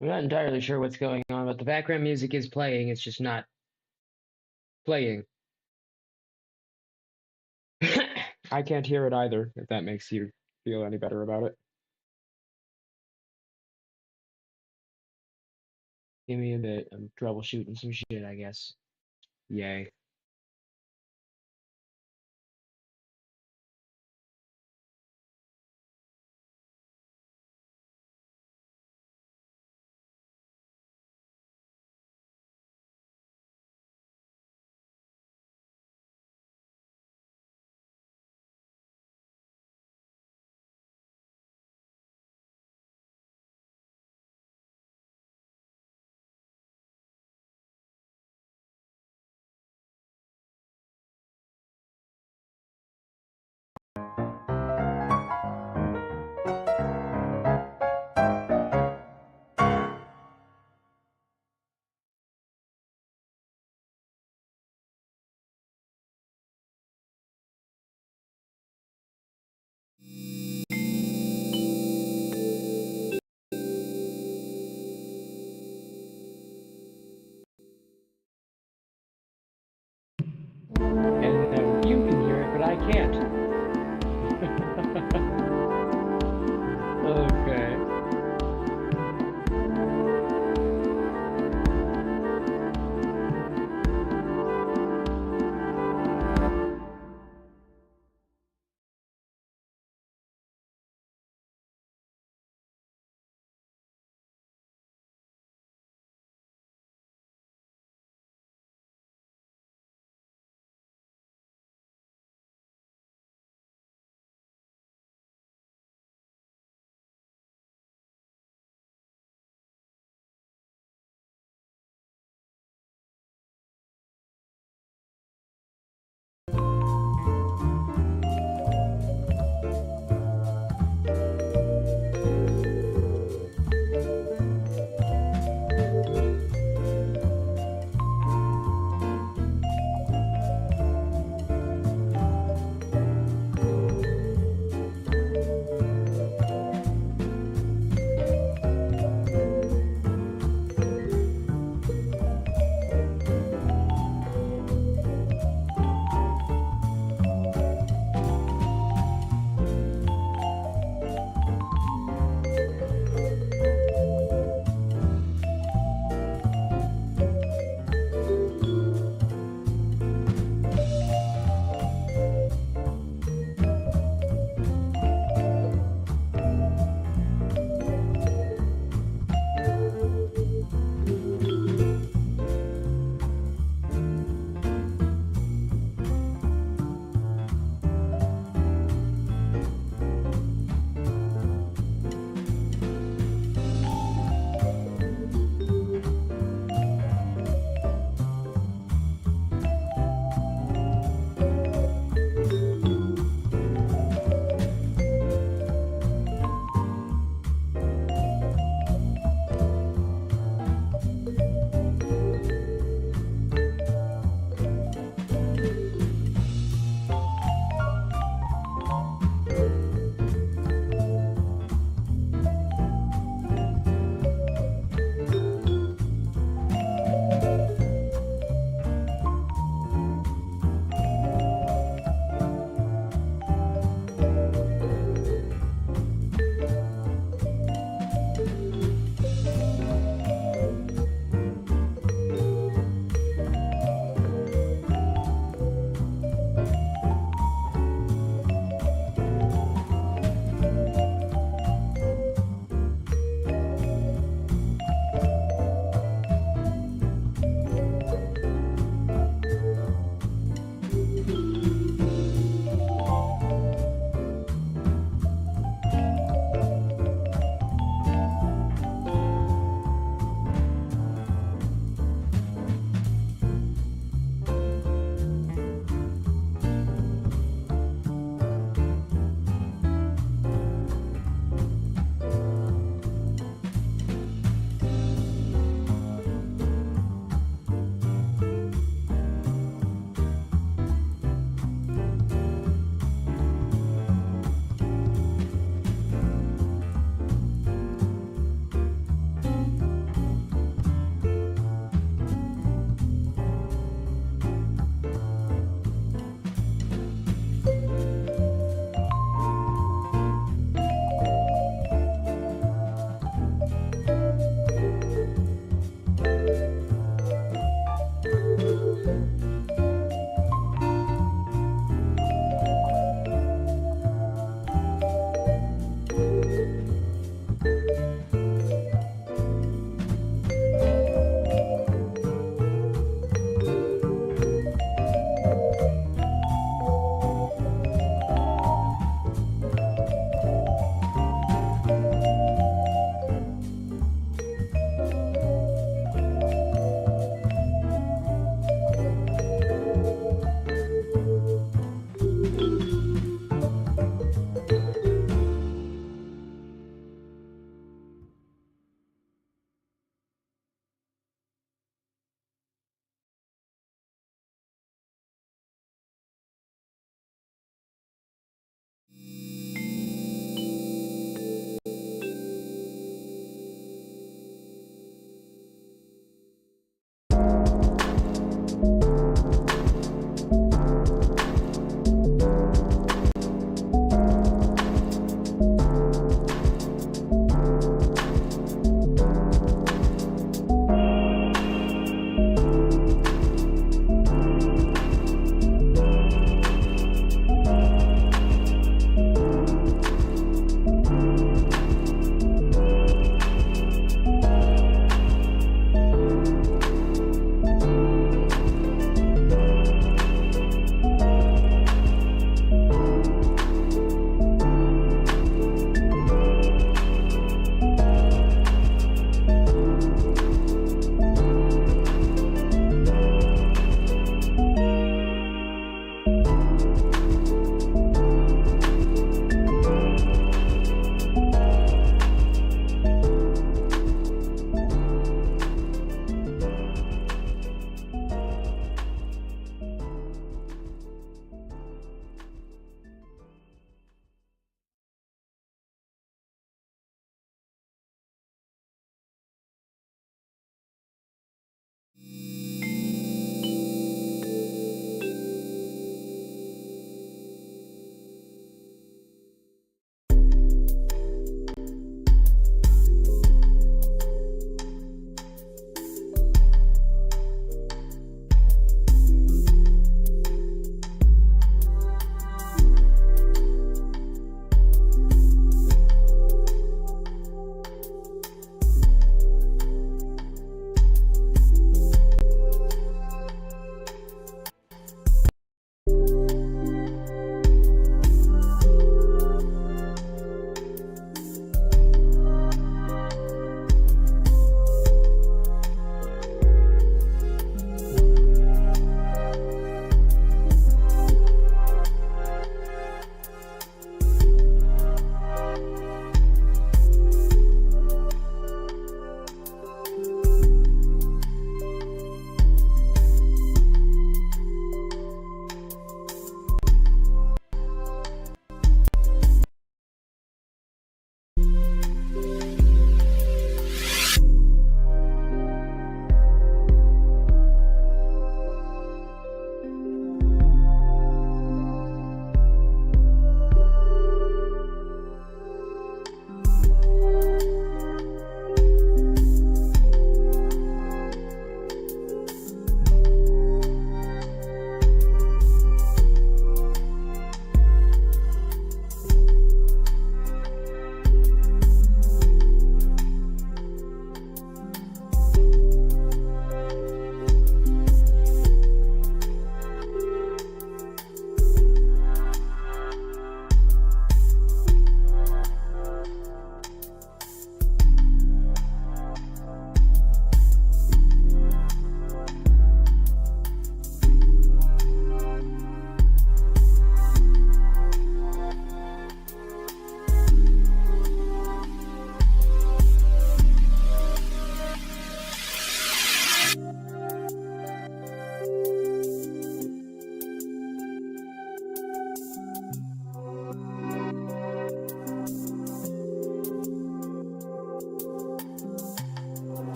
I'm not entirely sure what's going on, but the background music is playing. It's just not playing. I can't hear it either, if that makes you feel any better about it. Give me a bit. I'm troubleshooting some shit, I guess. Yay.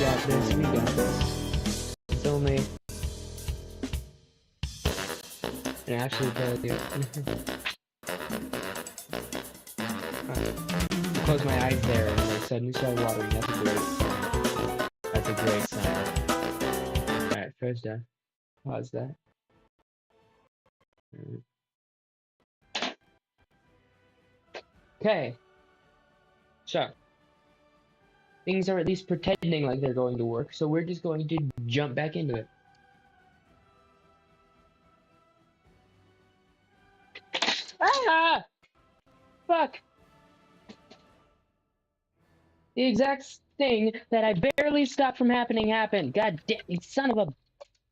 got this, we got this. It's only an absolute failure. Close my eyes there and I suddenly started watering. That's a great sign. That's a great sign. Alright, first down. Pause that. Okay. So, things are at least pretending like they're going to work, so we're just going to jump back into it. Ah! Fuck! The exact thing that I barely stopped from happening happened. God damn, you son of a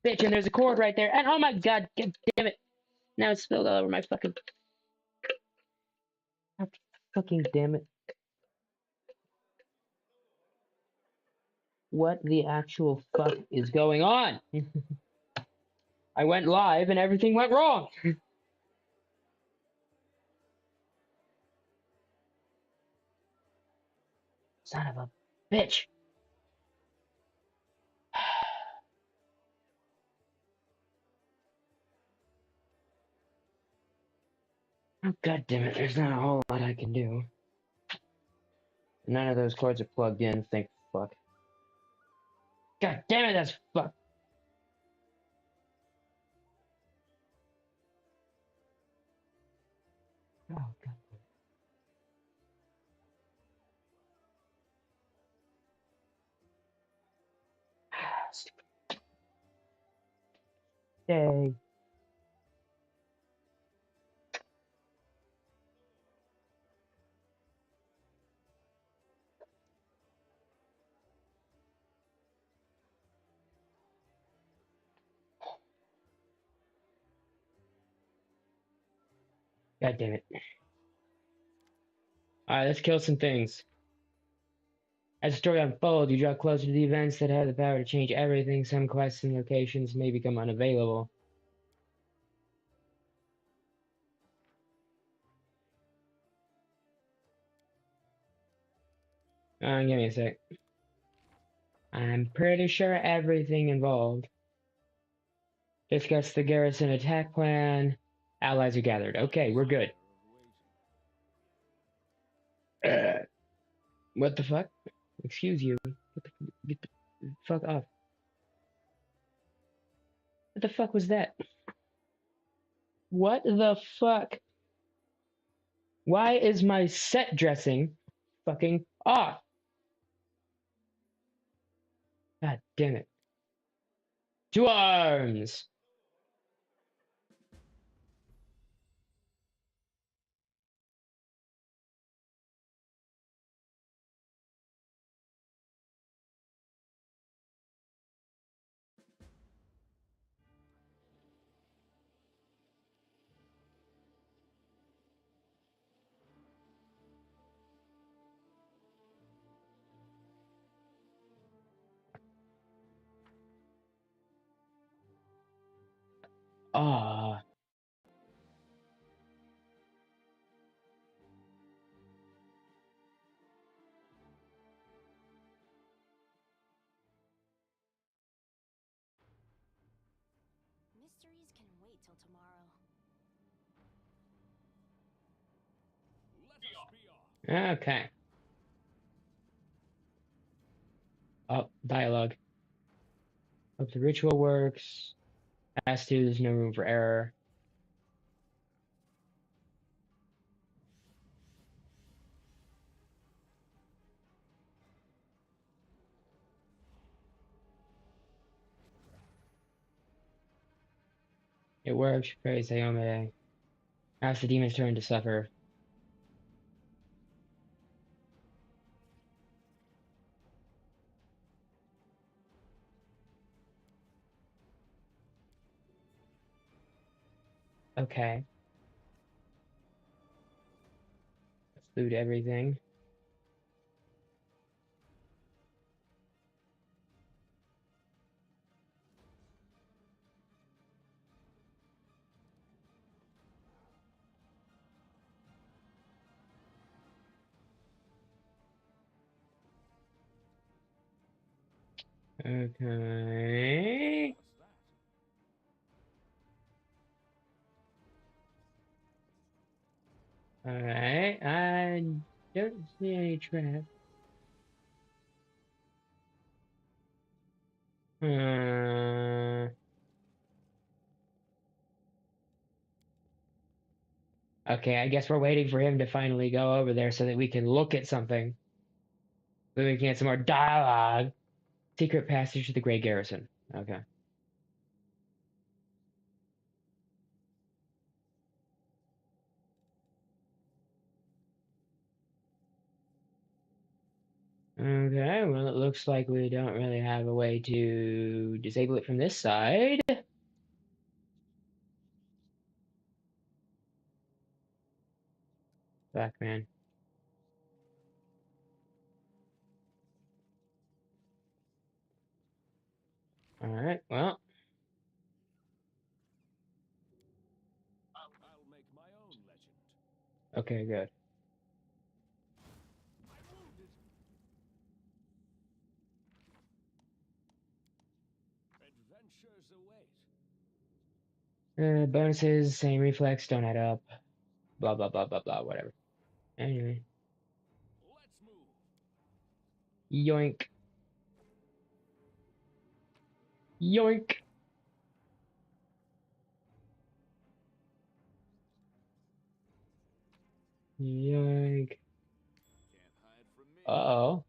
bitch, and there's a cord right there, and oh my god, god damn it. Now it's spilled all over my fucking... Fucking damn it. What the actual fuck is going on? I went live and everything went wrong. Son of a bitch. Oh, god damn it, there's not a whole lot I can do. None of those cords are plugged in, thank fuck. God damn it, that's fuck. Oh, god. Stupid. Yay. God damn it. Alright, let's kill some things. As the story unfolds, you draw closer to the events that have the power to change everything. Some quests and locations may become unavailable. Give me a sec. I'm pretty sure everything involved. Discuss the garrison attack plan. Allies are gathered. Okay, we're good. What the fuck? Excuse you. Get the fuck off. What the fuck was that? What the fuck? Why is my set dressing fucking off? God damn it. To arms! Ah. Mysteries can wait till tomorrow. Okay. Oh, dialogue. Hope the ritual works. As to, there's no room for error. It works. Praise Sayome. Ask the demon's turn to suffer. Okay. Let's loot everything. Okay. Alright, I don't see any traps. Okay, I guess we're waiting for him to finally go over there so that we can look at something. So we can get some more dialogue. Secret passage to the Grey Garrison. Okay. Okay, well, it looks like we don't really have a way to disable it from this side. Fuck, man. Alright, well. I'll make my own legend. Okay, good. I'm wounded. Adventures await. Bonuses, same reflex, don't add up. Blah, blah, blah, blah, blah, whatever. Anyway. Let's move. Yoink. Yoink. Yoink. Can't hide from me. Uh-oh.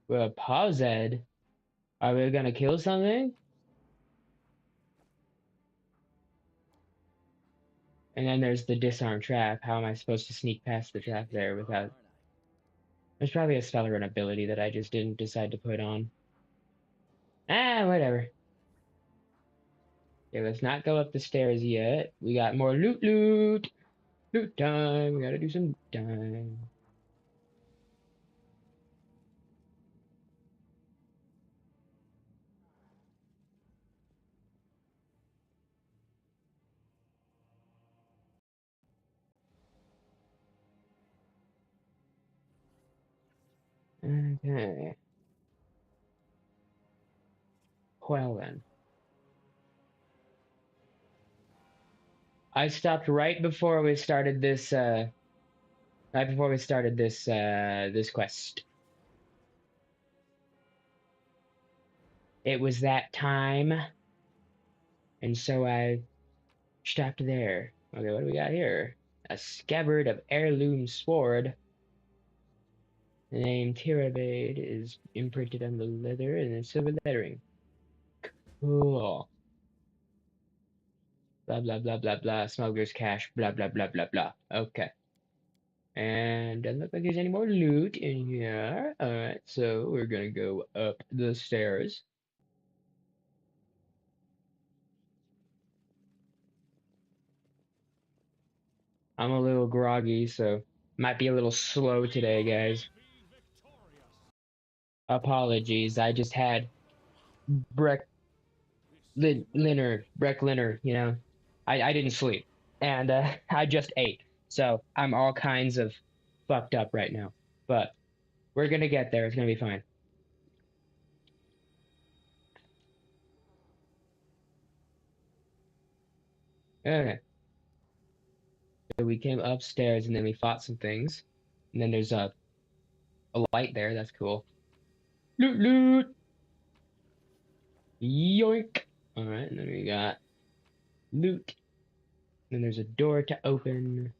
We're paused. Are we gonna kill something? And then there's the disarm trap. How am I supposed to sneak past the trap there without... There's probably a spell or an ability that I just didn't decide to put on. Ah, whatever. Okay, let's not go up the stairs yet. We got more loot. Loot time. We gotta do some loot time. Okay. Well then. I stopped right before we started this, this quest. It was that time, and so I stopped there. Okay, what do we got here? A scabbard of heirloom sword. The name Tirabade is imprinted on the leather and then silver lettering. Cool. Blah blah blah blah blah. Smuggler's cash. Blah blah blah blah blah. Okay. And doesn't look like there's any more loot in here. Alright, so we're gonna go up the stairs. I'm a little groggy, so might be a little slow today, guys. Apologies. I just had Breck Linner, you know. I didn't sleep. And I just ate. So I'm all kinds of fucked up right now. But we're gonna get there. It's gonna be fine. Okay. So we came upstairs and then we fought some things. And then there's a light there. That's cool. Loot, loot. Yoink. All right. And then we got loot. Then there's a door to open.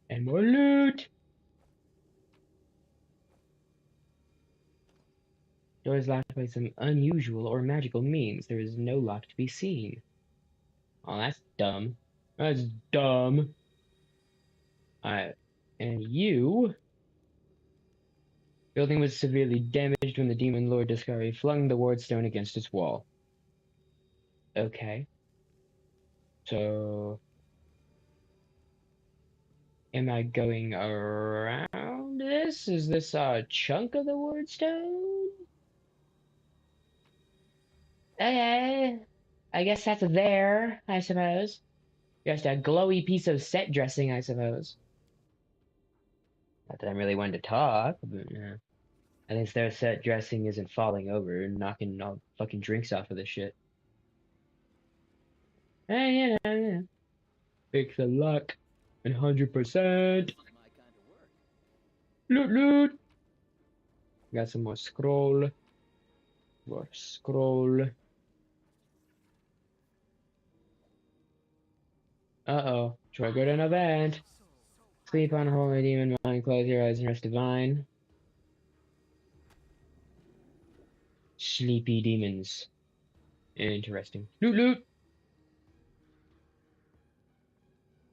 And more loot. Door is locked by some unusual or magical means. There is no lock to be seen. Oh, that's dumb. That's dumb. Alright. And you... Building was severely damaged when the demon Lord Discovery flung the ward stone against its wall. Okay. So... Am I going around this? Is this a chunk of the ward stone? Okay. I guess that's there, I suppose. Just a glowy piece of set dressing, I suppose. Not that I'm really one to talk, but at least their set dressing isn't falling over and knocking all fucking drinks off of the shit. Hey, yeah. Fix the luck. 100%. My kind of work. Loot, loot. Got some more scroll. More scroll. Uh-oh. Triggered an event. Sleep on holy demon mind, close your eyes and rest divine. Sleepy demons. Interesting. Loot, loot.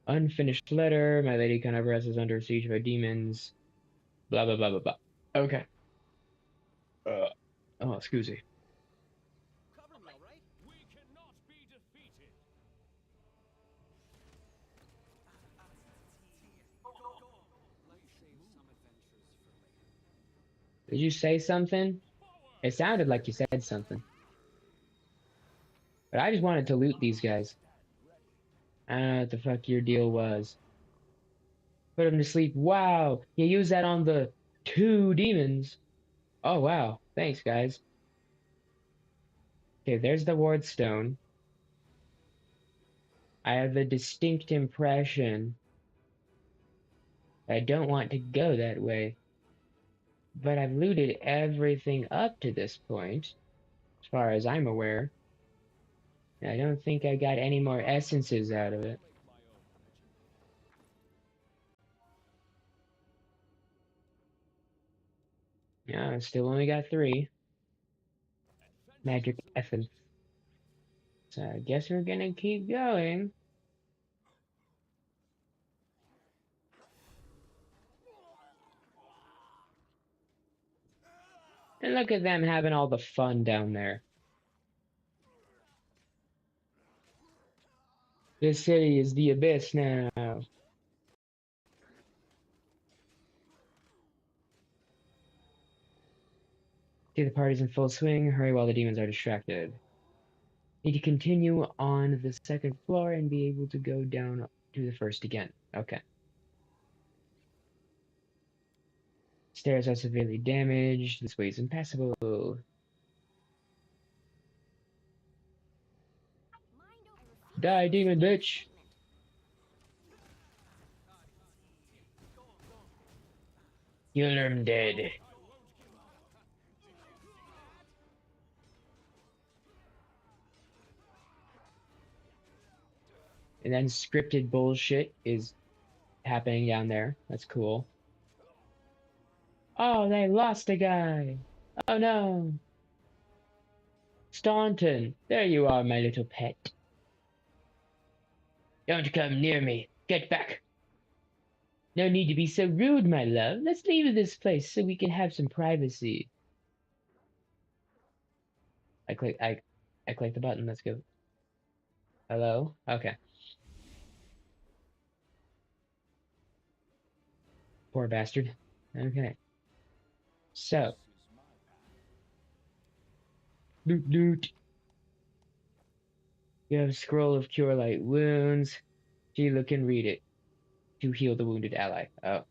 Unfinished letter. My lady Converse is under siege by demons. Blah, blah, blah, blah, blah. Okay. Oh, excuse me. Cover me, all right? We cannot be defeated. Did you say something? It sounded like you said something. But I just wanted to loot these guys. I don't know what the fuck your deal was. Put them to sleep. Wow, you used that on the 2 demons. Oh, wow. Thanks, guys. Okay, there's the ward stone. I have a distinct impression I don't want to go that way. But I've looted everything up to this point, as far as I'm aware. I don't think I got any more essences out of it. Yeah, I still only got 3. Magic essence. So I guess we're gonna keep going. And look at them having all the fun down there. This city is the abyss now. See, the party's in full swing. Hurry while the demons are distracted. Need to continue on the 2nd floor and be able to go down to the 1st again. Okay. Stairs are severely damaged. This way is impassable. Die, demon bitch! Kill him dead. And then scripted bullshit is happening down there. That's cool. Oh, they lost a guy. Oh no. Staunton, there you are, my little pet. Don't come near me. Get back. No need to be so rude, my love. Let's leave this place so we can have some privacy. I click the button. Let's go. Hello? Okay. Poor bastard. Okay. So. Loot loot. You have a scroll of cure light wounds. Sheila can read it to heal the wounded ally. Oh.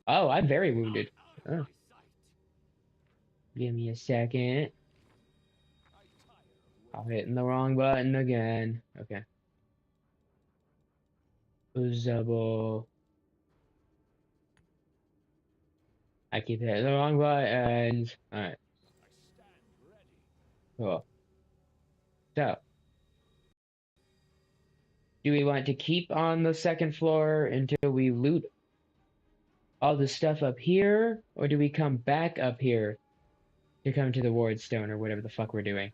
Oh, I'm very wounded. Oh. Give me a second. I'm hitting the wrong button again. Okay. Usable. I keep hitting the wrong buttons. Alright. Cool. So. Do we want to keep on the 2nd floor until we loot all the stuff up here? Or do we come back up here to come to the ward stone or whatever the fuck we're doing?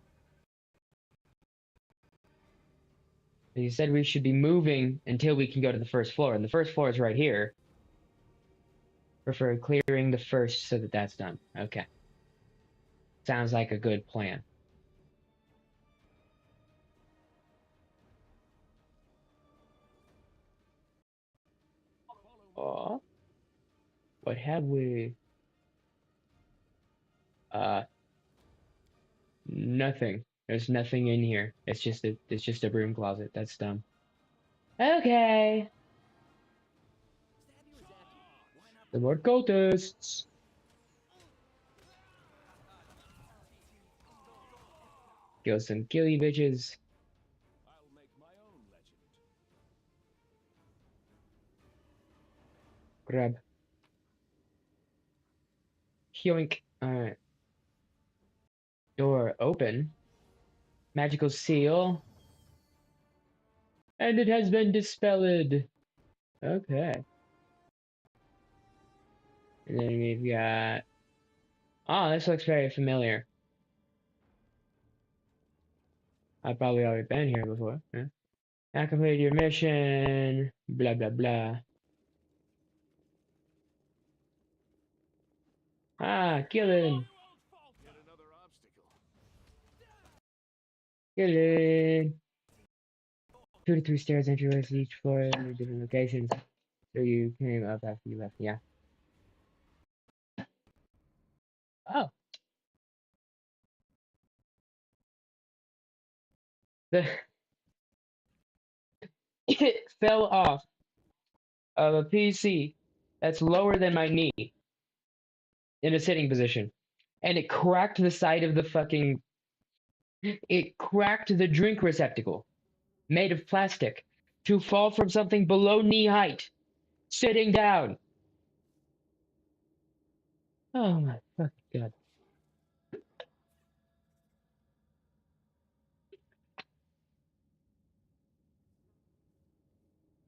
You said we should be moving until we can go to the 1st floor, and the 1st floor is right here. Prefer clearing the 1st so that that's done. Okay. Sounds like a good plan. Oh. What have we? Nothing. There's nothing in here. It's just a broom closet. That's dumb. Okay. The more cultists. Kill some killy bitches. I'll make my own legend. Grab. Yoink. Alright. Door open. Magical seal. And it has been dispelled. Okay. And then we've got... Oh, this looks very familiar. I've probably already been here before. Yeah. I completed your mission. Blah, blah, blah. Ah, killing. Yet another obstacle. Killing. 2 to 3 stairs entryways to each floor in different locations. So you came up after you left. Yeah. Oh. The it fell off of a PC that's lower than my knee in a sitting position. And it cracked the side of the fucking. It cracked the drink receptacle made of plastic to fall from something below knee height, sitting down. Oh my fucking god.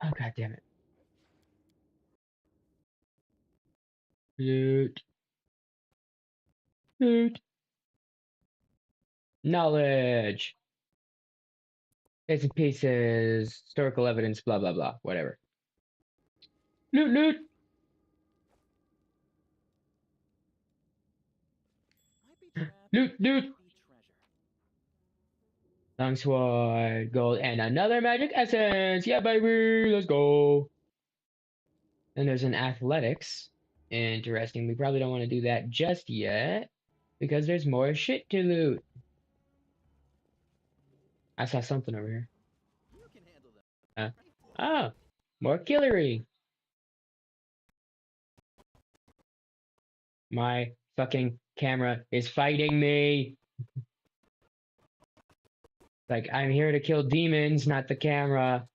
Oh god damn it. Loot. Loot. Knowledge. Bits and pieces. Historical evidence. Blah blah blah. Whatever. Loot loot. Might be trapped. Loot loot. Might be treasure. Long sword. Gold. And another magic essence. Yeah baby. Let's go. And there's an athletics. Interesting. We probably don't want to do that just yet. Because there's more shit to loot. I saw something over here. You can handle them. Oh, more killery. My fucking camera is fighting me. Like, I'm here to kill demons, not the camera.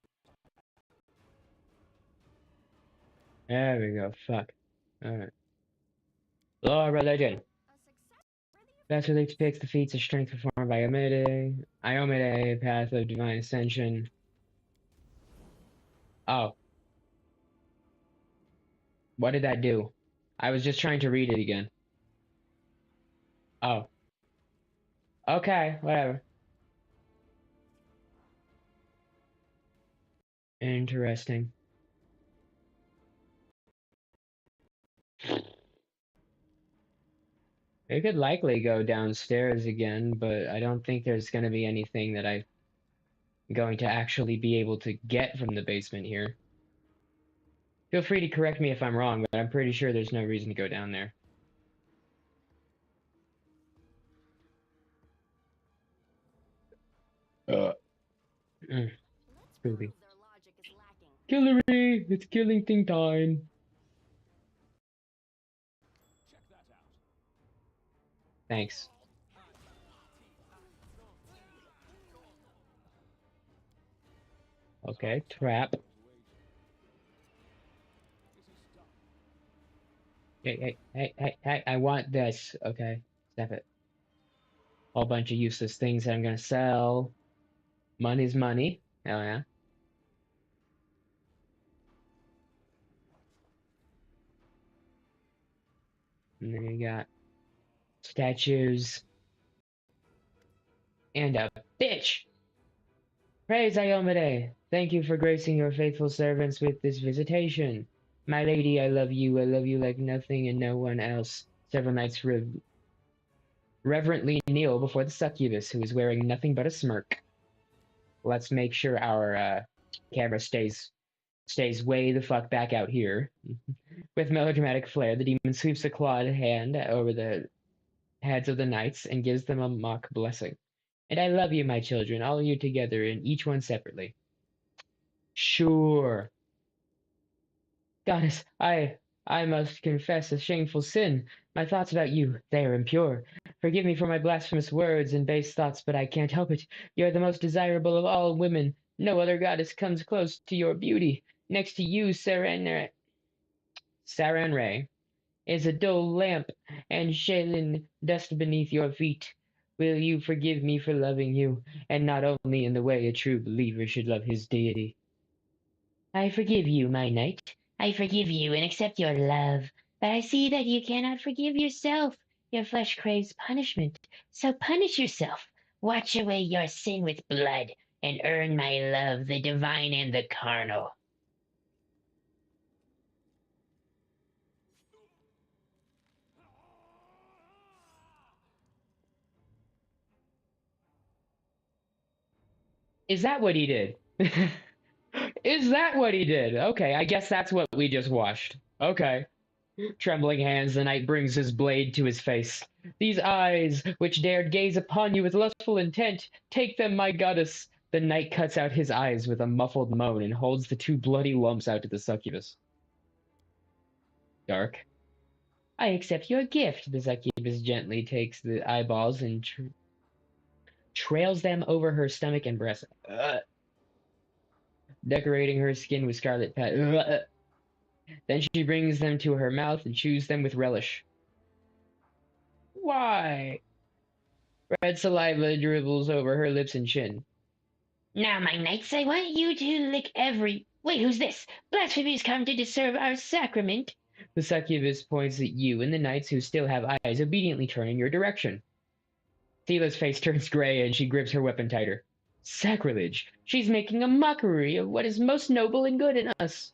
There we go. Fuck. Alright. Law of religion. That's what depicts the feats of strength performed by Iomade, path of divine ascension. Oh. What did that do? I was just trying to read it again. Oh. Okay, whatever. Interesting. It could likely go downstairs again, but I don't think there's going to be anything that I'm going to actually be able to get from the basement here. Feel free to correct me if I'm wrong, but I'm pretty sure there's no reason to go down there. Spoopy. Killery! It's killing thing time! Check that out. Thanks. Okay, trap. Hey, I want this. Okay, step it. Whole bunch of useless things that I'm gonna sell. Money's money. Hell yeah. And then you got statues. And a bitch! Praise Iomade! Thank you for gracing your faithful servants with this visitation. My lady, I love you. I love you like nothing and no one else. Several knights reverently kneel before the succubus, who is wearing nothing but a smirk. Let's make sure our camera stays way the fuck back out here. With melodramatic flair, the demon sweeps a clawed hand over the heads of the knights and gives them a mock blessing. And I love you, my children, all of you together and each one separately. Sure. Goddess, I I must confess a shameful sin. My thoughts about you, they are impure. Forgive me for my blasphemous words and base thoughts, but I can't help it. You're the most desirable of all women. No other goddess comes close to your beauty. Next to you, Saran is a dull lamp, and Shaylin dust beneath your feet. Will you forgive me for loving you, and not only in the way a true believer should love his deity? I forgive you, my knight. I forgive you and accept your love. But I see that you cannot forgive yourself. Your flesh craves punishment. So punish yourself. Wash away your sin with blood and earn my love, the divine and the carnal. Is that what he did? Is that what he did? Okay, I guess that's what we just watched. Okay. Trembling hands, the knight brings his blade to his face. These eyes, which dared gaze upon you with lustful intent, take them, my goddess. The knight cuts out his eyes with a muffled moan and holds the two bloody lumps out to the succubus. Dark. I accept your gift. The succubus gently takes the eyeballs and trails them over her stomach and breast, decorating her skin with scarlet patches. Then she brings them to her mouth and chews them with relish. Why? Red saliva dribbles over her lips and chin. Now, my knights, I want you to lick every. Wait, who's this? Blasphemies come to disturb our sacrament. The succubus points at you, and the knights who still have eyes obediently turn in your direction. Thila's face turns gray, and she grips her weapon tighter. Sacrilege! She's making a mockery of what is most noble and good in us.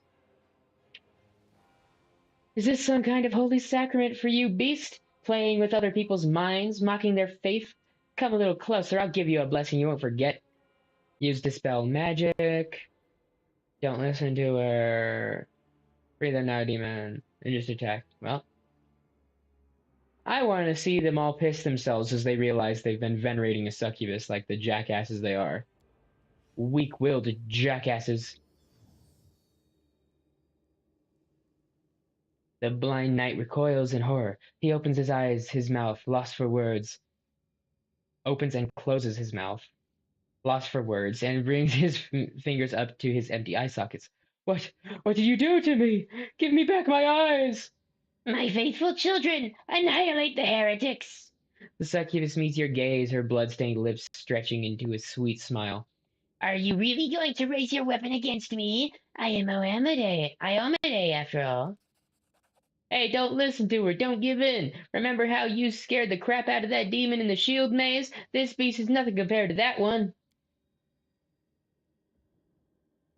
Is this some kind of holy sacrament for you, beast? Playing with other people's minds, mocking their faith? Come a little closer, I'll give you a blessing you won't forget. Use Dispel Magic. Don't listen to her. Breathe out now, demon. And just attack. Well, I want to see them all piss themselves as they realize they've been venerating a succubus like the jackasses they are. Weak-willed jackasses. The blind knight recoils in horror. He opens his eyes, his mouth, lost for words. Opens and closes his mouth, lost for words, and brings his fingers up to his empty eye sockets. What did you do to me? Give me back my eyes! My faithful children, annihilate the heretics! The succubus meets your gaze, her blood-stained lips stretching into a sweet smile. Are you really going to raise your weapon against me? I am Iomade, after all. Hey, don't listen to her. Don't give in. Remember how you scared the crap out of that demon in the shield maze? This beast is nothing compared to that one.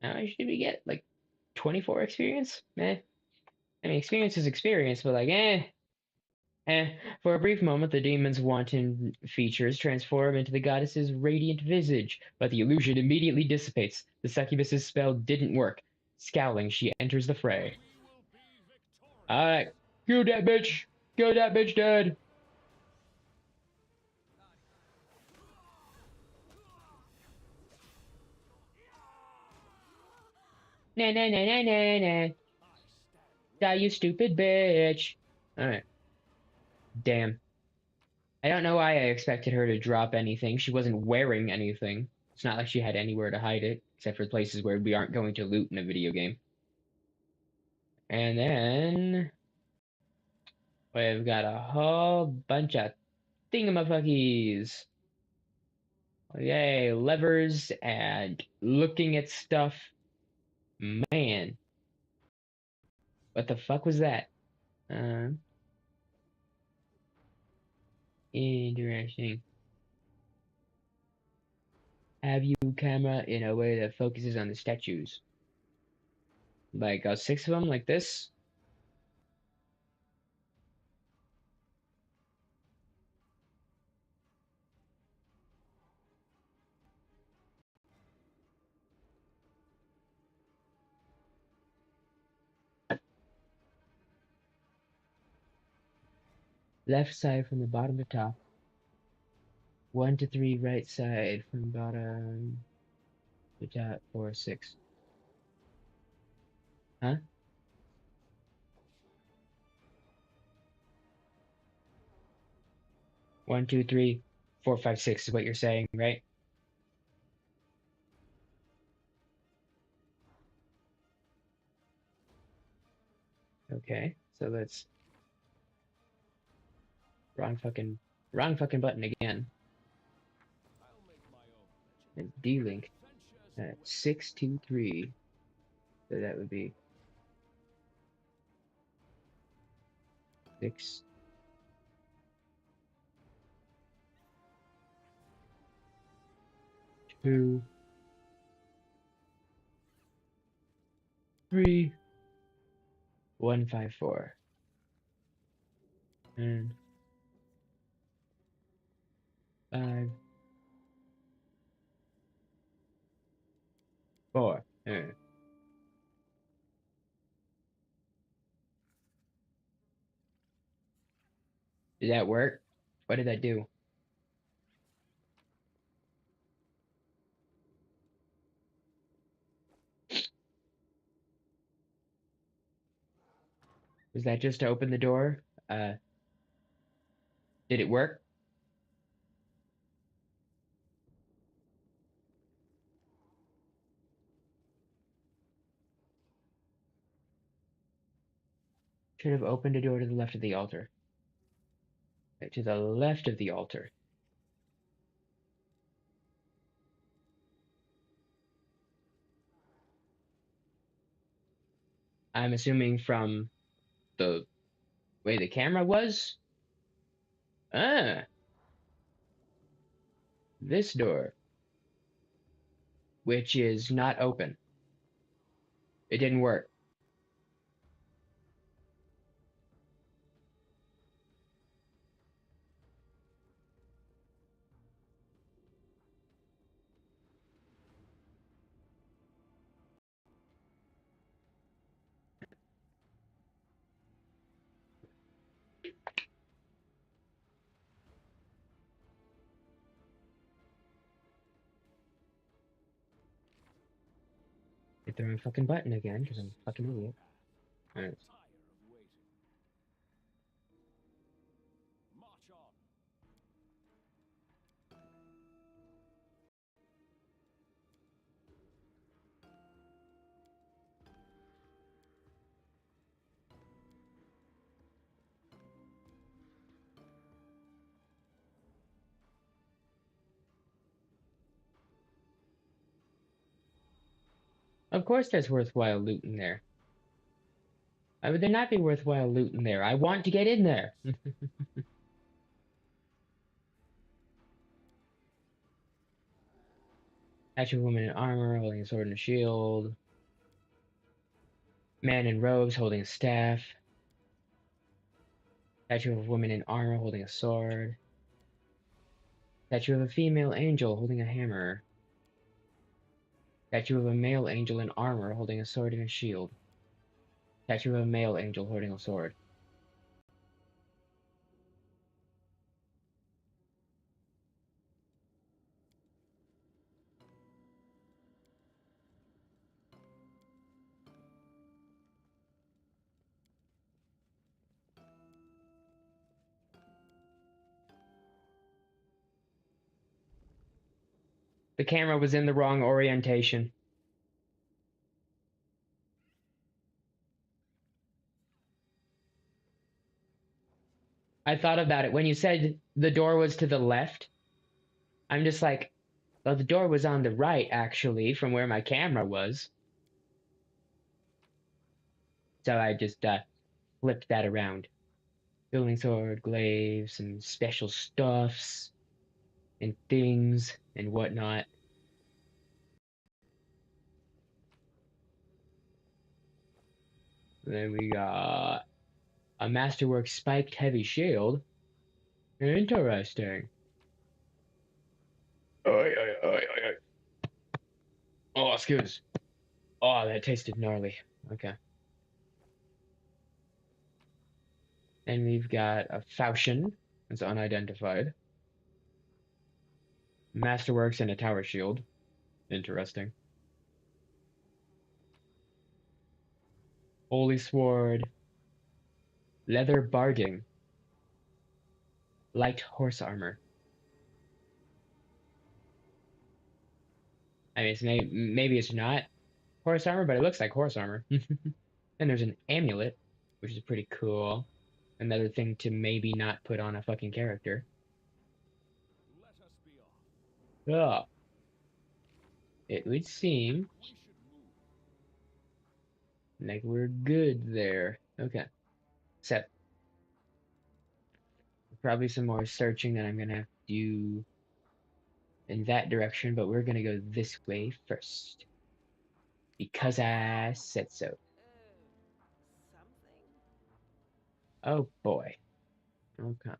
How much did we get? Like 24 experience? I mean, experience is experience, but like, For a brief moment, the demon's wanton features transform into the goddess's radiant visage, but the illusion immediately dissipates. The succubus's spell didn't work. Scowling, she enters the fray. Alright, kill that bitch! Kill that bitch dead! Nah, nah, nah, nah, nah, nah. Die, you stupid bitch! Alright. Damn. I don't know why I expected her to drop anything. She wasn't wearing anything. It's not like she had anywhere to hide it, except for places where we aren't going to loot in a video game. And then we've got a whole bunch of thingamafuggies. Yay, levers and looking at stuff. Man. What the fuck was that? Interesting. Have you camera in a way that focuses on the statues. Like 6 of them like this. Left side from the bottom to top. 1 to 3 right side from bottom to top. 4, 6. Huh? 1, 2, 3, 4, 5, 6 is what you're saying, right? Okay, so let's wrong fucking button again. I'll make my own legend. And D-Link Adventures at 623. So that would be 6. 2, 3, 1, 5, 4. And 5, 4. Did that work? What did that do? Was that just to open the door? Did it work? Should have opened a door to the left of the altar. Okay, to the left of the altar. I'm assuming from the way the camera was. Ah, this door, which is not open. It didn't work. Hit the wrong fucking button again because I'm a fucking idiot. Alright. tire of waiting. March on. Of course there's worthwhile loot in there. Why would there not be worthwhile loot in there? I want to get in there. Statue of a woman in armor holding a sword and a shield. Man in robes holding a staff. Statue of a woman in armor holding a sword. Statue of a female angel holding a hammer. Statue of a male angel in armor holding a sword and a shield. Statue of a male angel holding a sword. The camera was in the wrong orientation. I thought about it. When you said the door was to the left, I'm just like, well, the door was on the right, actually, from where my camera was. So I just flipped that around. Building sword, glaives, and special stuffs, and things, and whatnot. And then we got a Masterwork spiked heavy shield. Interesting. Oi, oi, oi, oi, oi. Oh, excuse. Oh, that tasted gnarly. Okay. And we've got a falchion. It's unidentified. Masterworks and a tower shield. Interesting. Holy sword. Leather barding. Light horse armor. I mean, maybe it's not horse armor, but it looks like horse armor. And there's an amulet, which is pretty cool. Another thing to maybe not put on a fucking character. Let us be off. Oh, it would seem We should move. like we're good there. Okay. So, probably some more searching that I'm gonna have to do in that direction, but we're gonna go this way first. Because I said so. Something. Oh boy. Okay.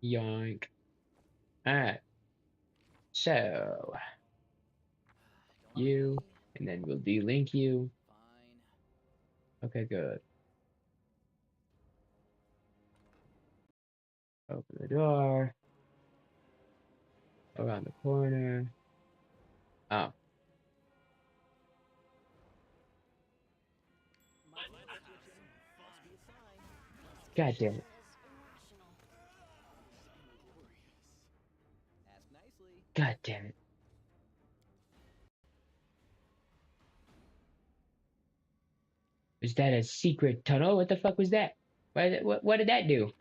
Yoink. Alright. So, Don't you, worry. and then we'll delink you. Fine. Okay, good. Open the door. Around the corner. Oh, My light switching must be a sign. god damn it. Ask nicely. God damn it. Was that a secret tunnel? What the fuck was that? What did that do?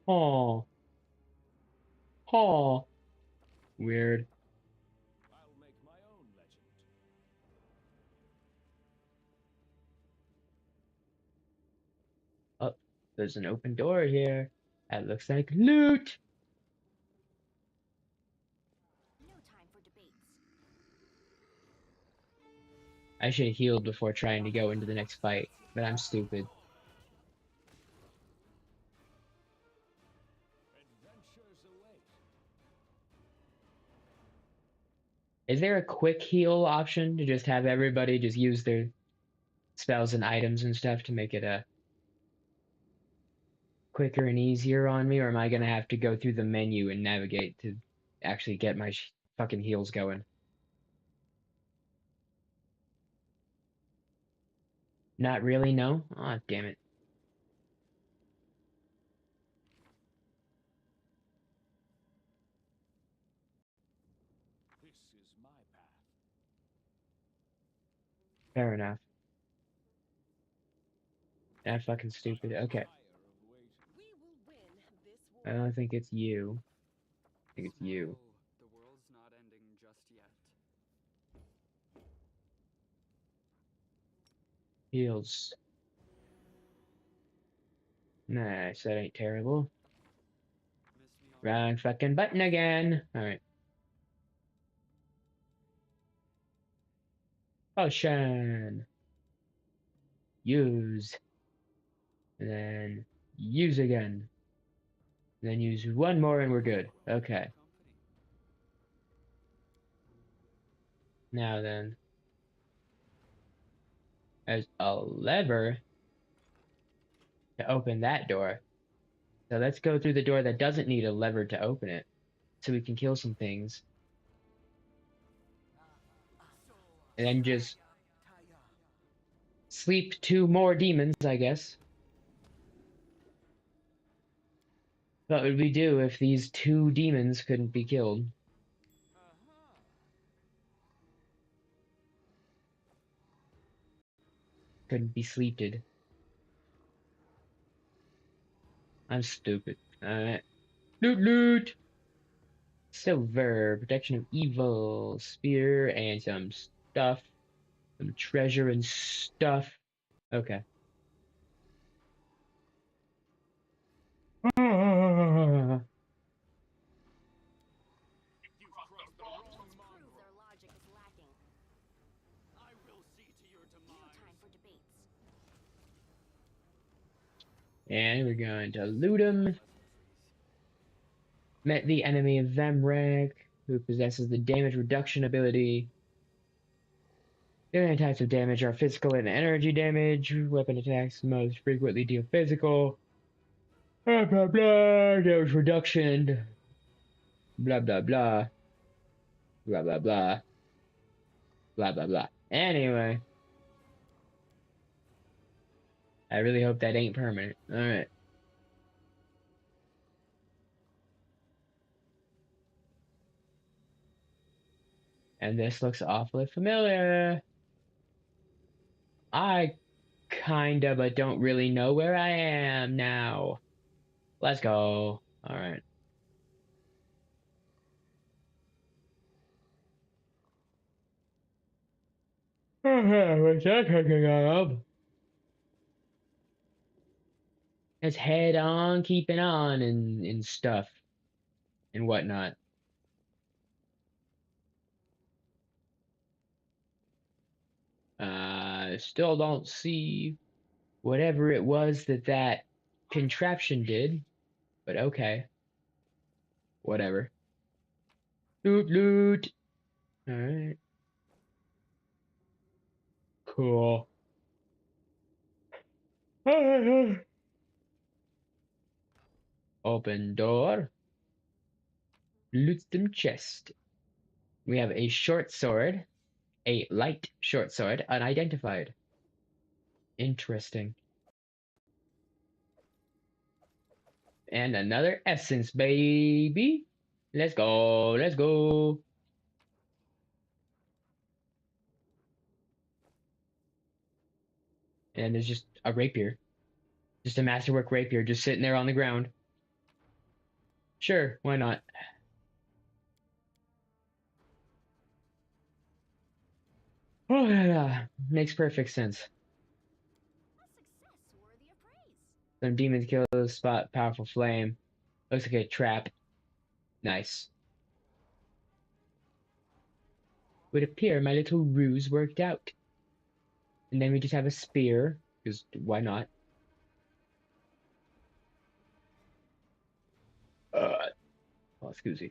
Oh. Oh. Weird. I'll make my own legend. Oh, there's an open door here. That looks like loot. No time for debates. I should have healed before trying to go into the next fight, but I'm stupid. Adventures await. Is there a quick heal option to just have everybody just use their spells and items and stuff to make it quicker and easier on me, or am I gonna have to go through the menu and navigate to actually get my fucking heals going? Not really, no? Aw, damn it. This is my path. Fair enough. That fucking stupid. Okay. Fire of waiting. We will win this I war. don't think it's you. I think it's you. The world's not ending just yet. Heals. Nice, that ain't terrible. Miss me Wrong fucking button again. Alright. Potion. Use. And then use again. And then use one more and we're good. Okay. Now then. There's a lever to open that door. So let's go through the door that doesn't need a lever to open it. So we can kill some things. And then just sleep 2 more demons, I guess. What would we do if these 2 demons couldn't be killed? Couldn't be sleeped. I'm stupid. Alright. Loot loot! Silver, protection of evil, spear, and some stuff. Some treasure and stuff. Okay. You've crossed the wrong Let's line. prove their logic is lacking. I will see to your No demise. time for debates. And we're going to loot him. Met the enemy of Vemrek, who possesses the damage reduction ability. The only types of damage are physical and energy damage. Weapon attacks most frequently deal physical. Blah blah blah. Damage reduction. Blah blah blah. Blah blah blah. Blah blah blah. Anyway. I really hope that ain't permanent. Alright. And this looks awfully familiar. I kinda, but don't really know where I am now. Let's go. Alright. What's that cooking up? Let's head on, keeping on, and stuff and whatnot. Still don't see whatever it was that contraption did, but okay, whatever. Loot, loot. All right, cool. Open door. Loot them chest. We have a short sword, a light short sword, unidentified. Interesting. And another essence, baby. Let's go, let's go. And there's just a rapier. Just a masterwork rapier just sitting there on the ground. Sure, why not? Oh, yeah, makes perfect sense. A success worthy of praise. Some demons kill, spot powerful flame. Looks like a trap. Nice. Would appear my little ruse worked out. And then we just have a spear, because why not? Oh, excuse me.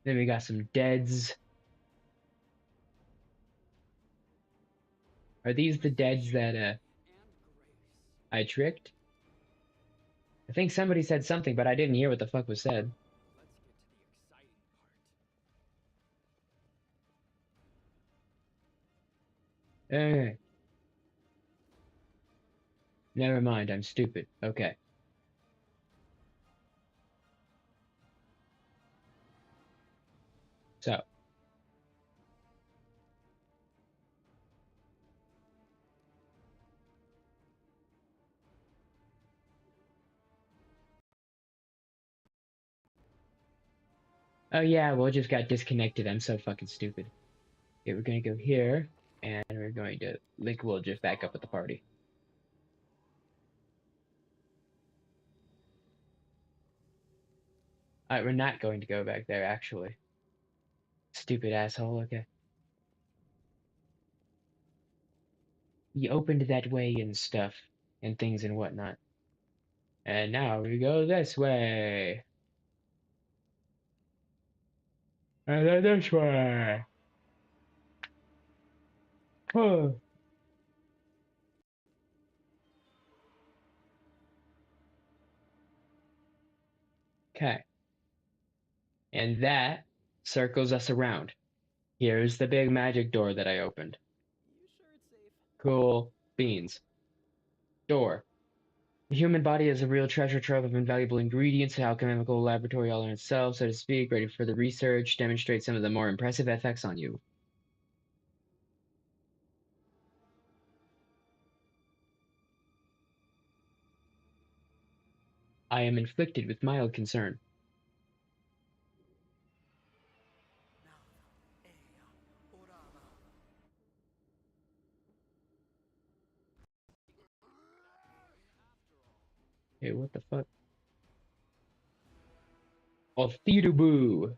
Then we got some deads. Are these the deads that And grace. I tricked? I think somebody said something, but I didn't hear what the fuck was said. Let's get to the exciting part. Okay. Never mind, I'm stupid. Okay. So. Oh yeah, well, it just got disconnected. I'm so fucking stupid. Okay, we're gonna go here, and we're going to link will just back up with the party. Alright, we're not going to go back there, actually. Stupid asshole, okay. He opened that way and stuff, and things and whatnot. And now we go this way. And then this way. Oh. Okay. And that circles us around. Here's the big magic door that I opened. You sure it's safe? Cool beans. Door. The human body is a real treasure trove of invaluable ingredients, an alchemical laboratory all in itself, so to speak, ready for the research, demonstrate some of the more impressive effects on you. I am inflicted with mild concern. Hey, what the fuck? Oh, Theodoboo!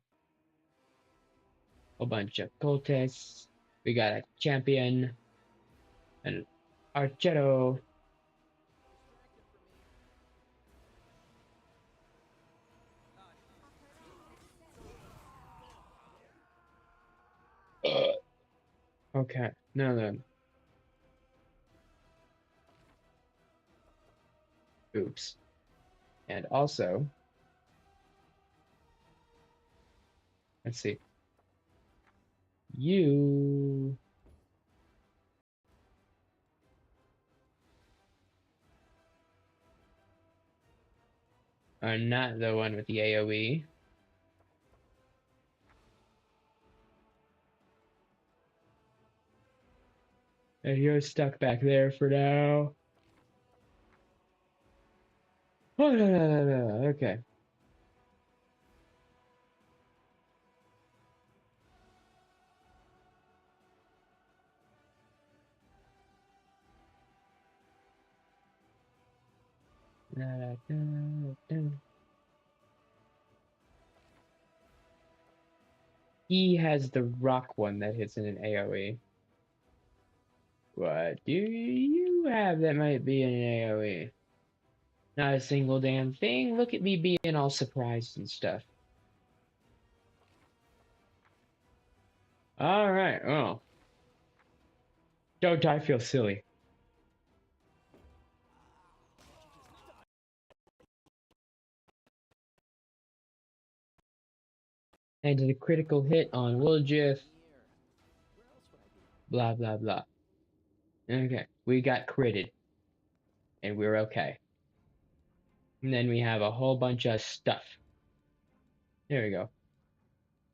A bunch of cultists. We got a champion. An Archetto. Okay, now then. Oops. And also, let's see. You are not the one with the AoE. And you're stuck back there for now. Oh, no. Okay. He has the rock one that hits in an AoE. What do you have that might be an AoE? Not a single damn thing. Look at me being all surprised and stuff. Alright, oh. Don't I feel silly? And did a critical hit on Woolgith. Here. Where else would I be? Blah, blah, blah. Okay, we got critted. And we're okay. And then we have a whole bunch of stuff. There we go.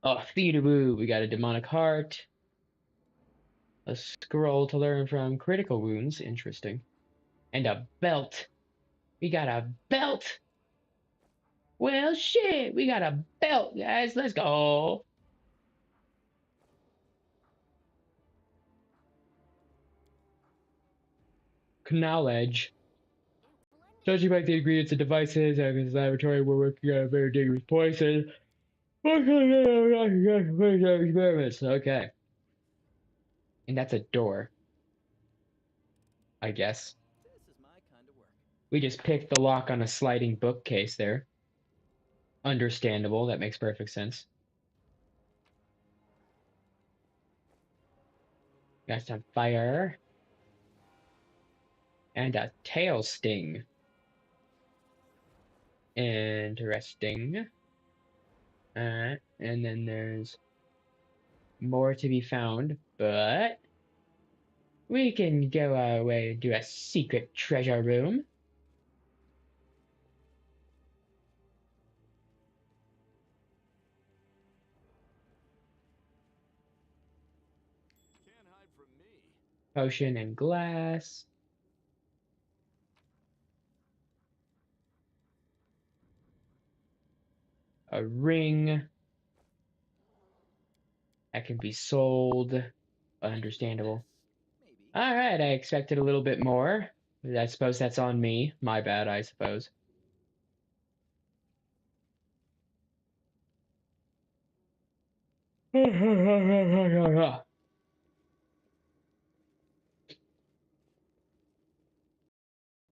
Oh, Theodaboo, we got a demonic heart. A scroll to learn from critical wounds, interesting. And a belt. We got a belt! Well, shit, we got a belt, guys. Let's go. Knowledge. Judging by the ingredients and devices in this laboratory, we're working on a very dangerous poison. Experiments. Okay. And that's a door. I guess. This is my kind of work. We just picked the lock on a sliding bookcase there. Understandable. That makes perfect sense. Got some fire. And a tail sting. Interesting. And then there's more to be found, but we can go our way and do a secret treasure room. Can't hide from me. Potion and glass. A ring that can be sold. Understandable. Maybe. Alright, I expected a little bit more. I suppose that's on me. My bad, I suppose. Okay,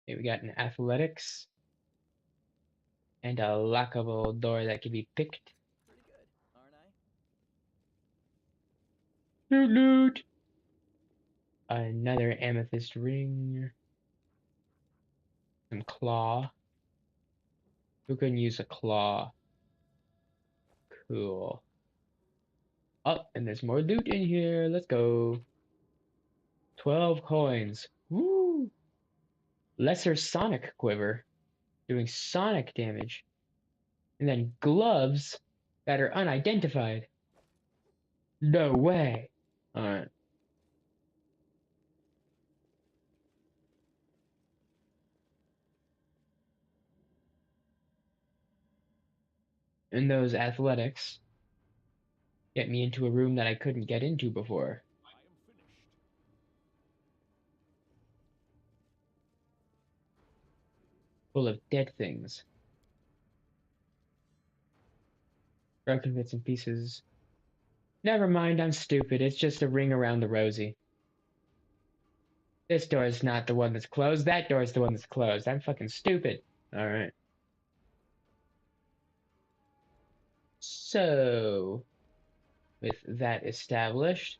we got an athletics. And a lockable door that can be picked. Pretty good, aren't I? Loot, loot. Another amethyst ring. Some claw. Who can use a claw? Cool. Oh, and there's more loot in here. Let's go. 12 coins. Woo! Lesser sonic quiver. Doing sonic damage. And then gloves that are unidentified. No way. Alright. And those athletics get me into a room that I couldn't get into before. I am finished. Full of dead things. Broken bits and pieces. Never mind, I'm stupid. It's just a ring around the rosy. This door is not the one that's closed. That door is the one that's closed. I'm fucking stupid. Alright. So, with that established,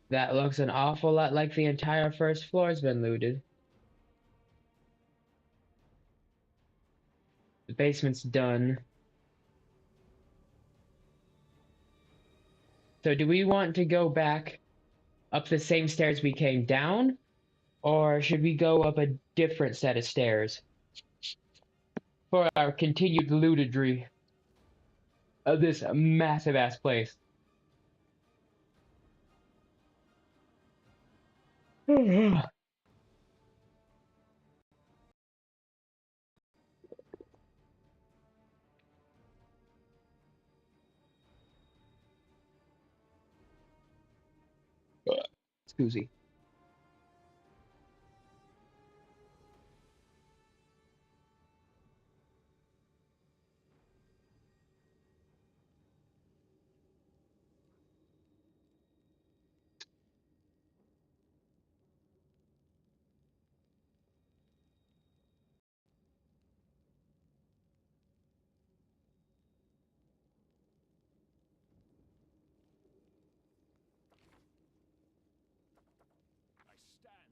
that looks an awful lot like the entire first floor's been looted. The basement's done. So do we want to go back up the same stairs we came down? Or should we go up a different set of stairs? for our continued lootedry of this massive ass place. Scoozy. I stand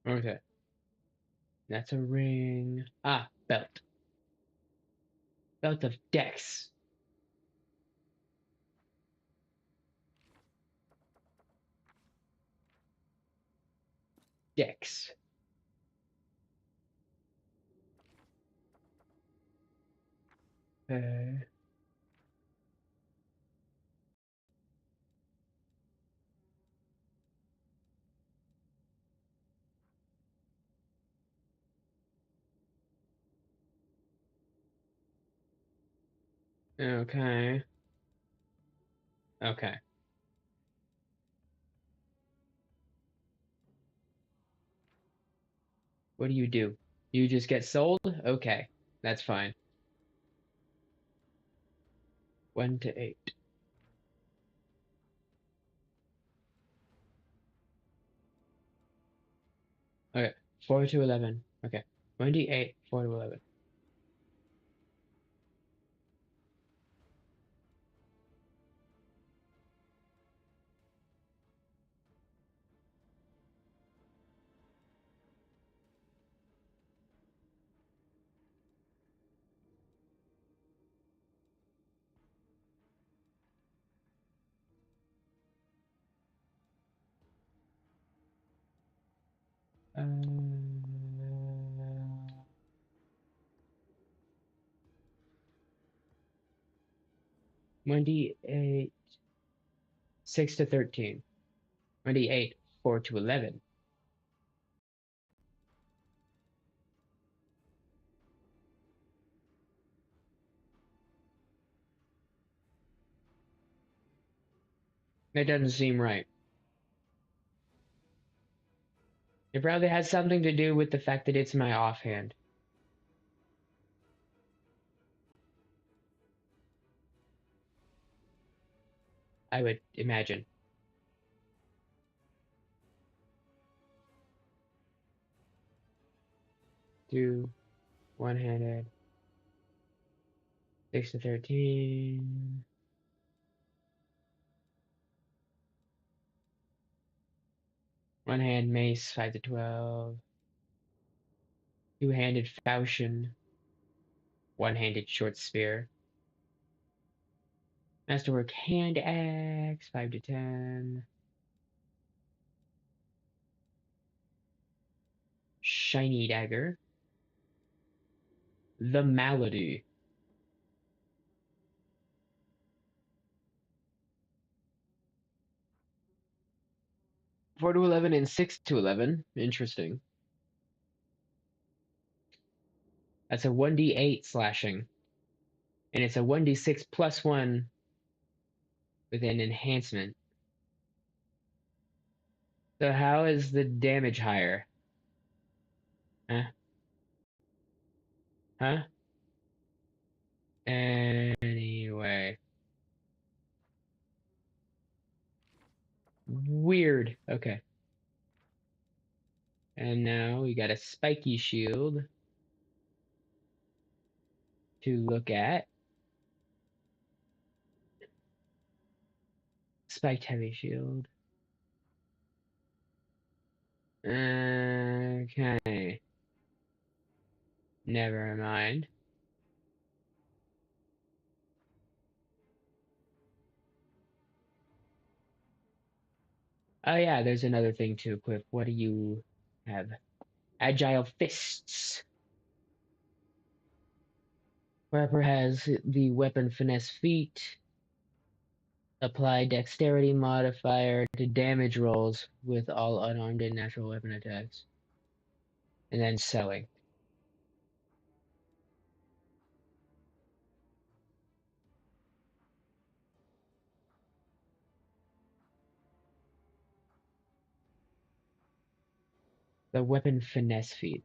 ready. Okay. That's a ring. Ah, belt. Belt of Dex. Dex. Okay. Okay. Okay. What do? You just get sold? Okay. That's fine. 1 to 8. Okay. 4 to 11. Okay. 1d8, 4 to 11. Uh, 1d8, 6 to 13. 1d8, 4 to 11. That doesn't seem right. It probably has something to do with the fact that it's my offhand. I would imagine. Do one-handed. 6 to 13. One-hand mace, 5 to 12. Two-handed falchion. One-handed short spear. Masterwork hand axe, 5 to 10. Shiny dagger. The malady. 4 to 11 and 6 to 11. Interesting. That's a 1d8 slashing. And it's a 1d6 plus 1 with an enhancement. So how is the damage higher? Huh? Huh? Anyway. Weird. Okay. And now we got a spiky shield to look at. Spiked heavy shield. Okay. Never mind. Oh yeah, there's another thing to equip. What do you have? Agile Fists. Rapper has the weapon finesse feat. Apply dexterity modifier to damage rolls with all unarmed and natural weapon attacks. And then selling. The weapon finesse feat.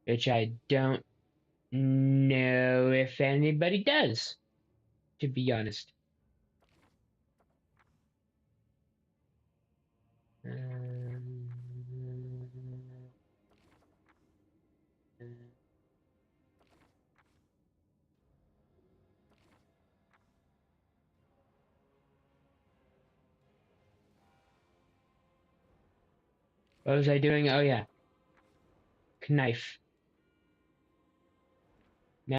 Which I don't know if anybody does, to be honest. What was I doing? Oh yeah, knife.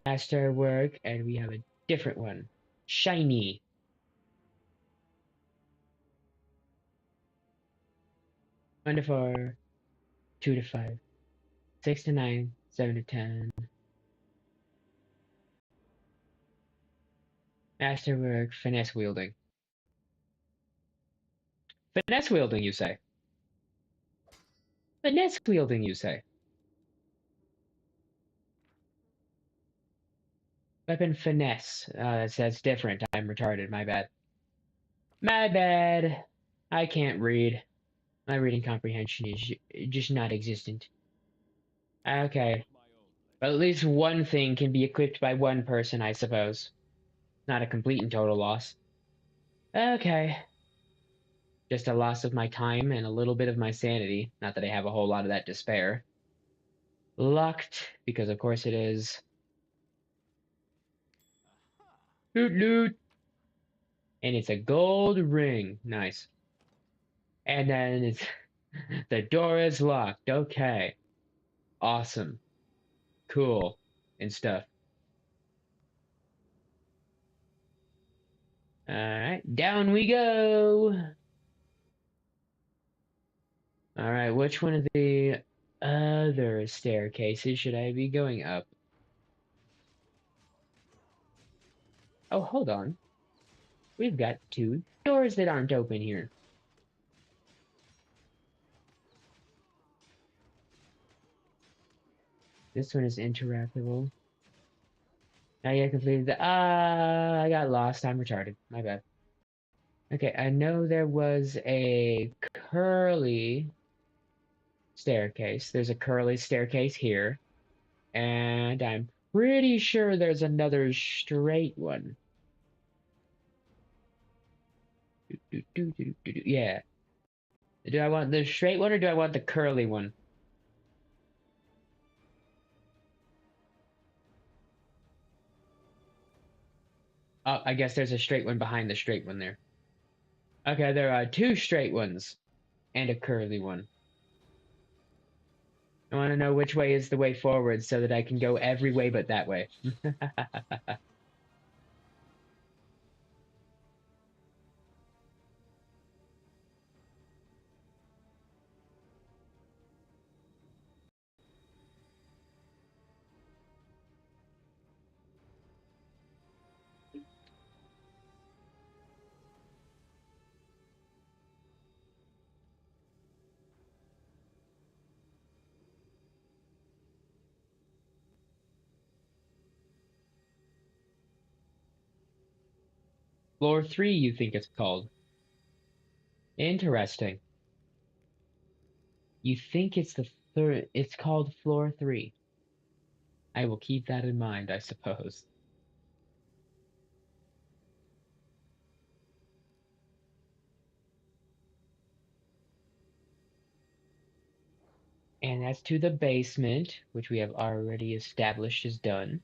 Masterwork, and we have a different one. Shiny. 1 to 4, 2 to 5, 6 to 9, 7 to 10. Masterwork, finesse wielding. Finesse wielding, you say? Finesse wielding, you say? Weapon finesse. That's different. I'm retarded. My bad. My bad. I can't read. My reading comprehension is just not existent. Okay. But at least one thing can be equipped by one person, I suppose. Not a complete and total loss. Okay. Just a loss of my time and a little bit of my sanity. Not that I have a whole lot of that to spare. Locked, because of course it is. Loot loot! And it's a gold ring. Nice. And then it's the door is locked. Okay. Awesome. Cool. And stuff. Alright, down we go. Alright, which one of the other staircases should I be going up? Oh, hold on. We've got 2 doors that aren't open here. This one is interactable. Now you completed the. I got lost. I'm retarded. My bad. Okay, I know there was a curly staircase. There's a curly staircase here. And I'm pretty sure there's another straight one. Yeah. Do I want the straight one or do I want the curly one? Oh, I guess there's a straight one behind the straight one there. Okay, there are 2 straight ones and a curly one. I want to know which way is the way forward so that I can go every way but that way. Floor 3, you think it's called? Interesting. You think it's the third, it's called floor 3. I will keep that in mind, I suppose. And that's to the basement, which we have already established is done.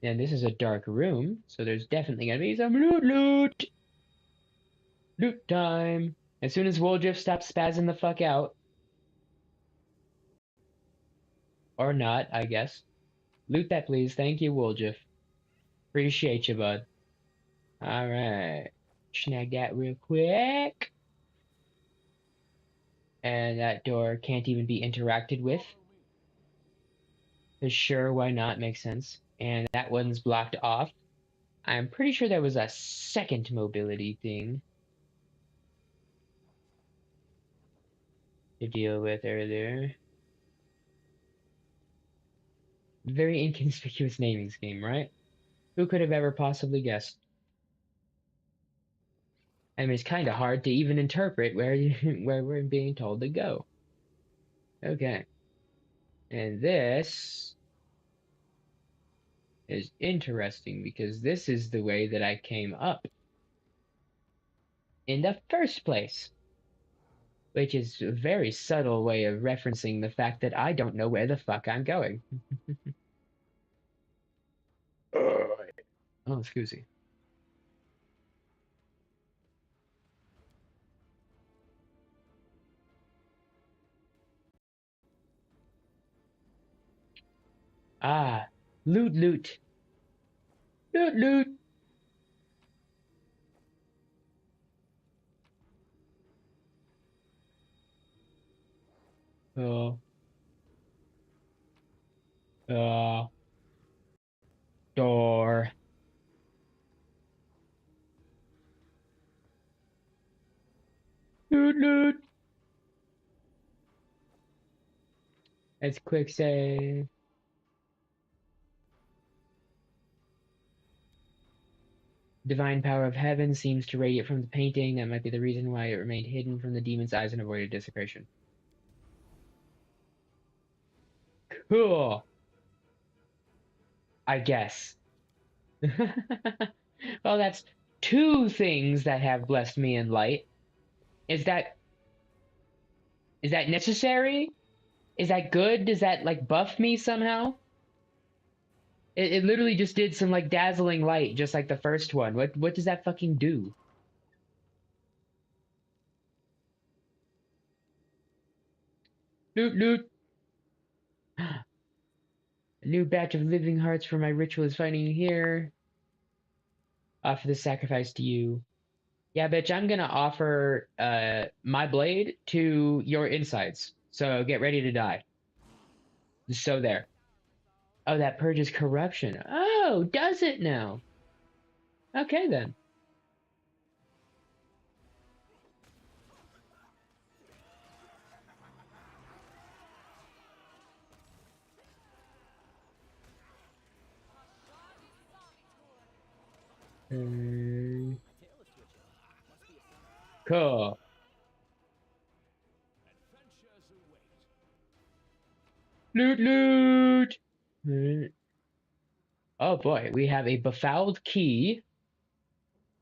And this is a dark room, so there's definitely gonna be some loot! Loot time! As soon as Woljif stops spazzing the fuck out. Or not, I guess. Loot that, please. Thank you, Woljif. Appreciate you, bud. Alright. Snag that real quick. And that door can't even be interacted with. For sure, why not? Makes sense. And that one's blocked off. I'm pretty sure there was a second mobility thing to deal with earlier. Very inconspicuous naming scheme, right? Who could have ever possibly guessed? I mean, it's kind of hard to even interpret where where we're being told to go. Okay. And this is interesting because this is the way that I came up in the first place, which is a very subtle way of referencing the fact that I don't know where the fuck I'm going. Oh, excuse me. Ah, loot, loot. Loot, loot. Oh. Door. Loot, loot. Let's quick save. Divine power of heaven seems to radiate from the painting. That might be the reason why it remained hidden from the demon's eyes and avoided desecration. Cool. I guess. Well, that's two things that have blessed me in light. Is that necessary? Is that good? Does that like buff me somehow? It literally just did some like dazzling light, just like the first one. What does that fucking do? Loot, loot. A new batch of living hearts for my ritual is finding you here. Offer the sacrifice to you. Yeah, bitch, I'm gonna offer my blade to your insides. So get ready to die. So there. Oh, that purges corruption. Oh, does it now? Okay then. Cool. Loot, loot. Oh boy, we have a befouled key,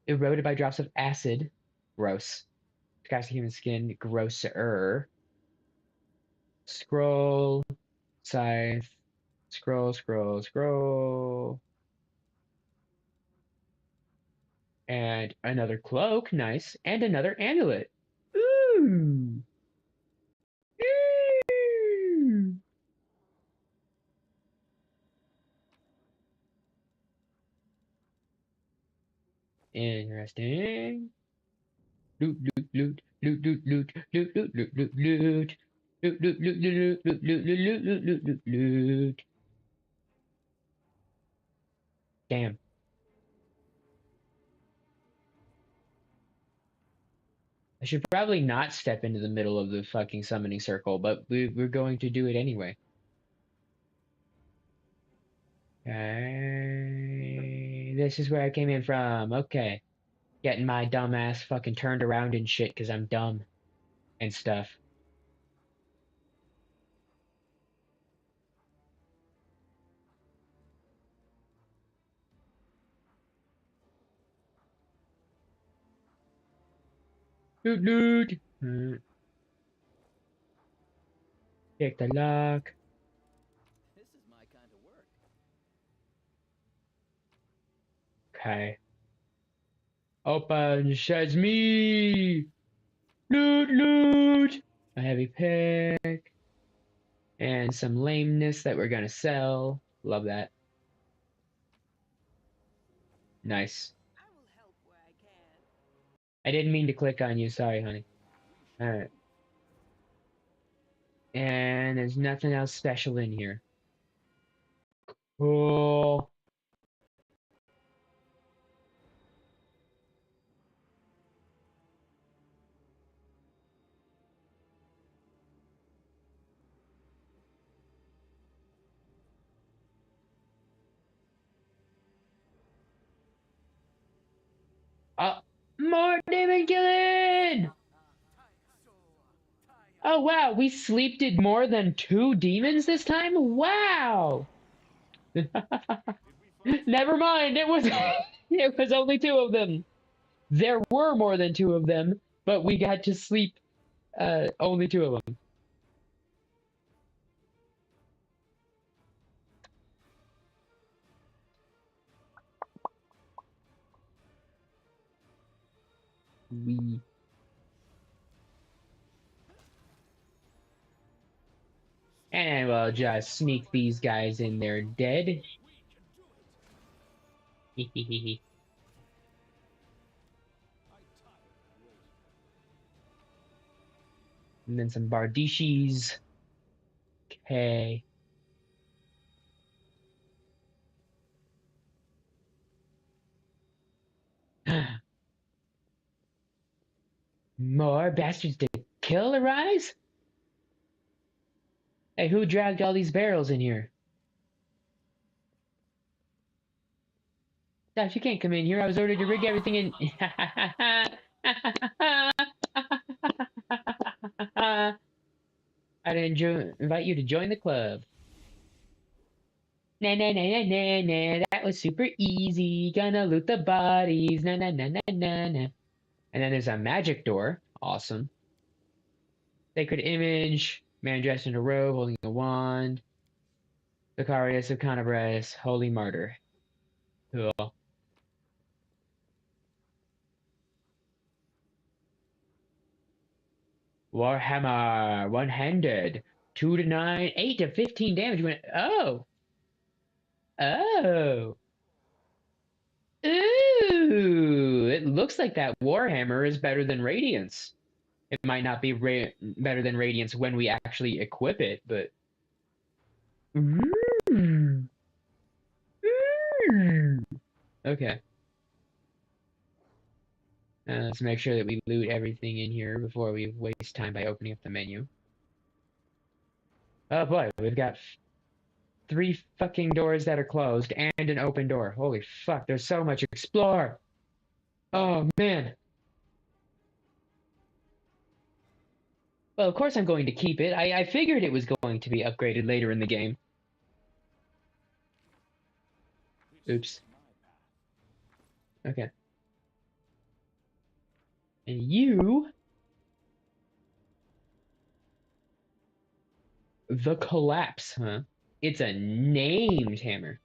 eroded by drops of acid. Gross. Scratch the human skin. Grosser. Scroll. Scythe. Scroll, scroll, scroll. And another cloak. Nice. And another amulet. Ooh. Ooh. Interesting. Loot, loot, loot, loot, loot, loot, loot, loot, loot, loot, loot. Loot, loot, loot, loot, loot, loot, loot, loot, loot, loot, loot, loot. Damn. I should probably not step into the middle of the fucking summoning circle, but we're going to do it anyway. Okay. This is where I came in from. Okay. Getting my dumb ass fucking turned around and shit because I'm dumb and stuff. Loot, loot. Pick the lock. This is my kind of work. Okay. Open sesame. Loot, loot. A heavy pick. And some lameness that we're gonna sell. Love that. Nice. I will help where I can. I didn't mean to click on you. Sorry, honey. Alright. And there's nothing else special in here. Cool. More demon killing! Oh wow, we sleeped more than 2 demons this time? Wow! Never mind, it was it was only 2 of them. There were more than 2 of them, but we got to sleep only 2 of them. We And we'll just sneak these guys in there dead. And then some Bardishis. Okay. More bastards to kill arise? Hey, who dragged all these barrels in here? Gosh, you can't come in here. I was ordered to rig everything in. I'd invite you to join the club. Nah, nah, nah, nah, nah, nah. That was super easy. Gonna loot the bodies. Nah, nah, nah, nah, nah, nah. And then there's a magic door. Awesome. Sacred image. Man dressed in a robe, holding a wand. Vicarius of Conabras, holy martyr. Cool. Warhammer, one-handed, 2 to 9, 8 to 15 damage when. Oh, oh, ooh! It looks like that Warhammer is better than Radiance. It might not be better than Radiance when we actually equip it, but. Mm. Mm. Okay. Let's make sure that we loot everything in here before we waste time by opening up the menu. Oh boy, we've got 3 fucking doors that are closed and an open door. Holy fuck, there's so much to explore. Oh man. Well, of course I'm going to keep it. I figured it was going to be upgraded later in the game. Oops. Okay. And you... The Collapse, huh? It's a named hammer.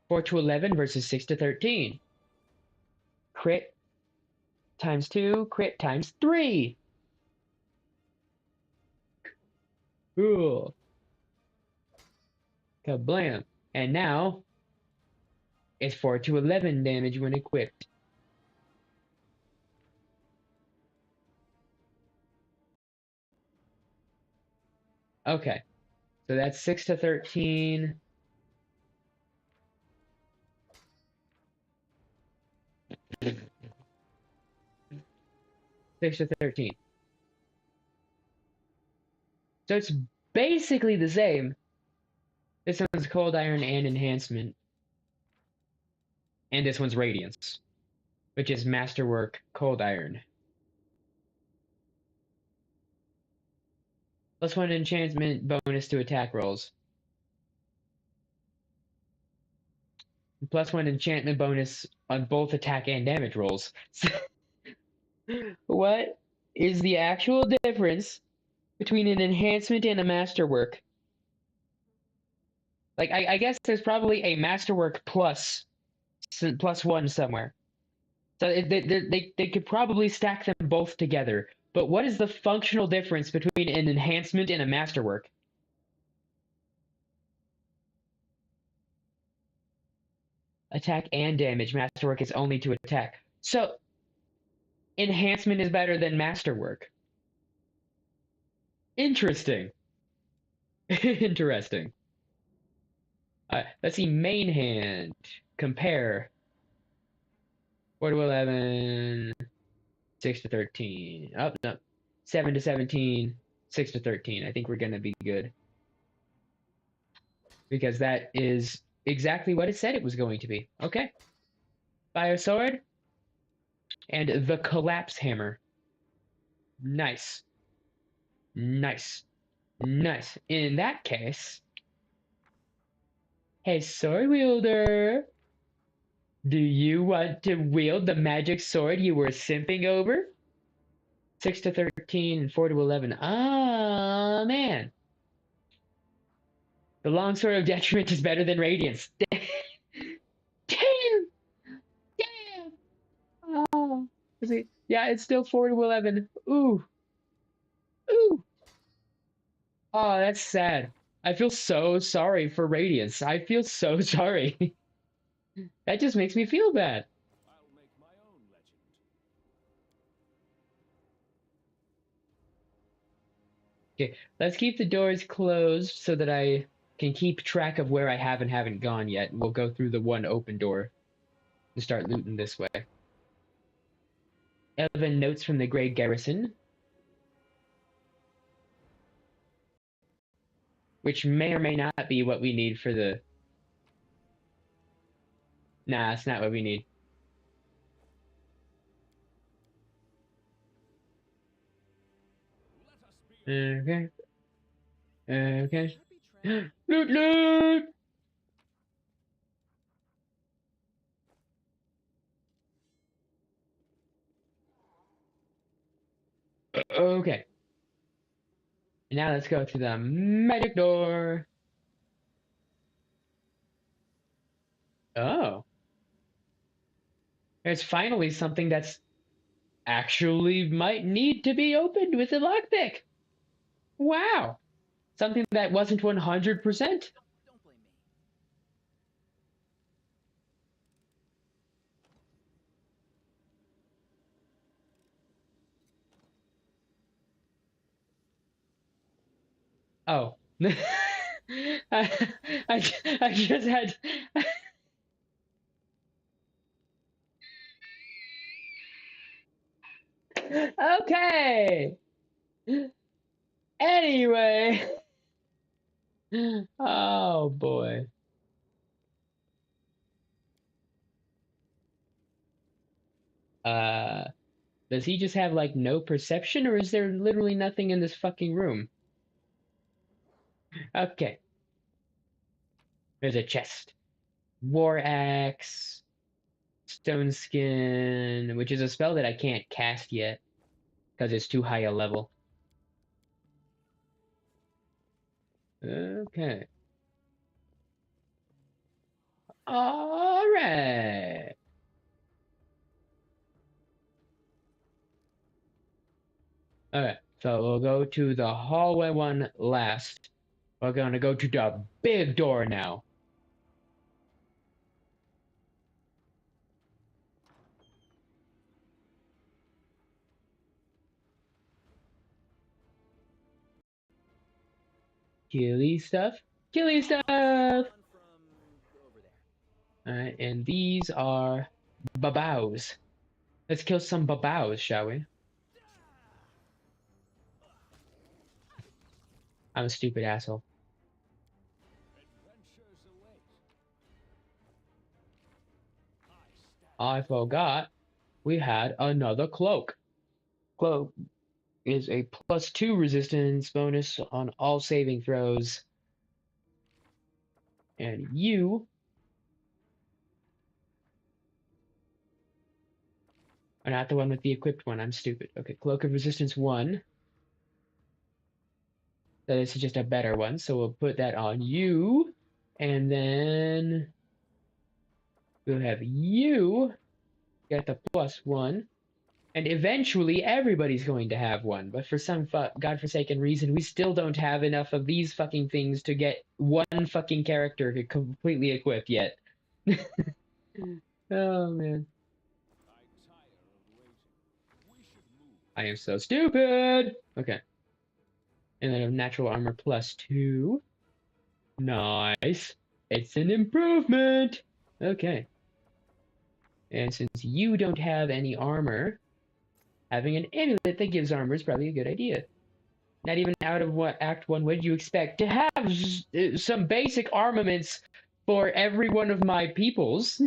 4 to 11 versus 6 to 13. Crit times 2, crit times 3. Cool. Kablam. And now, it's 4 to 11 damage when equipped. Okay. So that's 6 to 13. Six to 13. So it's basically the same. This one's Cold Iron and Enhancement. And this one's Radiance, which is Masterwork Cold Iron. +1 enchantment bonus to attack rolls. +1 enchantment bonus on both attack and damage rolls. What is the actual difference between an enhancement and a masterwork? Like, I guess there's probably a masterwork +1 somewhere. So they could probably stack them both together. But what is the functional difference between an enhancement and a masterwork? Attack and damage. Masterwork is only to attack. So enhancement is better than masterwork. Interesting. Interesting. Let's see. Main hand. Compare. 4 to 11. 6 to 13. Oh, no. 7 to 17. 6 to 13. I think we're going to be good. Because that is exactly what it said it was going to be. Okay. Fire sword. And the collapse hammer. Nice. Nice. Nice. In that case, hey, sword wielder, do you want to wield the magic sword you were simping over? 6 to 13 and 4 to 11. Ah, man. The longsword of detriment is better than radiance. Damn! Damn! Oh. Yeah, it's still 4 to 11. Ooh. Ooh. Oh, that's sad. I feel so sorry for Radiance. I feel so sorry. That just makes me feel bad. I'll make my own legend. Okay, let's keep the doors closed so that I can keep track of where I have and haven't gone yet. We'll go through the one open door and start looting this way. Elven notes from the Grey Garrison. Which may or may not be what we need for the... Nah, it's not what we need. Okay. Okay. Loot, loot! Okay. And now let's go to the magic door. Oh. There's finally something that's actually might need to be opened with a lockpick. Wow. Something that wasn't 100%. Don't blame me. Oh. I just had... Okay. Anyway. Oh boy. Does he just have like no perception, or is there literally nothing in this fucking room? Okay. There's a chest. War Axe. Stone Skin, which is a spell that I can't cast yet because it's too high a level. Okay. All right. Okay, so we'll go to the hallway one last. We're gonna go to the big door now. Killy stuff. Killy stuff! On from over there. Alright, and these are babaus. Let's kill some babaus, shall we? I'm a stupid asshole. Adventures await. I forgot we had another cloak. Cloak is a +2 resistance bonus on all saving throws. And you are not the one with the equipped one. I'm stupid. Okay, Cloak of Resistance 1. That is just a better one, so we'll put that on you. And then we'll have you get the +1. And eventually everybody's going to have one. But for some godforsaken reason, we still don't have enough of these fucking things to get one fucking character completely equipped yet. Oh, man. I tire of waiting. I am so stupid. Okay. And then a natural armor +2. Nice. It's an improvement. Okay. And since you don't have any armor, having an amulet that gives armor is probably a good idea. Not even out of what Act 1 would you expect to have some basic armaments for every one of my peoples.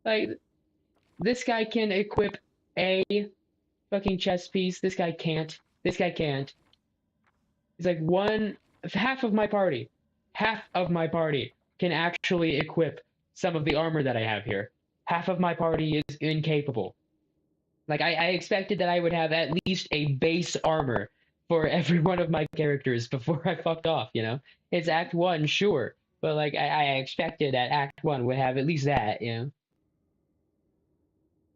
Like, this guy can equip a fucking chest piece. This guy can't. This guy can't. It's like half of my party can actually equip some of the armor that I have here. Half of my party is incapable. Like, I expected that I would have at least a base armor for every one of my characters before I fucked off, you know? It's Act 1, sure, but, like, I expected that Act 1 would have at least that, you know?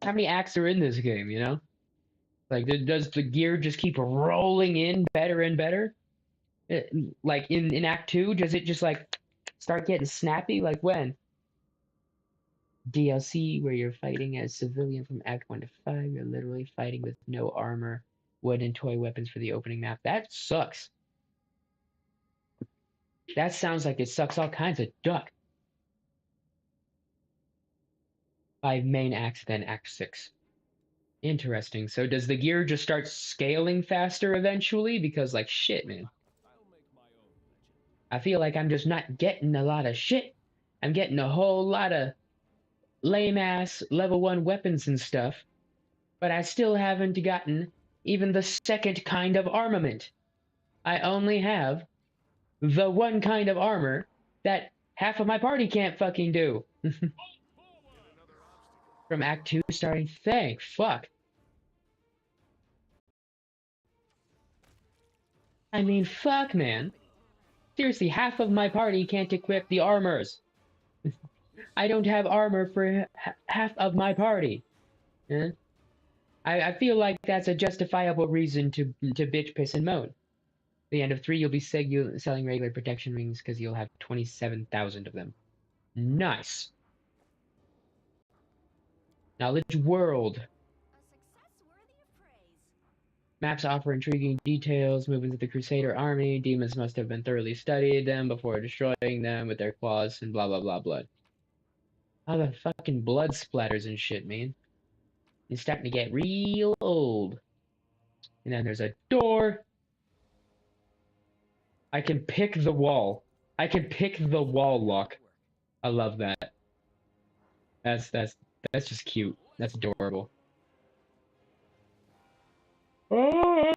How many acts are in this game, you know? Like, does the gear just keep rolling in better and better? Like, in Act 2, does it just, like, start getting snappy? Like, when? DLC, where you're fighting as civilian from Act 1 to 5, you're literally fighting with no armor, wood, and toy weapons for the opening map. That sucks. That sounds like it sucks all kinds of duck. 5 main acts, then Act 6. Interesting. So does the gear just start scaling faster eventually? Because, like, shit, man. I feel like I'm just not getting a lot of shit. I'm getting a whole lot of lame-ass level 1 weapons and stuff, but I still haven't gotten even the second kind of armament. I only have the one kind of armor that half of my party can't fucking do. From Act 2 starting, thank fuck. I mean, fuck, man. Seriously, half of my party can't equip the armors. I don't have armor for half of my party. Yeah? I feel like that's a justifiable reason to bitch, piss, and moan. At the end of 3, you'll be selling regular protection rings because you'll have 27,000 of them. Nice. Knowledge World. A success worthy of praise. Maps offer intriguing details, movements of the Crusader army. Demons must have been thoroughly studied them before destroying them with their claws and blah blah blah blood. All the fucking blood splatters and shit, man. It's starting to get real old. And then there's a door. I can pick the wall. I can pick the wall lock. I love that. That's just cute. That's adorable. Oh,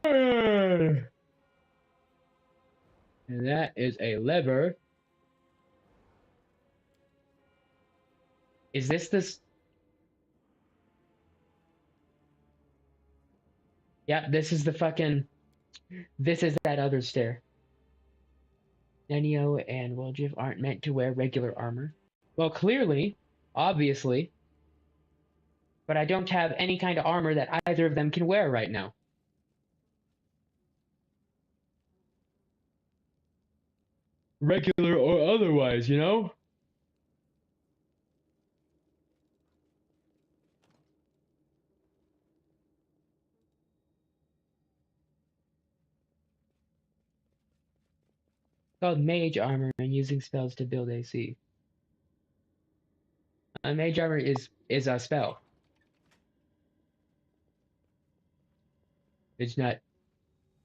and that is a lever. Is this? Yeah, this is the fucking. This is that other stair. Nenio and Wiljiv aren't meant to wear regular armor. Well, clearly, obviously. But I don't have any kind of armor that either of them can wear right now. Regular or otherwise, you know? Called mage armor and using spells to build AC. Mage armor is a spell. It's not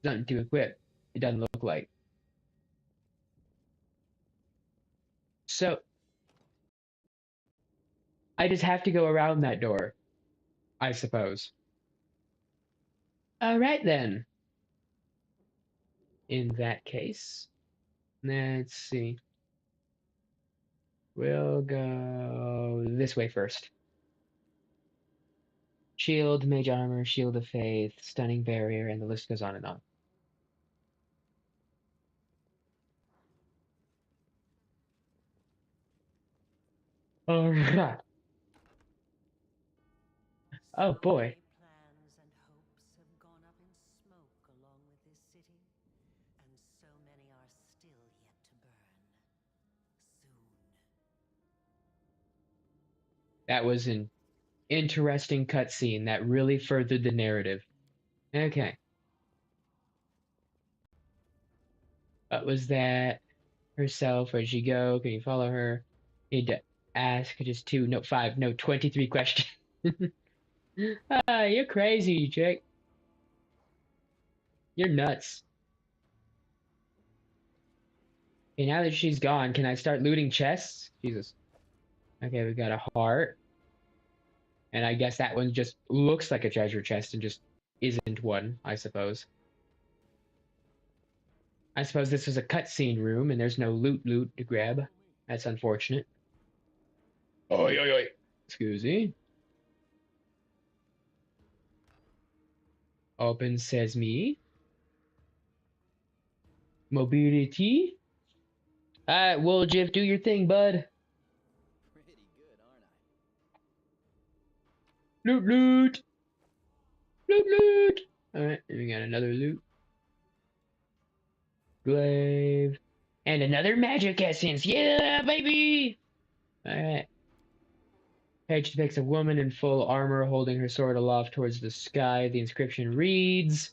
something to equip. It doesn't look like. So I just have to go around that door, I suppose. Alright then. In that case, let's see. We'll go this way first. Shield, mage armor, shield of faith, stunning barrier, and the list goes on and on. Alright. Oh boy. Plans and hopes have gone up in smoke along with this city, and so many are still yet to burn. Soon. That was an interesting cutscene that really furthered the narrative. Okay. What was that? Herself, where'd she go? Can you follow her? Need to ask just two, no, five, no, 23 questions. Ah, you're crazy, Jake. You're nuts. Okay, now that she's gone, can I start looting chests? Jesus. Okay, we got a heart. And I guess that one just looks like a treasure chest and just isn't one, I suppose. I suppose this was a cutscene room and there's no loot to grab. That's unfortunate. Oi, oi, oi. Excuse me. Open sesame. Mobility. Alright, well, Jeff, do your thing, bud. Pretty good, aren't I? Loot, loot. Loot, loot. Alright, we got another loot. Glaive. And another magic essence. Yeah, baby. Alright. Page depicts a woman in full armor holding her sword aloft towards the sky. The inscription reads,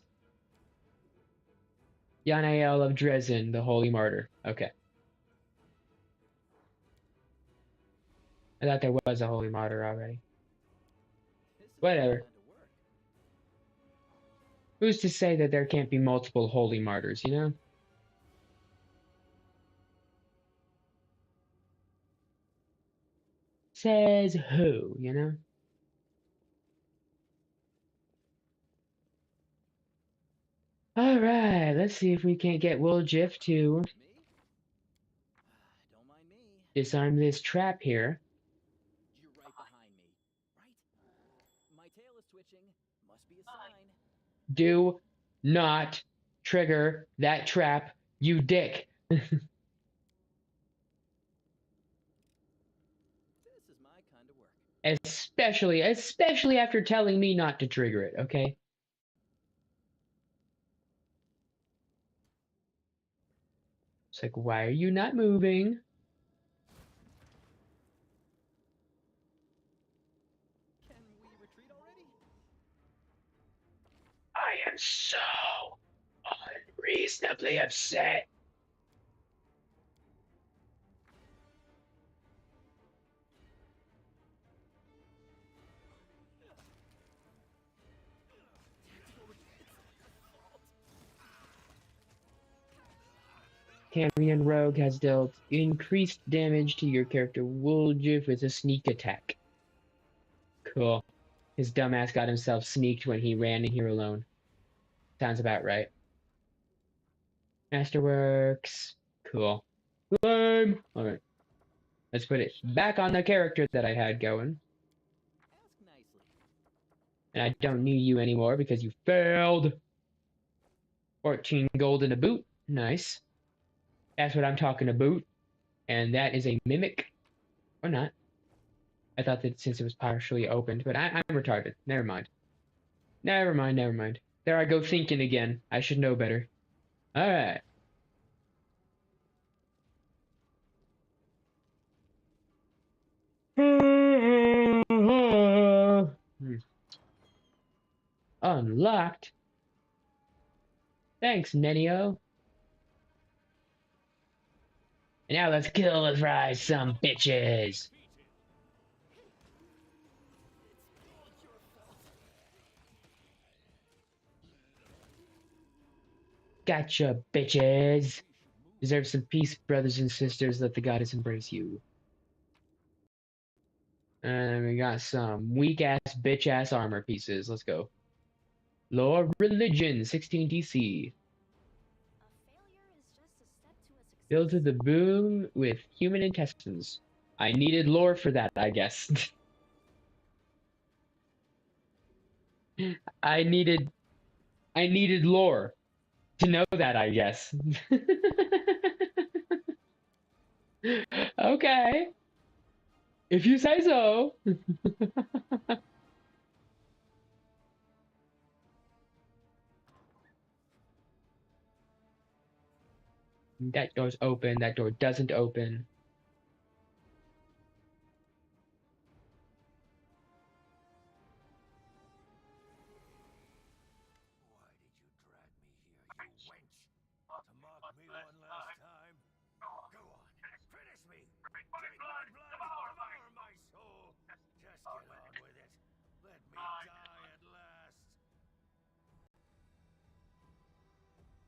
Yanael of Dresden, the Holy Martyr. Okay. I thought there was a Holy Martyr already. This is Whatever. kind of work. Who's to say that there can't be multiple Holy Martyrs, you know? Says who, you know? Alright, let's see if we can't get Will Jiff to Me? Don't mind me. disarm this trap here. You're right behind me, right? My tail is twitching. Must be a sign. Do not trigger that trap, you dick. This is my kind of work. Especially after telling me not to trigger it, okay? It's like, why are you not moving? Can we retreat already? I am so unreasonably upset. Camion Rogue has dealt increased damage to your character Woljif with a sneak attack. Cool. His dumbass got himself sneaked when he ran in here alone. Sounds about right. Masterworks. Cool. Lame. Alright. Let's put it back on the character that I had going. Ask nicely. And I don't need you anymore because you failed. 14 gold in a boot. Nice. That's what I'm talking about. And that is a mimic. Or not. I thought that since it was partially opened, but I'm retarded. Never mind. Never mind. There I go thinking again. I should know better. Alright. Unlocked. Thanks, Nenio. And now let's kill the fries, some bitches. Gotcha, bitches. Deserve some peace, brothers and sisters. Let the goddess embrace you. And we got some weak-ass, bitch-ass armor pieces. Let's go. Lore Religion, 16 DC. A failure is just a step to a success. Built to the boom with human intestines. I needed lore for that, I guess. I needed lore to know that, I guess. Okay. If you say so. That door's open. That door doesn't open.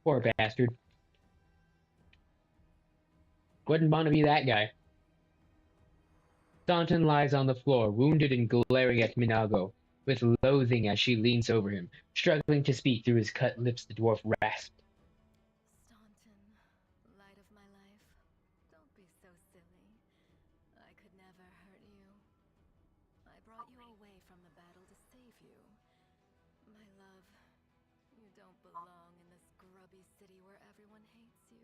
Poor bastard. Wouldn't want to be that guy. Staunton lies on the floor, wounded and glaring at Minago, with loathing as she leans over him. Struggling to speak through his cut lips, the dwarf rasped. Staunton, light of my life, don't be so silly. I could never hurt you. I brought you away from the battle to save you. My love, you don't belong in this grubby city where everyone hates you.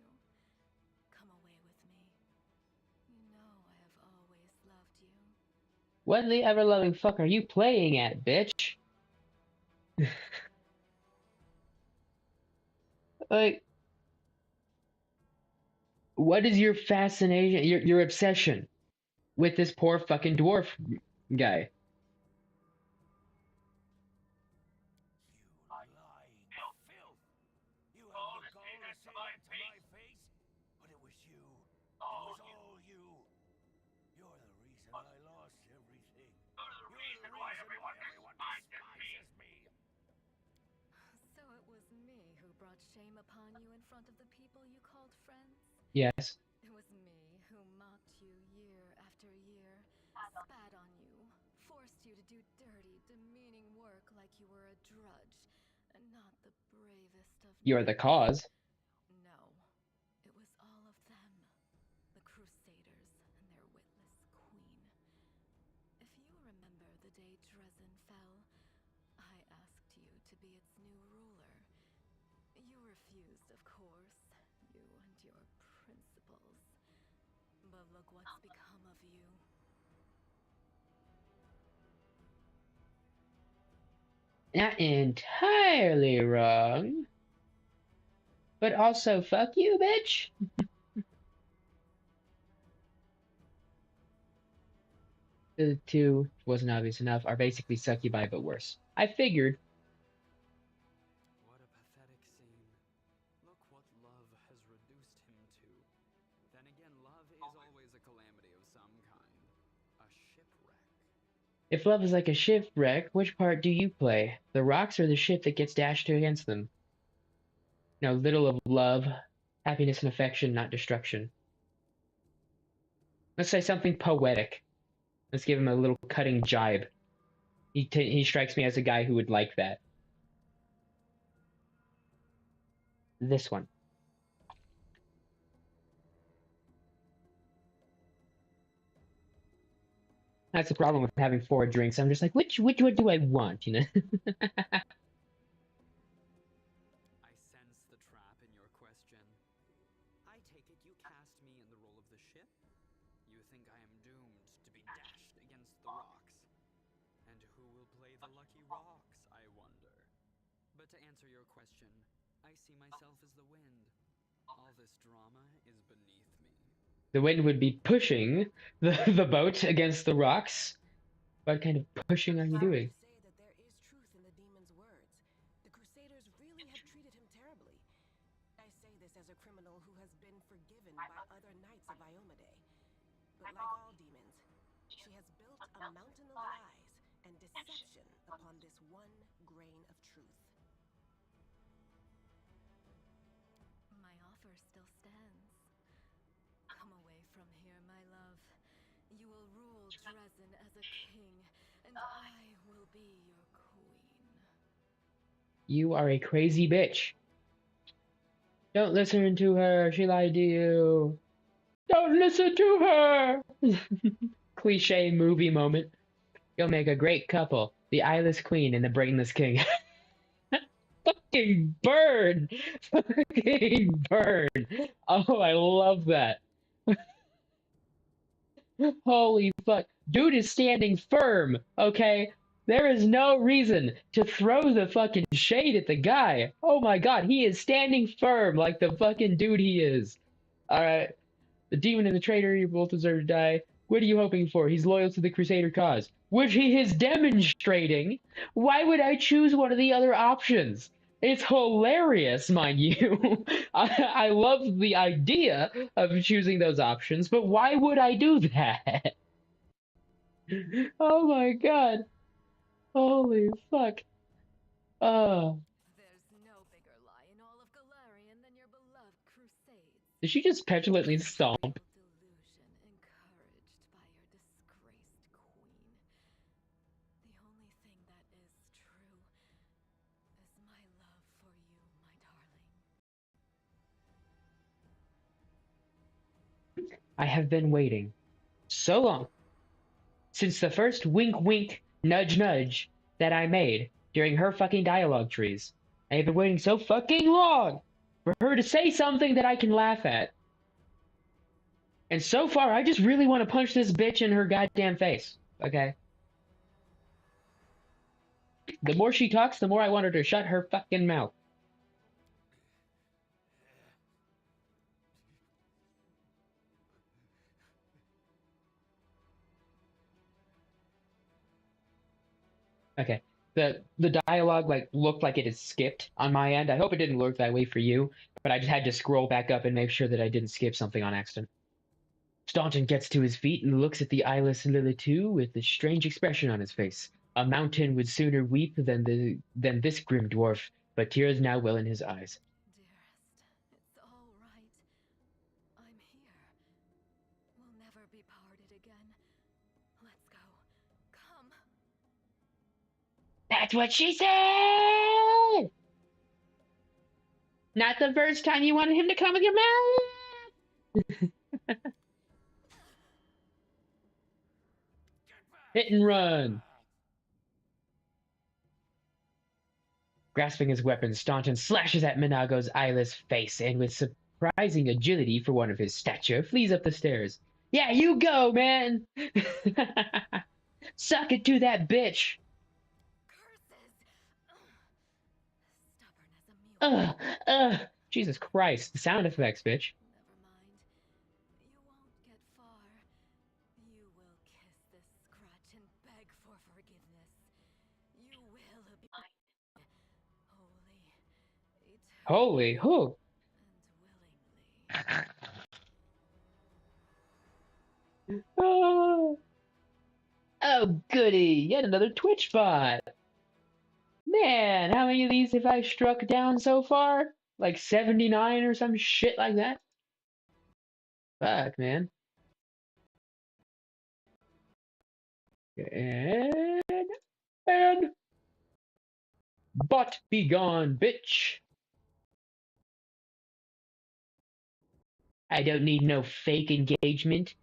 Come away with me. You know I have always loved you. What the ever-loving fuck are you playing at, bitch? Like, what is your fascination, your obsession with this poor fucking dwarf guy? You lying filth! You have the gall to say that to my face? But it was you. It was all you. You're the reason I lost everything. You're the reason why everyone despises me. So it was me who brought shame upon you in front of the people you called friends? Yes. It was me who mocked you year after year, spat on you, forced you to do dirty, demeaning work like you were a drudge, and not the bravest of You're the knights. cause. No, it was all of them. The Crusaders and their witless queen. If you remember the day Dresden fell, I asked you to be its new ruler. You refused, of course, you and your principles. But look what's become of you. Not entirely wrong. But also, fuck you, bitch. The two, wasn't obvious enough, are basically succubi but worse. I figured. What a pathetic scene. Look what love has reduced him to. Then again, love is always a calamity of some kind. A shipwreck. If love is like a shipwreck, which part do you play? The rocks or the ship that gets dashed against them? No, little of love, happiness and affection, not destruction. Let's say something poetic. Let's give him a little cutting jibe. He strikes me as a guy who would like that. This one. That's the problem with having 4 drinks. I'm just like, which one do I want, you know? I sense the trap in your question. I take it you cast me in the role of the ship? You think I am doomed to be dashed against the rocks? And who will play the lucky rocks, I wonder? But to answer your question, I see myself as the wind. All this drama is beneath me. The wind would be pushing the boat against the rocks. What kind of pushing are you doing? Say that there is truth in the demon's words. The Crusaders really have treated him terribly. I say this as a criminal who has been forgiven by other knights of Iomade. But like all demons, she has built a mountain of lies and deception upon this one grain of truth. My offer still stands. Come away from here, my love. You will rule Dresden as a king, and I will be your queen. You are a crazy bitch. Don't listen to her. She lied to you. Don't listen to her. Cliche movie moment. You'll make a great couple. The eyeless queen and the brainless king. Fucking burn! Fucking burn! Oh, I love that. Holy fuck. Dude is standing firm, okay? There is no reason to throw the fucking shade at the guy. Oh my god, he is standing firm like the fucking dude he is. Alright. The demon and the traitor, you both deserve to die. What are you hoping for? He's loyal to the Crusader cause, which he is demonstrating. Why would I choose one of the other options? It's hilarious, mind you. I love the idea of choosing those options, but why would I do that? Oh my god. Holy fuck. There's no bigger lie in all of Galarian Did she just petulantly stomp? Delusion encouraged by your disgraced queen. The only thing that is true is my love for you, my darling. I have been waiting so long since the first wink wink nudge nudge that I made during her fucking dialogue trees. I have been waiting so fucking long for her to say something that I can laugh at. And so far, I just really want to punch this bitch in her goddamn face. Okay? The more she talks, the more I want her to shut her fucking mouth. Okay. The dialogue like looked like it had skipped on my end. I hope it didn't look that way for you, but I just had to scroll back up and make sure that I didn't skip something on accident. Staunton gets to his feet and looks at the eyeless Lilitu with a strange expression on his face. A mountain would sooner weep than this grim dwarf, but tears now well in his eyes. Dearest, it's all right. I'm here. We'll never be parted again. Let's go. Come. That's what she said! Not the first time you wanted him to come with your mouth! Hit and run! Grasping his weapon, Staunton slashes at Minago's eyeless face and with surprising agility for one of his stature, flees up the stairs. Yeah, you go, man! Suck it to that bitch! Curses! Stubborn as a mule. Jesus Christ, the sound effects, bitch. Never mind. You won't get far. You will kiss this scratch and beg for forgiveness. You will be Holy, who? and willingly. Oh, oh, goody! Yet another Twitch bot. Man, how many of these have I struck down so far? Like 79 or some shit like that? Fuck, man. And bot be gone, bitch. I don't need no fake engagement,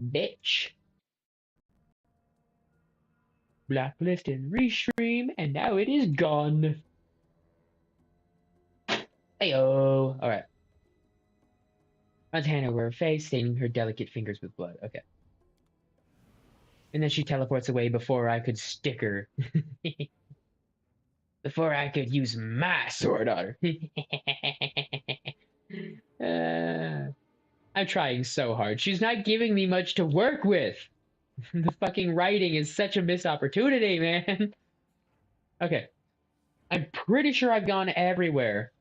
bitch. Blacklist and restream, and now it is gone. Heyo. Alright. Montana over her face, staining her delicate fingers with blood. Okay. And then she teleports away before I could stick her. Before I could use my sword on her. I'm trying so hard. She's not giving me much to work with. The fucking writing is such a missed opportunity, man. Okay. I'm pretty sure I've gone everywhere.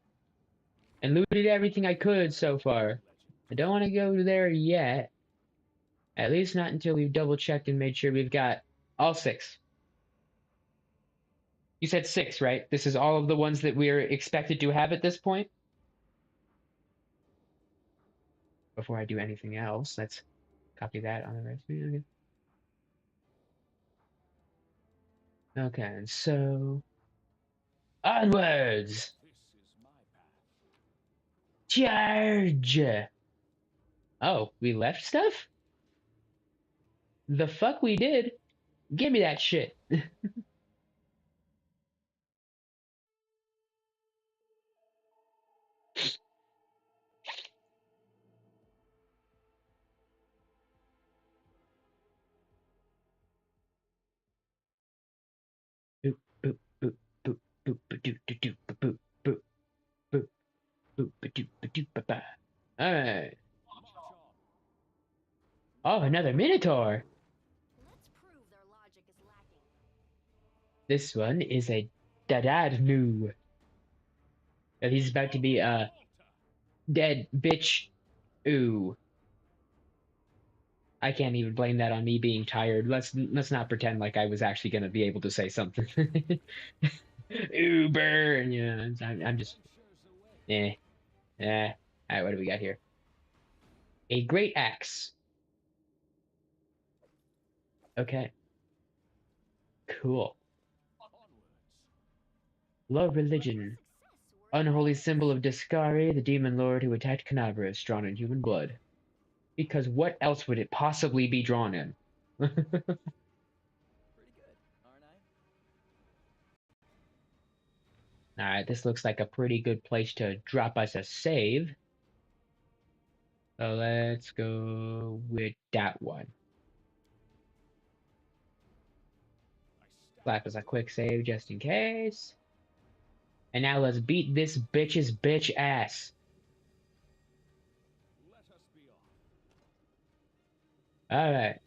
And looted everything I could so far. I don't want to go there yet. At least not until we've double checked and made sure we've got all 6. You said 6, right? This is all of the ones that we're expected to have at this point? Before I do anything else, let's copy that on the recipe. Okay. Okay, and so onwards. Charge. Oh, we left stuff? The fuck we did? Give me that shit. Boop, boop, boop, boop, boop, ba-doop, da-doop, ba-boop, boop, boop, boop, ba-doop, ba-doop, ba-ba. Alright. Oh, another Minotaur. Let's prove their logic is lacking. This one is a Dadadnu. He's about to be a dead bitch. Ooh. I can't even blame that on me being tired. Let's not pretend like I was actually gonna be able to say something. Uber. Yeah, I'm just. Alright, what do we got here? A great axe. Okay. Cool. Low religion. Unholy symbol of Discari, the demon lord who attacked Canabra, is drawn in human blood. Because what else would it possibly be drawn in? Pretty good, aren't I? Alright, this looks like a pretty good place to drop us a save. So let's go with that one. Slap us a quick save just in case. And now let's beat this bitch's bitch ass. Let us be off. Alright.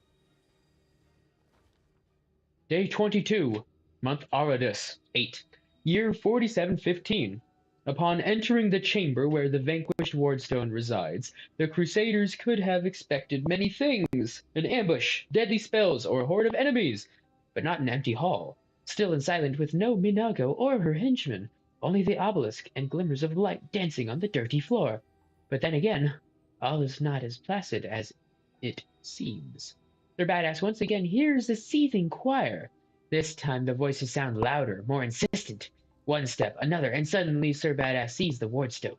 Day 22. Month Aradus. 8. Year 4715. Upon entering the chamber where the vanquished Wardstone resides, the Crusaders could have expected many things. An ambush, deadly spells, or a horde of enemies. But not an empty hall. Still and silent with no Minago or her henchmen. Only the obelisk and glimmers of light dancing on the dirty floor. But then again, all is not as placid as it seems. Sir Badass once again hears the seething choir. This time the voices sound louder, more insistent. One step, another, and suddenly Sir Badass sees the Wardstone.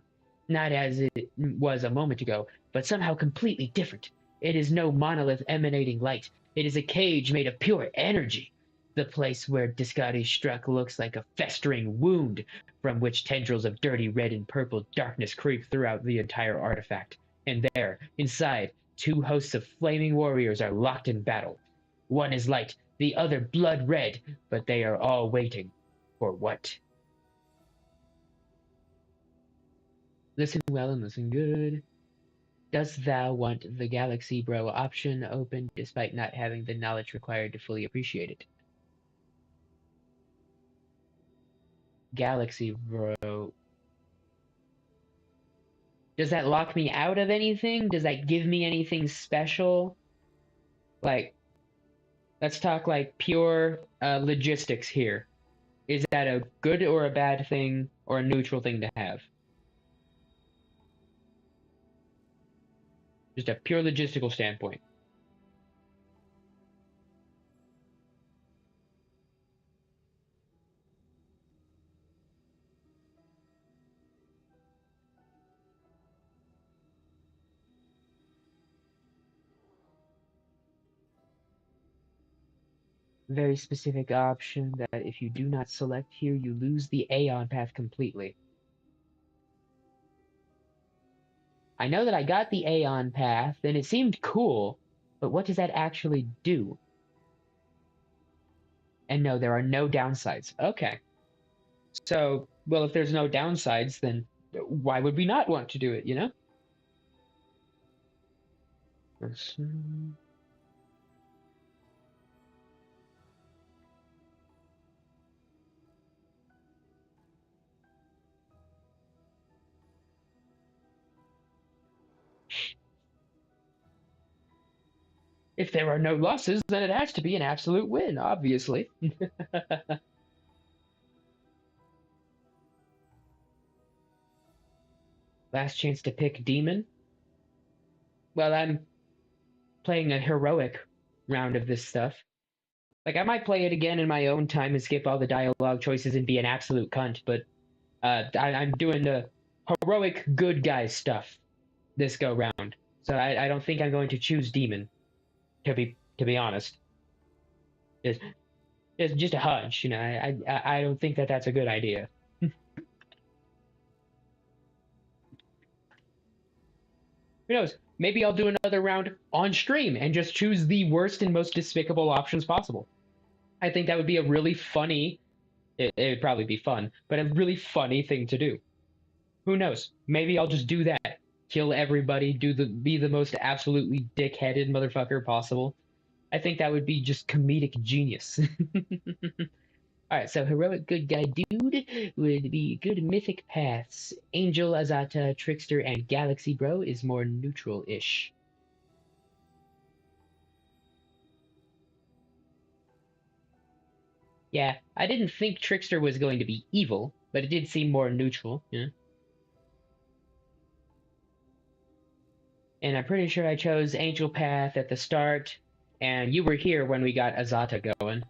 Not as it was a moment ago, but somehow completely different. It is no monolith emanating light. It is a cage made of pure energy. The place where Discari struck looks like a festering wound, from which tendrils of dirty red and purple darkness creep throughout the entire artifact. And there, inside, two hosts of flaming warriors are locked in battle. One is light, the other blood red, but they are all waiting. For what? Listen well and listen good. Dost thou want the Galaxy Bro option open despite not having the knowledge required to fully appreciate it? Galaxy Bro. Does that lock me out of anything? Does that give me anything special? Like, let's talk like pure logistics here. Is that a good or a bad thing or a neutral thing to have? Just a pure logistical standpoint. Very specific option that if you do not select here, you lose the Aeon path completely. I know that I got the Aeon path, and it seemed cool, but what does that actually do? And no, there are no downsides. Okay. So, well, if there's no downsides, then why would we not want to do it, you know? If there are no losses, then it has to be an absolute win, obviously. Last chance to pick Demon. Well, I'm playing a heroic round of this stuff. Like, I might play it again in my own time and skip all the dialogue choices and be an absolute cunt, but I'm doing the heroic good guy stuff this go round. So I don't think I'm going to choose Demon, to be honest. It's just a hunch, you know. I don't think that that's a good idea. Who knows? Maybe I'll do another round on stream and just choose the worst and most despicable options possible. I think that would be a really funny, it'd probably be fun, but a really funny thing to do. Who knows? Maybe I'll just do that. Kill everybody, be the most absolutely dick-headed motherfucker possible. I think that would be just comedic genius. Alright, so heroic good guy dude would be good mythic paths. Angel, Azata, Trickster, and Galaxy Bro is more neutral-ish. Yeah, I didn't think Trickster was going to be evil, but it did seem more neutral, yeah. And I'm pretty sure I chose Angel Path at the start, and you were here when we got Azata going.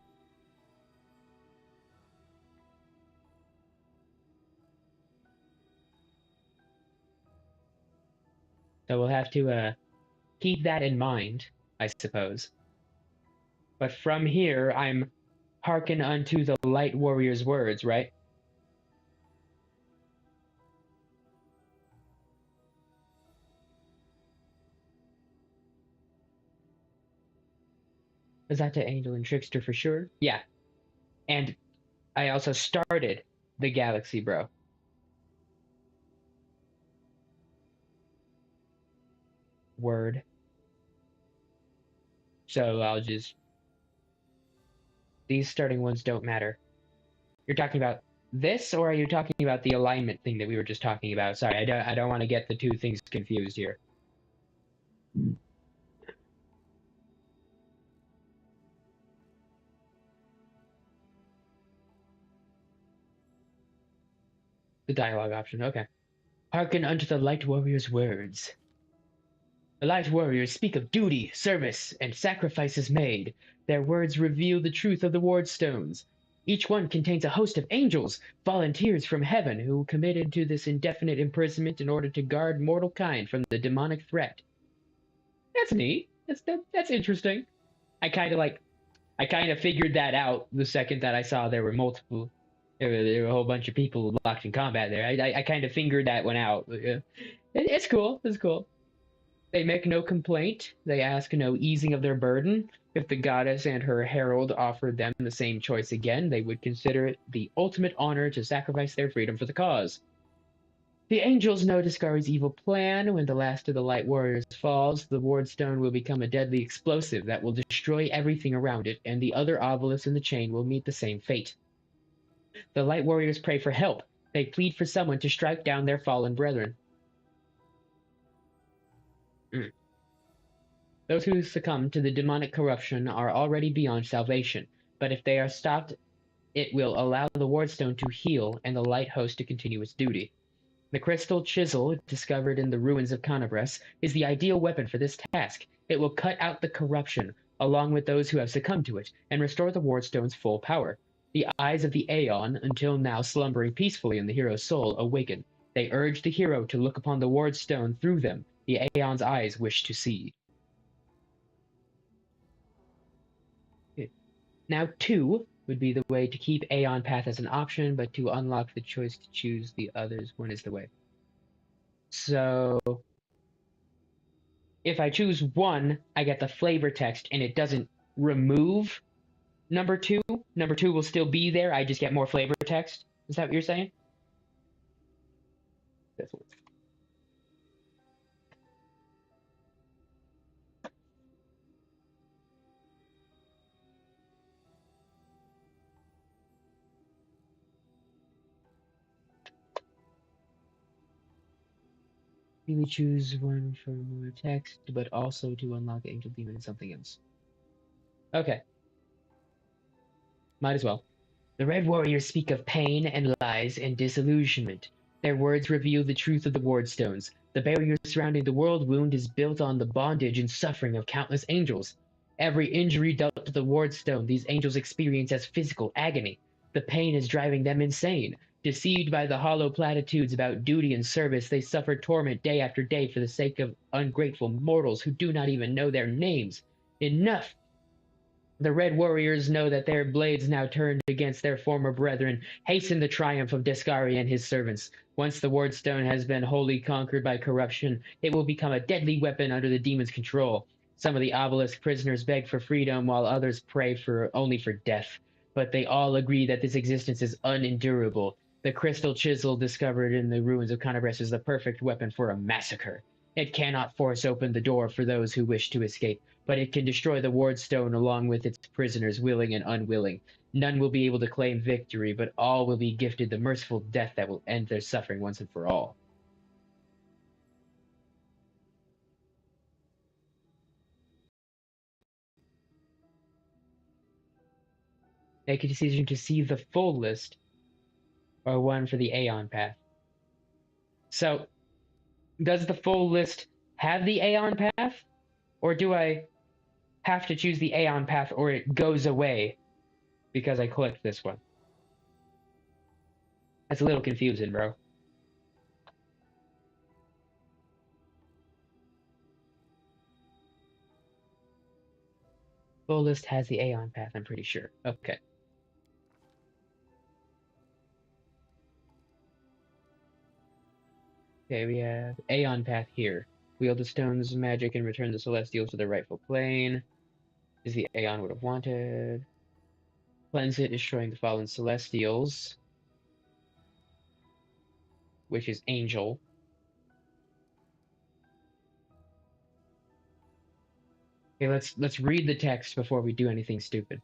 So we'll have to keep that in mind, I suppose. But from here, I'm hearken unto the Light Warrior's words, right? Azata, Angel, and Trickster for sure. Yeah. And I also started the galaxy, bro. Word. So I'll just... These starting ones don't matter. You're talking about this, or are you talking about the alignment thing that we were just talking about? Sorry, I don't want to get the two things confused here. The dialogue option, okay. Hearken unto the Light Warrior's words. The Light Warriors speak of duty, service, and sacrifices made. Their words reveal the truth of the Ward Stones. Each one contains a host of angels, volunteers from heaven, who committed to this indefinite imprisonment in order to guard mortal kind from the demonic threat. That's neat. That's interesting. I kind of figured that out the second that I saw there were multiple. There were a whole bunch of people locked in combat there. I kind of figured that one out. It's cool. It's cool. They make no complaint. They ask no easing of their burden. If the goddess and her herald offered them the same choice again, they would consider it the ultimate honor to sacrifice their freedom for the cause. The angels know Discari's evil plan. When the last of the Light Warriors falls, the Ward Stone will become a deadly explosive that will destroy everything around it, and the other obelisks in the chain will meet the same fate. The Light Warriors pray for help. They plead for someone to strike down their fallen brethren. Those who succumb to the demonic corruption are already beyond salvation, but if they are stopped, it will allow the Wardstone to heal and the Light Host to continue its duty. The crystal chisel, discovered in the ruins of Canabres, is the ideal weapon for this task. It will cut out the corruption, along with those who have succumbed to it, and restore the Wardstone's full power. The eyes of the Aeon, until now slumbering peacefully in the hero's soul, awaken. They urge the hero to look upon the Wardstone through them. The Aeon's eyes wish to see. Now 2 would be the way to keep Aeon Path as an option, but to unlock the choice to choose the others, 1 is the way. So if I choose 1, I get the flavor text and it doesn't remove number 2. Number 2 will still be there, I just get more flavor text. Is that what you're saying? This one. Really choose 1 for more text, but also to unlock Angel Demon and something else. Okay. Might as well. The Red Warriors speak of pain and lies and disillusionment. Their words reveal the truth of the Wardstones. The barrier surrounding the world wound is built on the bondage and suffering of countless angels. Every injury dealt to the Wardstone, these angels experience as physical agony. The pain is driving them insane. Deceived by the hollow platitudes about duty and service, they suffer torment day after day for the sake of ungrateful mortals who do not even know their names. Enough! The Red Warriors know that their blades now turned against their former brethren hasten the triumph of Discari and his servants. Once the Wardstone has been wholly conquered by corruption, it will become a deadly weapon under the demon's control. Some of the obelisk prisoners beg for freedom, while others pray only for death. But they all agree that this existence is unendurable. The crystal chisel discovered in the ruins of Canabres is the perfect weapon for a massacre. It cannot force open the door for those who wish to escape, but it can destroy the Wardstone along with its prisoners, willing and unwilling. None will be able to claim victory, but all will be gifted the merciful death that will end their suffering once and for all. Make a decision to see the full list, or 1 for the Aeon Path. So, does the full list have the Aeon path? Or do I have to choose the Aeon path or it goes away because I clicked this one? That's a little confusing, bro. Full list has the Aeon path, I'm pretty sure. Okay. Okay, we have Aeon path here. Wield the stone's magic and return the Celestials to their rightful plane. Is the Aeon would have wanted. Cleanse it, destroying the fallen Celestials. Which is Angel. Okay, let's read the text before we do anything stupid.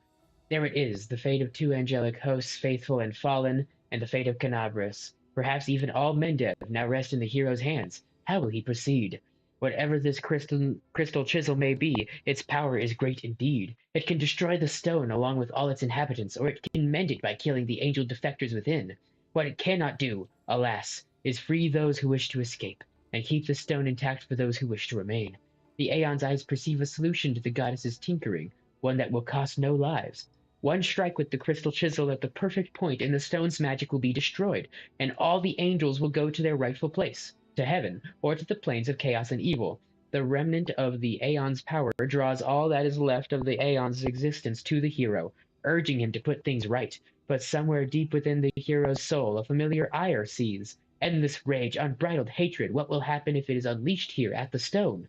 There it is, the fate of two angelic hosts, faithful and fallen, and the fate of Canabras. Perhaps even all Mendev now rest in the hero's hands. How will he proceed? Whatever this crystal chisel may be, its power is great indeed. It can destroy the stone along with all its inhabitants, or it can mend it by killing the angel defectors within. What it cannot do, alas, is free those who wish to escape, and keep the stone intact for those who wish to remain. The Aeon's eyes perceive a solution to the goddess's tinkering, one that will cost no lives. One strike with the crystal chisel at the perfect point and the stone's magic will be destroyed, and all the angels will go to their rightful place, to heaven, or to the planes of chaos and evil. The remnant of the Aeon's power draws all that is left of the Aeon's existence to the hero, urging him to put things right. But somewhere deep within the hero's soul, a familiar ire seethes. Endless rage, unbridled hatred. What will happen if it is unleashed here at the stone?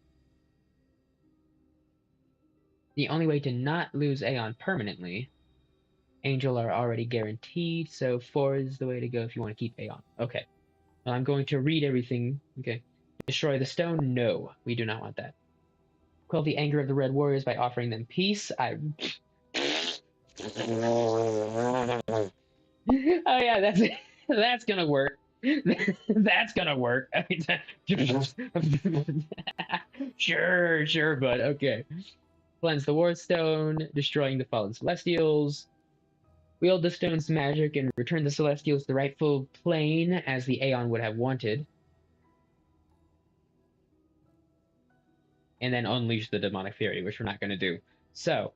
The only way to not lose Aeon permanently, Angel are already guaranteed, so 4 is the way to go if you want to keep Aeon. Okay. Well, I'm going to read everything. Okay. Destroy the stone? No, we do not want that. Quell the anger of the Red Warriors by offering them peace. Oh yeah, that's gonna work. That's gonna work. Sure, bud. Okay. Cleanse the Ward Stone, destroying the fallen Celestials. Wield the stone's magic and return the Celestials to the rightful plane as the Aeon would have wanted. And then unleash the Demonic Fury, which we're not going to do. So,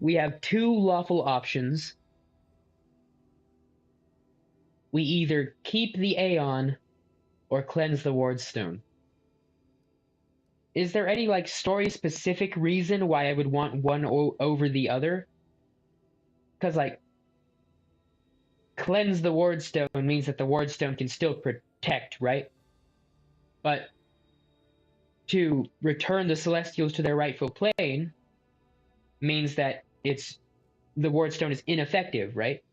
we have 2 lawful options. We either keep the Aeon or cleanse the Ward Stone. Is there any, like, story-specific reason why I would want one over the other? Because, like, cleanse the Ward Stone means that the Ward Stone can still protect, right? But to return the Celestials to their rightful plane means that the Ward Stone is ineffective, right?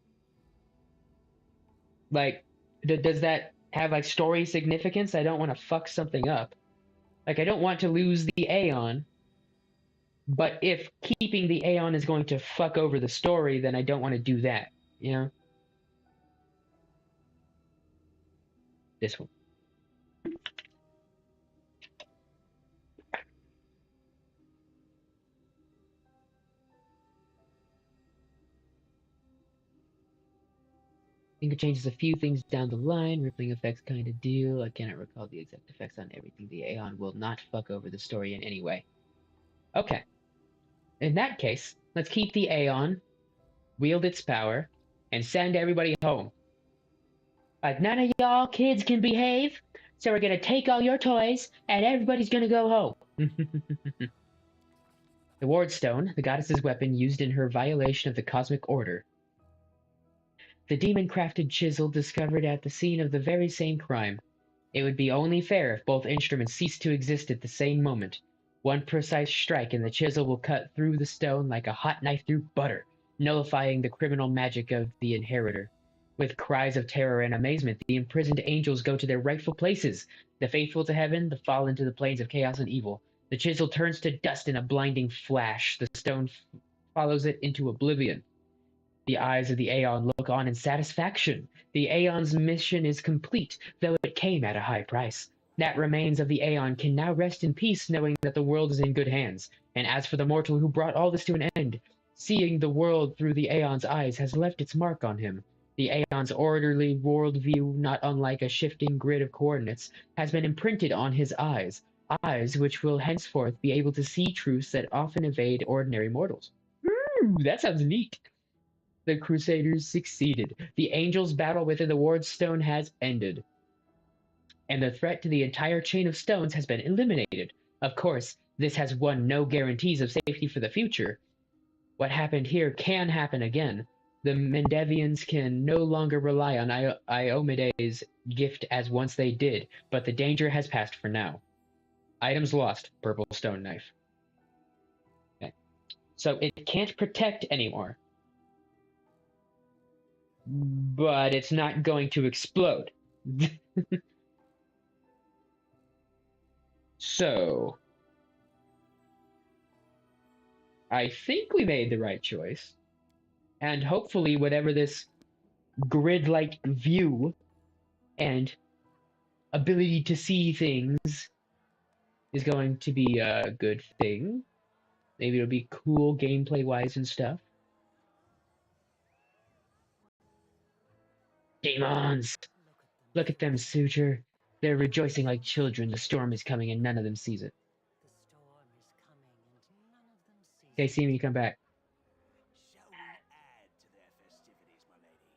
Like, does that have, like, story significance? I don't want to fuck something up. Like, I don't want to lose the Aeon, but if keeping the Aeon is going to fuck over the story, then I don't want to do that, you know? This one. I think it changes a few things down the line, rippling effects kind of deal. I cannot recall the exact effects on everything. The Aeon will not fuck over the story in any way. Okay. In that case, let's keep the Aeon, wield its power, and send everybody home. Like, none of y'all kids can behave, so we're gonna take all your toys, and everybody's gonna go home. The Ward Stone, the goddess's weapon used in her violation of the cosmic order. The demon-crafted chisel discovered at the scene of the very same crime. It would be only fair if both instruments ceased to exist at the same moment. One precise strike and the chisel will cut through the stone like a hot knife through butter, nullifying the criminal magic of the inheritor. With cries of terror and amazement, the imprisoned angels go to their rightful places, the faithful to heaven, the fallen to the planes of chaos and evil. The chisel turns to dust in a blinding flash. The stone follows it into oblivion. The eyes of the Aeon look on in satisfaction. The Aeon's mission is complete, though it came at a high price. That remains of the Aeon can now rest in peace, knowing that the world is in good hands. And as for the mortal who brought all this to an end, seeing the world through the Aeon's eyes has left its mark on him. The Aeon's orderly worldview, not unlike a shifting grid of coordinates, has been imprinted on his eyes, eyes which will henceforth be able to see truths that often evade ordinary mortals. Ooh, that sounds neat. The Crusaders succeeded. The Angels' battle within the Ward Stone has ended, and the threat to the entire chain of stones has been eliminated. Of course, this has won no guarantees of safety for the future. What happened here can happen again. The Mendevians can no longer rely on Iomede's gift as once they did, but the danger has passed for now. Items lost, purple stone knife. Okay. So it can't protect anymore. But it's not going to explode. So, I think we made the right choice. And hopefully whatever this grid-like view and ability to see things is going to be a good thing. Maybe it'll be cool gameplay-wise and stuff. Demons! Look at them, Suture. They're rejoicing like children. The storm is coming and none of them sees it. The storm is coming and none of them sees They it. see me come back. Shall we add to their festivities, my lady?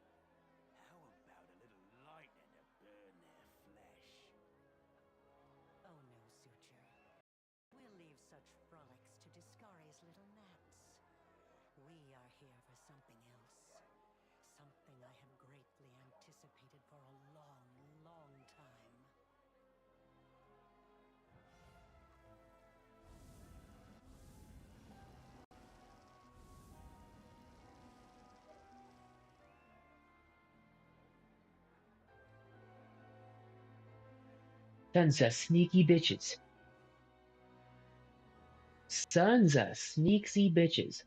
How about a little lightning to burn their flesh? Oh no, Suture. We'll leave such frolics to Discari's little gnats. We are here for something else. Something I have greatly anticipated for a long, long time. Sons of sneaky bitches. Sons of sneaky bitches.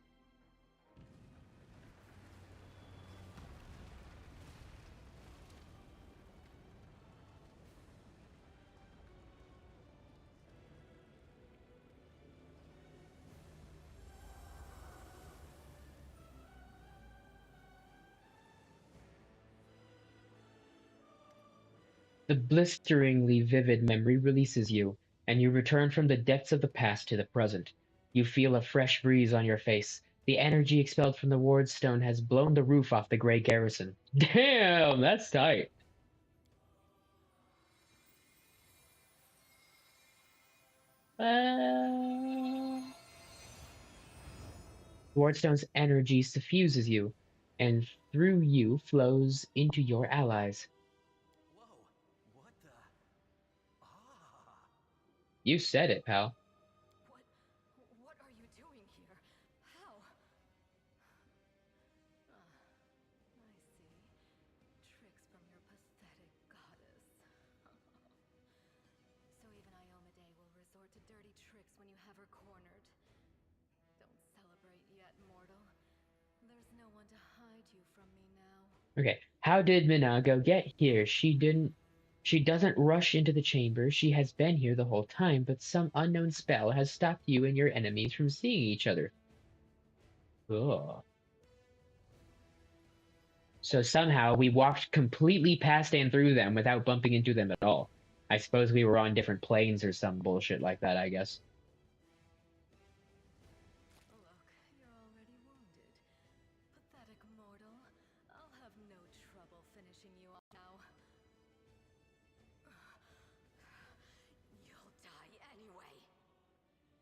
The blisteringly vivid memory releases you, and you return from the depths of the past to the present. You feel a fresh breeze on your face. The energy expelled from the ward stone has blown the roof off the gray garrison. Damn, that's tight. Wardstone's energy suffuses you, and through you flows into your allies. Whoa, what the? Ah! You said it, pal. What are you doing here? How? I see. Tricks from your pathetic goddess. So even Iomedae will resort to dirty tricks when you have her cornered. Don't celebrate yet, mortal. There's no one to hide you from me now. Okay, how did Minago get here? She doesn't rush into the chamber. She has been here the whole time, but some unknown spell has stopped you and your enemies from seeing each other. Ugh. So somehow we walked completely past and through them without bumping into them at all. I suppose we were on different planes or some bullshit like that, I guess. Look, you're already wounded. Pathetic mortal. I'll have no trouble finishing you off now. You'll die anyway.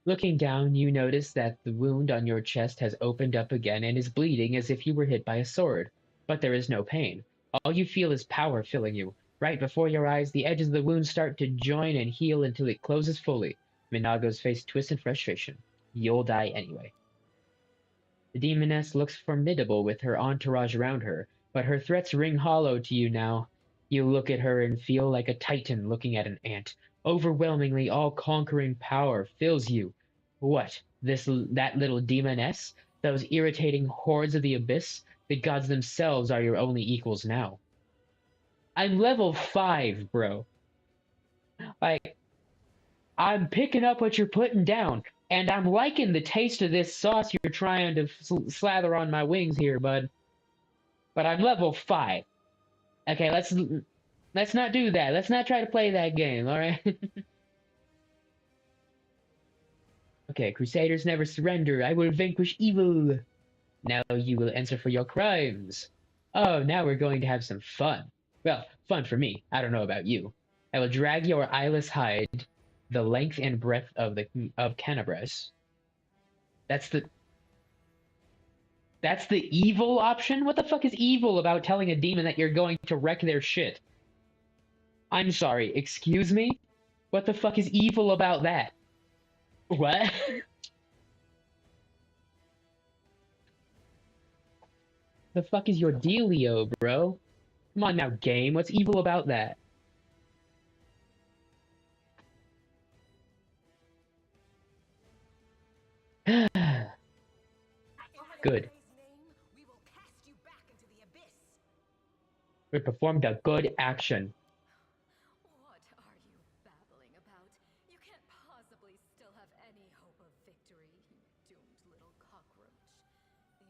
Looking down, you notice that the wound on your chest has opened up again and is bleeding as if you were hit by a sword. But there is no pain. All you feel is power filling you. Right before your eyes, the edges of the wound start to join and heal until it closes fully. Minago's face twists in frustration. You'll die anyway. The demoness looks formidable with her entourage around her, but her threats ring hollow to you now. You look at her and feel like a titan looking at an ant. Overwhelmingly all-conquering power fills you. What? That little demoness? Those irritating hordes of the abyss? The gods themselves are your only equals now. I'm level 5, bro. Like, I'm picking up what you're putting down, and I'm liking the taste of this sauce you're trying to slather on my wings here, bud. But I'm level 5. Okay, let's not do that. Let's not try to play that game, alright? Okay, Crusaders never surrender. I will vanquish evil. Now you will answer for your crimes. Oh, now we're going to have some fun. Well, fun for me. I don't know about you. I will drag your eyeless hide the length and breadth of Canabras. That's the evil option? What the fuck is evil about telling a demon that you're going to wreck their shit? I'm sorry, excuse me? What the fuck is evil about that? What? The fuck is your dealio, bro? Come on now, game. What's evil about that? Good. We performed a good action. What are you babbling about? You can't possibly still have any hope of victory, you doomed little cockroach.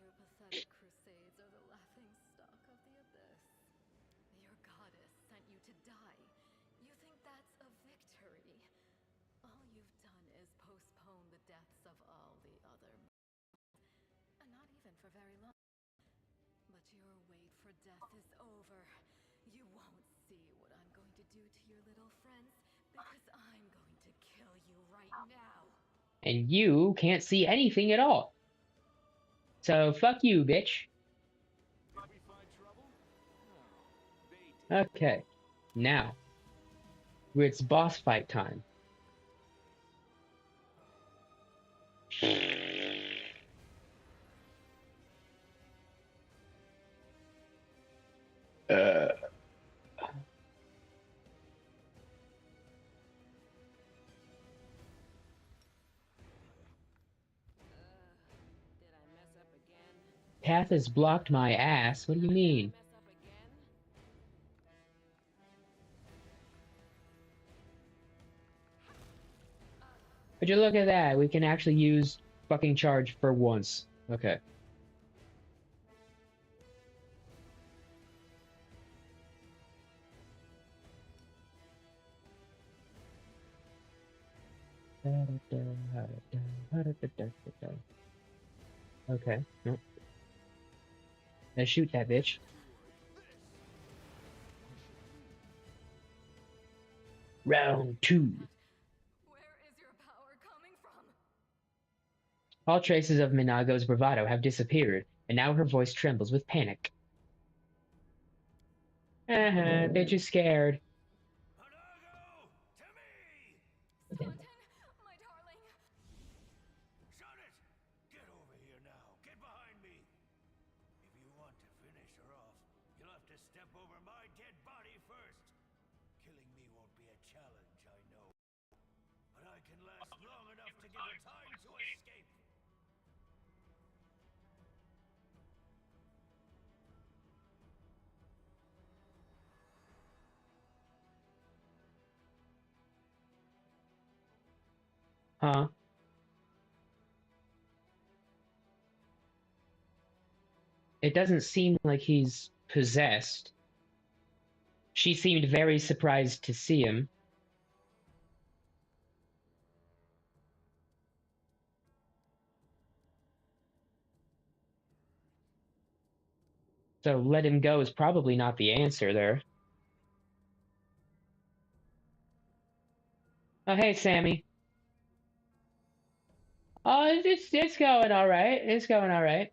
Your pathetic crusades are the laughing stock of the abyss. Your goddess sent you to die. You think that's a victory? All you've done is postpone the deaths of all the other and not even for very long. But your wait for death is over. You won't see what I'm going to do to your little friends because I'm going to kill you right now. And you can't see anything at all. So fuck you, bitch. Okay. Now. It's boss fight time. Path has blocked my ass. What do you mean? Would you look at that? We can actually use fucking charge for once. Okay. Okay. Nope. Let's shoot that bitch. Round 2. Where is your power coming from? All traces of Minago's bravado have disappeared, and now her voice trembles with panic. Bitch is scared. Minago! To me! Staunton, my darling. Shut it! Get over here now. Get behind me. If you want to finish her off, you'll have to step over my dead body first. Killing me won't be a challenge, I know. But I can last long enough to give her time to escape. Huh? It doesn't seem like he's possessed. She seemed very surprised to see him. So let him go is probably not the answer there. Oh, hey, Sammy. Oh, it's going all right. It's going all right.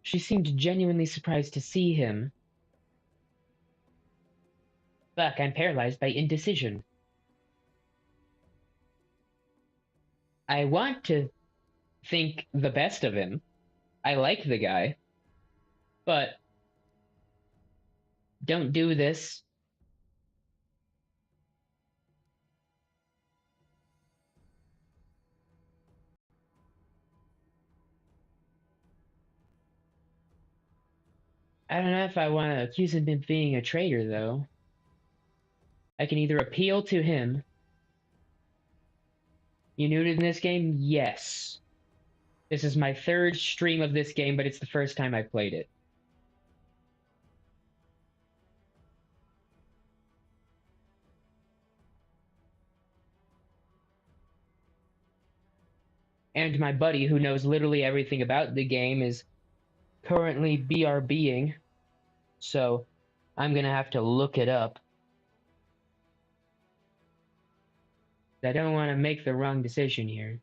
She seemed genuinely surprised to see him. Fuck, I'm paralyzed by indecision. I want to think the best of him. I like the guy. But don't do this. I don't know if I want to accuse him of being a traitor, though. I can either appeal to him. You new to this game? Yes. This is my third stream of this game, but it's the first time I played it. And my buddy, who knows literally everything about the game, is currently BRBing, so I'm gonna have to look it up. I don't want to make the wrong decision here.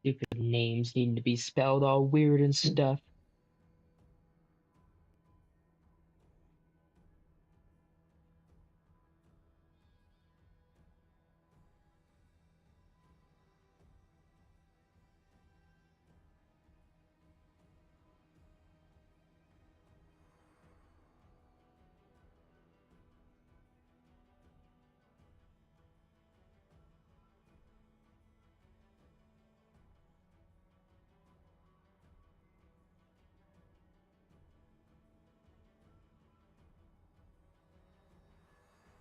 Stupid names need to be spelled all weird and stuff.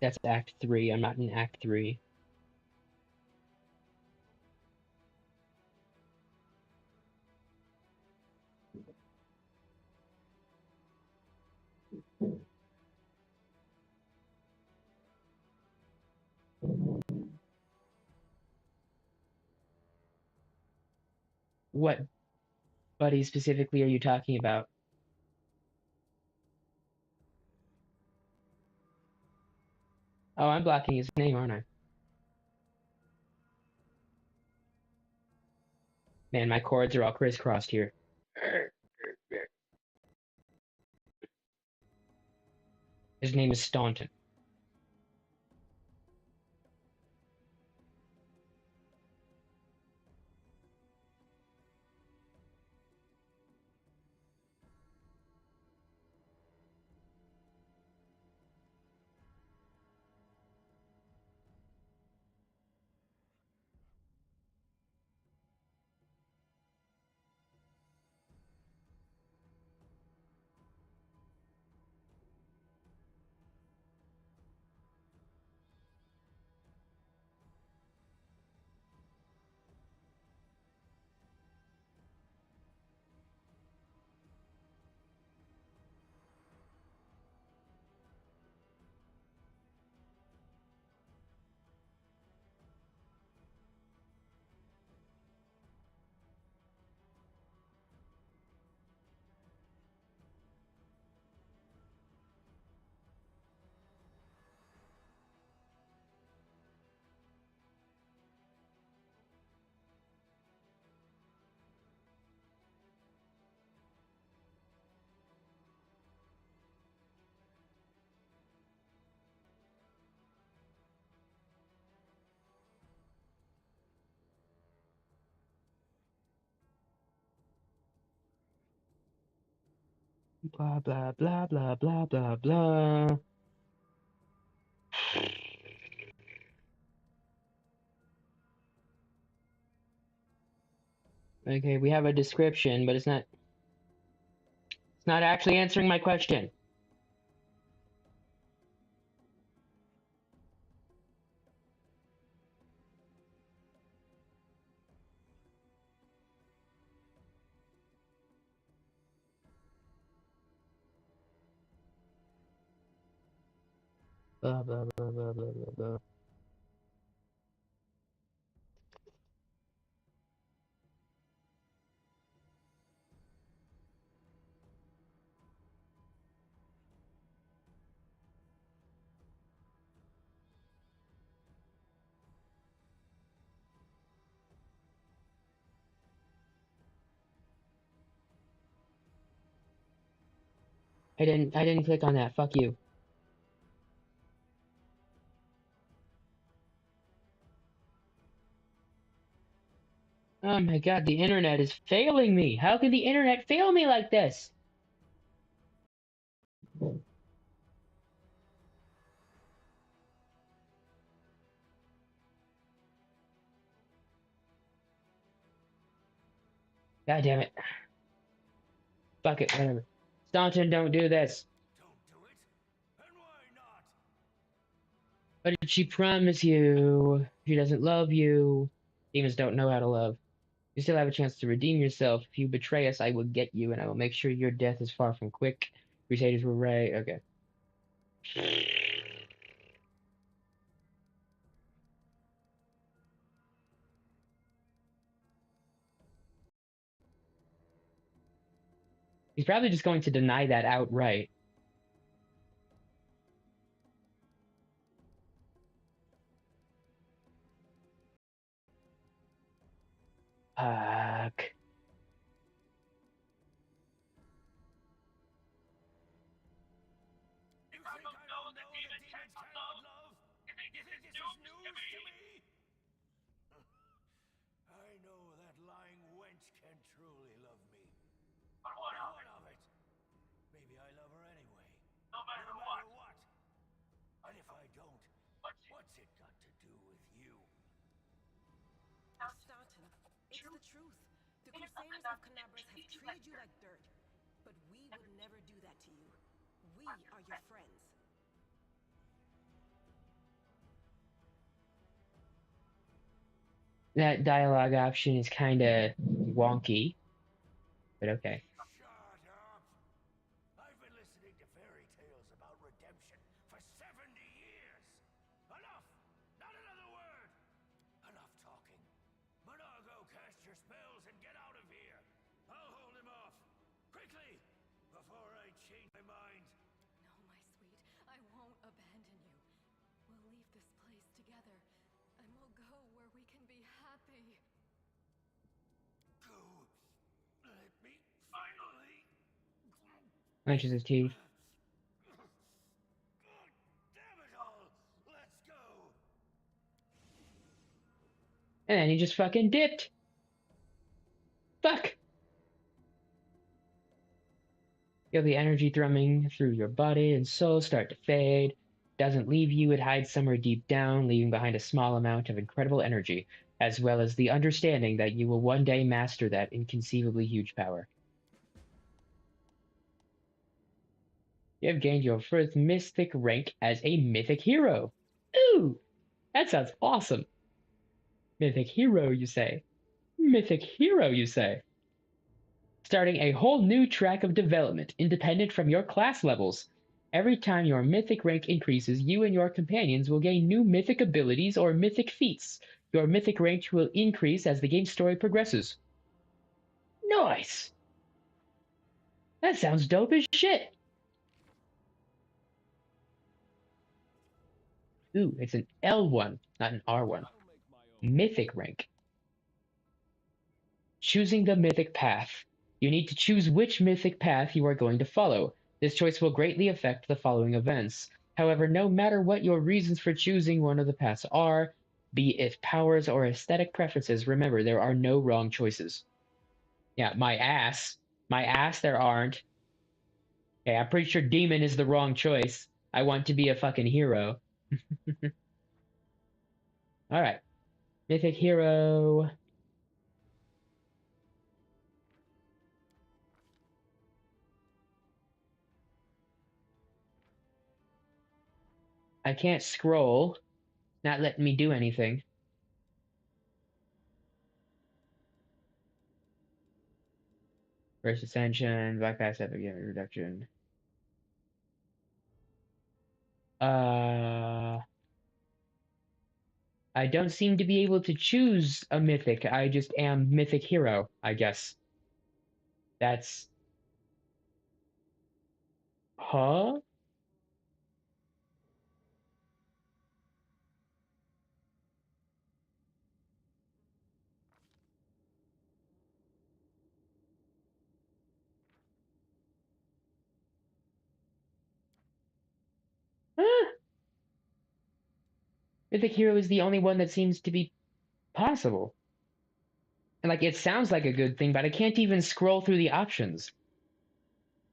That's Act 3. I'm not in Act 3. What buddy specifically are you talking about? Oh, I'm blocking his name, aren't I? Man, my chords are all crisscrossed here. His name is Staunton. Blah, blah, blah, blah, blah, blah, blah. Okay, we have a description, but it's not actually answering my question. Blah, blah, blah, blah, blah, blah, blah. I didn't click on that. Fuck you. Oh my god, the internet is failing me. How can the internet fail me like this? God damn it. Fuck it, whatever. Staunton, don't do this. Don't do it? And why not? What did she promise you? She doesn't love you. Demons don't know how to love. You still have a chance to redeem yourself. If you betray us, I will get you, and I will make sure your death is far from quick. Crusaders were right. Okay. He's probably just going to deny that outright. Fuck. You think I don't know that demons cannot love? You think this is news to me? I know that lying wench can truly love me. But what of it? Maybe I love her anyway. No matter what. And if I don't, what's it got to do with you? Staunton, it's the truth. The Crusaders of Canabras have treated you like dirt. But we would never do that to you. We are your friends. That dialogue option is kind of wonky, but okay. Shut up! I've been listening to fairy tales about redemption for 70 years. Enough! Not another word! Enough talking. Monago, cast your spells and get out of here. I'll hold him off. Quickly! Before I change my mind. No, my sweet, I won't abandon you. We'll leave this place together, and we'll go where we can be happy. Go. Let me finally. Clenches his teeth. God damn it all! Let's go! And then he just fucking dipped. Fuck! Feel the energy thrumming through your body and soul start to fade. Doesn't leave you, it hides somewhere deep down, leaving behind a small amount of incredible energy, as well as the understanding that you will one day master that inconceivably huge power. You have gained your first mythic rank as a mythic hero. Ooh! That sounds awesome. Mythic hero, you say? Mythic hero, you say? Starting a whole new track of development, independent from your class levels. Every time your mythic rank increases, you and your companions will gain new mythic abilities or mythic feats. Your mythic rank will increase as the game's story progresses. Nice! That sounds dope as shit! Ooh, it's an L1, not an R1. Mythic rank. Choosing the mythic path. You need to choose which mythic path you are going to follow. This choice will greatly affect the following events. However, no matter what your reasons for choosing one of the paths are, be it powers or aesthetic preferences, remember there are no wrong choices. Yeah, my ass, there aren't. Okay, I'm pretty sure demon is the wrong choice. I want to be a fucking hero. Alright. Mythic hero. I can't scroll. Not letting me do anything. First ascension, black pass epic damage reduction. I don't seem to be able to choose a mythic. I just am mythic hero, I guess. That's... Huh? Mythic Hero is the only one that seems to be possible. And like, it sounds like a good thing, but I can't even scroll through the options.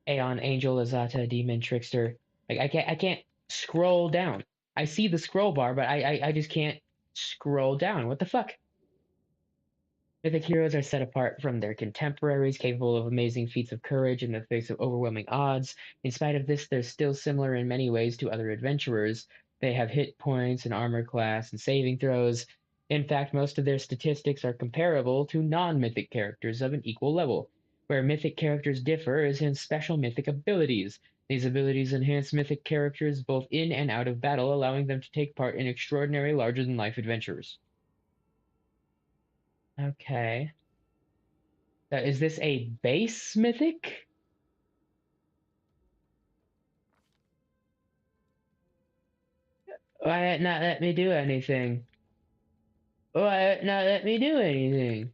Aeon, Angel, Azata, Demon, Trickster. Like, I can't scroll down. I see the scroll bar, but I just can't scroll down. What the fuck? Mythic heroes are set apart from their contemporaries, capable of amazing feats of courage in the face of overwhelming odds. In spite of this, they're still similar in many ways to other adventurers. They have hit points and armor class and saving throws. In fact, most of their statistics are comparable to non-mythic characters of an equal level. Where mythic characters differ is in special mythic abilities. These abilities enhance mythic characters both in and out of battle, allowing them to take part in extraordinary larger-than-life adventures. Okay. Is this a base mythic? Why not let me do anything? Why not let me do anything?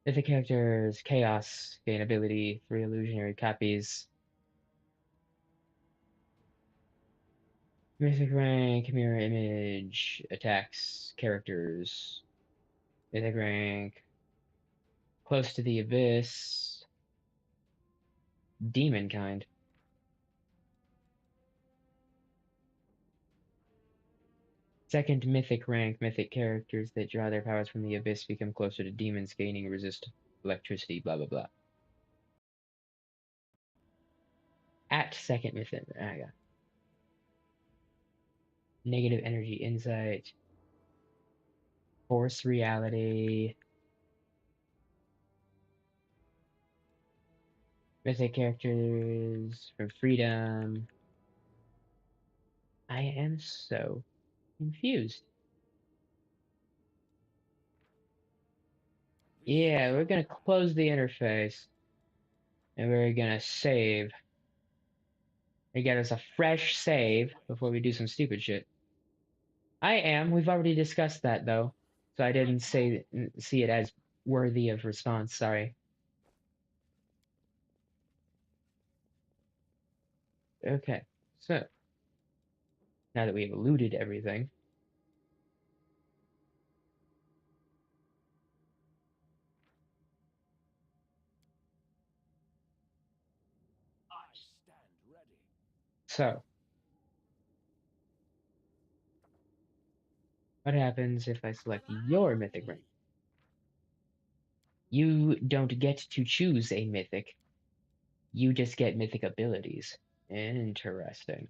Mythic characters, chaos, gain ability, 3 illusionary copies. Mythic rank, mirror image, attacks, characters. Mythic rank, close to the abyss. Demon kind. Second mythic rank, mythic characters that draw their powers from the abyss become closer to demons, gaining resist electricity, blah blah blah. At second mythic, I got negative energy insight, force reality, mythic characters from freedom. I am so confused. Yeah, we're gonna close the interface and we're gonna save. We get us a fresh save before we do some stupid shit. I am. We've already discussed that though, so I didn't see it as worthy of response. Sorry. Okay, so now that we've eluded everything, I stand ready. so what happens if I select your mythic rank? You don't get to choose a mythic. You just get mythic abilities. Interesting.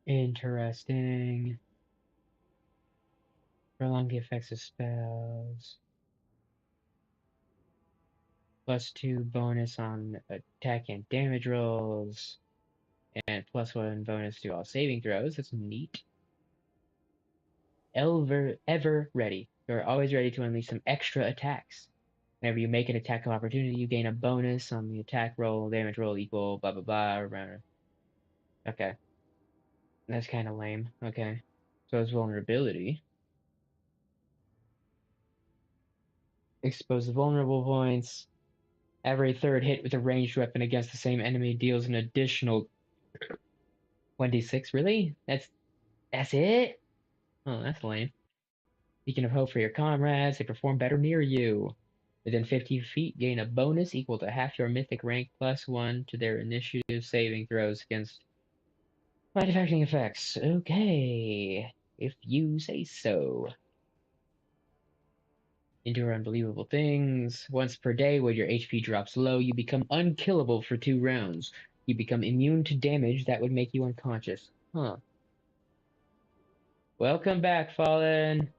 Interesting. Prolong the effects of spells. +2 bonus on attack and damage rolls. And +1 bonus to all saving throws. That's neat. Ever ready. You're always ready to unleash some extra attacks. Whenever you make an attack of opportunity, you gain a bonus on the attack roll, damage roll equal, blah blah blah. Okay. That's kind of lame. Okay. So it's vulnerability. Expose the vulnerable points. Every third hit with a ranged weapon against the same enemy deals an additional 26. Really? That's it? Oh, that's lame. Beacon of hope for your comrades. They perform better near you. Within 50 feet, gain a bonus equal to half your mythic rank +1 to their initiative saving throws against light affecting effects. Okay. If you say so. endure unbelievable things. Once per day, when your HP drops low, you become unkillable for 2 rounds. You become immune to damage that would make you unconscious. Huh. Welcome back, Fallen.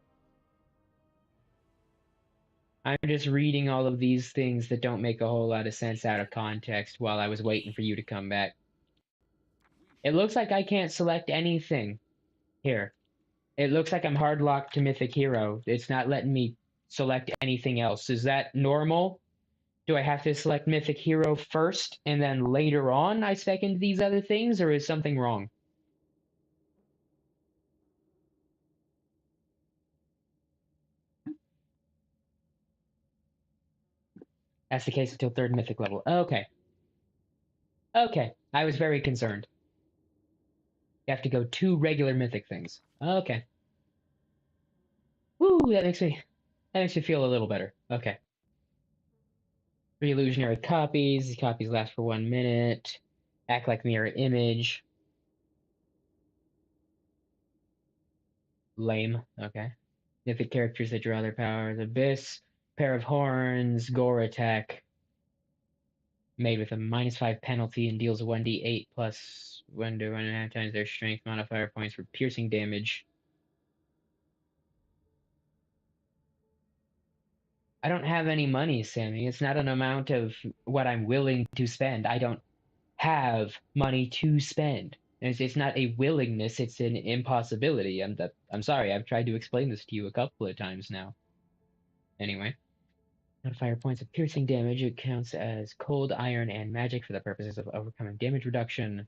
I'm just reading all of these things that don't make a whole lot of sense out of context while I was waiting for you to come back. It looks like I can't select anything here. It looks like I'm hard locked to Mythic Hero. It's not letting me select anything else. Is that normal? Do I have to select Mythic Hero first and then later on I spec into these other things, or is something wrong? That's the case until 3rd Mythic level. Okay. Okay. I was very concerned. You have to go 2 regular Mythic things. Okay. Woo, that makes me feel a little better. Okay. 3 illusionary copies. These copies last for 1 minute. Act like mirror image. Lame. Okay. Mythic characters that draw their powers. Abyss, Pair of Horns, Gore Attack. Made with a -5 penalty and deals 1d8 plus 1 to 1.5 times their strength modifier points for piercing damage. I don't have any money, Sammy. It's not an amount of what I'm willing to spend. I don't have money to spend. It's not a willingness, it's an impossibility. I'm sorry, I've tried to explain this to you a couple of times now. Anyway. Modifier points of piercing damage. It counts as cold, iron, and magic for the purposes of overcoming damage reduction.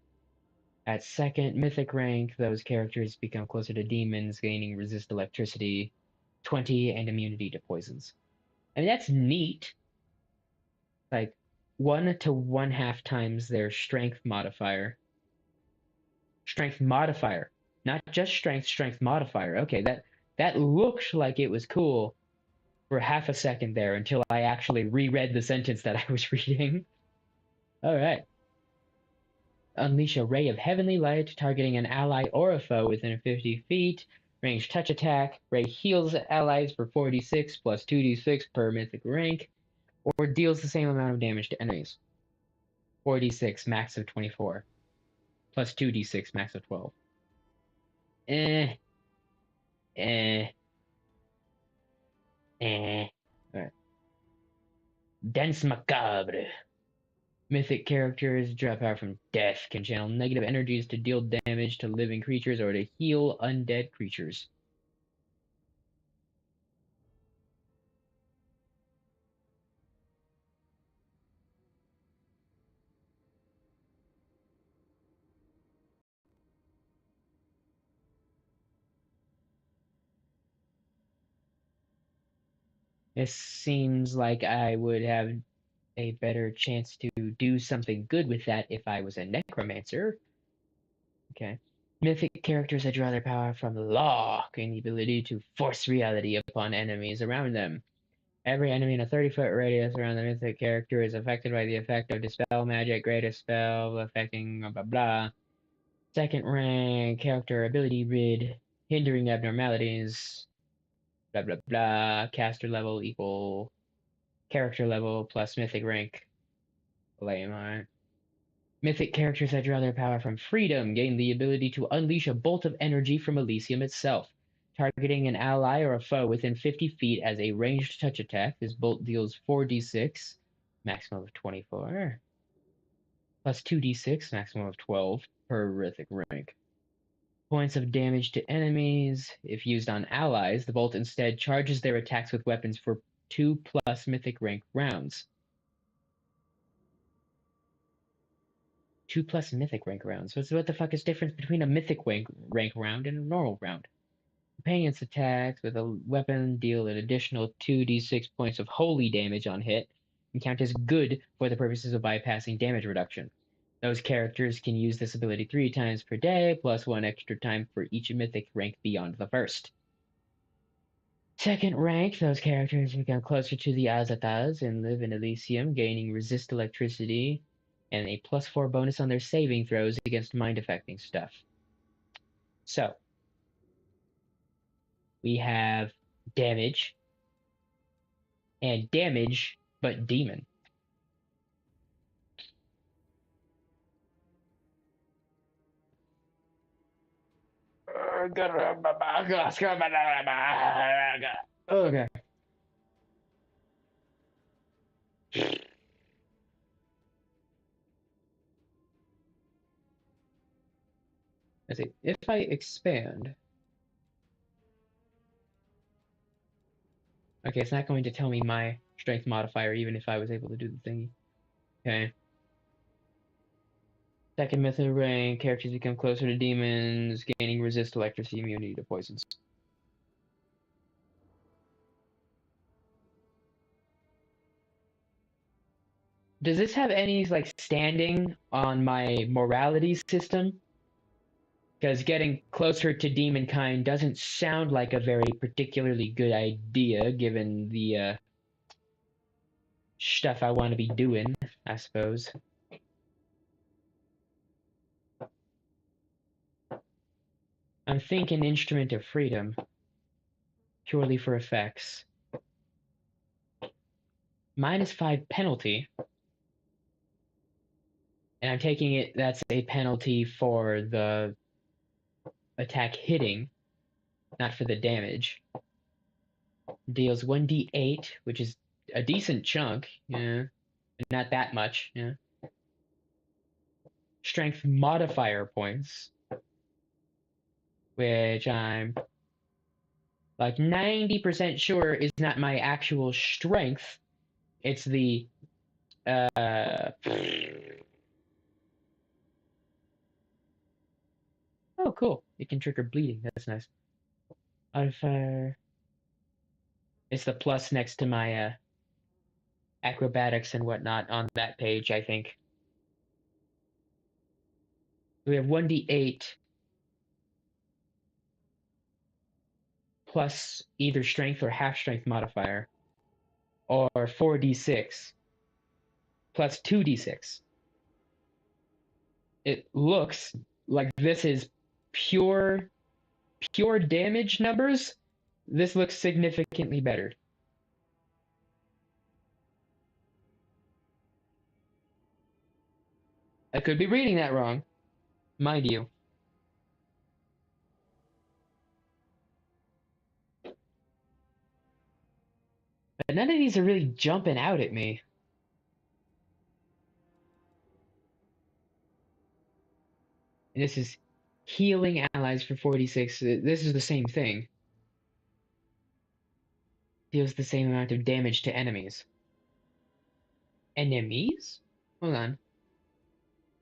At 2nd Mythic rank, those characters become closer to demons, gaining resist electricity, 20, and immunity to poisons. I mean, that's neat. Like, 1 to 1/2 times their strength modifier. Strength modifier. Not just strength modifier. Okay, that looked like it was cool for half a second there until I actually reread the sentence that I was reading. All right. Unleash a ray of heavenly light targeting an ally or a foe within 50 feet. Range touch attack. Ray heals allies for 4d6 plus 2d6 per mythic rank, or deals the same amount of damage to enemies. 4d6 max of 24 plus 2d6 max of 12. Alright. Dense Macabre. Mythic characters draw power from death, can channel negative energies to deal damage to living creatures or to heal undead creatures. It seems like I would have a better chance to do something good with that if I was a necromancer. Okay. Mythic characters that draw their power from law gain the ability to force reality upon enemies around them. Every enemy in a 30-foot radius around the mythic character is affected by the effect of Dispel Magic, Greatest Spell, affecting blah blah blah. 2nd rank character ability Rid, hindering abnormalities, blah blah blah. Caster level equal character level plus mythic rank. Lame, alright. Mythic characters that draw their power from freedom gain the ability to unleash a bolt of energy from Elysium itself, targeting an ally or a foe within 50 feet as a ranged touch attack. This bolt deals 4d6, maximum of 24, plus 2d6, maximum of 12 per mythic rank. Points of damage to enemies. If used on allies, the bolt instead charges their attacks with weapons for 2+ mythic rank rounds. 2+ mythic rank rounds. So what the fuck is the difference between a mythic rank round and a normal round? Companion's attacks with a weapon deal an additional 2d6 points of holy damage on hit and count as good for the purposes of bypassing damage reduction. Those characters can use this ability 3 times per day, plus 1 extra time for each mythic rank beyond the first. 2nd rank, those characters become closer to the Azathas and live in Elysium, gaining resist electricity and a +4 bonus on their saving throws against mind-affecting stuff. So, we have damage, and damage, but demon. Okay. Let's see. If I expand. Okay, it's not going to tell me my strength modifier, even if I was able to do the thingy. Okay. Second mythic rank, characters become closer to demons, gaining resist electricity immunity to poisons. Does this have any, like, standing on my morality system? Because getting closer to demon kind doesn't sound like a very particularly good idea, given the, stuff I want to be doing, I suppose. I'm thinking Instrument of Freedom. Purely for effects. -5 penalty. And I'm taking it that's a penalty for the attack hitting, not for the damage. Deals 1d8, which is a decent chunk, yeah. Not that much, yeah. Strength modifier points, which I'm like 90% sure is not my actual strength. It's the oh, cool. It can trigger bleeding. That's nice. Modifier. It's the plus next to my acrobatics and whatnot on that page, I think. We have 1d8 plus either strength or half strength modifier, or 4d6 plus 2d6. It looks like this is pure damage numbers. This looks significantly better. I could be reading that wrong, mind you. But none of these are really jumping out at me. And this is healing allies for 46. This is the same thing. Deals the same amount of damage to enemies. Enemies? Hold on.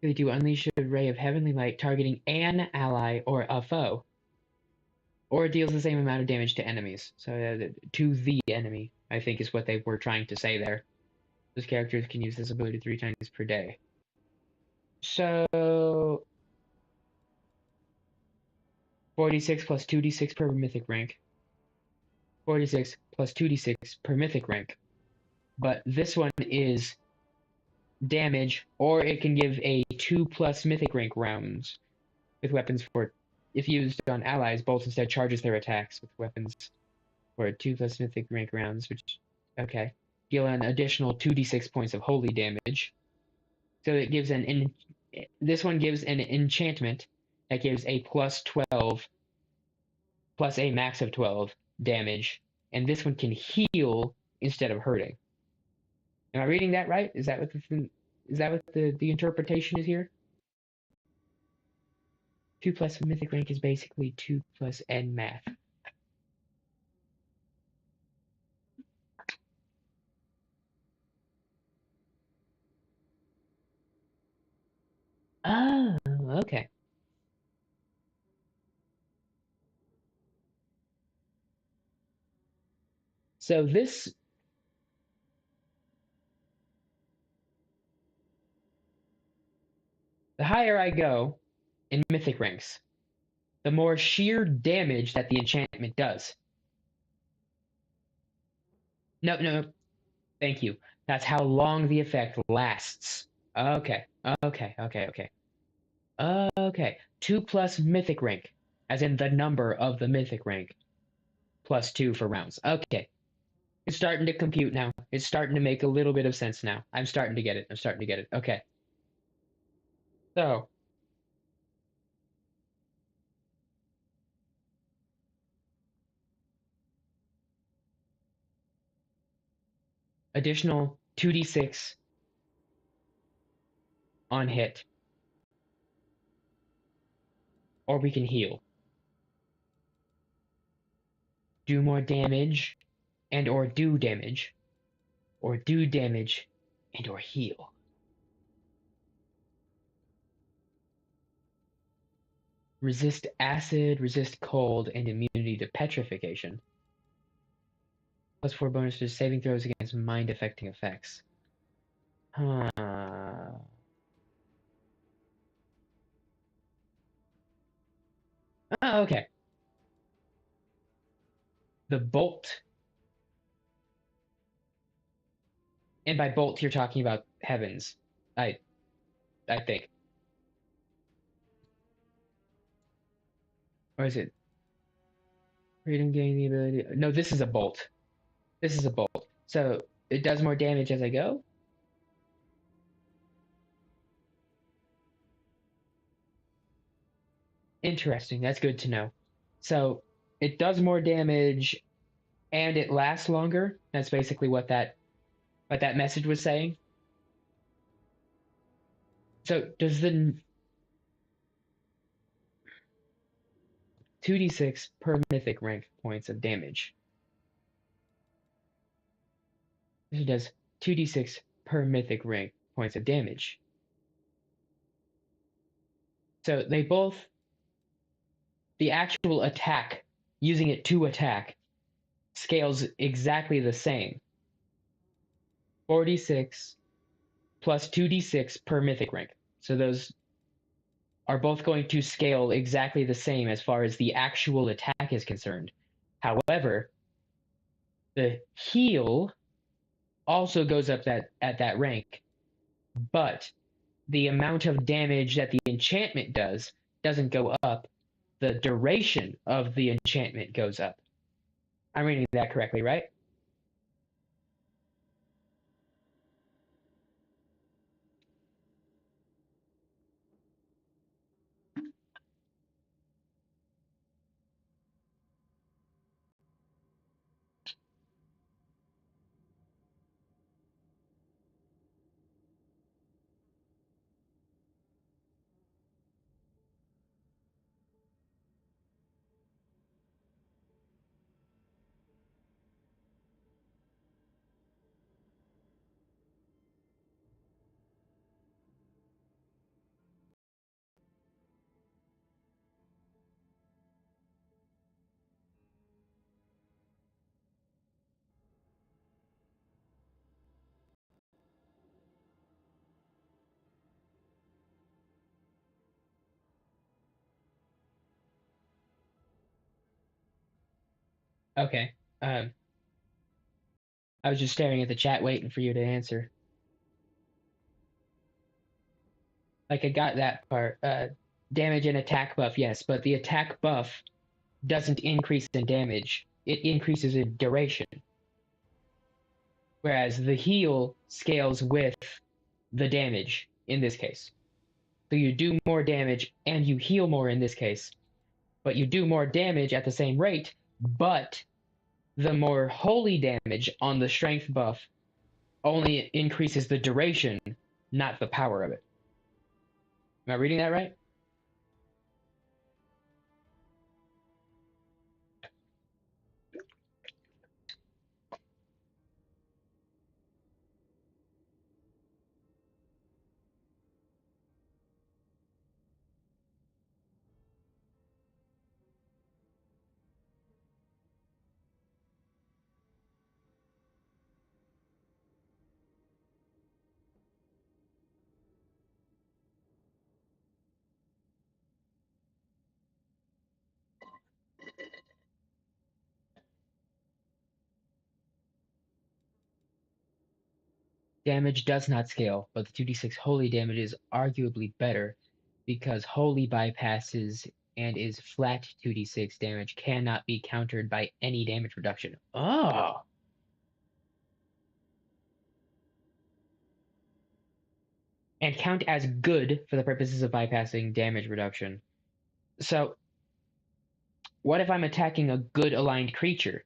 They do unleash a ray of heavenly light targeting an ally or a foe. Or it deals the same amount of damage to enemies. So to the enemy, I think is what they were trying to say there. Those characters can use this ability 3 times per day. So 46 plus 2d6 per mythic rank. 46 plus 2d6 per mythic rank. But this one is damage, or it can give a 2+ mythic rank rounds with weapons for, if used on allies, bolts instead charges their attacks with weapons for 2+ mythic rank rounds, which, okay. Deal an additional 2d6 points of holy damage. So it gives this one gives an enchantment that gives a +12, plus a max of 12 damage, and this one can heal instead of hurting. Am I reading that right? Is that what the interpretation is here? 2+ mythic rank is basically 2 plus n math. Oh, okay. So this the higher I go in mythic ranks, the more sheer damage that the enchantment does. No. Thank you. That's how long the effect lasts. Okay. 2+ mythic rank, as in the number of the mythic rank, +2 for rounds. Okay. It's starting to compute now. It's starting to make a little bit of sense now. I'm starting to get it. I'm starting to get it. Okay. So, additional 2d6 on hit. Or we can heal. Do more damage and or do damage. Or do damage and or heal. Resist acid, resist cold, and immunity to petrification. +4 bonus to saving throws against mind-affecting effects. Huh. Oh, okay. The bolt. And by bolt, you're talking about heavens. I think. Or is it? Freedom gain the ability. No, this is a bolt. This is a bolt. So it does more damage as I go. Interesting. That's good to know. So it does more damage and it lasts longer. That's basically what that message was saying. So does the 2d6 per mythic rank points of damage? It does 2d6 per mythic rank points of damage. So they both, the actual attack, using it to attack, scales exactly the same. 4d6 plus 2d6 per mythic rank. So those are both going to scale exactly the same as far as the actual attack is concerned. However, the heal also goes up at that rank, but the amount of damage that the enchantment does doesn't go up. The duration of the enchantment goes up. I'm reading that correctly, right? Okay. I was just staring at the chat waiting for you to answer. Like I got that part. Damage and attack buff, yes, but the attack buff doesn't increase in damage. It increases in duration. Whereas the heal scales with the damage in this case. So you do more damage and you heal more in this case. But you do more damage at the same rate, but the more holy damage on the strength buff only increases the duration, not the power of it. Am I reading that right? Damage does not scale, but the 2d6 holy damage is arguably better because holy bypasses and is flat 2d6 damage cannot be countered by any damage reduction. Oh! and count as good for the purposes of bypassing damage reduction. So, what if I'm attacking a good aligned creature?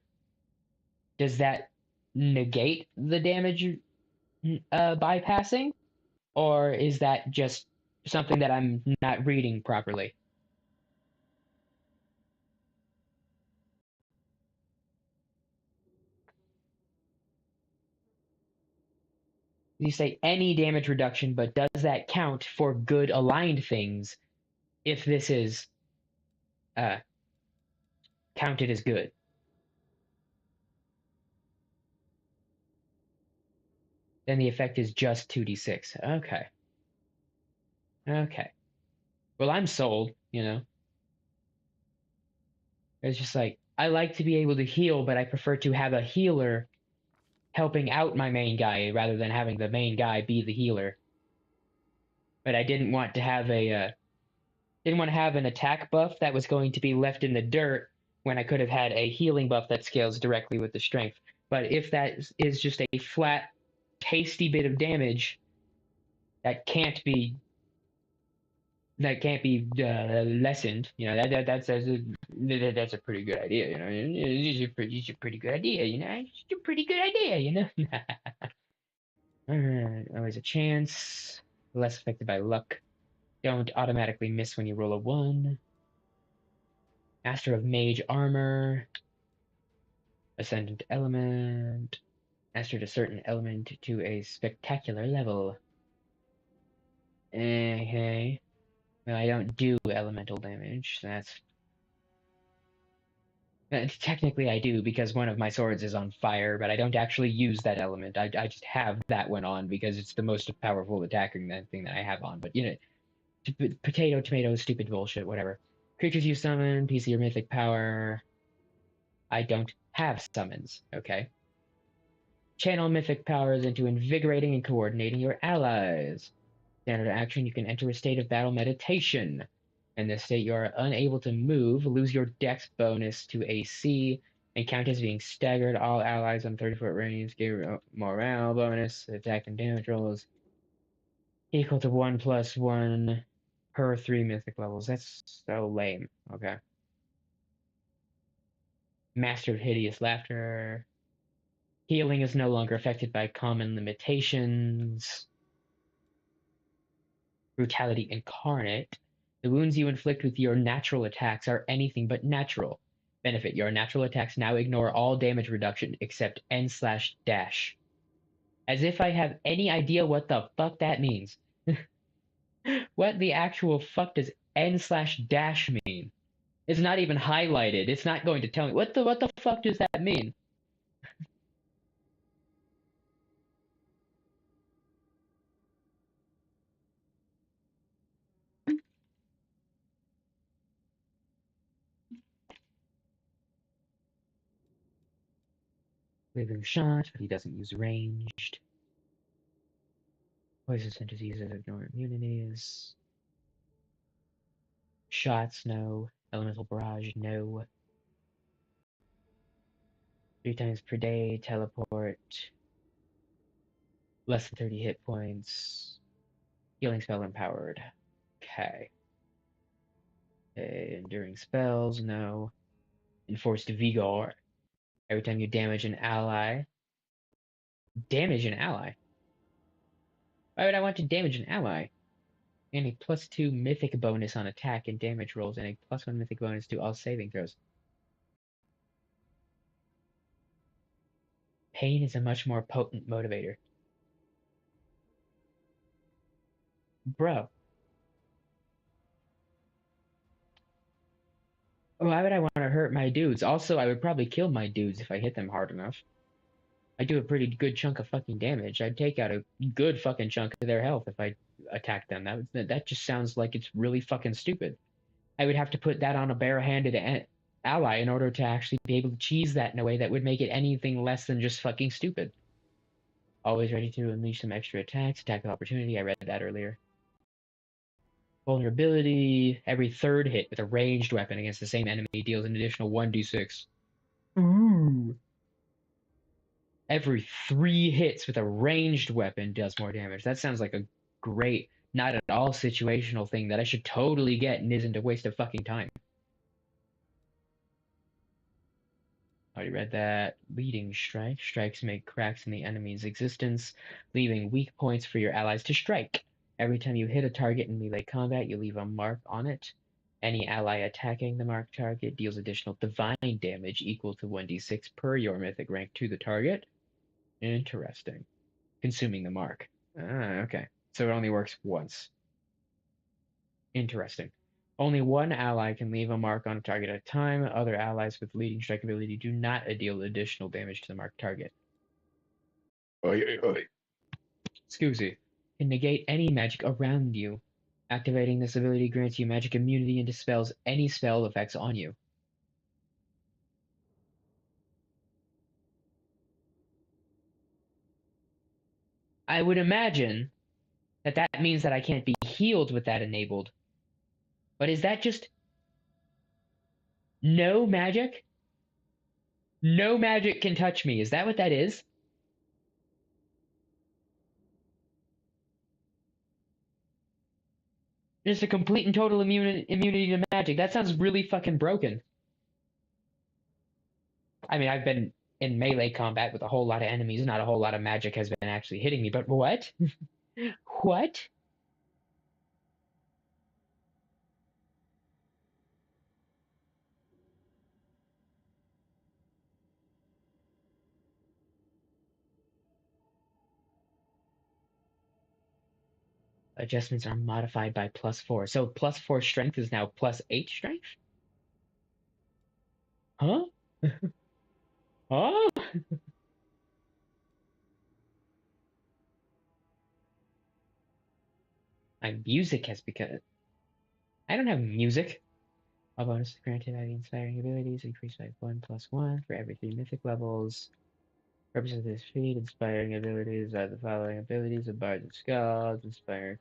Does that negate the damage bypassing? Or is that just something that I'm not reading properly? You say any damage reduction, but does that count for good aligned things if this is uh, counted as good? Then the effect is just 2d6. Okay. Okay. Well, I'm sold, you know. It's just like, I like to be able to heal, but I prefer to have a healer helping out my main guy rather than having the main guy be the healer. But I didn't want to have an attack buff that was going to be left in the dirt when I could have had a healing buff that scales directly with the strength. But if that is just a flat, tasty bit of damage that can't be lessened, you know, that's a pretty good idea, you know. It's a pretty good idea, you know. It's a pretty good idea, you know. All right, always a chance. Less affected by luck. Don't automatically miss when you roll a 1. Master of Mage Armor. Ascendant Element. Mastered a certain element to a spectacular level. Okay. Well, I don't do elemental damage. So technically I do because one of my swords is on fire, but I don't actually use that element. I just have that one on because it's the most powerful attacking thing that I have on. But, you know, potato, tomato, stupid bullshit, whatever. Creatures you summon, PC or mythic power. I don't have summons, okay? Channel mythic powers into invigorating and coordinating your allies. Standard action, you can enter a state of battle meditation. In this state, you are unable to move, lose your dex bonus to AC, and count as being staggered. All allies on 30-foot range give morale bonus, attack and damage rolls equal to 1+1 per 3 mythic levels. That's so lame. Okay. Master of Hideous Laughter. Healing is no longer affected by common limitations. Brutality Incarnate. The wounds you inflict with your natural attacks are anything but natural. Benefit. Your natural attacks now ignore all damage reduction except N/dash. As if I have any idea what the fuck that means. What the actual fuck does N/dash mean? It's not even highlighted. It's not going to tell me. What the fuck does that mean? Withering shot, but he doesn't use ranged. Poison diseases ignore immunities. Shots, no. Elemental barrage, no. 3 times per day, teleport. Less than 30 hit points. Healing spell empowered. Okay. Enduring spells, no. Enforced vigor. Every time you damage an ally. Damage an ally? Why would I want to damage an ally? And a +2 mythic bonus on attack and damage rolls, and a +1 mythic bonus to all saving throws. Pain is a much more potent motivator. Bro. Why would I want to hurt my dudes? Also, I would probably kill my dudes if I hit them hard enough. I do a pretty good chunk of fucking damage. I'd take out a good fucking chunk of their health if I attacked them. That just sounds like it's really fucking stupid. I would have to put that on a barehanded ally in order to actually be able to cheese that in a way that would make it anything less than just fucking stupid. Always ready to unleash some extra attacks. Attack of opportunity. I read that earlier. Vulnerability. Every third hit with a ranged weapon against the same enemy deals an additional 1d6. Ooh. Every 3 hits with a ranged weapon does more damage. That sounds like a great, not at all situational thing that I should totally get and isn't a waste of fucking time. Already read that. Leading strike. Strikes make cracks in the enemy's existence, leaving weak points for your allies to strike. Every time you hit a target in melee combat, you leave a mark on it. Any ally attacking the marked target deals additional divine damage equal to 1d6 per your mythic rank to the target. Interesting. Consuming the mark. Ah, okay. So it only works once. Interesting. Only one ally can leave a mark on a target at a time. Other allies with leading strike ability do not deal additional damage to the marked target. Oi, oi, oi. Excuse me. Can negate any magic around you. Activating this ability grants you magic immunity and dispels any spell effects on you. I would imagine that that means that I can't be healed with that enabled. But is that just no magic? No magic can touch me. Is that what that is? Just a complete and total immunity to magic. That sounds really fucking broken. I mean, I've been in melee combat with a whole lot of enemies. Not a whole lot of magic has been actually hitting me, but what? What? Adjustments are modified by +4. So +4 strength is now +8 strength? Huh? Huh? My music has become... I don't have music. All bonuses granted by the inspiring abilities increased by 1+1 for every 3 mythic levels. Purpose of this feat, inspiring abilities are the following abilities of bards and skalds, inspiring...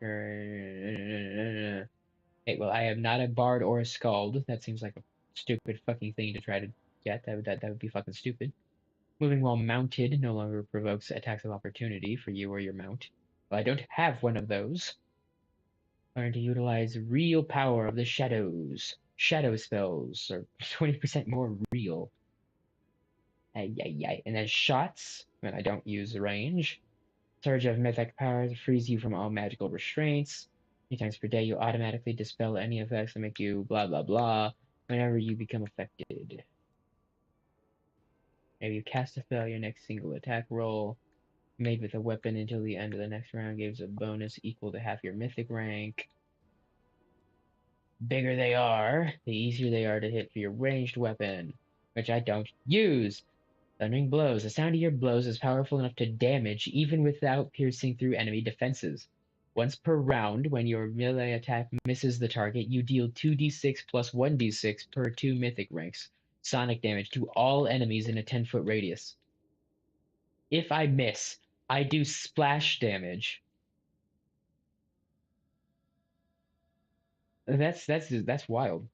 Hey, well, I am not a bard or a skald. That seems like a stupid fucking thing to try to get. That would be fucking stupid. Moving while mounted no longer provokes attacks of opportunity for you or your mount. Well, I don't have one of those. Learn to utilize real power of the shadows. Shadow spells are 20% more real. Ay. And then shots, when I don't use the range. Surge of mythic powers frees you from all magical restraints. 3 times per day, you automatically dispel any effects that make you blah blah blah whenever you become affected. If you cast a spell, your next single attack roll made with a weapon until the end of the next round gives a bonus equal to half your mythic rank. Bigger they are, the easier they are to hit for your ranged weapon, which I don't use. Thundering blows. The sound of your blows is powerful enough to damage even without piercing through enemy defenses. Once per round, when your melee attack misses the target, you deal 2d6 plus 1d6 per 2 mythic ranks. Sonic damage to all enemies in a 10-foot radius. If I miss, I do splash damage. That's wild.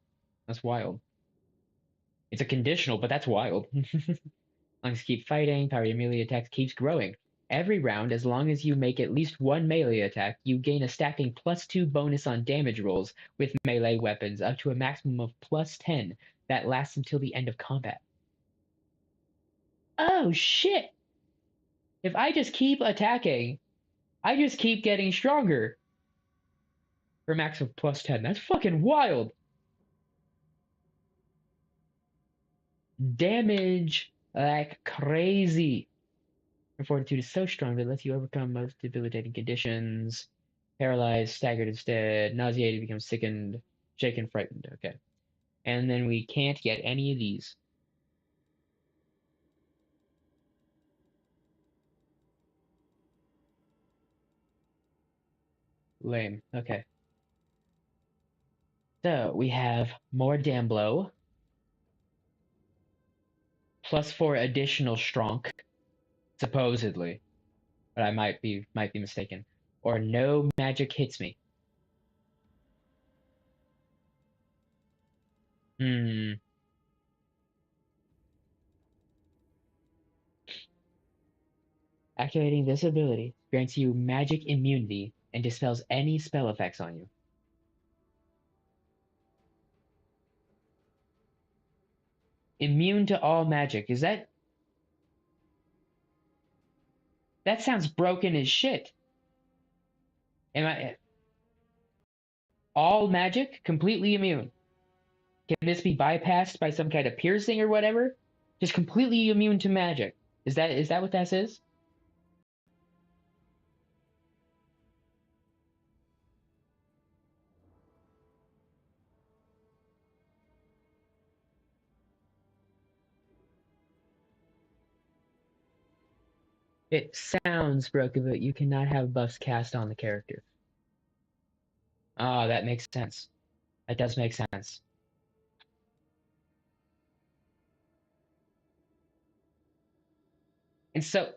That's wild. It's a conditional, but that's wild. As long as you keep fighting, power of your melee attacks keeps growing. Every round, as long as you make at least one melee attack, you gain a stacking +2 bonus on damage rolls with melee weapons, up to a maximum of +10 that lasts until the end of combat. Oh shit! If I just keep attacking, I just keep getting stronger. For a max of +10. That's fucking wild! Damage like crazy. Your fortitude is so strong that it lets you overcome most debilitating conditions. Paralyzed, staggered instead, nauseated, becomes sickened, shaken, frightened. Okay. And then we can't get any of these. Lame. Okay. So we have more Damblow. +4 additional Stronk. Supposedly. But I might be mistaken. Or no magic hits me. Activating this ability grants you magic immunity and dispels any spell effects on you. Immune to all magic. Is that... That sounds broken as shit. Am I... All magic? Completely immune. Can this be bypassed by some kind of piercing or whatever? Just completely immune to magic. Is that what that is? It sounds broken, but you cannot have buffs cast on the character. Oh, that makes sense. That does make sense. And so,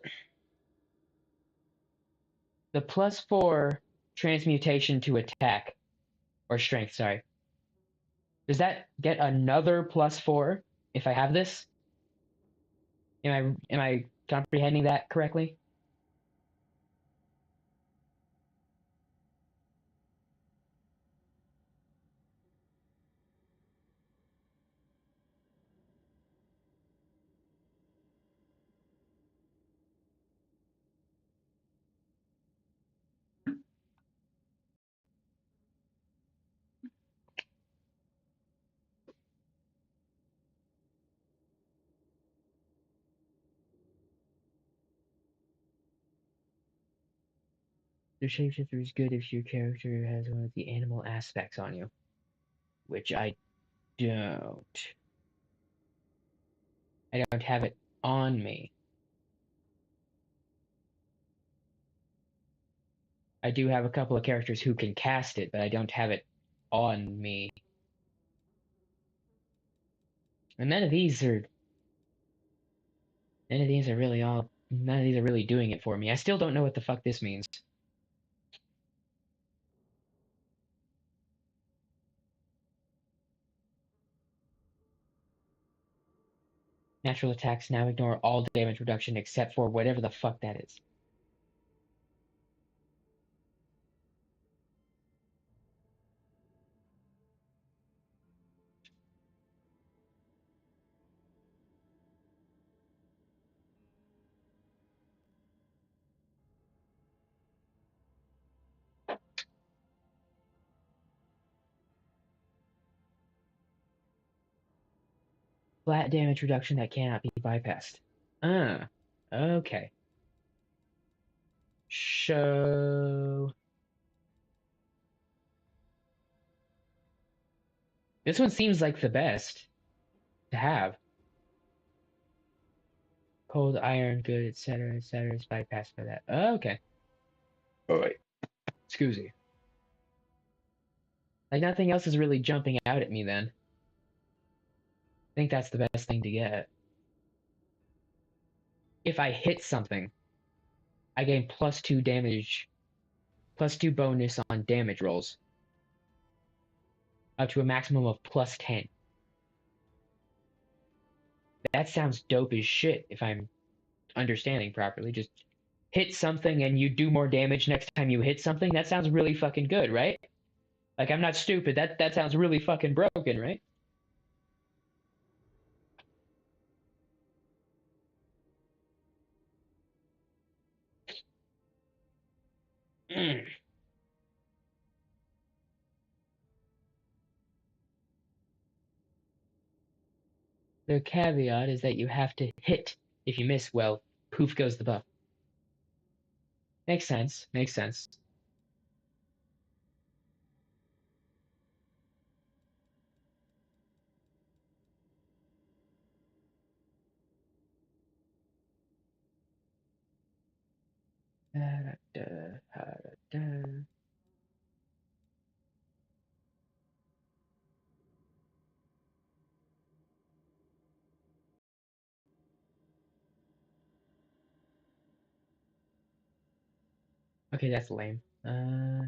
the +4 transmutation to attack, or strength, sorry. Does that get another +4 if I have this? Am I comprehending that correctly? The shapeshifter is good if your character has one of the animal aspects on you, which I don't. I don't have it on me. I do have a couple of characters who can cast it, but I don't have it on me. And none of these are really doing it for me. I still don't know what the fuck this means. Natural attacks now ignore all damage reduction except for whatever the fuck that is. Flat damage reduction that cannot be bypassed. Okay. So... This one seems like the best to have. Cold iron, good, etc., etc. is bypassed by that. Okay. Alright. Excuse me. Like, nothing else is really jumping out at me then. I think that's the best thing to get. If I hit something, I gain +2 damage, +2 bonus on damage rolls. Up to a maximum of +10. That sounds dope as shit if I'm understanding properly. Just hit something and you do more damage next time you hit something. That sounds really fucking good, right? Like, I'm not stupid. That sounds really fucking broken, right? Mm. The caveat is that you have to hit. If you miss, well, poof goes the buff. Makes sense. Makes sense. Okay, that's lame. Hmm.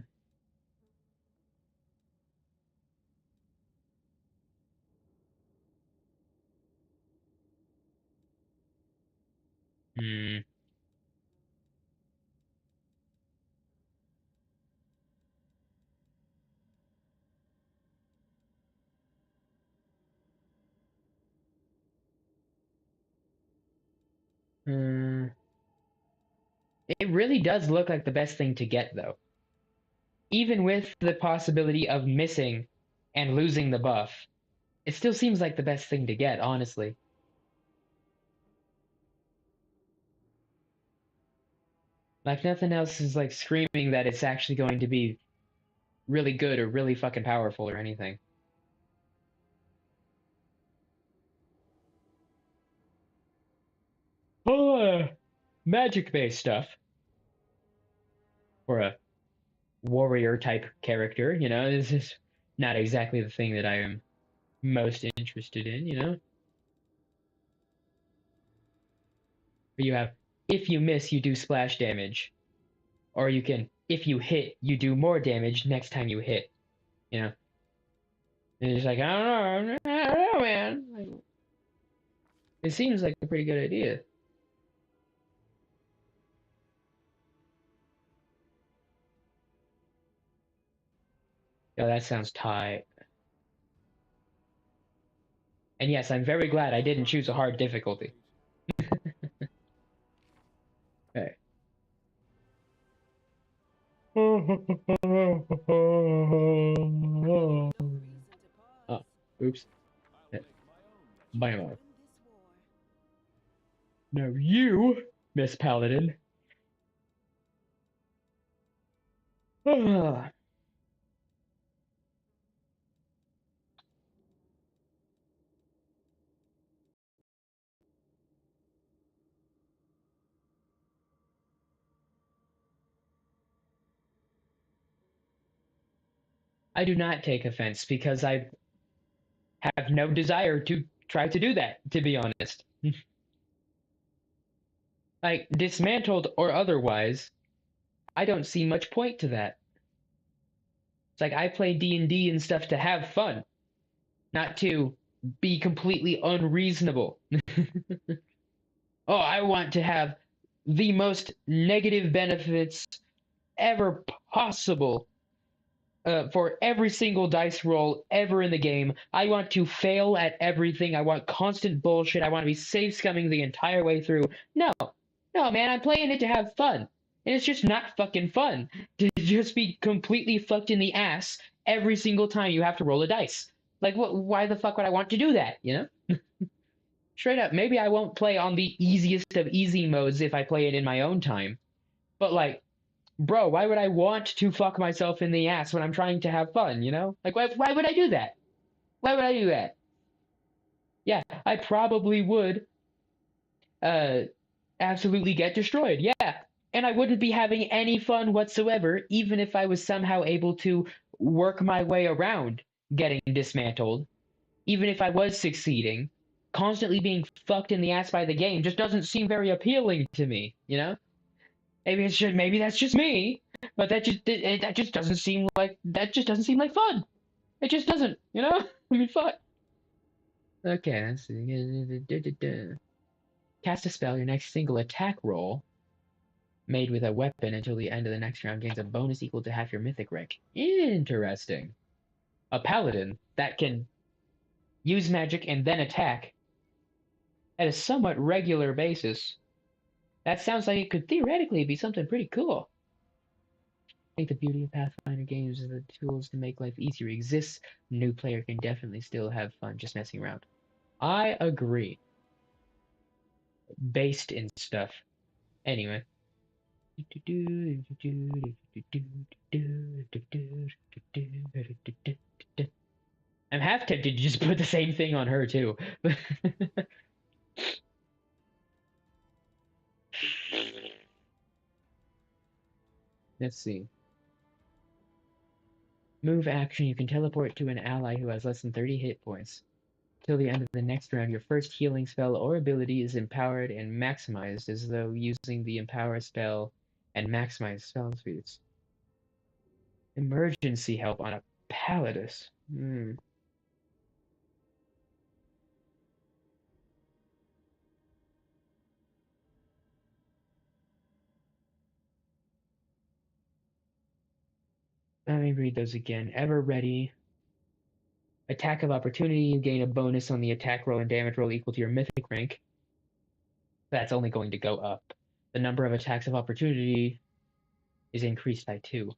It really does look like the best thing to get, though. Even with the possibility of missing and losing the buff, it still seems like the best thing to get, honestly. Like, nothing else is, like, screaming that it's actually going to be really good or really fucking powerful or anything. Oh, magic-based stuff. For a warrior-type character, you know, this is not exactly the thing that I am most interested in, you know? But you have, if you miss, you do splash damage. Or you can, if you hit, you do more damage next time you hit, you know? And it's like, I don't know, man. Like, it seems like a pretty good idea. Yeah, that sounds tight. And yes, I'm very glad I didn't choose a hard difficulty. Okay. No reason to pause. Oh, oops. Bam. Win this war. Now you, Miss Paladin. I do not take offense because I have no desire to try to do that, to be honest. Like, dismantled or otherwise, I don't see much point to that. It's like I play D&D and stuff to have fun, not to be completely unreasonable. Oh, I want to have the most negative benefits ever possible for every single dice roll ever in the game. I want to fail at everything. I want constant bullshit. I want to be safe scumming the entire way through. No, man, I'm playing it to have fun. And it's just not fucking fun to just be completely fucked in the ass every single time you have to roll a dice. Like, what? Why the fuck would I want to do that, you know? Straight up, maybe I won't play on the easiest of easy modes if I play it in my own time. But, like, bro, why would I want to fuck myself in the ass when I'm trying to have fun, you know? Like, why would I do that? Why would I do that? Yeah, I probably would absolutely get destroyed. Yeah. And I wouldn't be having any fun whatsoever, even if I was somehow able to work my way around getting dismantled. Even if I was succeeding, constantly being fucked in the ass by the game just doesn't seem very appealing to me, you know? Maybe that's just me, but that just doesn't seem like fun. It just doesn't, you know? I mean, fuck. Okay, let's see. Cast a spell. Your next single attack roll made with a weapon until the end of the next round gains a bonus equal to half your mythic rank. Interesting. A paladin that can use magic and then attack at a somewhat regular basis. That sounds like it could theoretically be something pretty cool. I think the beauty of Pathfinder games is the tools to make life easier exists. New player can definitely still have fun just messing around. I agree. Based in stuff. Anyway. I'm half tempted to just put the same thing on her too. Let's see. Move action. You can teleport to an ally who has less than 30 hit points. Till the end of the next round, your first healing spell or ability is empowered and maximized as though using the empower spell and maximize spell speeds. Emergency help on a Palladus. Let me read those again. Ever ready. Attack of opportunity. You gain a bonus on the attack roll and damage roll equal to your mythic rank. That's only going to go up. The number of attacks of opportunity is increased by 2.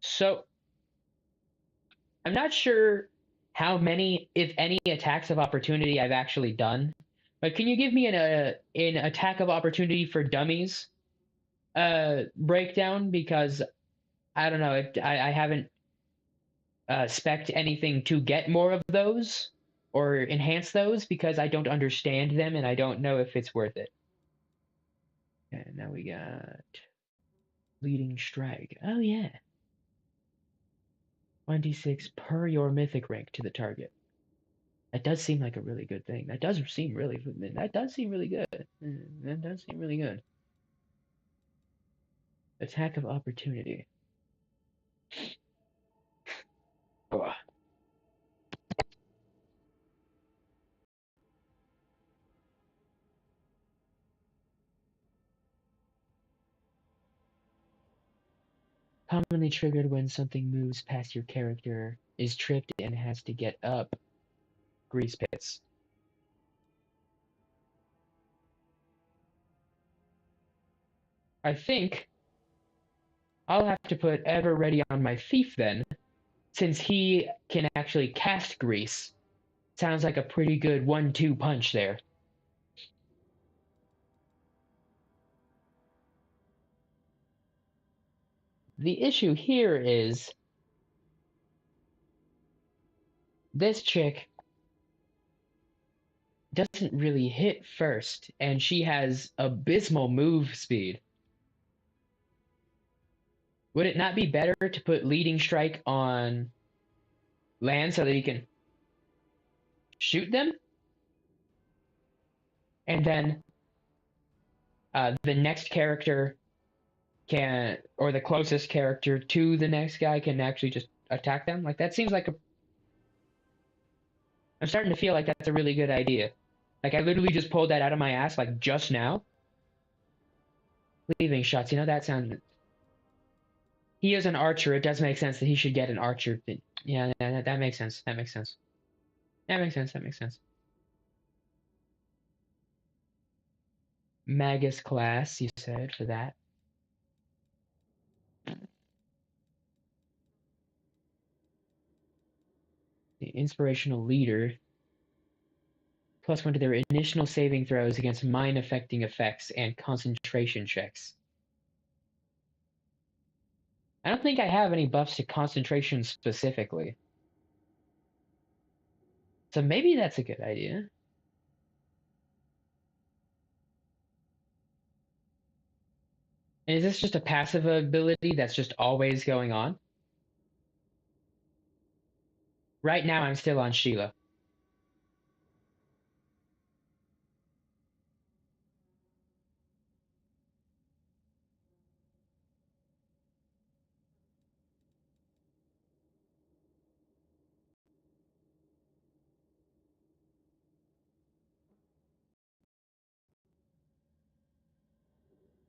So I'm not sure how many, if any, attacks of opportunity I've actually done. But can you give me an attack of opportunity for dummies breakdown? Because I don't know if I haven't spec'd anything to get more of those or enhance those because I don't understand them and I don't know if it's worth it. And now we got leading strike. Oh yeah. 1d6 per your mythic rank to the target. That does seem like a really good thing. That does seem really good. That does seem really good. Attack of opportunity. Ugh. Commonly triggered when something moves past your character, is tripped and has to get up. Grease pits. I think I'll have to put Ever Ready on my thief then, since he can actually cast grease. Sounds like a pretty good 1-2 punch there. The issue here is this chick doesn't really hit first, and she has abysmal move speed. Would it not be better to put leading strike on land so that he can shoot them? And then the next character can, or the closest character to the next guy can actually just attack them? Like, that seems like I'm starting to feel like that's a really good idea. Like, I literally just pulled that out of my ass, like, just now. Leaving shots, that sounds... He is an archer. It does make sense that he should get an archer. Yeah, that makes sense. That makes sense. Magus class, you said, for that. The inspirational leader. +1 to their initial saving throws against mind-affecting effects and concentration checks. I don't think I have any buffs to concentration specifically. So maybe that's a good idea. And is this just a passive ability that's just always going on? Right now I'm still on Sheila.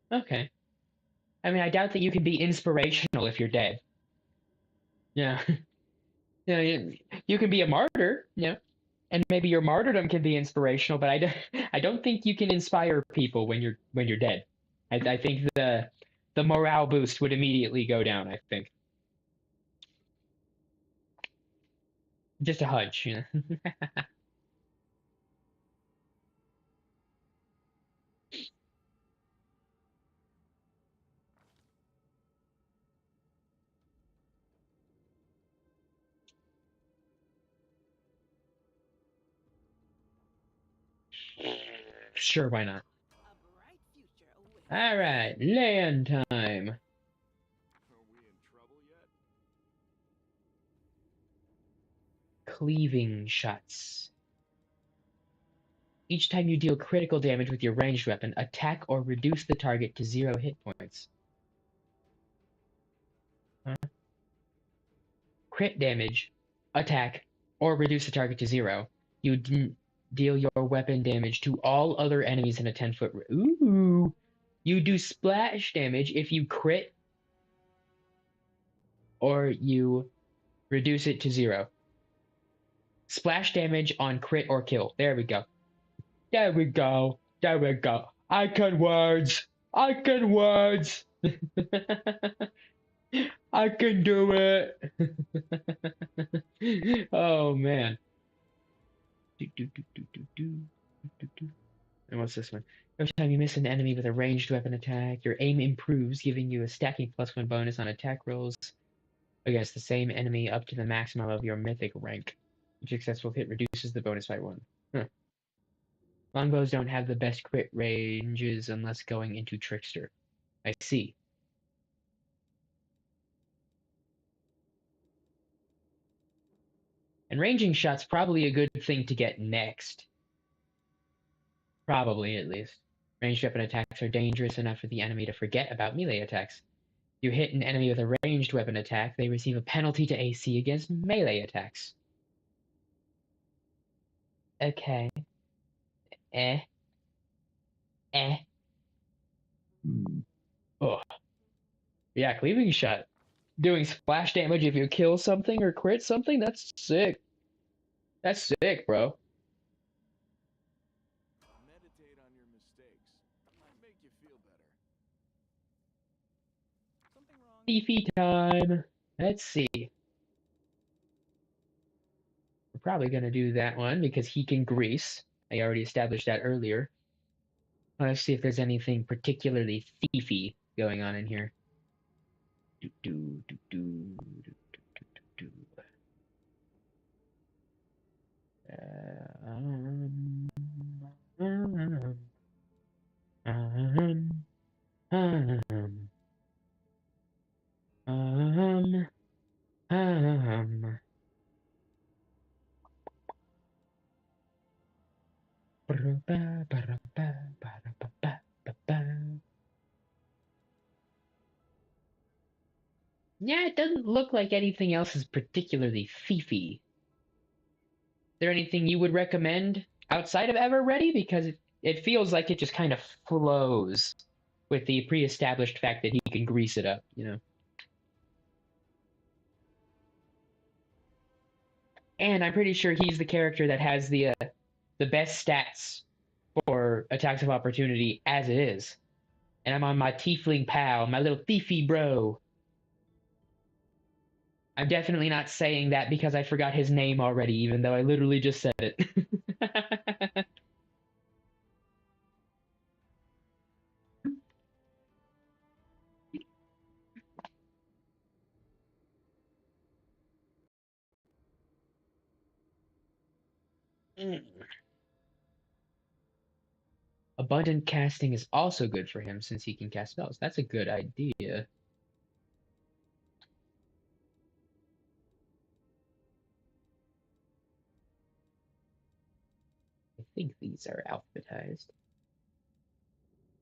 Okay. I mean, I doubt that you can be inspirational if you're dead. Yeah. You can be a martyr, and maybe your martyrdom can be inspirational, but I don't think you can inspire people when you're dead. I think the morale boost would immediately go down, I think. Just a hunch, Sure, why not? A bright future awaits. All right, land time. Are we in trouble yet? Cleaving shots. Each time you deal critical damage with your ranged weapon, attack or reduce the target to 0 hit points. Crit damage, attack, or reduce the target to 0. You deal your weapon damage to all other enemies in a 10-foot. Ooh! You do splash damage if you crit, or you reduce it to 0. Splash damage on crit or kill. There we go. There we go. There we go. I can words. I can words. I can do it. Oh man. And what's this one? Every time you miss an enemy with a ranged weapon attack, your aim improves, giving you a stacking +1 bonus on attack rolls against the same enemy up to the maximum of your mythic rank. Each successful hit reduces the bonus by 1. Huh. Longbows don't have the best crit ranges unless going into Trickster. I see. And ranging shot's probably a good thing to get next. Probably, at least. Ranged weapon attacks are dangerous enough for the enemy to forget about melee attacks. You hit an enemy with a ranged weapon attack, they receive a penalty to AC against melee attacks. Okay. Eh. Oh. Yeah, cleaving shot. Doing splash damage if you kill something or crit something? That's sick. That's sick, bro. Meditate on your mistakes. Might make you feel better. Beefy time. Let's see. We're probably gonna do that one because he can grease. I already established that earlier. Let's see if there's anything particularly thiefy going on in here. Do, do, do, do, do, do, do, do. Um, um, um, um, um, um. Yeah, it doesn't look like anything else is particularly fiefy. Is there anything you would recommend outside of Ever Ready? Because it feels like it just kind of flows with the pre-established fact that he can grease it up, you know? And I'm pretty sure he's the character that has the best stats for attacks of opportunity as it is. And I'm on my tiefling pal, my little thiefy bro. I'm definitely not saying that because I forgot his name already, even though I literally just said it. Abundant casting is also good for him since he can cast spells. That's a good idea. I think these are alphabetized.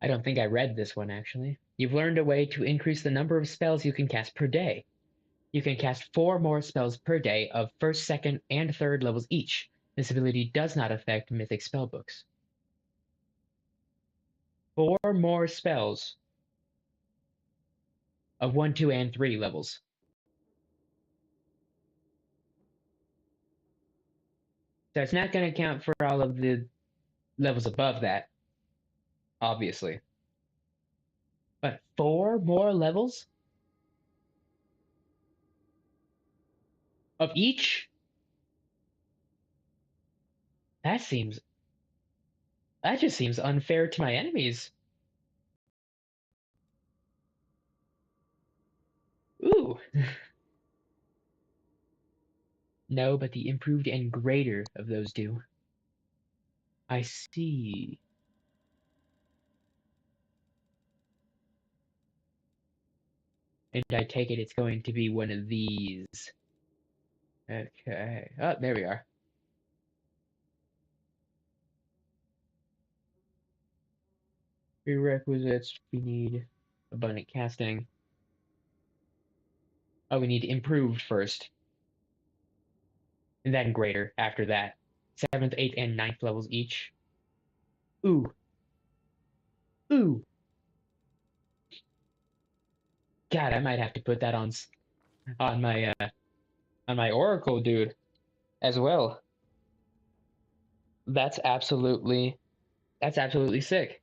I don't think I read this one, actually. You've learned a way to increase the number of spells you can cast per day. You can cast 4 more spells per day of 1st, 2nd, and 3rd levels each. This ability does not affect mythic spellbooks. 4 more spells of 1, 2, and 3 levels. So it's not going to count for all of the levels above that, obviously. But 4 more levels of each? That just seems unfair to my enemies. Ooh. No, but the improved and greater of those do. I see. And I take it it's going to be one of these. Okay. Oh, there we are. Prerequisites, we need abundant casting. Oh, we need improved first. And then greater after that. 7th, 8th, and 9th levels each. Ooh. Ooh. God, I might have to put that on my Oracle dude as well. That's absolutely That's absolutely sick.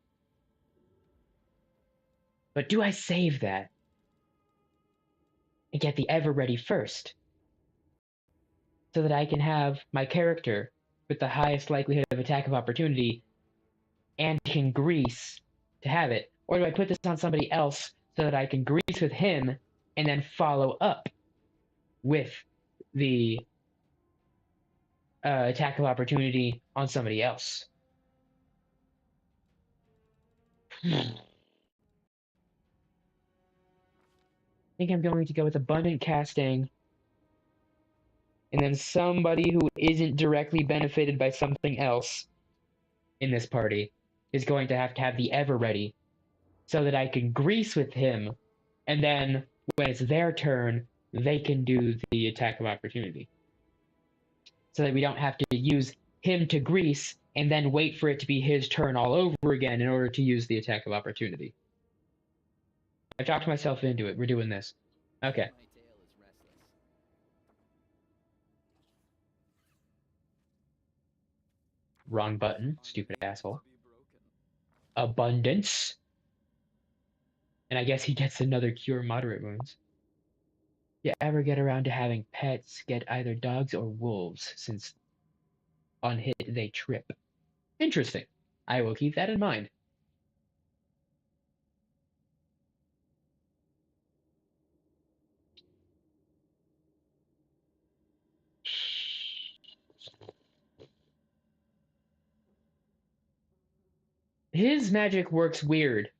But do I save that and get the Ever Ready first, so that I can have my character with the highest likelihood of attack of opportunity and can grease to have it? Or do I put this on somebody else so that I can grease with him and then follow up with the attack of opportunity on somebody else? I think I'm going to go with abundant casting, and then somebody who isn't directly benefited by something else in this party is going to have the Ever Ready, so that I can grease with him, and then when it's their turn, they can do the attack of opportunity. So that we don't have to use him to grease and then wait for it to be his turn all over again in order to use the attack of opportunity. I talked myself into it. We're doing this. Okay. My tail is restless. Wrong button, stupid asshole. To be broken. Abundance. And I guess he gets another cure moderate wounds. You ever get around to having pets, get either dogs or wolves, since on hit they trip. Interesting. I will keep that in mind. His magic works weird.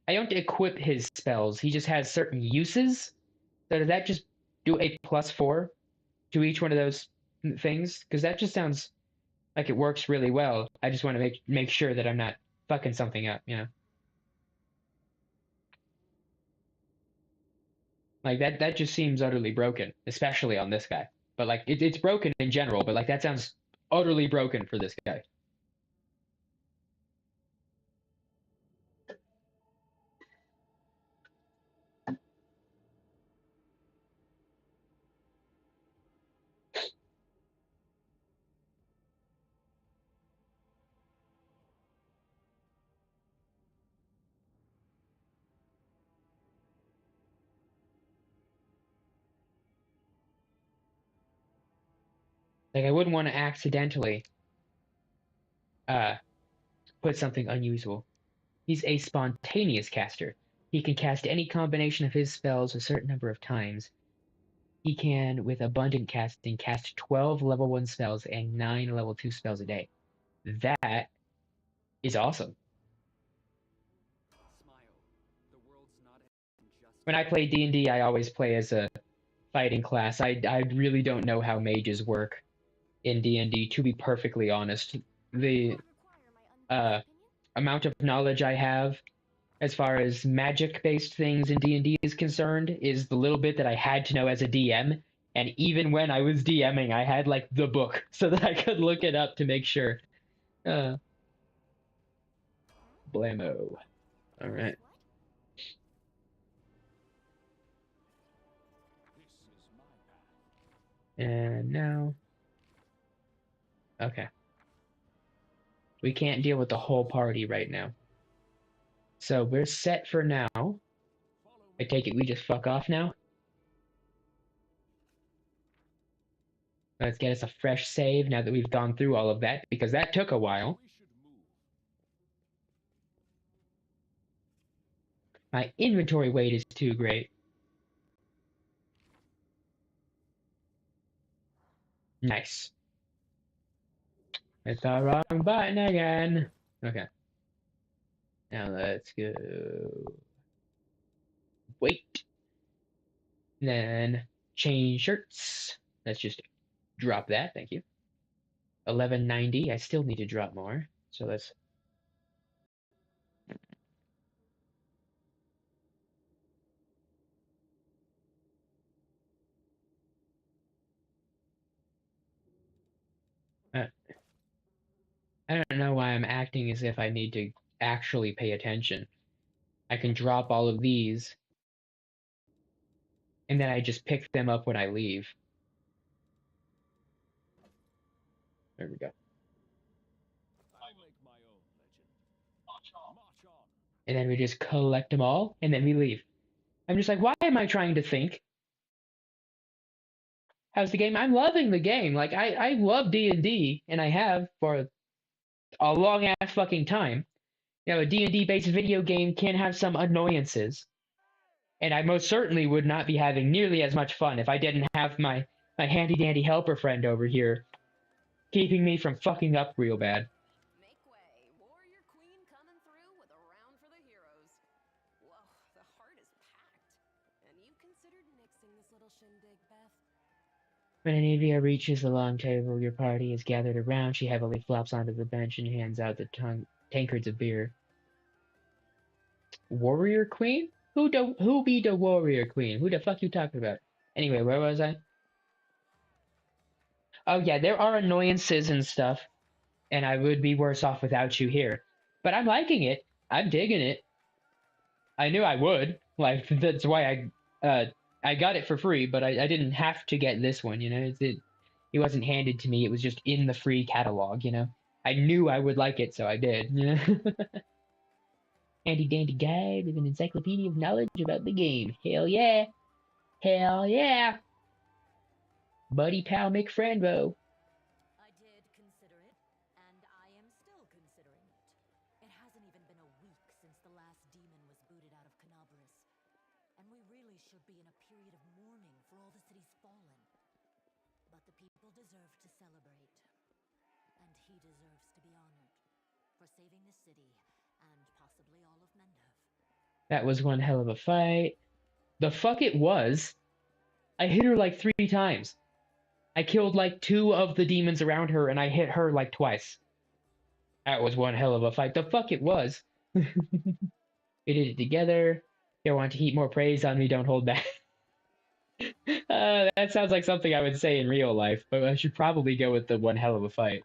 I don't equip his spells. He just has certain uses. So does that just do a +4 to each one of those things? Because that just sounds like it works really well. I just want to make sure that I'm not fucking something up, you know? Like that just seems utterly broken, especially on this guy. But like it's broken in general, but like that sounds utterly broken for this guy. Like I wouldn't want to accidentally put something unusual. He's a spontaneous caster. He can cast any combination of his spells a certain number of times. He can, with abundant casting, cast 12 level 1 spells and 9 level 2 spells a day. That is awesome. Smile. The world's not just. When I play D&D, I always play as a fighting class. I really don't know how mages work in D&D, to be perfectly honest. The amount of knowledge I have as far as magic-based things in D&D is concerned is the little bit that I had to know as a DM. And even when I was DMing, I had like the book so that I could look it up to make sure. Blammo. All right. And now, okay. We can't deal with the whole party right now. So we're set for now. I take it we just fuck off now? Let's get us a fresh save now that we've gone through all of that, because that took a while. My inventory weight is too great. Nice. It's the wrong button again. Okay. Now let's go. Wait. Then change shirts. Let's just drop that. Thank you. 1190. I still need to drop more. So let's. I don't know why I'm acting as if I need to actually pay attention. I can drop all of these, and then I just pick them up when I leave. There we go. I'll make my own And then we just collect them all, and then we leave. I'm just like, why am I trying to think? How's the game? I'm loving the game. Like, I love D&D, and I have for a long ass fucking time. You know, a D&D based video game can have some annoyances. And I most certainly would not be having nearly as much fun if I didn't have my handy dandy helper friend over here keeping me from fucking up real bad. Make way. Warrior Queen coming through with a round for the heroes. Whoa, the heart is packed. And you considered nixing this little shindig, Beth? When Anivia reaches the long table your party is gathered around, she heavily flops onto the bench and hands out the tankards of beer. Warrior Queen? Who be the Warrior Queen? Who the fuck you talking about? Anyway, where was I? Oh yeah, there are annoyances and stuff, and I would be worse off without you here. But I'm liking it. I'm digging it. I knew I would. Like, that's why I got it for free, but I didn't have to get this one, you know? It wasn't handed to me, it was just in the free catalog, you know? I knew I would like it, so I did, you know? Handy dandy guide with an encyclopedia of knowledge about the game. Hell yeah! Hell yeah! Buddy pal McFriendbo. I did consider it, and I am still considering it. It hasn't even been a week since the last demon was booted out of Canabris. And we really should be in a period of mourning for all the city's fallen. But the people deserve to celebrate. And he deserves to be honored for saving the city and possibly all of Mendov. That was one hell of a fight. The fuck it was. I hit her like 3 times. I killed like 2 of the demons around her, and I hit her like twice. That was one hell of a fight. The fuck it was. We did it together. You want to heap more praise on me, don't hold back. That sounds like something I would say in real life, but I should probably go with the one hell of a fight.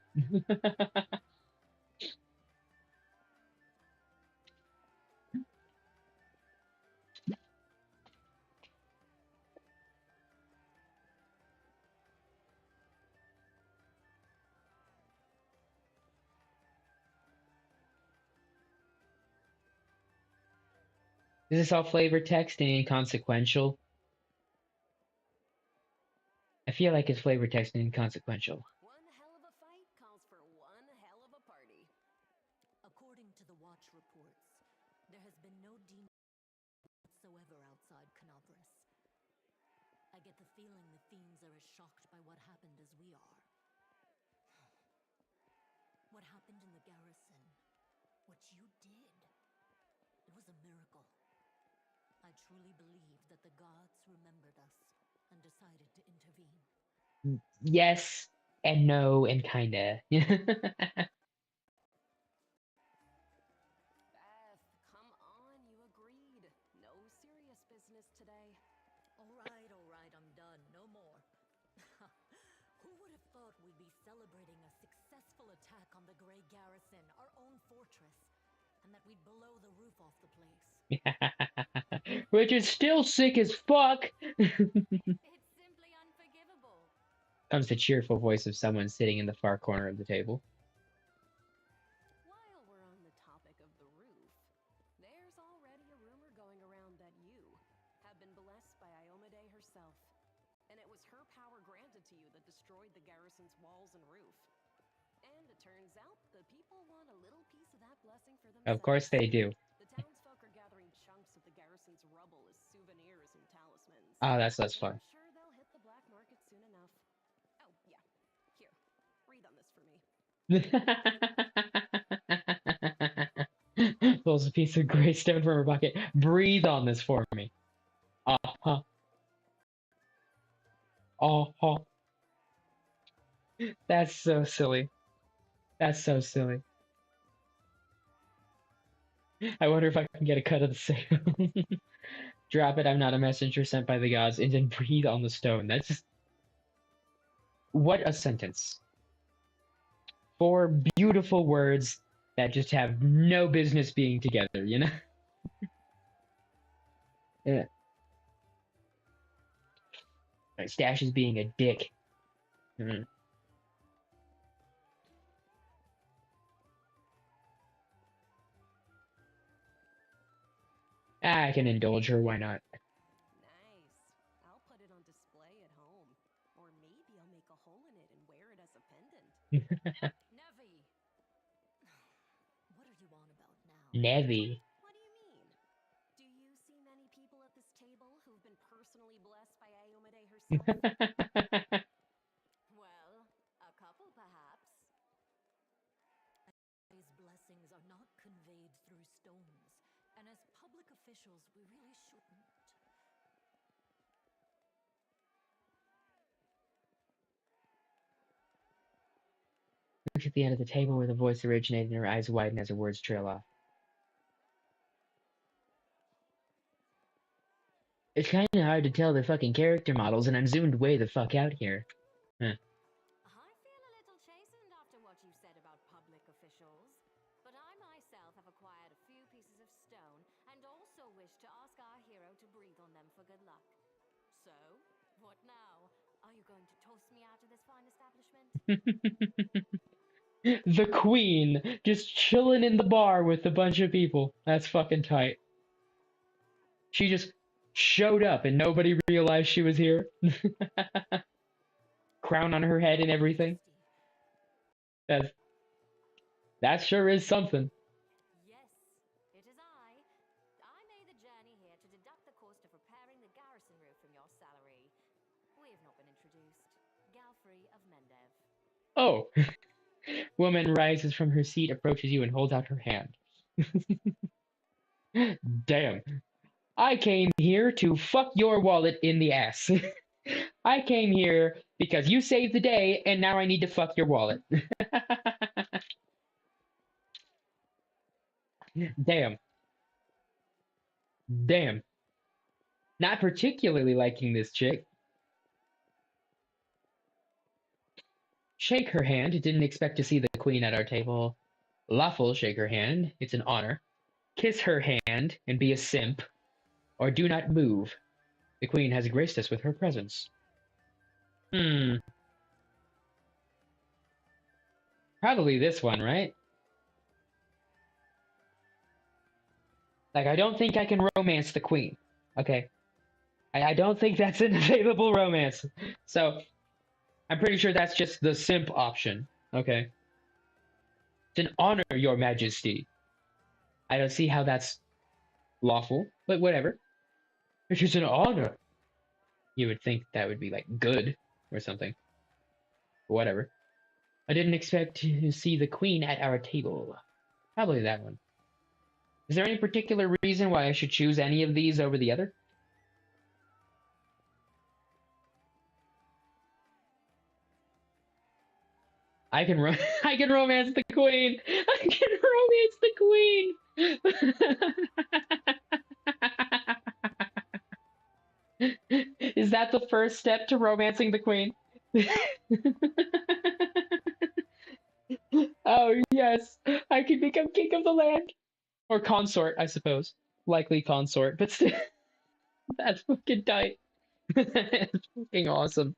Is this all flavor text and inconsequential? I feel like it's flavor text and inconsequential. One hell of a fight calls for one hell of a party. According to the Watch reports, there has been no demon whatsoever outside Canabris. I get the feeling the fiends are as shocked by what happened as we are. What happened in the garrison, what you did, it was a miracle. I truly believe that the gods remembered us and decided to intervene. Yes and no and kinda. Beth, come on, you agreed. No serious business today. All right, I'm done. No more. Who would have thought we'd be celebrating a successful attack on the Grey Garrison, our own fortress, and that we'd blow the roof off the place? Which is still sick as fuck. It's simply unforgivable. Comes the cheerful voice of someone sitting in the far corner of the table. While we're on the topic of the roof, there's already a rumor going around that you have been blessed by Iomade herself. And it was her power granted to you that destroyed the garrison's walls and roof. And it turns out the people want a little piece of that blessing for themselves. Of course they do. The townsfolk are gathering chunks of the garrison's rubble as souvenirs and talismans. Oh, that's less fun. I'm sure they'll hit the black market soon enough. Oh, yeah. Here, breathe on this for me. Pulls a piece of gray stone from her bucket. Breathe on this for me. Uh-huh. Uh-huh. That's so silly. That's so silly. I wonder if I can get a cut of the sale. Drop it, I'm not a messenger sent by the gods, and then breathe on the stone. That's just... What a sentence. 4 beautiful words that just have no business being together, you know? Yeah. Stash is being a dick. Mm. I can indulge her, why not? Nice. I'll put it on display at home. Or maybe I'll make a hole in it and wear it as a pendant. Nevi! What are you on about now? Nevi. What do you mean? Do you see many people at this table who've been personally blessed by Ayomide herself? Well, a couple perhaps. These blessings are not conveyed through stones, and as public officials, we really shouldn't. Looks at the end of the table where the voice originated and her eyes widen as her words trail off. It's kinda hard to tell the fucking character models, and I'm zoomed way the fuck out here. Huh. I feel a little chastened after what you said about public officials, but I myself have acquired a few pieces of stone and also wish to ask our hero to breathe on them for good luck. So, what now? Are you going to toss me out of this fine establishment? The queen, just chilling in the bar with a bunch of people. That's fucking tight. She just showed up and nobody realized she was here. Crown on her head and everything. That sure is something. Yes, it is I. I made the journey here to deduct the cost of repairing the garrison roof from your salary. We have not been introduced. Galfrey of Mendev. Oh. Woman rises from her seat, approaches you, and holds out her hand. Damn. I came here to fuck your wallet in the ass. I came here because you saved the day, and now I need to fuck your wallet. Damn. Damn. Not particularly liking this chick. Shake her hand. Didn't expect to see the queen at our table. Lawful, shake her hand. It's an honor. Kiss her hand and be a simp. Or do not move. The queen has graced us with her presence. Probably this one, right? Like, I don't think I can romance the queen. Okay. I don't think that's an available romance. So, I'm pretty sure that's just the simp option. Okay. It's an honor, your majesty. I don't see how that's lawful, but whatever. It's just an honor. You would think that would be, like, good or something. Whatever. I didn't expect to see the queen at our table. Probably that one. Is there any particular reason why I should choose any of these over the other? I can I can romance the queen. I can romance the queen. Is that the first step to romancing the queen? Oh yes, I can become king of the land or consort, I suppose. Likely consort, but still, that's fucking tight. It's fucking awesome.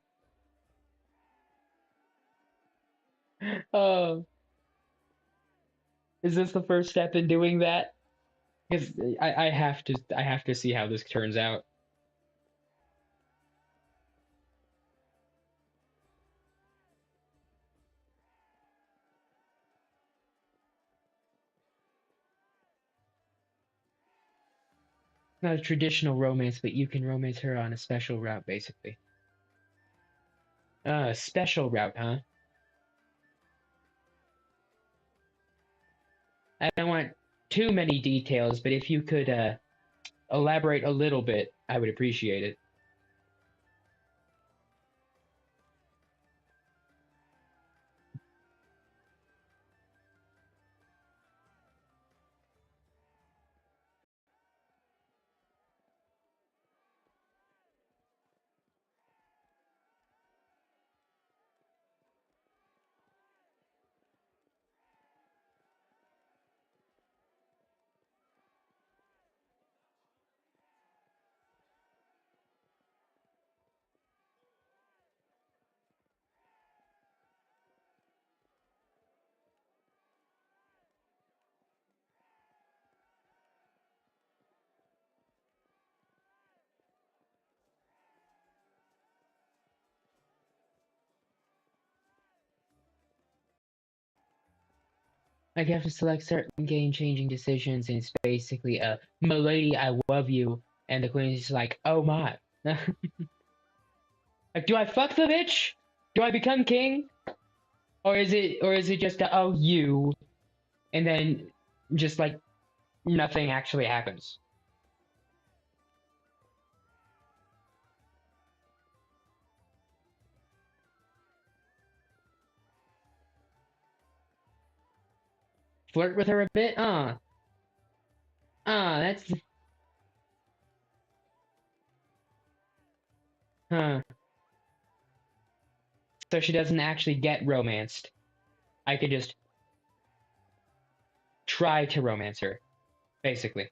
Oh, is this the first step in doing that? Because I have to see how this turns out. Not a traditional romance, but you can romance her on a special route, basically. Special route, huh? I don't want too many details, but if you could elaborate a little bit, I would appreciate it. Like you have to select certain game-changing decisions, and it's basically a "Milady, I love you," and the queen is just like, "Oh my." Like, do I fuck the bitch? Do I become king? Or is it just a, oh you, and then just like nothing actually happens? Flirt with her a bit? That's huh. So she doesn't actually get romanced. I could just try to romance her, basically.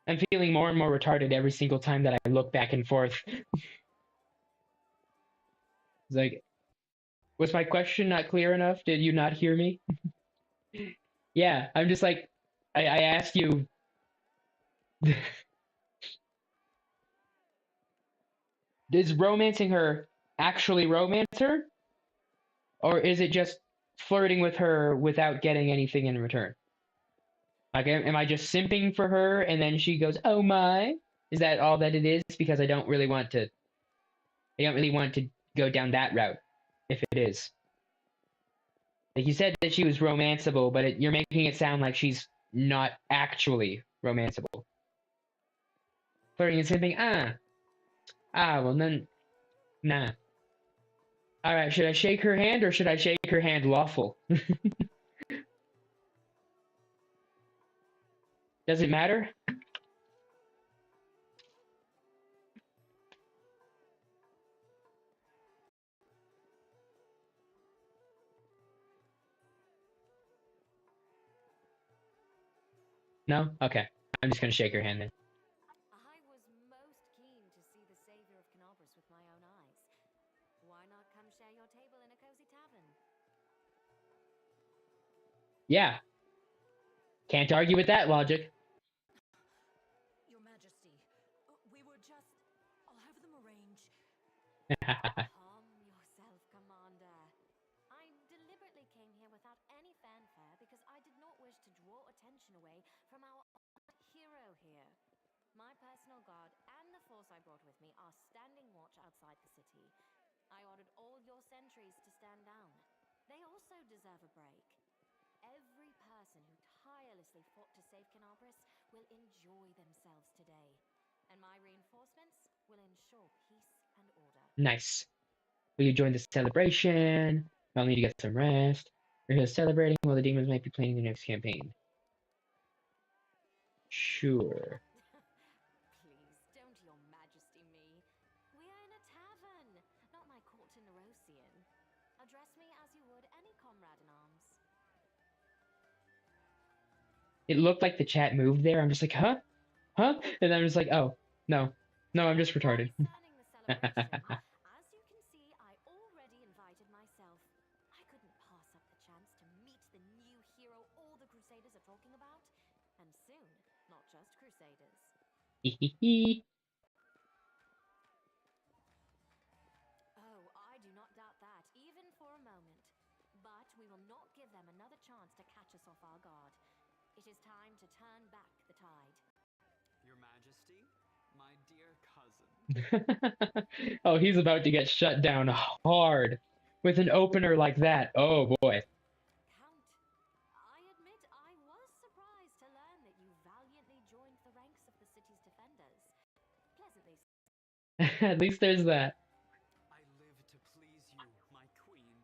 I'm feeling more and more retarded every single time that I look back and forth. It's like, was my question not clear enough? Did you not hear me? Yeah, I'm just like, I asked you, is romancing her actually romance her? Or is it just flirting with her without getting anything in return? Like, am I just simping for her and then she goes, oh my? Is that all that it is? Because I don't really want to go down that route, if it is. Like you said that she was romanceable, but you're making it sound like she's not actually romanceable. Flirting and simping, well then, nah. Alright, should I shake her hand or should I shake her hand lawful? Does it matter? No? Okay. I'm just gonna shake her hand then. I was most keen to see the savior of Canobris with my own eyes. Why not come share your table in a cozy tavern? Yeah. Can't argue with that logic. Your Majesty, we were just. I'll have them arrange. Calm yourself, Commander. I deliberately came here without any fanfare because I did not wish to draw attention away from our hero here. My personal guard and the force I brought with me are standing watch outside the city. I ordered all your sentries to stand down. They also deserve a break. Every person who tirelessly fought to save Canobris will enjoy themselves today, and my reinforcements will ensure peace and order. Nice. Will you join the celebration? I'll need to get some rest. We're here celebrating while the demons might be planning the next campaign. Sure. Please, don't your majesty me. We are in a tavern, not my court in Nerosian. Address me as you would any comrade in arms. It looked like the chat moved there. I'm just like, huh? Huh? And I'm just like, oh, no. No, I'm just retarded. Concerning the celebration, as you can see, I already invited myself. I couldn't pass up the chance to meet the new hero all the Crusaders are talking about. And soon, not just Crusaders. Oh, I do not doubt that, even for a moment. But we will not give them another chance to catch us off our guard. It is time to turn back the tide. Your Majesty, my dear cousin. Oh, he's about to get shut down hard with an opener like that. Oh boy. Count, I admit I was surprised to learn that At least there's that. I live to please you, my queen.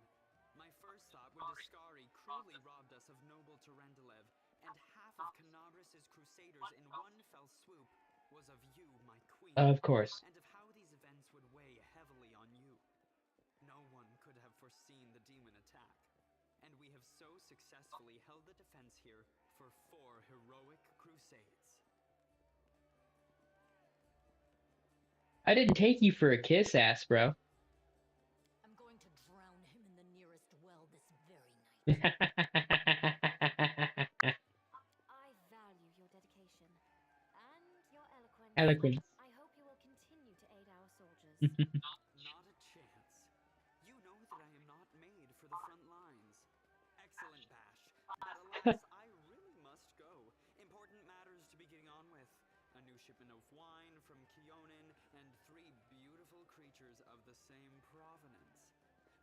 My first thought when Discari cruelly robbed us of noble Terendelev and half of Canabris's crusaders in one fell swoop was of you, my queen, Of course. and of how these events would weigh heavily on you. No one could have foreseen the demon attack, and we have so successfully held the defense here for 4 heroic crusades. I didn't take you for a kiss, ass, bro. I'm going to drown him in the nearest well this very night. I value your dedication and your eloquence. Eloquence. I hope you will continue to aid our soldiers. Not a chance. You know that I am not made for the front lines. Excellent, Bash. But alas, I really must go. Important matters to be getting on with. A new shipment of wine from Keonan, and 3 beautiful creatures of the same provenance.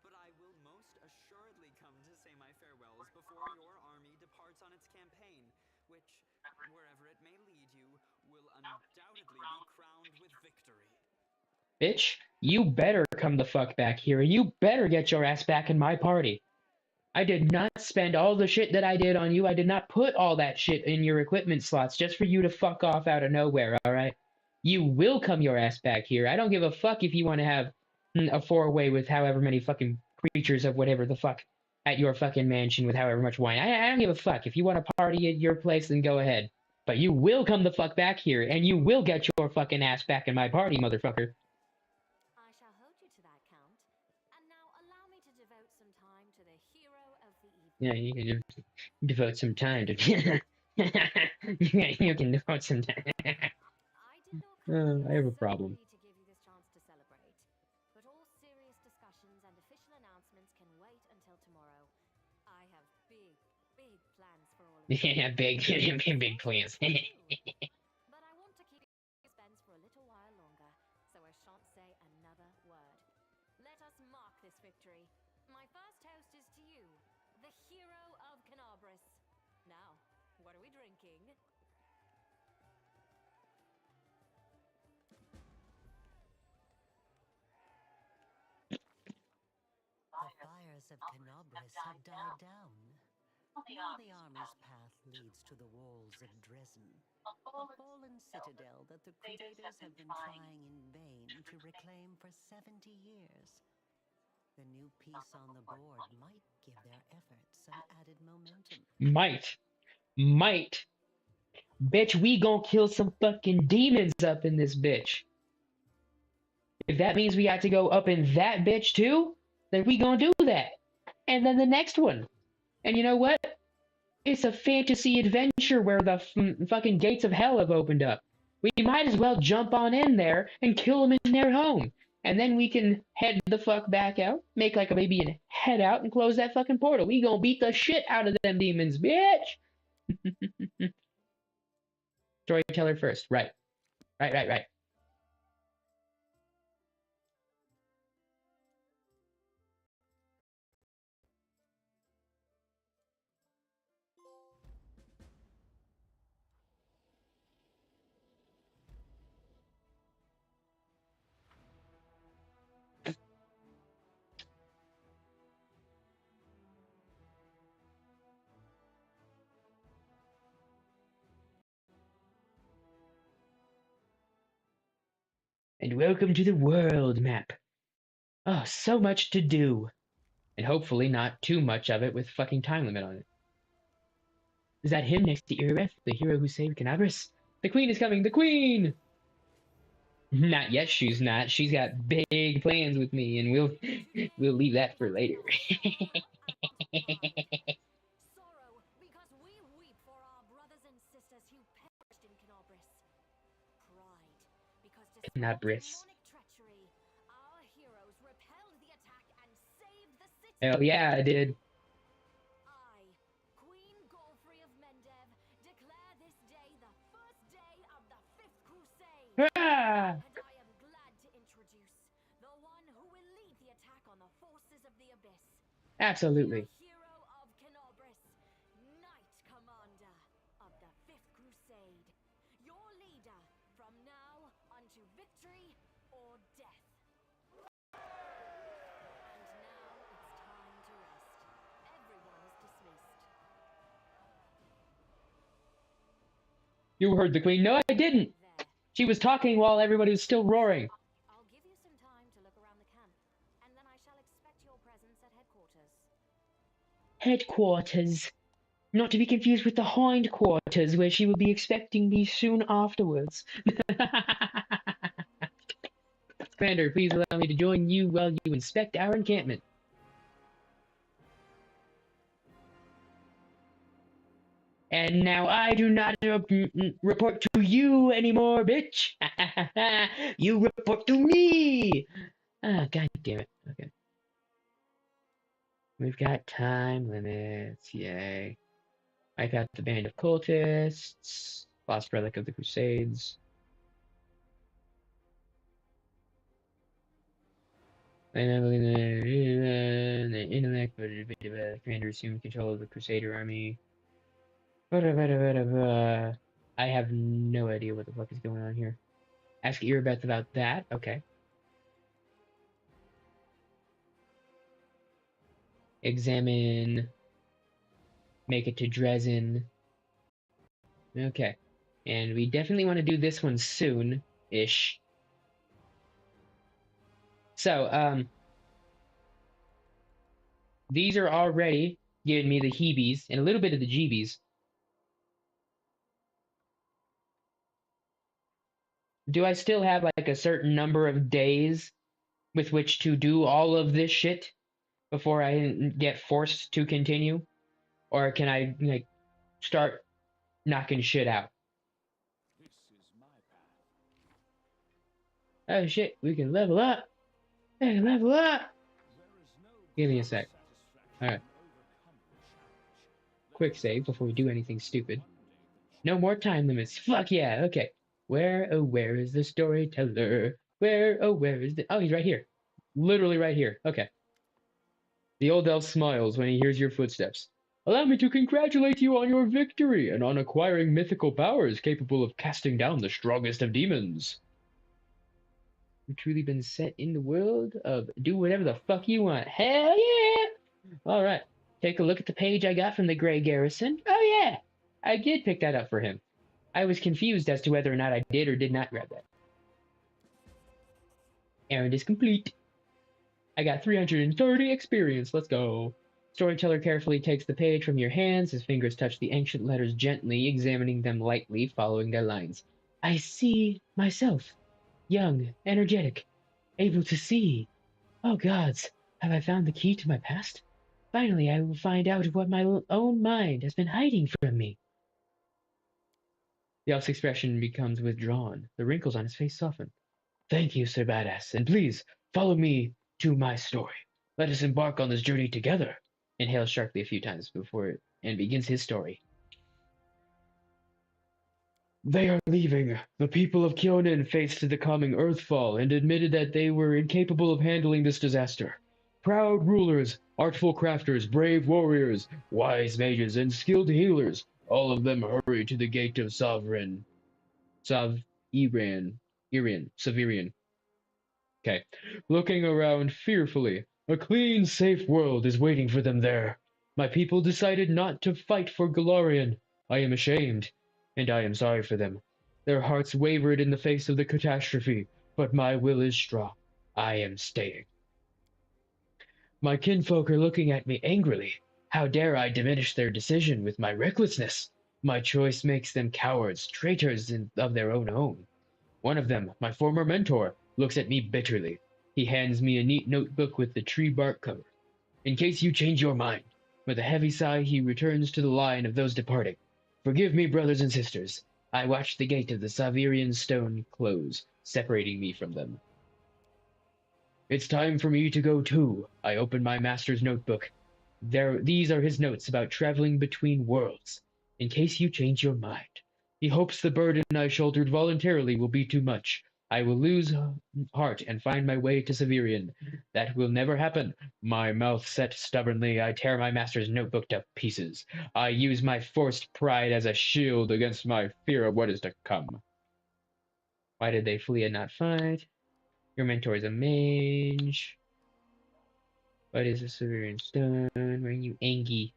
But I will most assuredly come to say my farewells before your army departs on its campaign, which, wherever it may lead you, will undoubtedly be crowned with victory. Bitch, you better come the fuck back here, and you better get your ass back in my party. I did not spend all the shit that I did on you. I did not put all that shit in your equipment slots just for you to fuck off out of nowhere, alright? You will come your ass back here. I don't give a fuck if you want to have a 4-way with however many fucking creatures of whatever the fuck at your fucking mansion with however much wine. I don't give a fuck. If you want to party at your place, then go ahead. But you will come the fuck back here, and you will get your fucking ass back in my party, motherfucker. I shall hold you to that, Count. And now allow me to devote some time to the hero of the evening. Yeah, you can devote some time to... you can devote some time. I did not come I have a here problem. solely to give you this chance to celebrate, but all serious discussions and official announcements can wait until tomorrow. I have big, big plans for all of you. Yeah, big plans. But I want to keep you in suspense for a little while longer, so I shan't say another word. Let us mark this victory. My first toast is to you, the hero of Canabris. Now, what are we drinking? The fires of Canobris have died down. Now the army's path leads to the walls of Dresden, a fallen citadel that the Crusaders have been trying in vain to reclaim for 70 years. The new piece on the board might give their efforts some added momentum. Might. Bitch, we gonna kill some fucking demons up in this bitch. If that means we got to go up in that bitch too, then we gonna do that. And then the next one. And you know what? It's a fantasy adventure where the fucking gates of hell have opened up. We might as well jump on in there and kill them in their home. And then we can head the fuck back out, make like a baby and head out and close that fucking portal. We gonna beat the shit out of them demons, bitch! Storyteller first. Right. Right. And welcome to the world map. Oh, so much to do. And hopefully not too much of it with fucking time limit on it. Is that him next to Irith, the hero who saved Canabris? The queen is coming, the queen! Not yet, she's not. She's got big plans with me, and we'll leave that for later. Sorrow, because we weep for our brothers and sisters who perished in Canabris. Pride, because despite Canabris. demonic treachery, our heroes repelled the attack and saved the city. Hell yeah, I did. I, Queen Golfrey of Mendev, declare this day the first day of the Fifth Crusade. Ah! And I am glad to introduce the one who will lead the attack on the forces of the Abyss. Absolutely. The hero of Canabris, Knight Commander of the Fifth Crusade. Your leader from now unto victory or death. And now it's time to rest. Everyone is dismissed. You heard the queen. No, I didn't. There. She was talking while everybody was still roaring. I'll give you some time to look around the camp, and then I shall expect your presence at headquarters. Headquarters. Not to be confused with the hindquarters, where she will be expecting me soon afterwards. Commander, please allow me to join you while you inspect our encampment. And now I do not report to you anymore, bitch. You report to me. Ah, god damn it. Okay. We've got time limits. Yay. I got the band of cultists. Lost relic of the Crusades. The intellect, but the commander assumed control of the Crusader army. I have no idea what the fuck is going on here. Ask Earbeth about that. Okay. Examine. Make it to Dresden. Okay. And we definitely want to do this one soon-ish. So, these are already giving me the heebies and a little bit of the jeebies. Do I still have like a certain number of days with which to do all of this shit before I get forced to continue? Or can I like start knocking shit out? This is my path. Oh shit, we can level up. Hey, level up. There is no Give me a sec. satisfaction Alright. in overcoming challenge. Quick save before we do anything stupid. No more time limits. Fuck yeah, okay. Where, oh, where is the storyteller? Where, oh, where is the... Oh, he's right here. Literally right here. Okay. The old elf smiles when he hears your footsteps. Allow me to congratulate you on your victory and on acquiring mythical powers capable of casting down the strongest of demons. You've truly been set in the world of do whatever the fuck you want. Hell yeah! Alright. Take a look at the page I got from the Grey Garrison. Oh yeah! I did pick that up for him. I was confused as to whether or not I did or did not grab that. Errand is complete. I got 330 experience. Let's go. Storyteller carefully takes the page from your hands. His fingers touch the ancient letters gently, examining them lightly, following their lines. I see myself. Young, energetic, able to see. Oh gods, have I found the key to my past? Finally, I will find out what my own mind has been hiding from me. The elf's expression becomes withdrawn. The wrinkles on his face soften. Thank you, Sir Badass, and please follow me to my story. Let us embark on this journey together. Inhales sharply a few times before and begins his story. They are leaving. The people of Kyonin faced the coming Earthfall and admitted that they were incapable of handling this disaster. Proud rulers, artful crafters, brave warriors, wise mages, and skilled healers, all of them hurried to the gate of Severian. Okay. Looking around fearfully, a clean, safe world is waiting for them there. My people decided not to fight for Golarion. I am ashamed, and I am sorry for them. Their hearts wavered in the face of the catastrophe, but my will is strong. I am staying. My kinfolk are looking at me angrily. How dare I diminish their decision with my recklessness? My choice makes them cowards, traitors of their own home. One of them, my former mentor, looks at me bitterly. He hands me a neat notebook with the tree bark cover. In case you change your mind. With a heavy sigh, he returns to the line of those departing. Forgive me, brothers and sisters. I watched the gate of the Severian stone close, separating me from them. It's time for me to go too. I open my master's notebook. These are his notes about traveling between worlds. In case you change your mind. He hopes the burden I shouldered voluntarily will be too much. I will lose heart and find my way to Severian. That will never happen. My mouth set stubbornly, I tear my master's notebook to pieces. I use my forced pride as a shield against my fear of what is to come. Why did they flee and not fight? Your mentor is a mage. What is a Severian Stone? Where are you, Angie?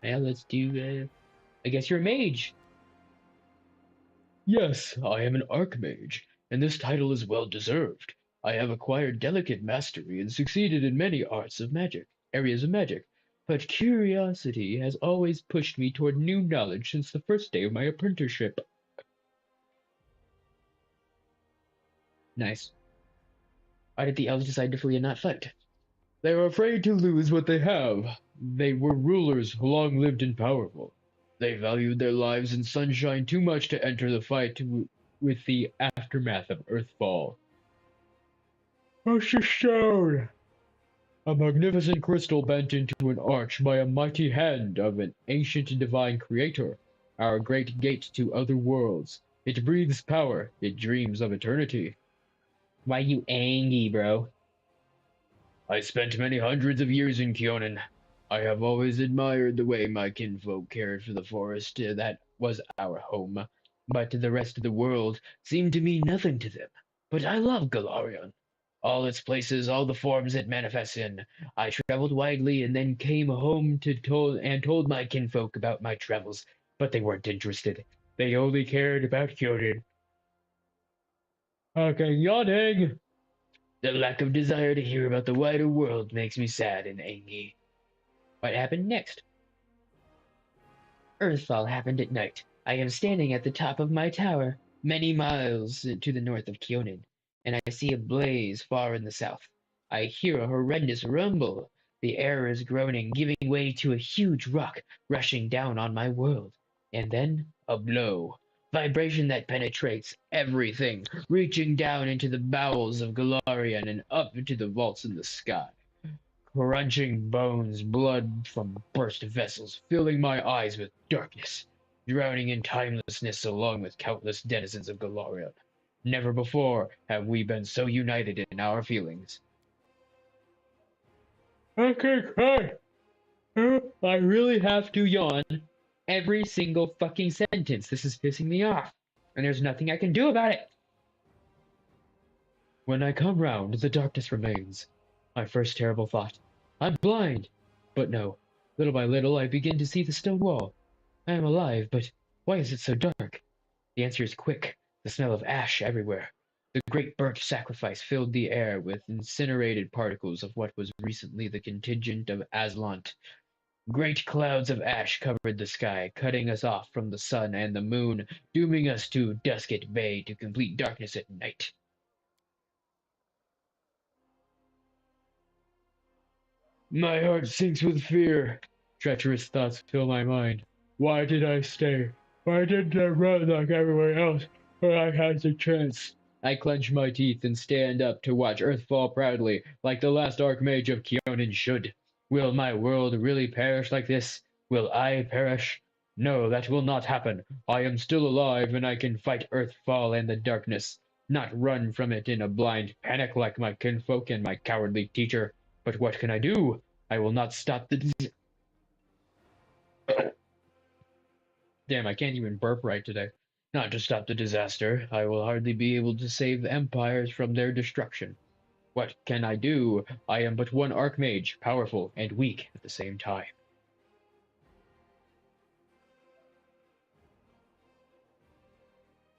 Well, let's do, I guess you're a mage. Yes, I am an archmage, and this title is well deserved. I have acquired delicate mastery and succeeded in many areas of magic, but curiosity has always pushed me toward new knowledge since the first day of my apprenticeship. Nice. Why did the elves decide to flee and not fight? They are afraid to lose what they have. They were rulers who long lived and powerful. They valued their lives in sunshine too much to enter the fight with the aftermath of Earthfall. What's the stone? A magnificent crystal bent into an arch by a mighty hand of an ancient and divine creator, our great gate to other worlds. It breathes power, it dreams of eternity. Why you angry, bro? I spent many hundreds of years in Kyonin. I have always admired the way my kinfolk cared for the forest that was our home, but the rest of the world seemed to mean nothing to them. But I love Golarion. All its places, all the forms it manifests in. I traveled widely and then came home told my kinfolk about my travels, but they weren't interested. They only cared about Kyonin. Okay, yawning! The lack of desire to hear about the wider world makes me sad and angry. What happened next? Earthfall happened at night. I am standing at the top of my tower, many miles to the north of Kyonin, and I see a blaze far in the south. I hear a horrendous rumble. The air is groaning, giving way to a huge rock rushing down on my world. And then a blow. Vibration that penetrates everything, reaching down into the bowels of Golarion and up into the vaults in the sky. Crunching bones, blood from burst vessels, filling my eyes with darkness, drowning in timelessness along with countless denizens of Golarion. Never before have we been so united in our feelings. Okay, cry. I really have to yawn every single fucking sentence. This is pissing me off, and there's nothing I can do about it. When I come round, the darkness remains. My first terrible thought. I'm blind! But no. Little by little, I begin to see the stone wall. I am alive, but why is it so dark? The answer is quick. The smell of ash everywhere. The great burnt sacrifice filled the air with incinerated particles of what was recently the contingent of Aslant. Great clouds of ash covered the sky, cutting us off from the sun and the moon, dooming us to Duskett Bay to complete darkness at night. My heart sinks with fear. Treacherous thoughts fill my mind. Why did I stay? Why didn't I run like everyone else when I had the chance? I clench my teeth and stand up to watch Earth fall proudly, like the last Archmage of Kyonin should. Will my world really perish like this? Will I perish? No, that will not happen. I am still alive and I can fight Earthfall and the darkness, not run from it in a blind panic like my kinfolk and my cowardly teacher. But what can I do? I will not stop the Damn, I can't even burp right today. Not to stop the disaster. I will hardly be able to save the empires from their destruction. What can I do? I am but one Archmage, powerful and weak at the same time.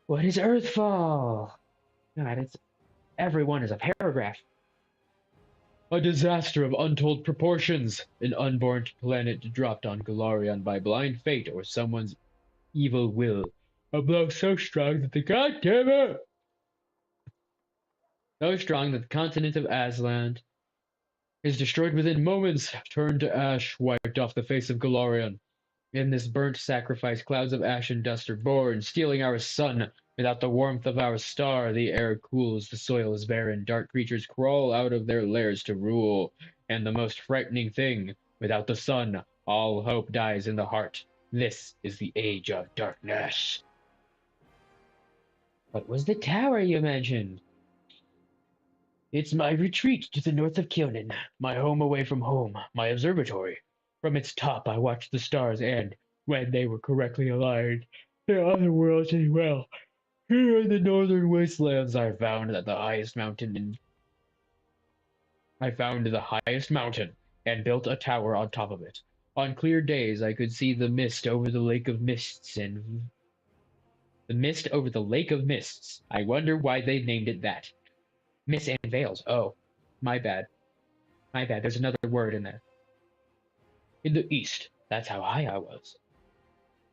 What is Earthfall? God, it's everyone is a paragraph. A disaster of untold proportions. An unborn planet dropped on Golarion by blind fate or someone's evil will. A blow so strong that the goddamn so strong that the continent of Aslan is destroyed within moments, turned to ash, wiped off the face of Golarion. In this burnt sacrifice, clouds of ash and dust are born, stealing our sun. Without the warmth of our star, the air cools, the soil is barren, dark creatures crawl out of their lairs to rule. And the most frightening thing, without the sun, all hope dies in the heart. This is the age of darkness. What was the tower you mentioned? It's my retreat to the north of Kyonin, my home away from home, my observatory. From its top I watched the stars and, when they were correctly aligned, the other worlds as well. Here in the northern wastelands, I found the highest mountain and built a tower on top of it. On clear days, I could see the mist over the lake of mists and the mist over the lake of mists. I wonder why they named it that. Mist and veils. Oh, my bad. My bad. There's another word in there. In the east. That's how high I was.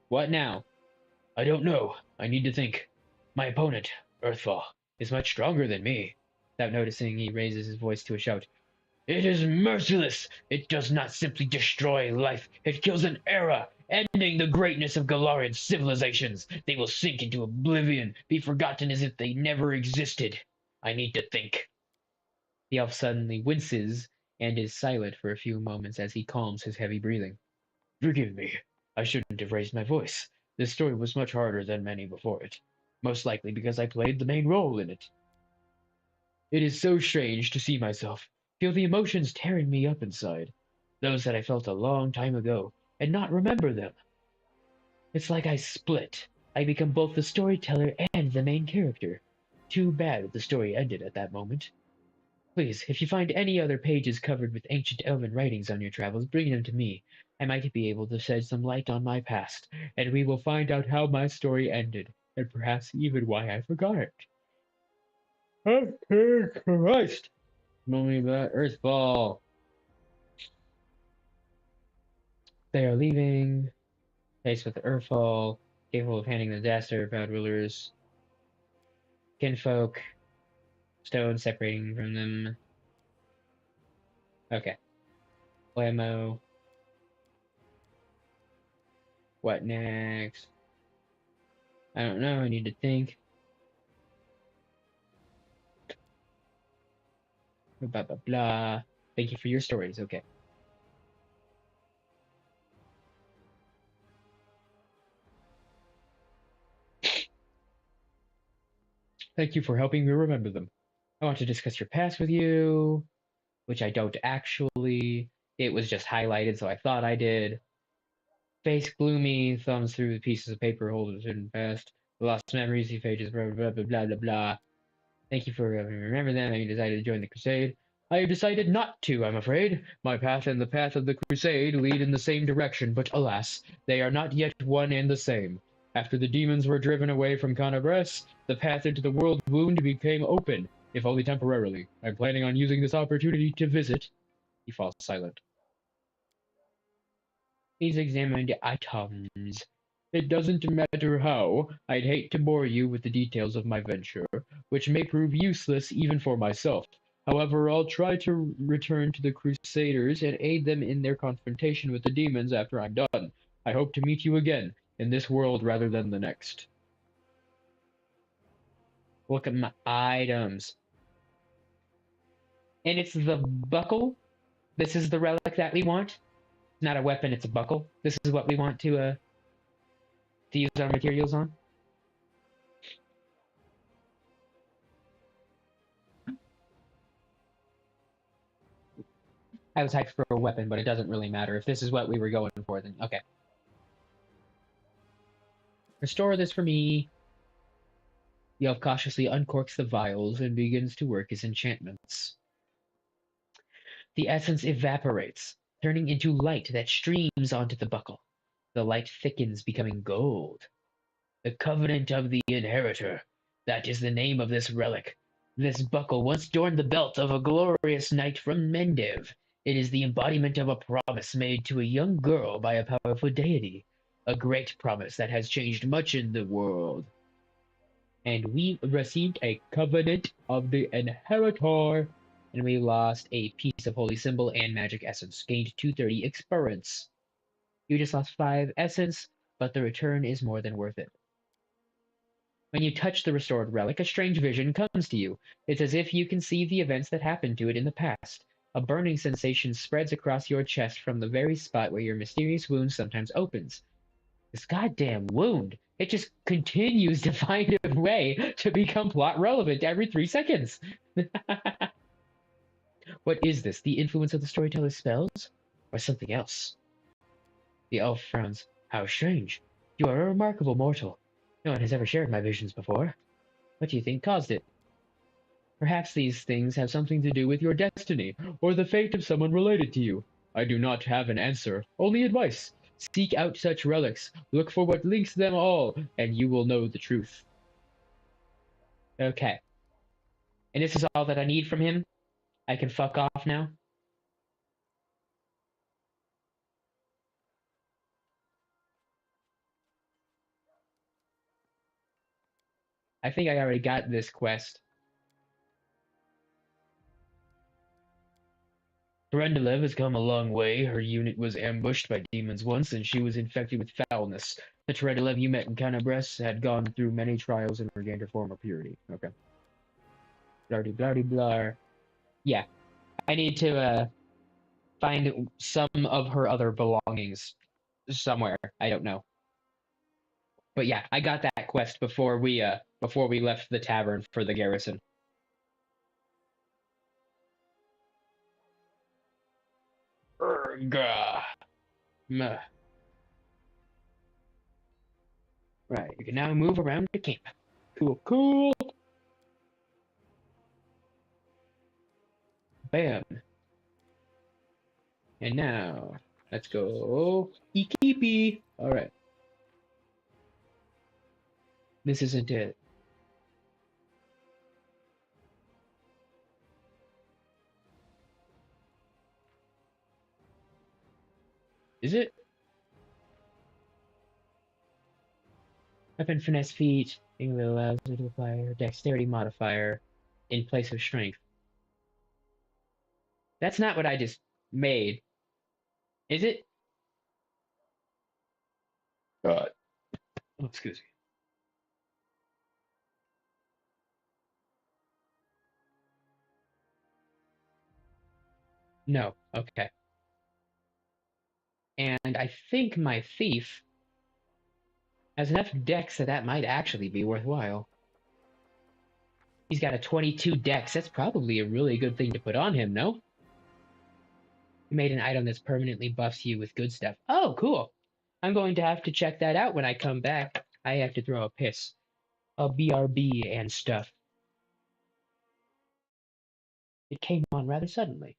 What now? I don't know. I need to think. My opponent, Earthfall, is much stronger than me. Without noticing, he raises his voice to a shout. It is merciless. It does not simply destroy life. It kills an era, ending the greatness of Galarian civilizations. They will sink into oblivion, be forgotten as if they never existed. I need to think. The elf suddenly winces and is silent for a few moments as he calms his heavy breathing. Forgive me. I shouldn't have raised my voice. This story was much harder than many before it. Most likely because I played the main role in it. It is so strange to see myself, feel the emotions tearing me up inside, those that I felt a long time ago, and not remember them. It's like I split. I become both the storyteller and the main character. Too bad the story ended at that moment. Please, if you find any other pages covered with ancient elven writings on your travels, bring them to me. I might be able to shed some light on my past, and we will find out how my story ended, and perhaps even why I forgot it. Okay, Christ! Mommy about Earthfall. They are leaving. Faced with Earthfall, capable of handing the disaster, proud rulers, kinfolk, stone separating from them. Okay. Blammo. What next? I don't know, I need to think. Blah, blah, blah. Thank you for your stories, okay. Thank you for helping me remember them. I want to discuss your past with you, which I don't actually. It was just highlighted, so I thought I did. Face gloomy, thumbs through the pieces of paper holders in the past. Lost memories, he pages, blah, blah, blah, blah, blah, blah. Thank you for helping me remember them. You decided to join the crusade. I have decided not to, I'm afraid. My path and the path of the crusade lead in the same direction, but alas, they are not yet one and the same. After the demons were driven away from Canabres, the path into the world wound became open, if only temporarily. I'm planning on using this opportunity to visit. He falls silent. Please examine the items. It doesn't matter how. I'd hate to bore you with the details of my venture, which may prove useless even for myself. However, I'll try to return to the Crusaders and aid them in their confrontation with the demons after I'm done. I hope to meet you again, in this world rather than the next. Look at my items. And it's the buckle. This is the relic that we want. It's not a weapon, it's a buckle. This is what we want to use our materials on. I was hyped for a weapon, but it doesn't really matter. If this is what we were going for, then okay. Restore this for me. The elf cautiously uncorks the vials and begins to work his enchantments. The essence evaporates, turning into light that streams onto the buckle. The light thickens, becoming gold. The Covenant of the Inheritor. That is the name of this relic. This buckle once adorned the belt of a glorious knight from Mendev. It is the embodiment of a promise made to a young girl by a powerful deity. A great promise that has changed much in the world. And we received a Covenant of the Inheritor. And we lost a piece of holy symbol and magic essence. Gained 230 experience. You just lost 5 essence, but the return is more than worth it. When you touch the restored relic, a strange vision comes to you. It's as if you can see the events that happened to it in the past. A burning sensation spreads across your chest from the very spot where your mysterious wound sometimes opens. This goddamn wound, it just continues to find a way to become plot relevant every 3 seconds. What is this? The influence of the storyteller's spells? Or something else? The elf frowns. How strange. You are a remarkable mortal. No one has ever shared my visions before. What do you think caused it? Perhaps these things have something to do with your destiny, or the fate of someone related to you. I do not have an answer, only advice. Seek out such relics, look for what links them all, and you will know the truth. Okay. And this is all that I need from him? I can fuck off now? I think I already got this quest. Threndilev has come a long way. Her unit was ambushed by demons once, and she was infected with foulness. The Threndilev you met in Canabres had gone through many trials and regained her former purity. Okay. Blardy blardy blar. Yeah. I need to find some of her other belongings somewhere. I don't know. But yeah, I got that quest before we left the tavern for the garrison. Urgh. Meh. Right, you can now move around the camp. Cool, cool. Bam. And now, let's go. Ekeepy. Alright. This isn't it. Is it? Weapon finesse feat. England allows you to apply her dexterity modifier in place of strength. That's not what I just made. Is it? Oh, excuse me. No. Okay. And I think my thief has enough dex that might actually be worthwhile. He's got a 22 dex. That's probably a really good thing to put on him, no? You made an item that's permanently buffs you with good stuff. Oh, cool. I'm going to have to check that out when I come back. I have to throw a piss. A BRB and stuff. It came on rather suddenly.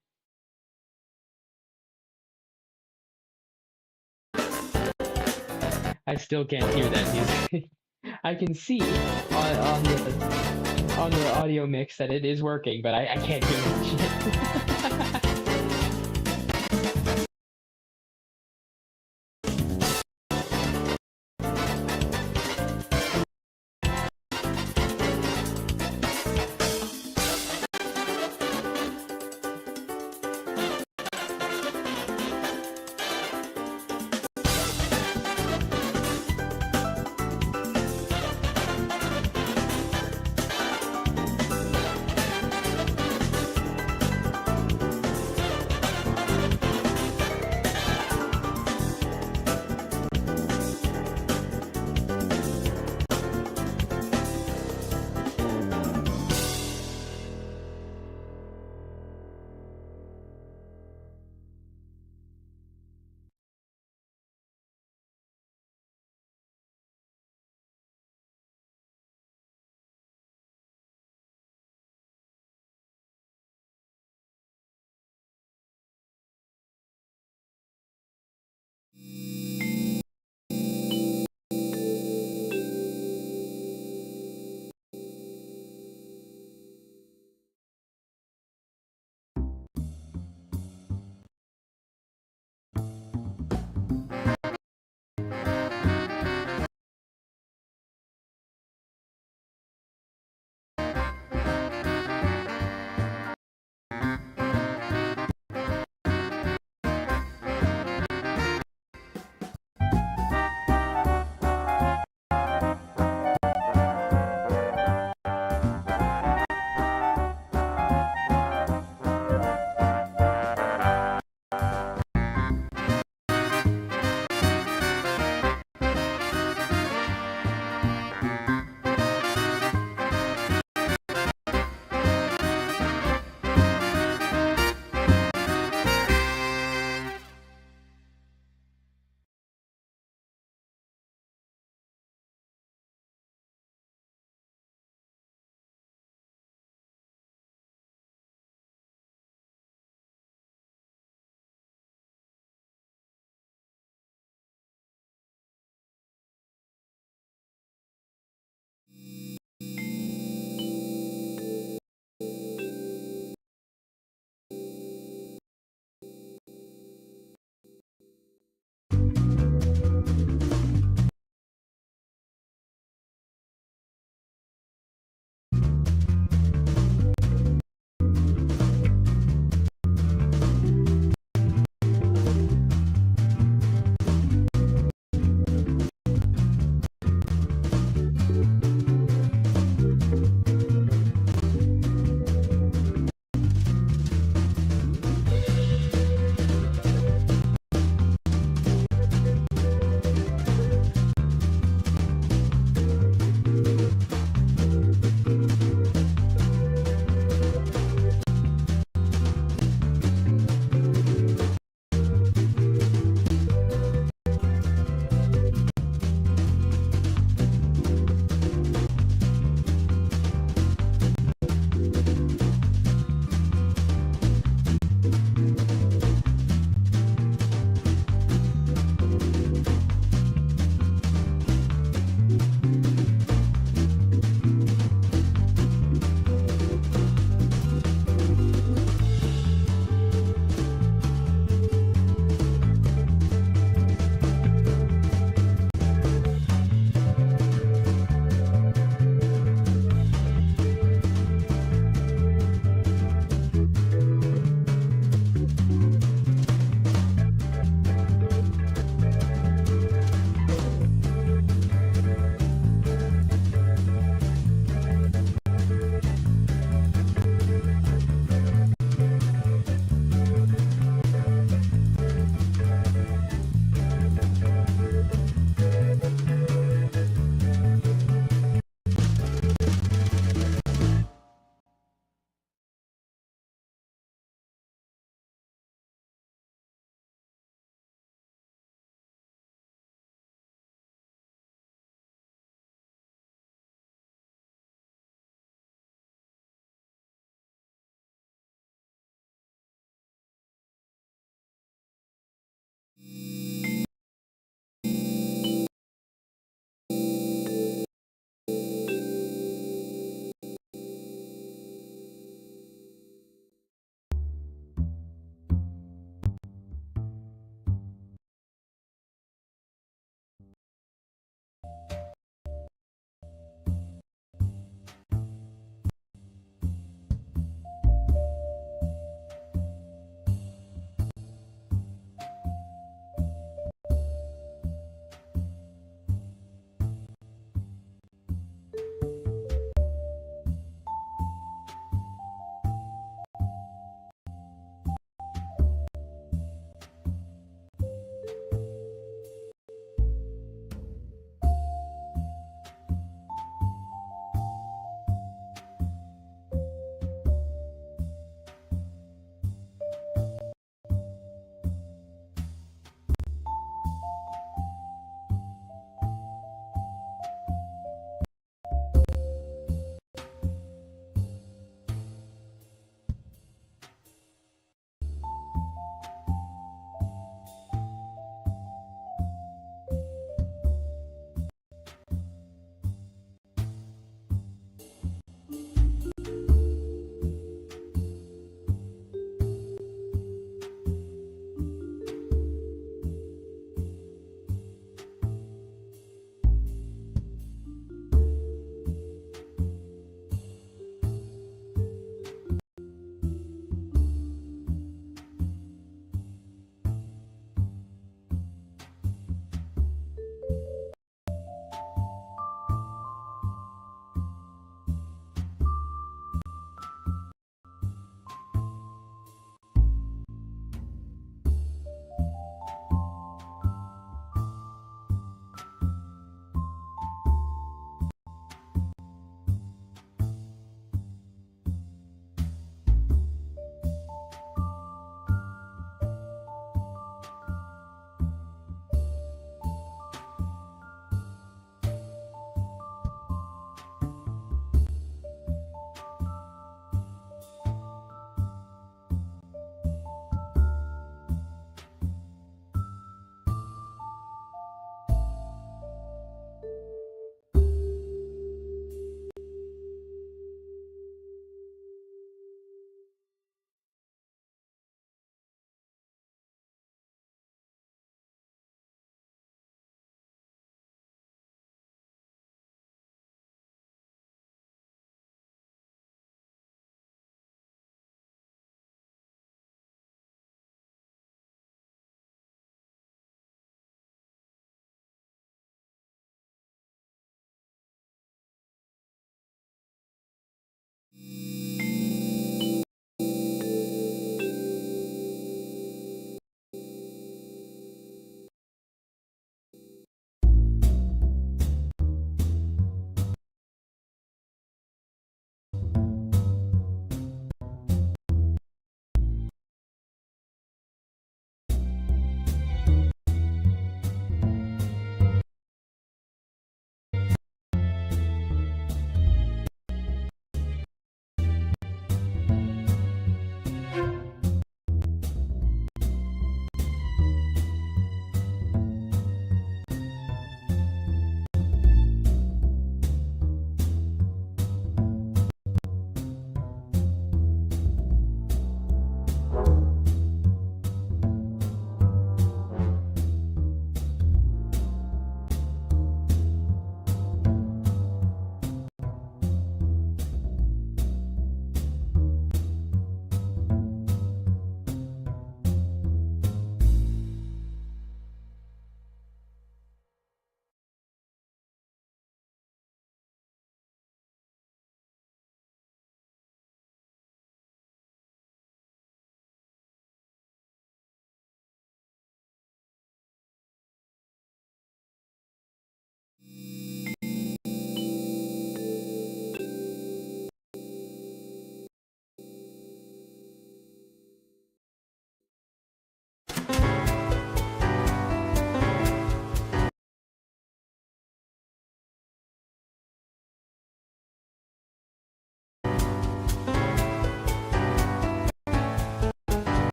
I still can't hear that music. I can see on the audio mix that it is working, but I can't hear that shit.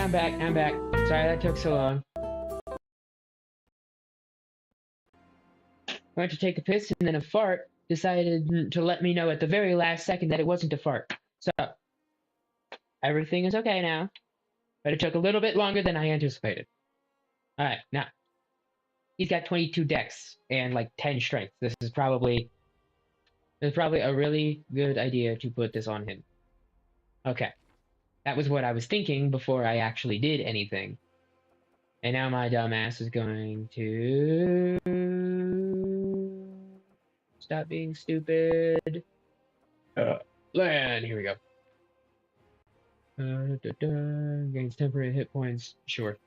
I'm back. I'm back. Sorry that took so long. Went to take a piss and then a fart decided to let me know at the very last second that it wasn't a fart. So, everything is okay now. But it took a little bit longer than I anticipated. Alright, now. He's got 22 dex and like 10 strength. This is probably a really good idea to put this on him. Okay. That was what I was thinking before I actually did anything. And now my dumbass is going to stop being stupid. Land, here we go. Gains temporary hit points. Sure.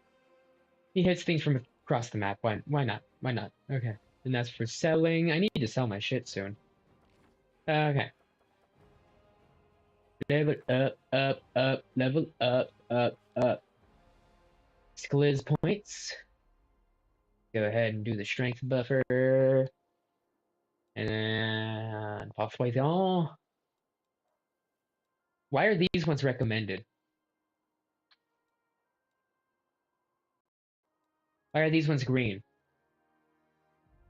He hits things from across the map. Why not? Why not? Okay. And that's for selling. I need to sell my shit soon. Okay. Level up, level up. Skliz points. Go ahead and do the strength buffer. And then Poivron. Why are these ones recommended? Why are these ones green?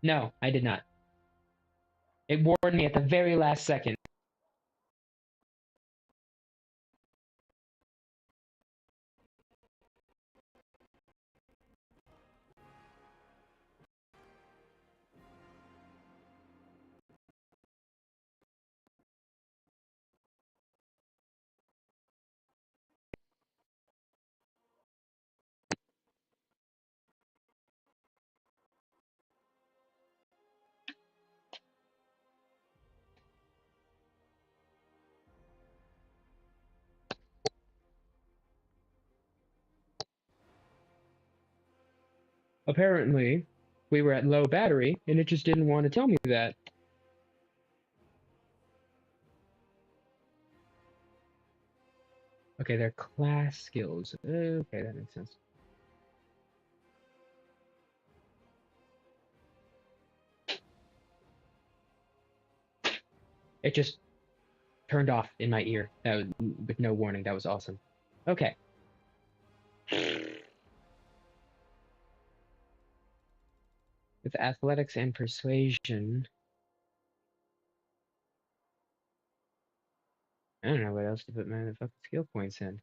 No, I did not. It warned me at the very last second. Apparently, we were at low battery, and it just didn't want to tell me that. Okay, they're class skills. Okay, that makes sense. It just turned off in my ear. That was, with no warning. That was awesome. Okay. With athletics and persuasion. I don't know what else to put my fucking skill points in.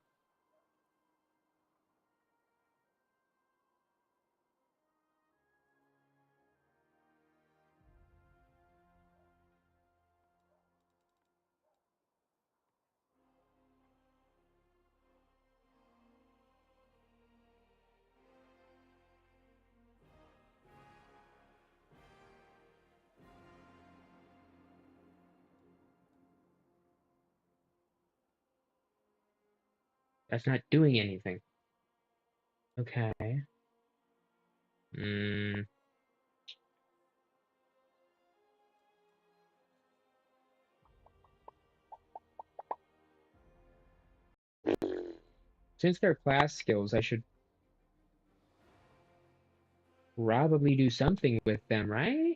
That's not doing anything. Okay. Since they're class skills, I should probably do something with them, right?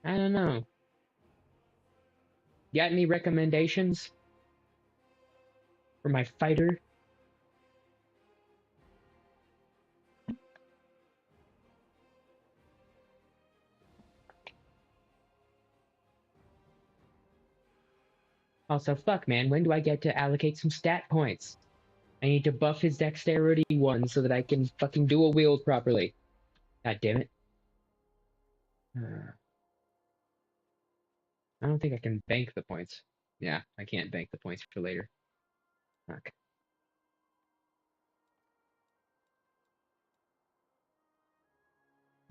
I don't know. Got any recommendations for my fighter? Also, fuck, man, when do I get to allocate some stat points? I need to buff his dexterity one so that I can fucking dual wield properly. God damn it. I don't think I can bank the points. Yeah, I can't bank the points for later. Fuck.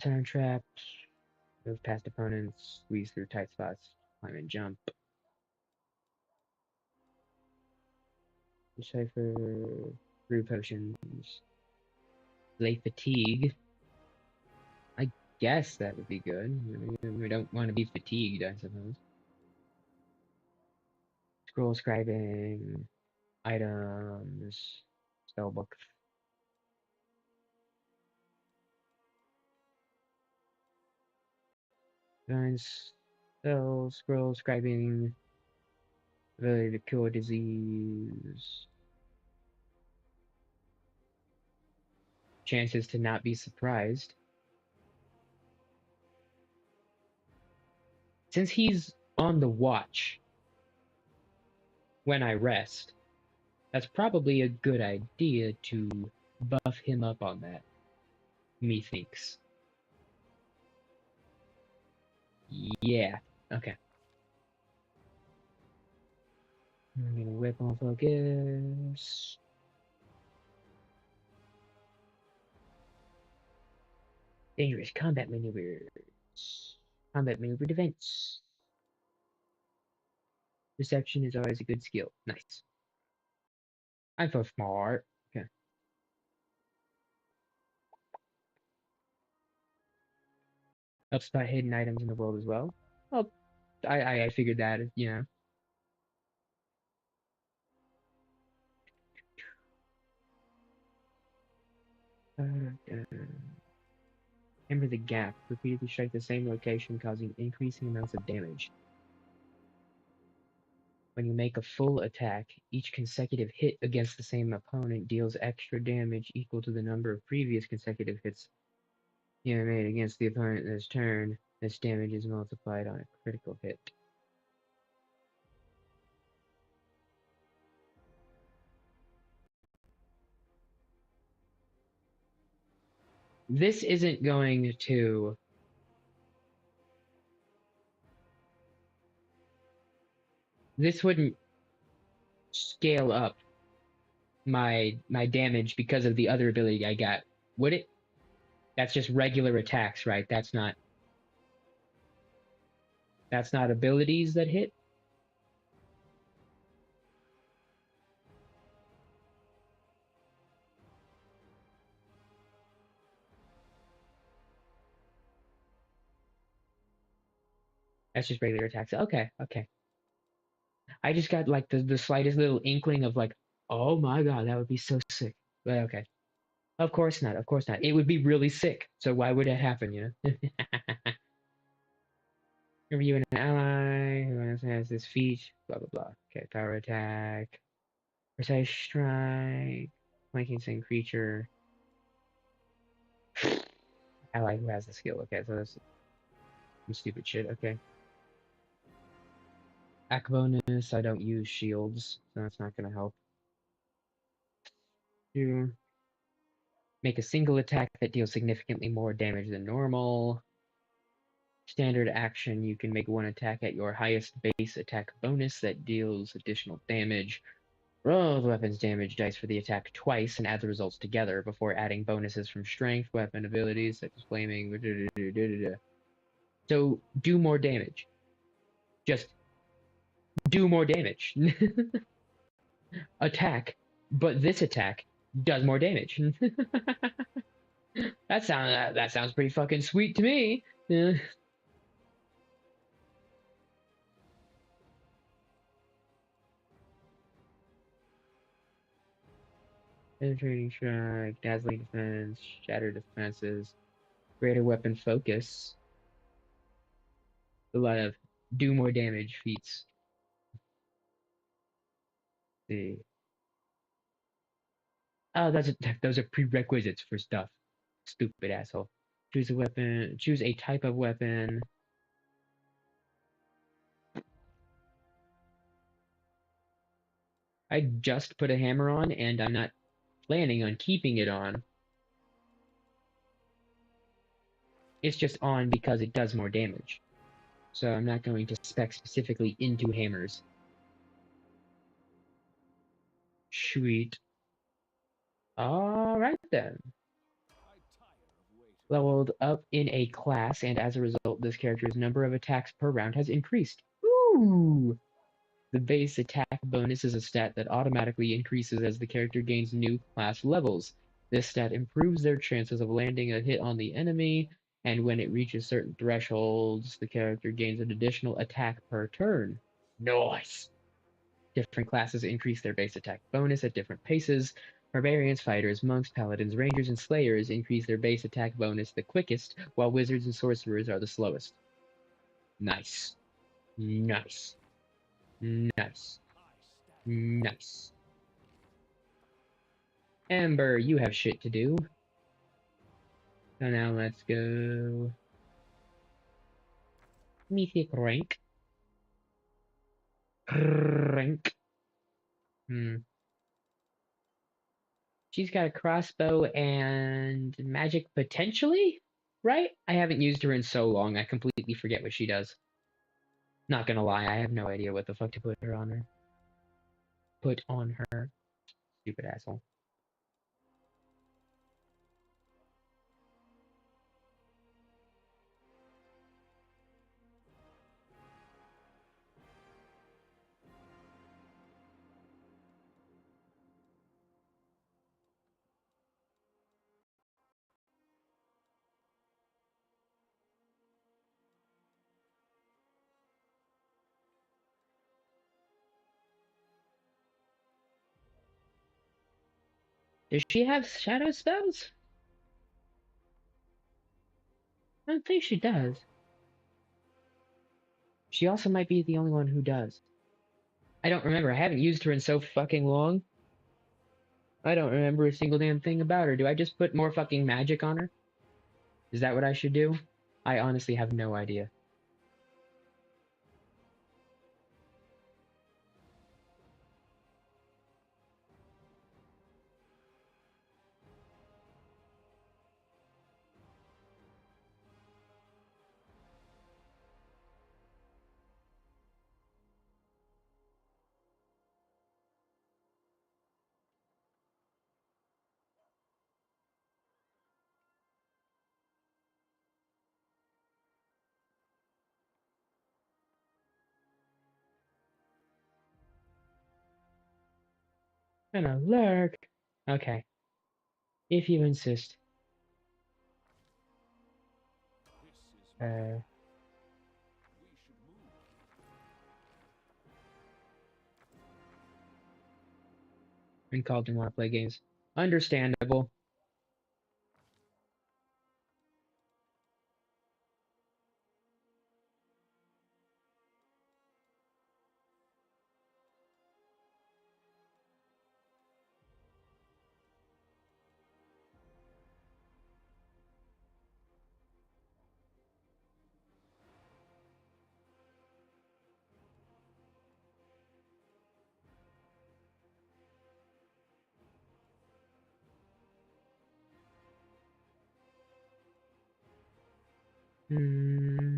Time trap. Move past opponents. Squeeze through tight spots. Climb and jump. Decipher. Brew potions. Lay fatigue. I guess that would be good. We don't want to be fatigued, I suppose. Scroll scribing. Items. Spellbook. Designs. Spells. Scroll scribing. Ability to cure disease. chances to not be surprised. Since he's on the watch when I rest, that's probably a good idea to buff him up on that, methinks. Yeah, okay. I'm gonna whip on focus. Dangerous combat maneuvers. Combat maneuver defense. Deception is always a good skill. Nice. I'm so smart. Okay. Help spot hidden items in the world as well. Well, I figured that, you know. Hammer the gap. Repeatedly strike the same location, causing increasing amounts of damage. When you make a full attack, each consecutive hit against the same opponent deals extra damage equal to the number of previous consecutive hits you have made against the opponent this turn. This damage is multiplied on a critical hit. This isn't going to... This wouldn't scale up my damage because of the other ability I got, would it? That's just regular attacks, right? That's not abilities that hit? That's just regular attacks. Okay, okay. I just got like the slightest little inkling of like, oh my god, that would be so sick. But okay. Of course not, of course not. It would be really sick, so why would it happen, you know? Review an ally who has this feat, blah blah blah. Okay, power attack. Precise strike. Flanking same creature. Ally who has the skill. Okay, so that's some stupid shit, okay. Act bonus, I don't use shields, so that's not gonna help. You make a single attack that deals significantly more damage than normal. Standard action, you can make one attack at your highest base attack bonus that deals additional damage. Roll the weapon's damage dice for the attack twice and add the results together before adding bonuses from strength, weapon abilities, such as flaming. So do more damage. Just do more damage. Attack, but this attack does more damage. that sounds pretty fucking sweet to me. Penetrating strike, dazzling defense, shattered defenses, greater weapon focus. A lot of do more damage feats. See. Oh, those are prerequisites for stuff. Stupid asshole. Choose a weapon. Choose a type of weapon. I just put a hammer on, and I'm not planning on keeping it on. It's just on because it does more damage. So I'm not going to spec specifically into hammers. Sweet. Alright then. Leveled up in a class, and as a result, this character's number of attacks per round has increased. Ooh! The base attack bonus is a stat that automatically increases as the character gains new class levels. This stat improves their chances of landing a hit on the enemy, and when it reaches certain thresholds, the character gains an additional attack per turn. Nice! Different classes increase their base attack bonus at different paces. Barbarians, fighters, monks, paladins, rangers, and slayers increase their base attack bonus the quickest, while wizards and sorcerers are the slowest. Nice. Nice. Nice. Nice. Amber, you have shit to do. So now let's go Mythic rank. Rank. She's got a crossbow and magic potentially, right? I haven't used her in so long, I completely forget what she does. Not gonna lie, I have no idea what the fuck to put her on her. Put on her. Stupid asshole. Does she have shadow spells? I don't think she does. She also might be the only one who does. I don't remember. I haven't used her in so fucking long. I don't remember a single damn thing about her. Do I just put more fucking magic on her? Is that what I should do? I honestly have no idea. Gonna lurk. Okay. If you insist. And called didn't want to play games. Understandable. Hmm.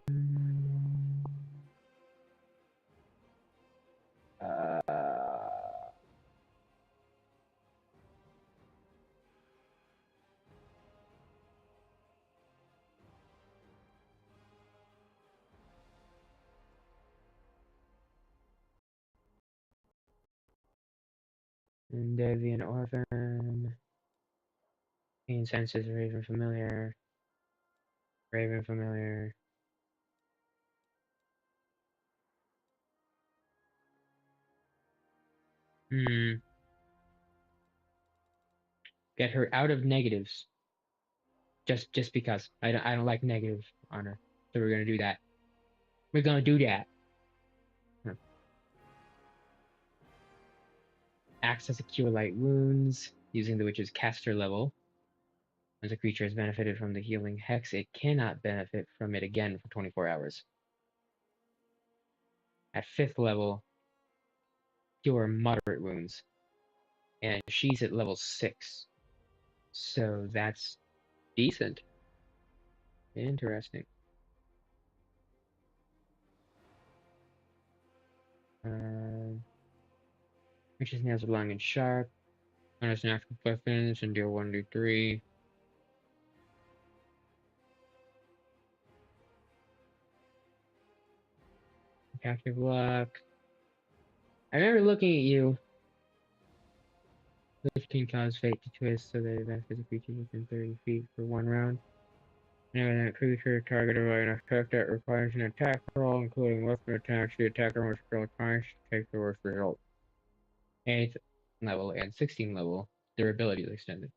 Deviant Orphan. Pain Senses, Raven Familiar. Raven Familiar. Get her out of negatives. Just because. I don't like negative on her. So we're gonna do that. We're gonna do that. Acts as a cure light wounds using the witch's caster level. As a creature has benefited from the healing hex, it cannot benefit from it again for 24 hours. At 5th level, cure moderate wounds. And she's at level 6. So that's decent. Interesting. Witch's nails are long and sharp. Minus natural weapons and deal 1d3. Captive luck. I remember looking at you. This can cause fate to twist so that it benefits a creature within 30 feet for 1 round. Whenever that creature targeted by an effect that requires an attack roll, including weapon attacks, the attacker must roll twice to take the worst result. 8th level and 16th level, durability is extended.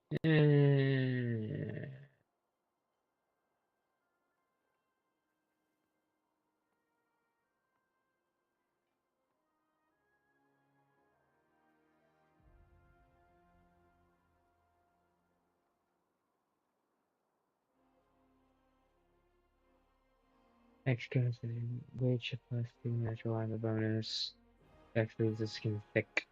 X goes in which plus 2 natural armor bonus. X leaves the skin thick.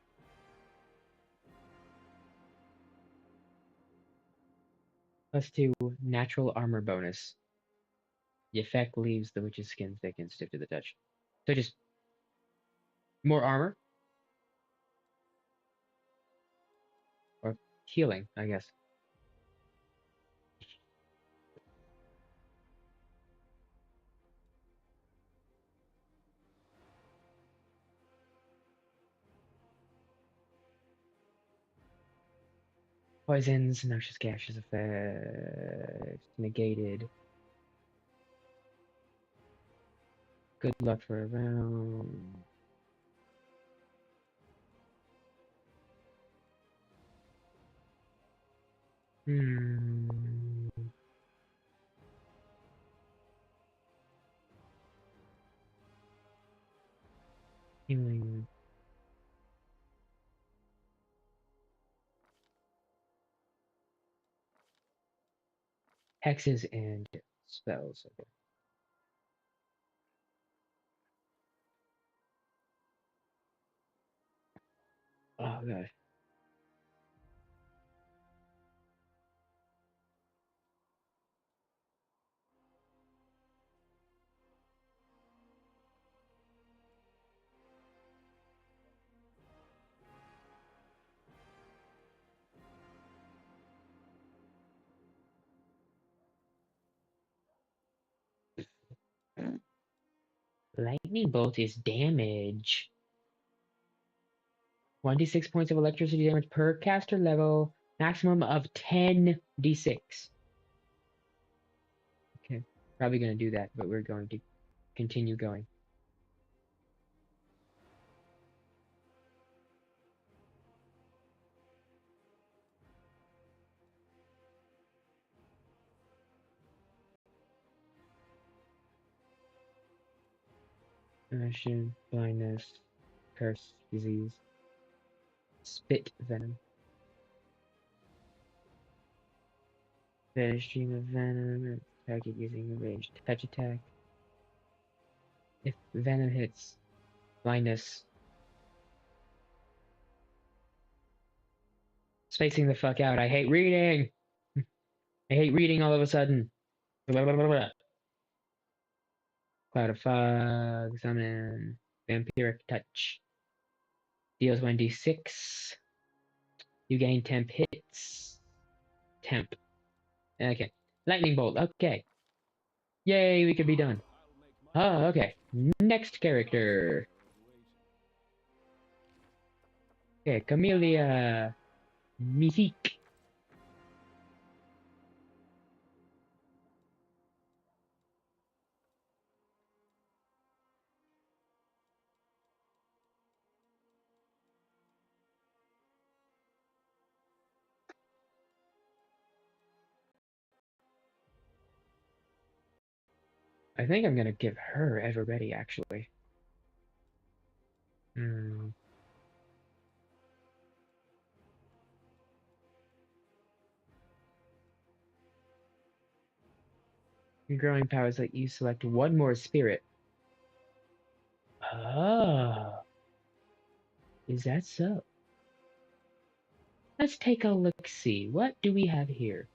+2 natural armor bonus. The effect leaves the witch's skin thick and stiff to the touch. So just more armor? Or healing, I guess. Poisons, noxious gaseous effects, negated. Good luck for a round. Healing. Hexes and spells. Okay. Oh god. Lightning bolt is damage. 1d6 points of electricity damage per caster level, maximum of 10d6. Okay, probably gonna do that, but we're going to continue going. Passion, blindness, curse, disease, spit venom. Fetish stream of venom, target using a ranged touch attack. If venom hits, blindness. Spacing the fuck out. I hate reading. I hate reading all of a sudden. Blah, blah, blah, blah. Cloud of fog, summon, vampiric touch. Deals 1d6. You gain temp hits. Temp. Okay. Lightning bolt. Okay. Yay, we could be done. Oh, okay. Next character. Okay, Camellia Mythique. I think I'm gonna give her Ever Ready, actually. Your growing powers let you select one more spirit. Oh. Is that so? Let's take a look-see. What do we have here?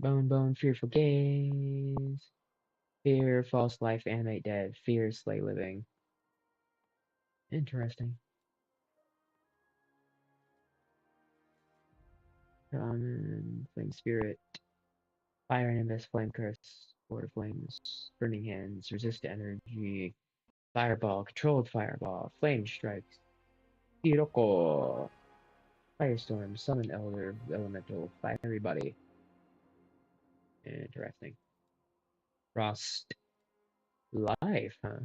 Bone, fearful gaze. Fear, false life, animate dead. Fear, slay living. Interesting. Flame spirit. Fire nimbus, flame curse. Border flames. Burning hands. Resist energy. Fireball, controlled fireball. Flame strikes. Hiroko. Firestorm, summon elder, elemental, fiery body. Interesting. Frost. Life, huh?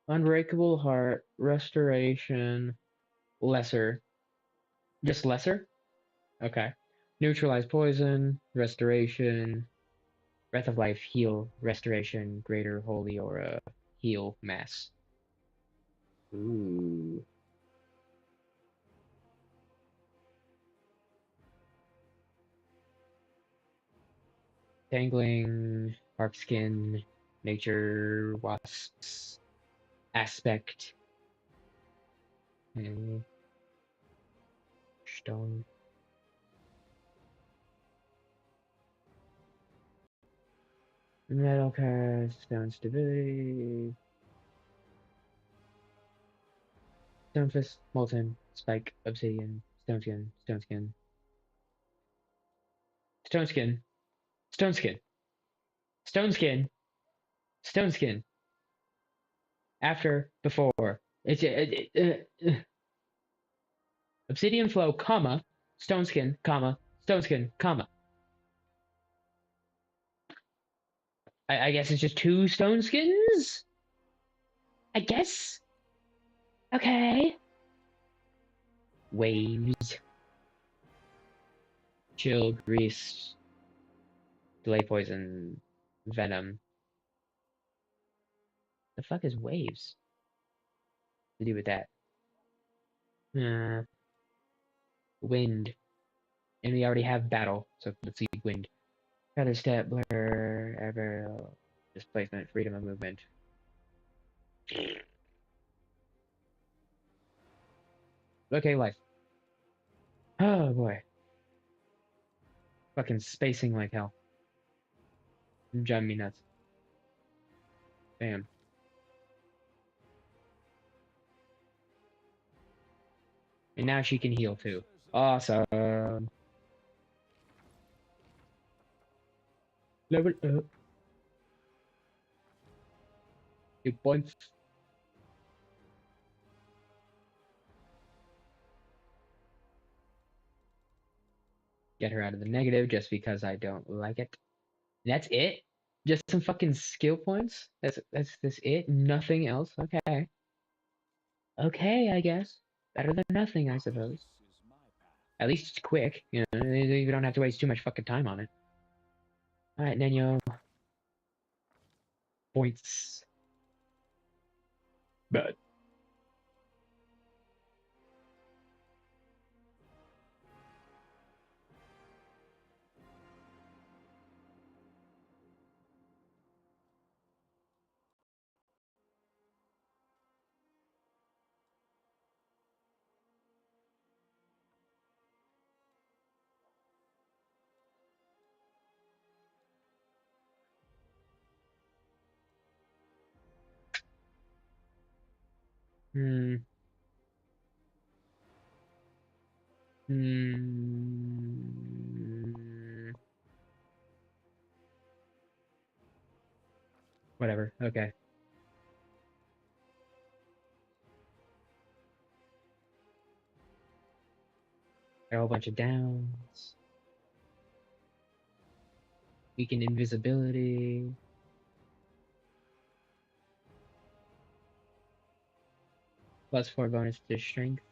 Unbreakable heart, restoration, lesser. Just lesser? Okay. Neutralize poison, restoration, Breath of Life, heal, restoration, greater holy aura, heal, mass. Ooh. Tangling, bark skin, nature, wasps, aspect, and stone. Metal cast, stone stability, stone fist, molten, spike, obsidian, stone skin, stone skin, stone skin, stone skin, stone skin, stone skin. After, before. It's obsidian flow, comma, stone skin, comma, stone skin, comma. I guess it's just 2 stone skins? I guess? Okay. Waves. Chill, grease, delay poison, venom. The fuck is waves? To do with that? Wind. And we already have battle, so let's see wind. Feather step, blur, ever, displacement, freedom of movement. Okay, life. Oh boy. Fucking spacing like hell. Driving me nuts. Bam. And now she can heal too. Awesome. Level up. 2 points. Get her out of the negative just because I don't like it. That's it? Just some fucking skill points? That's this it? Nothing else? Okay. Okay, I guess. Better than nothing, I suppose. At least it's quick, you know, you don't have to waste too much fucking time on it. Alright, Nenyo. Points. But Hmm. Whatever. Okay. Got a whole bunch of downs. Weaken invisibility. +4 bonus to strength.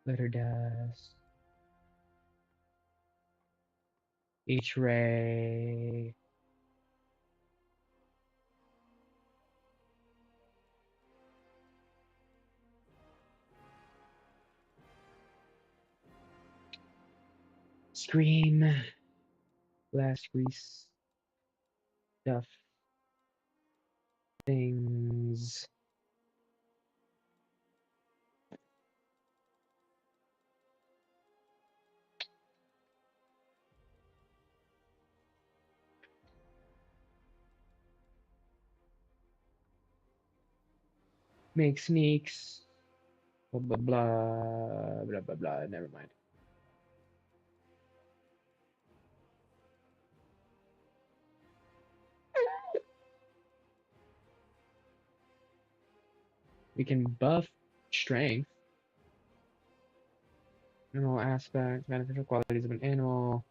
Glitter dust. Each ray. Scream. Blast grease. Stuff. Things. Make sneaks. Blah blah blah blah blah blah. Never mind. We can buff strength. Animal aspect, beneficial qualities of an animal.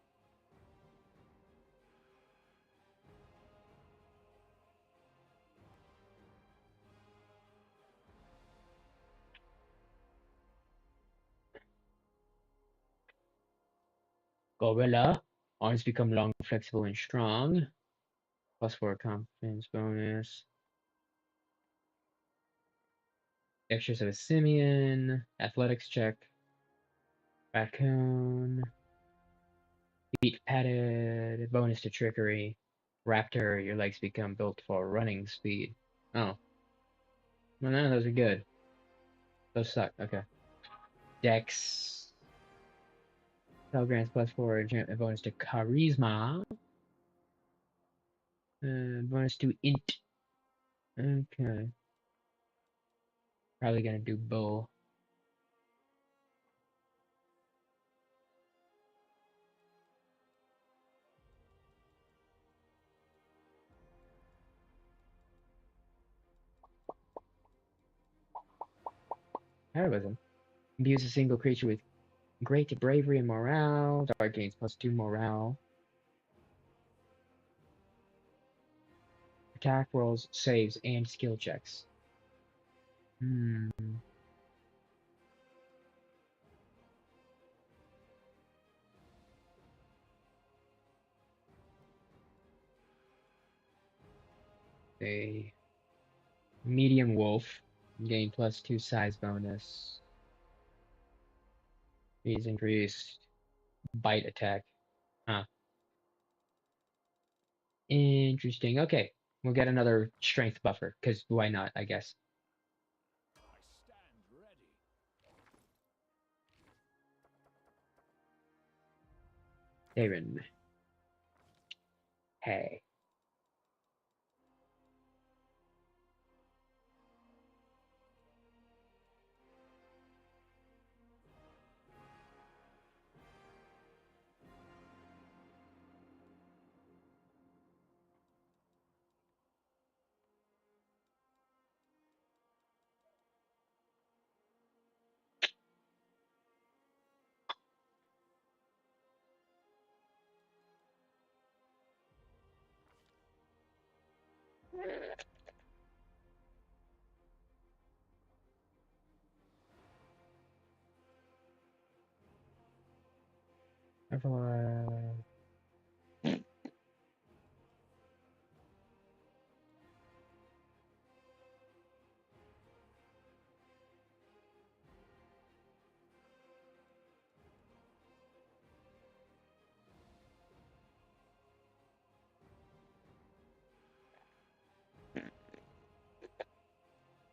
Gorilla. Arms become long, flexible, and strong. +4 confidence bonus. Extras of a simian. Athletics check. Raccoon. Feet padded. Bonus to trickery. Raptor. Your legs become built for running speed. Oh. Well, none of those are good. Those suck. Okay. Dex. Spell grants +4 enchantment bonus to charisma. Bonus to int. Okay. Probably gonna do bull. Heroism. Imbues a single creature with great bravery and morale. Target gains +2 morale. Attack rolls, saves, and skill checks. A medium wolf. Gain +2 size bonus. He's increased bite attack. Huh. Interesting. Okay. We'll get another strength buffer, because why not, I guess. Darren. Hey.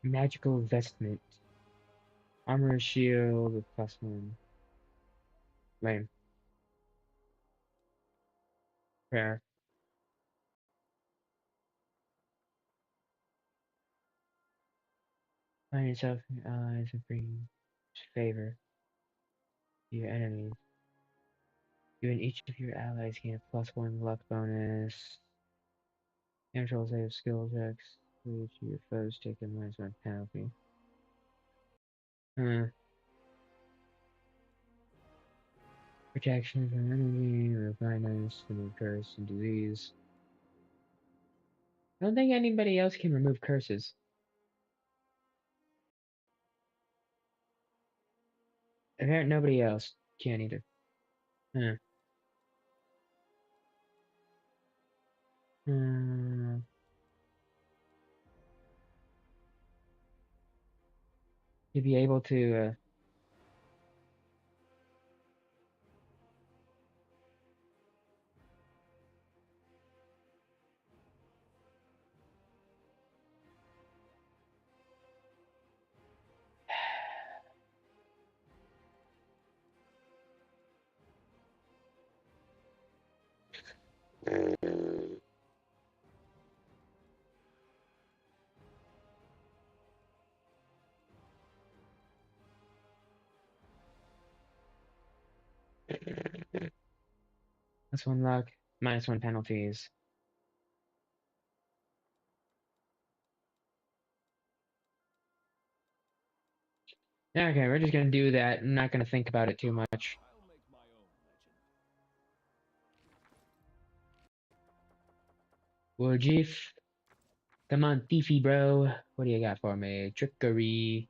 Magical vestment. Armor shield with +1. Lame. Fair. Find yourself in your allies and bring favor to your enemies. You and each of your allies gain a +1 luck bonus. Natural save skill checks. Each of your foes take a -1 penalty. Protection from enemy, refinance, remove curse and disease. I don't think anybody else can remove curses. Apparently nobody else can either. To be able to +1 luck, -1 penalties. Okay, we're just gonna do that. I'm not gonna think about it too much. I'll make my own legend. Warjeef. Come on, thiefy bro. What do you got for me? Trickery.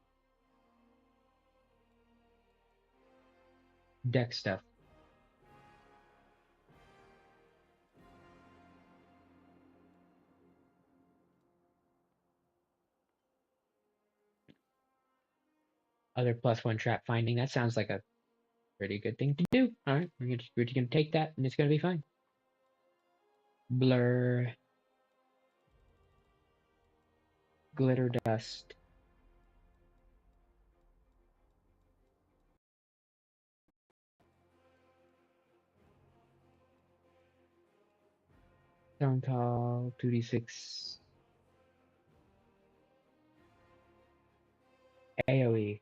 Deck stuff. Other +1 trap finding. That sounds like a pretty good thing to do. Alright, we're just gonna take that and it's gonna be fine. Blur. Glitter dust. Stone Tall, 2d6. AoE.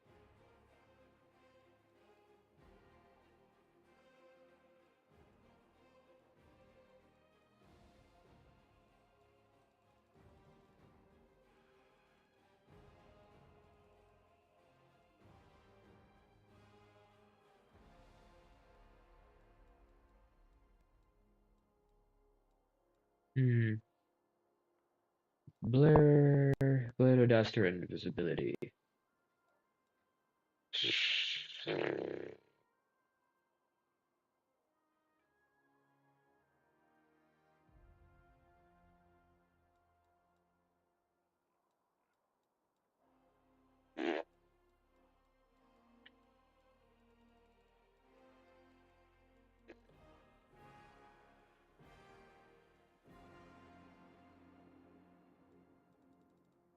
Blur, glitter dust, or invisibility.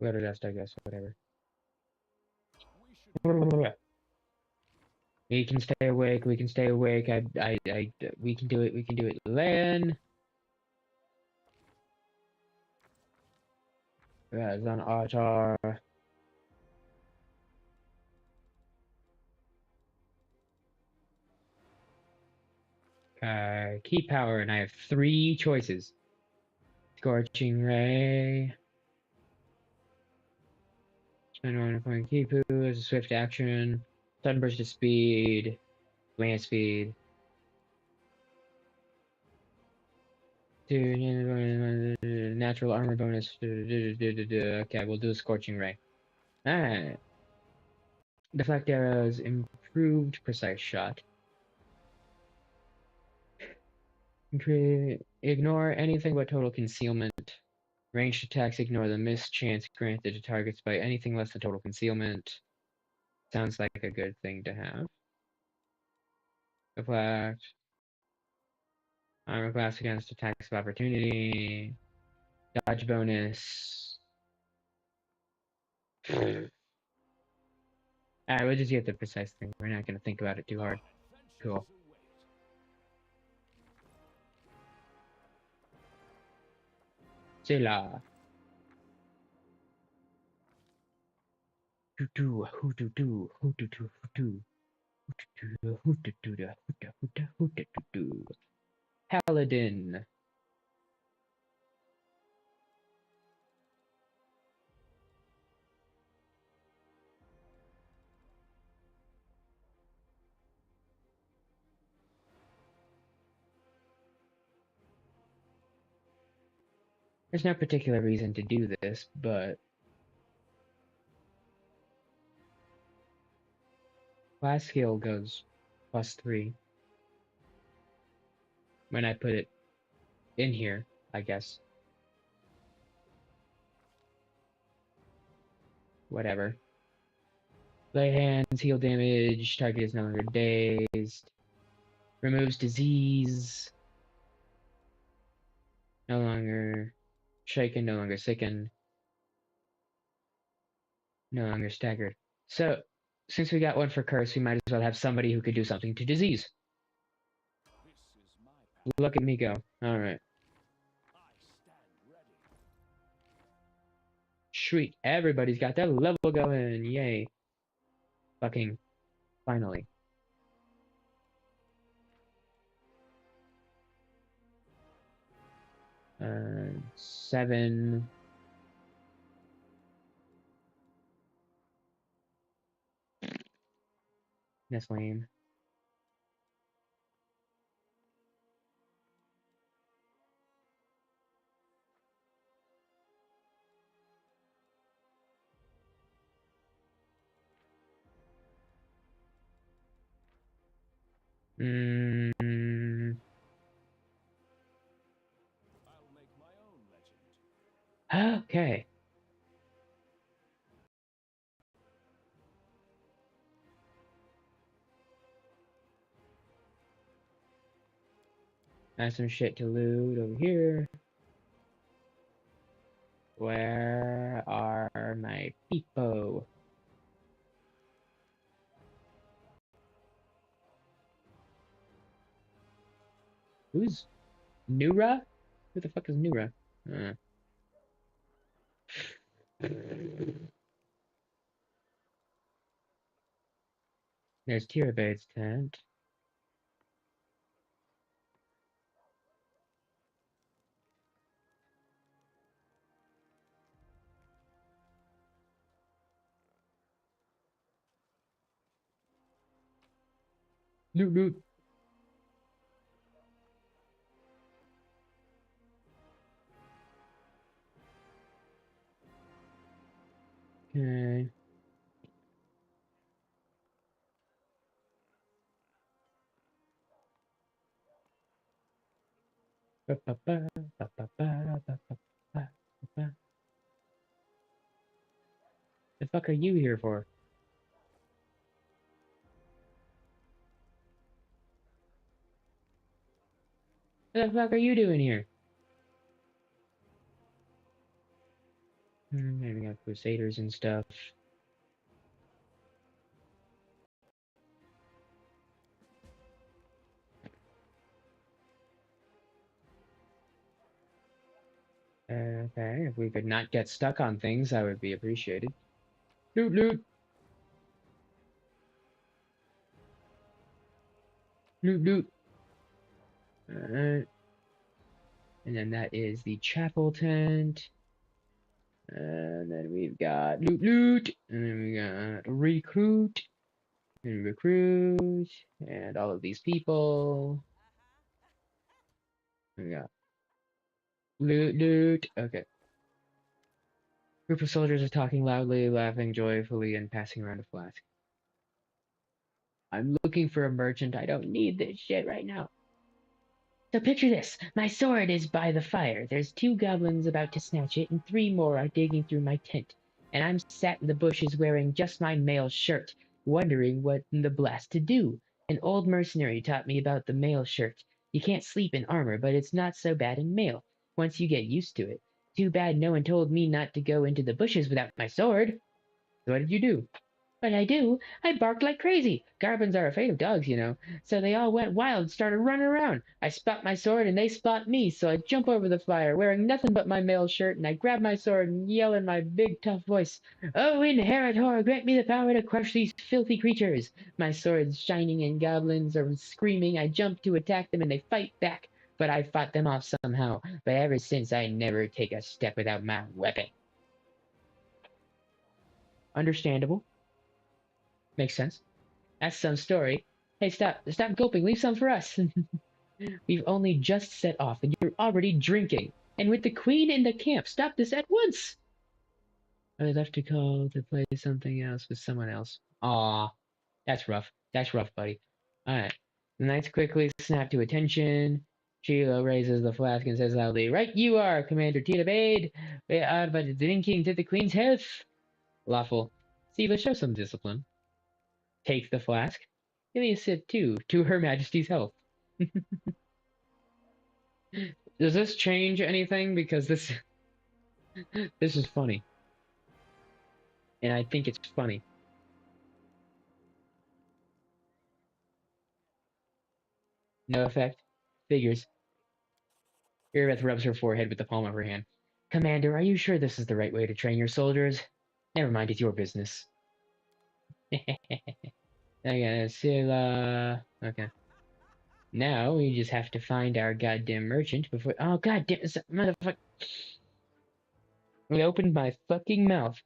Glitter dust, I guess, whatever. We can stay awake, we can stay awake. We can do it, we can do it. Lan! It's on Artar. Key power, and I have 3 choices. Scorching Ray. Spend 1 point Kipu as a swift action. Sunburst of speed. Land speed. Natural armor bonus. Okay, we'll do a Scorching Ray. Alright. Deflect arrows, improved precise shot. Ignore anything but total concealment. Ranged attacks ignore the miss chance granted to targets by anything less than total concealment. Sounds like a good thing to have. Deflect. Armor class against attacks of opportunity. Dodge bonus. Alright, we'll just get the precise thing. We're not gonna think about it too hard. Cool. Zilla. Hoo-doo, hoo-doo-doo, hoo-doo-doo, hoo-doo. Hoo-doo-doo, hoo-doo-doo, hoo-doo-doo, hoo-doo-doo. Paladin. There's no particular reason to do this, but class skill goes +3 when I put it in here, I guess. Whatever. Lay hands, heal damage, target is no longer dazed. Removes disease. No longer shaken, no longer sickened. No longer staggered. So, since we got one for curse, we might as well have somebody who could do something to disease. Look at me go. Alright. Sweet. Everybody's got their level going. Yay. Fucking finally. Uh, 7. That's lame. Mm. I'll make my own legend. Okay. Got some shit to loot over here. Where are my people? Who's Nura? Who the fuck is Nura? There's Tirabade's tent. Loot, loot. Okay. The fuck are you here for? What the fuck are you doing here? Maybe we got Crusaders and stuff. Okay, if we could not get stuck on things, that would be appreciated. Loot, loot. Loot, loot. Alright. And then that is the chapel tent. And then we've got loot, loot. And then we got recruit. And recruit. And all of these people. We got loot, loot. Okay. Group of soldiers are talking loudly, laughing joyfully, and passing around a flask. I'm looking for a merchant. I don't need this shit right now. So picture this. My sword is by the fire. There's 2 goblins about to snatch it, and 3 more are digging through my tent. And I'm sat in the bushes wearing just my mail shirt, wondering what in the blast to do. An old mercenary taught me about the mail shirt. You can't sleep in armor, but it's not so bad in mail, once you get used to it. Too bad no one told me not to go into the bushes without my sword. So what did you do? What I do? I barked like crazy. Goblins are afraid of dogs, you know. So they all went wild and started running around. I spot my sword and they spot me, so I jump over the fire, wearing nothing but my mail shirt, and I grab my sword and yell in my big tough voice, "Oh, Inheritor, grant me the power to crush these filthy creatures!" My sword's shining and goblins are screaming. I jump to attack them and they fight back, but I fought them off somehow. But ever since, I never take a step without my weapon. Understandable. Makes sense. That's some story. Hey, stop gulping. Leave some for us. We've only just set off, and you're already drinking. And with the queen in the camp, stop this at once. I left to call to play something else with someone else. Aw, that's rough. That's rough, buddy. Alright. The knights quickly snap to attention. Sheila raises the flask and says loudly, "Right you are, Commander Tita. We are but drinking to the queen's health." Lawful. Siva, show some discipline. Take the flask. Give me a sip too, to Her Majesty's health. Does this change anything? Because this is funny. And I think it's funny. No effect. Figures. Irabeth rubs her forehead with the palm of her hand. Commander, are you sure this is the right way to train your soldiers? Never mind, it's your business. Okay, Scylla. Okay. Now we just have to find our goddamn merchant before. Oh, goddamn, motherfucker. I opened my fucking mouth.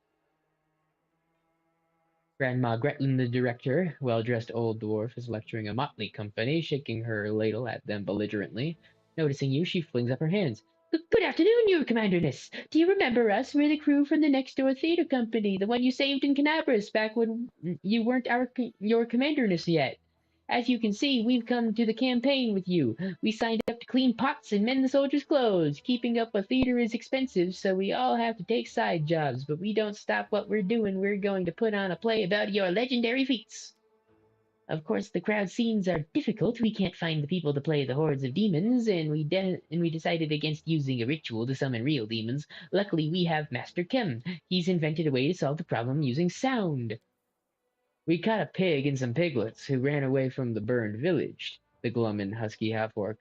Grandma Gretlin, the director, well-dressed old dwarf, is lecturing a motley company, shaking her ladle at them belligerently. Noticing you, she flings up her hands. Good afternoon, your commanderness. Do you remember us? We're the crew from the next door theater company, the one you saved in Canabras back when you weren't your commanderness yet. As you can see, we've come to the campaign with you. We signed up to clean pots and mend the soldiers' clothes. Keeping up a theater is expensive, so we all have to take side jobs, but we don't stop what we're doing. We're going to put on a play about your legendary feats. Of course, the crowd scenes are difficult. We can't find the people to play the hordes of demons, and we decided against using a ritual to summon real demons. Luckily, we have Master Kim. He's invented a way to solve the problem using sound. We caught a pig and some piglets who ran away from the burned village, the glum and husky half-orc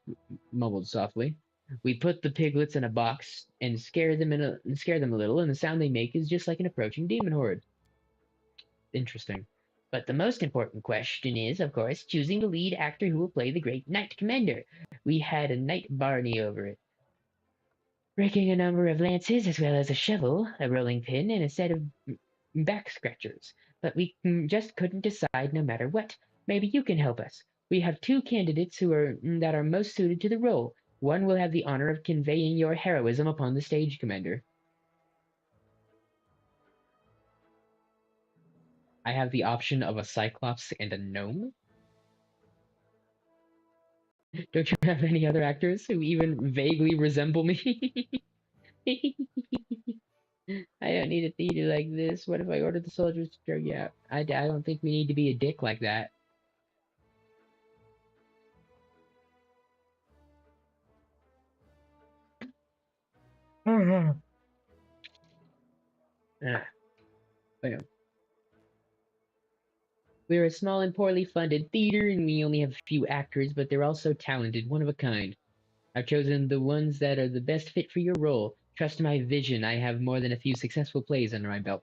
mumbled softly. We put the piglets in a box and scare them a little, and the sound they make is just like an approaching demon horde. Interesting. But the most important question is, of course, choosing the lead actor who will play the great Knight Commander. We had a Knight Barney over it, breaking a number of lances as well as a shovel, a rolling pin, and a set of back scratchers. But we just couldn't decide no matter what. Maybe you can help us. We have two candidates that are most suited to the role. One will have the honor of conveying your heroism upon the stage, Commander. I have the option of a Cyclops and a gnome. Don't you have any other actors who even vaguely resemble me? I don't need a theater like this. What if I order the soldiers to drag you out? I don't think we need to be a dick like that. Bam. We're a small and poorly funded theater, and we only have a few actors, but they're all so talented, one of a kind. I've chosen the ones that are the best fit for your role. Trust my vision. I have more than a few successful plays under my belt.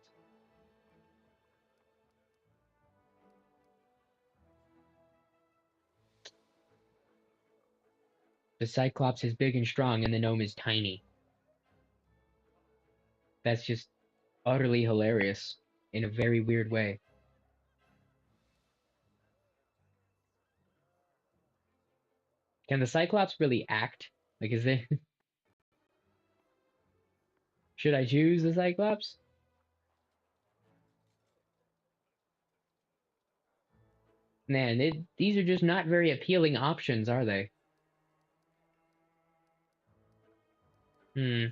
The Cyclops is big and strong, and the gnome is tiny. That's just utterly hilarious in a very weird way. Can the Cyclops really act? Like, is it... Should I choose the Cyclops? Man, these are just not very appealing options, are they? Hmm.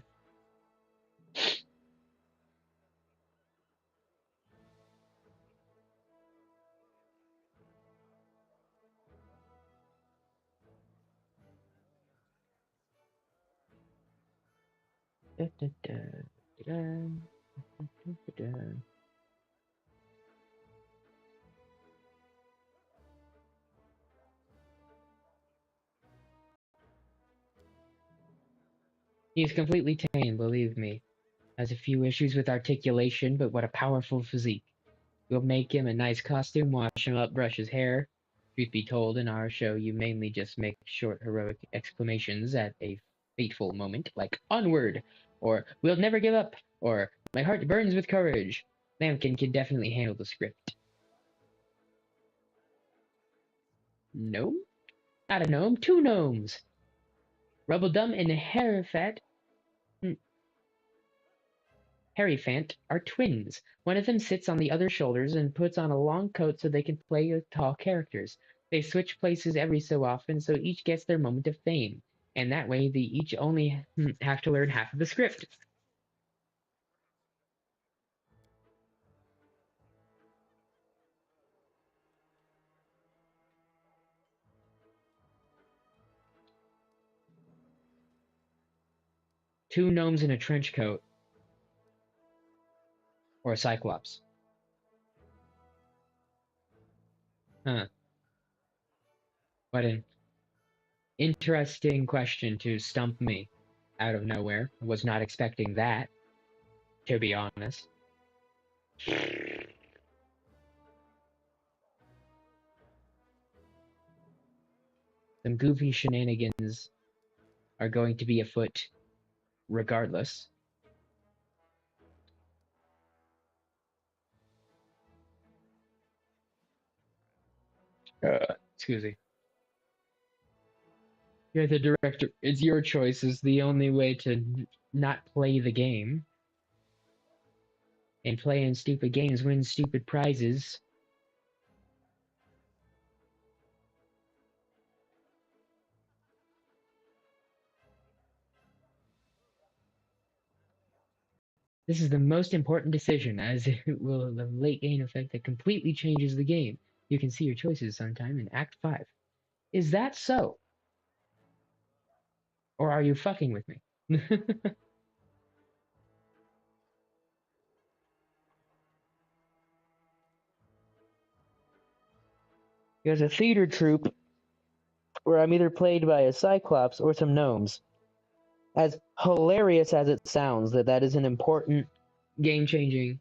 Da, da, da, da, da, da, da. He's completely tame, believe me. Has a few issues with articulation, but what a powerful physique. We'll make him a nice costume, wash him up, brush his hair. Truth be told, in our show, you mainly just make short, heroic exclamations at a fateful moment, like "Onward!" or "We'll never give up!" or "My heart burns with courage." Lambkin can definitely handle the script. Gnome? Not a gnome, two gnomes! Rubbledum and Hierophant are twins. One of them sits on the other's shoulders and puts on a long coat so they can play with tall characters. They switch places every so often, so each gets their moment of fame. And that way, they each only have to learn half of the script. Two gnomes in a trench coat. Or a Cyclops. Huh. What an interesting question to stump me out of nowhere. I was not expecting that, to be honest. Some goofy shenanigans are going to be afoot regardless. Excuse me. You're the director. It's your choice. Is the only way to not play the game. And playing stupid games wins stupid prizes. This is the most important decision, as it will have a late game effect that completely changes the game. You can see your choices sometime in Act 5. Is that so? Or are you fucking with me? There's a theater troupe where I'm either played by a Cyclops or some gnomes. As hilarious as it sounds, that is an important game-changing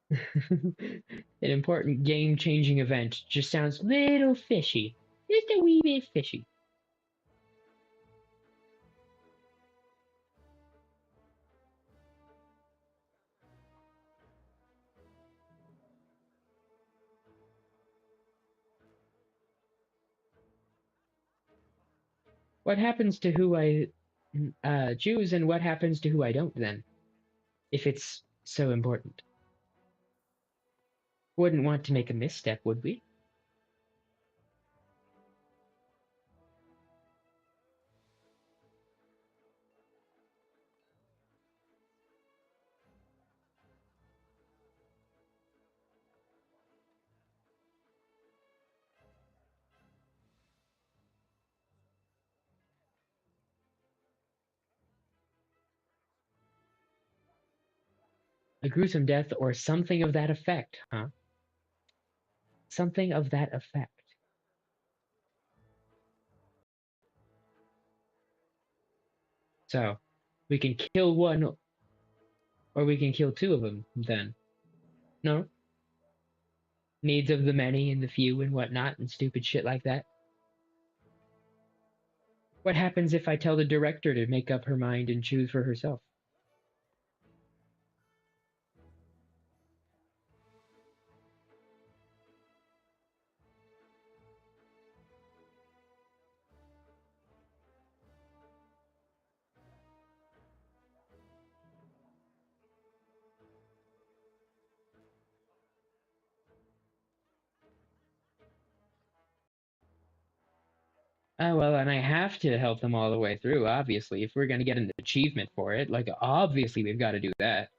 an important game-changing event. Just sounds little fishy. Just a wee bit fishy. What happens to who I choose, and what happens to who I don't then? If it's so important. Wouldn't want to make a misstep, would we? A gruesome death or something of that effect, huh? Something of that effect. So, we can kill one, or we can kill two of them, then. No? Needs of the many and the few and whatnot, and stupid shit like that. What happens if I tell the director to make up her mind and choose for herself? Oh, well, and I have to help them all the way through, obviously. If we're going to get an achievement for it, like, obviously we've got to do that.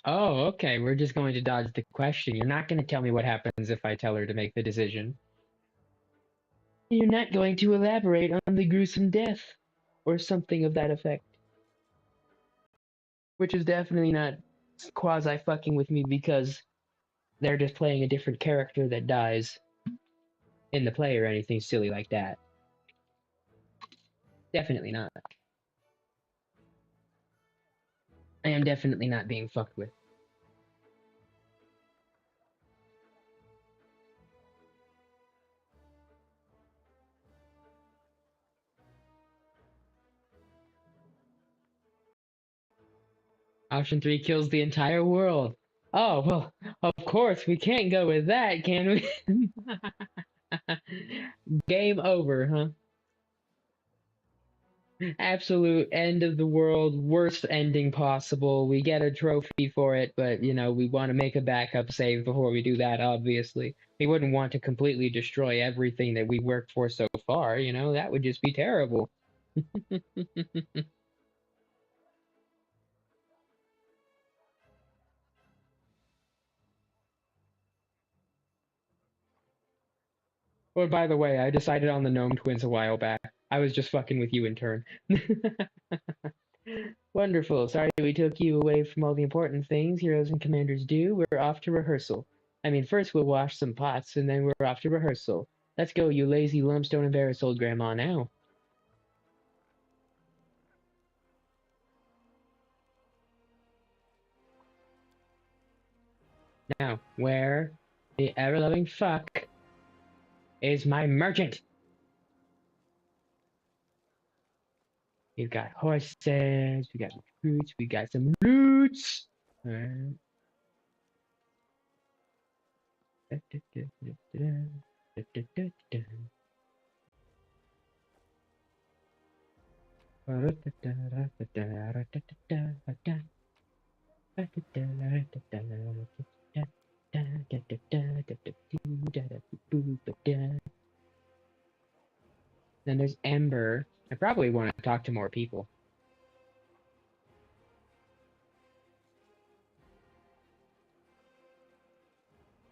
Oh, okay, we're just going to dodge the question. You're not going to tell me what happens if I tell her to make the decision. You're not going to elaborate on the gruesome death, or something of that effect. Which is definitely not quasi-fucking with me because they're just playing a different character that dies in the play or anything silly like that. Definitely not. I am definitely not being fucked with. Option 3 kills the entire world. Oh, well, of course, we can't go with that, can we? Game over, huh? Absolute end of the world, worst ending possible. We get a trophy for it, but, you know, we want to make a backup save before we do that, obviously. We wouldn't want to completely destroy everything that we worked for so far, you know? That would just be terrible. Well, by the way, I decided on the Gnome Twins a while back. I was just fucking with you in turn. Wonderful. Sorry we took you away from all the important things heroes and commanders do. We're off to rehearsal. I mean, first we'll wash some pots, and then we're off to rehearsal. Let's go, you lazy lump. Don't embarrass old grandma now. Now, where the ever-loving fuck is my merchant? We've got horses, we got recruits, we got some loots. Alright. Then there's Ember. I probably want to talk to more people.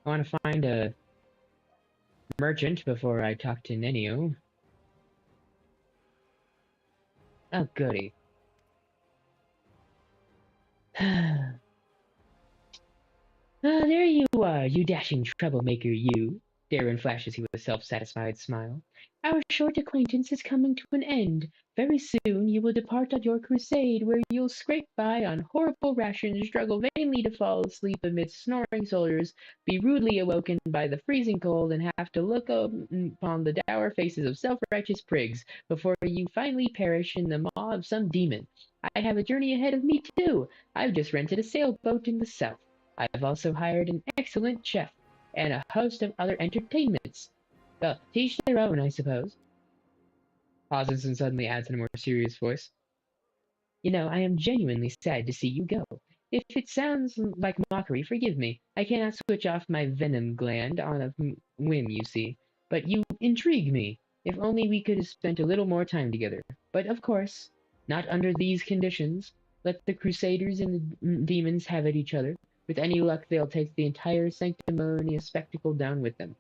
I want to find a merchant before I talk to Nenio. Oh, goody. Ah, there you are, you dashing troublemaker, you. Darren flashes you with a self-satisfied smile. Our short acquaintance is coming to an end. Very soon you will depart on your crusade, where you'll scrape by on horrible rations, struggle vainly to fall asleep amidst snoring soldiers, be rudely awoken by the freezing cold, and have to look upon the dour faces of self-righteous prigs before you finally perish in the maw of some demon. I have a journey ahead of me, too. I've just rented a sailboat in the south. I've also hired an excellent chef and a host of other entertainments. Well, teach their own, I suppose. Pauses and suddenly adds in a more serious voice. You know, I am genuinely sad to see you go. If it sounds like mockery, forgive me. I cannot switch off my venom gland on a whim, you see. But you intrigue me. If only we could have spent a little more time together. But of course, not under these conditions. Let the Crusaders and the demons have at each other. With any luck, they'll take the entire sanctimonious spectacle down with them.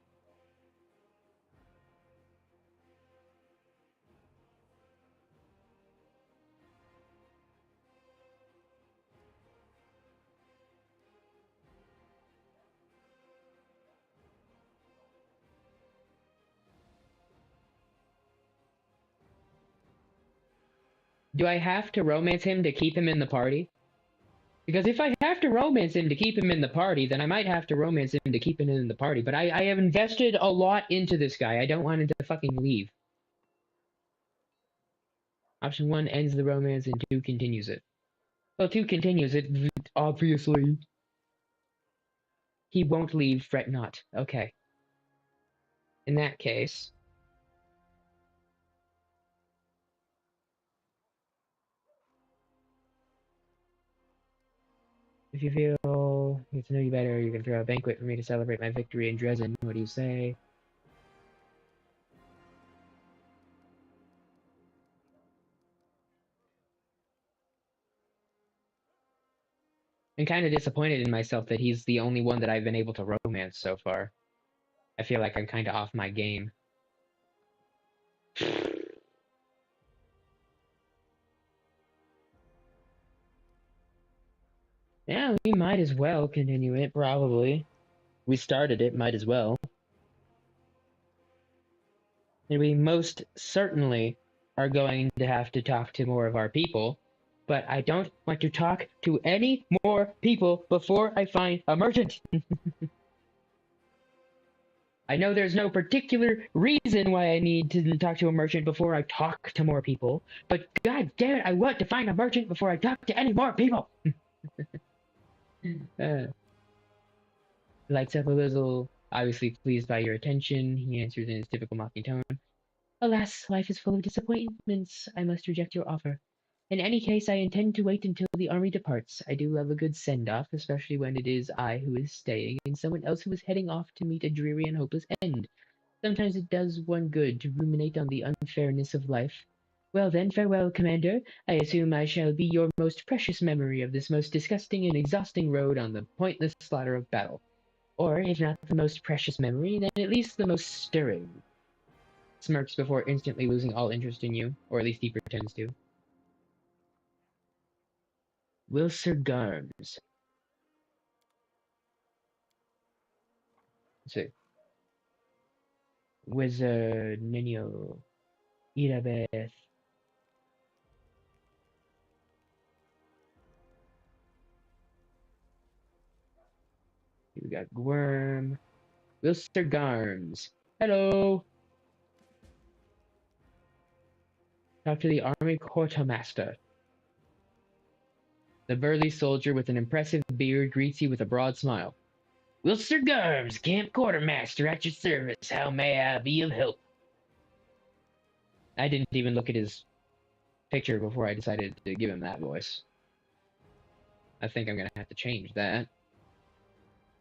Do I have to romance him to keep him in the party? Because if I have to romance him to keep him in the party, then I might have to romance him to keep him in the party. But I have invested a lot into this guy. I don't want him to fucking leave. Option 1 ends the romance and 2 continues it. Well, 2 continues it, obviously. He won't leave, fret not. Okay. In that case... If you feel get to know you better, you can throw a banquet for me to celebrate my victory in Dresden. What do you say? I'm kind of disappointed in myself that he's the only one that I've been able to romance so far. I feel like I'm kind of off my game. Yeah, we might as well continue it, probably. We started it, might as well. And we most certainly are going to have to talk to more of our people, but I don't want to talk to any more people before I find a merchant. I know there's no particular reason why I need to talk to a merchant before I talk to more people, but god damn it, I want to find a merchant before I talk to any more people! Lights up a little, obviously pleased by your attention. He answers in his typical mocking tone. Alas, life is full of disappointments. I must reject your offer. In any case, I intend to wait until the army departs. I do love a good send-off, especially when it is I who is staying, and someone else who is heading off to meet a dreary and hopeless end. Sometimes it does one good to ruminate on the unfairness of life. Well then, farewell, Commander. I assume I shall be your most precious memory of this most disgusting and exhausting road on the pointless slaughter of battle. Or, if not the most precious memory, then at least the most stirring. Smirks before instantly losing all interest in you, or at least he pretends to. Wilser Garms. Let's see. Wizard, Nino, Irabeth. We got Worm. Wilster Garms. Hello! Talk to the Army Quartermaster. The burly soldier with an impressive beard greets you with a broad smile. Wilster Garms, Camp Quartermaster at your service. How may I be of help? I didn't even look at his picture before I decided to give him that voice. I think I'm gonna have to change that.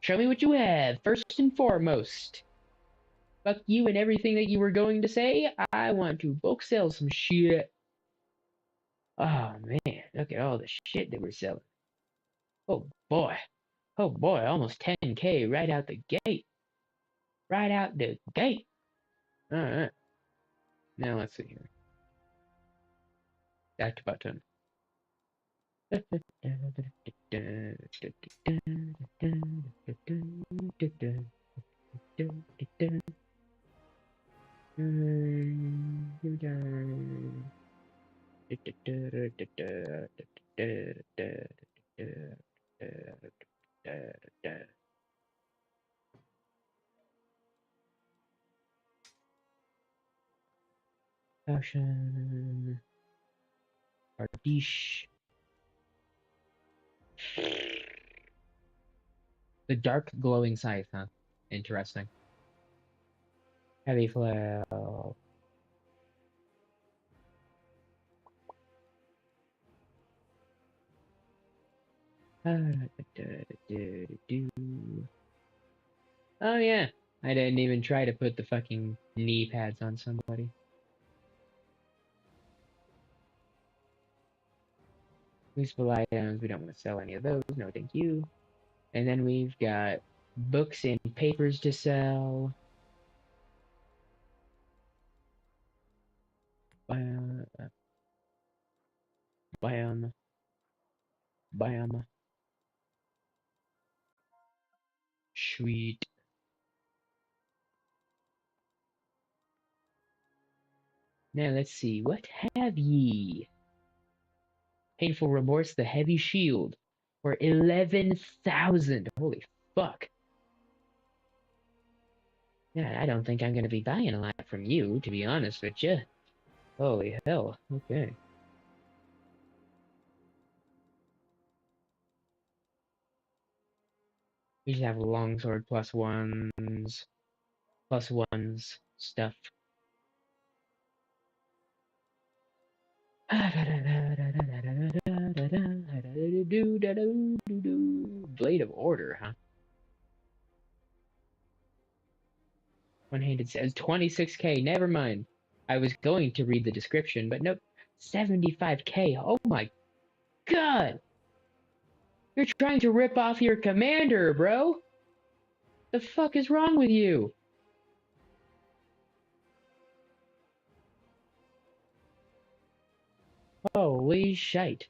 Show me what you have, first and foremost. Fuck you and everything that you were going to say. I want to bulk sell some shit. Oh man, look at all the shit that we're selling. Oh boy. Oh boy, almost 10K right out the gate. Right out the gate. Alright. Now let's see here. Back button. Fashion. Ardish. The dark glowing scythe, huh? Interesting. Heavy flail. Oh yeah, I didn't even try to put the fucking knee pads on somebody. Useful items, we don't want to sell any of those, no thank you. And then we've got books and papers to sell. Bam. Sweet. Now let's see, what have ye? Painful Remorse, the Heavy Shield, for 11,000. Holy fuck. Yeah, I don't think I'm gonna be buying a lot from you, to be honest with you. Holy hell, okay. We just have longsword plus ones stuff. Blade of Order, huh? One-handed says 26K, never mind. I was going to read the description, but nope. 75K, oh my god! You're trying to rip off your commander, bro! The fuck is wrong with you? Holy shite.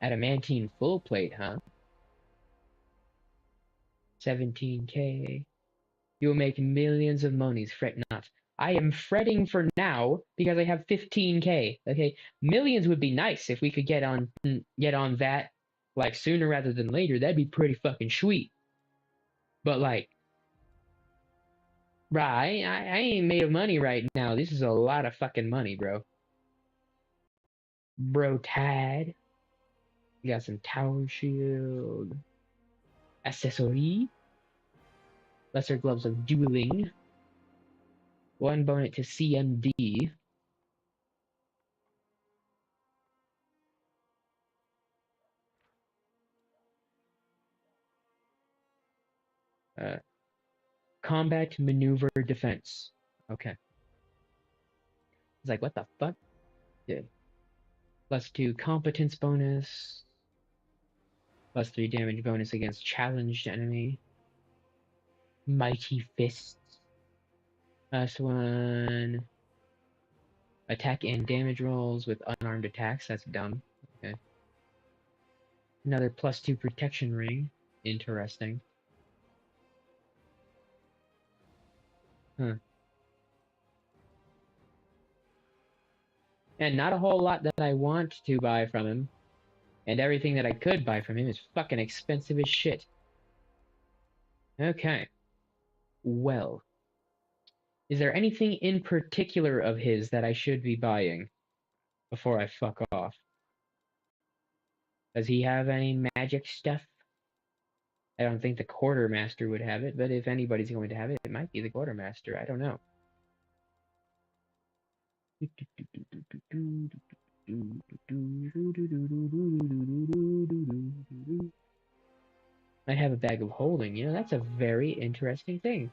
Adamantine full plate, huh? 17K. You'll make millions of monies, fret not. I am fretting for now because I have 15K. Okay, millions would be nice if we could get on that like sooner rather than later. That'd be pretty fucking sweet. But like, right, I ain't made of money right now. This is a lot of fucking money, bro. Bro, Tad. You got some tower shield. Accessory. Lesser gloves of dueling. One bonnet to CMD. Combat maneuver defense. Okay. It's like, what the fuck? Yeah. +2 competence bonus. +3 damage bonus against challenged enemy. Mighty fists. +1 attack and damage rolls with unarmed attacks. That's dumb. Okay. Another +2 protection ring. Interesting. Huh. And not a whole lot that I want to buy from him. And everything that I could buy from him is fucking expensive as shit. Okay. Well. Is there anything in particular of his that I should be buying before I fuck off? Does he have any magic stuff? I don't think the quartermaster would have it, but if anybody's going to have it, it might be the quartermaster. I don't know. Might have a bag of holding. You know, that's a very interesting thing.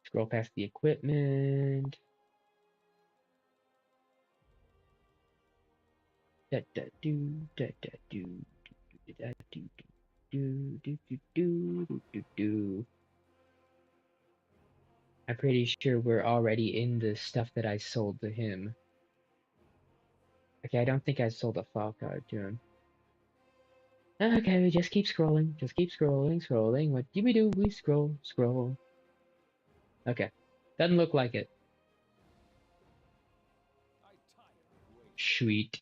Scroll past the equipment. Da da do da da do da do do do do do do do. I'm pretty sure we're already in the stuff that I sold to him. Okay, I don't think I sold a file card to him. Okay, we just keep scrolling. Just keep scrolling, scrolling. What do we do? We scroll, scroll. Okay. Doesn't look like it. Sweet.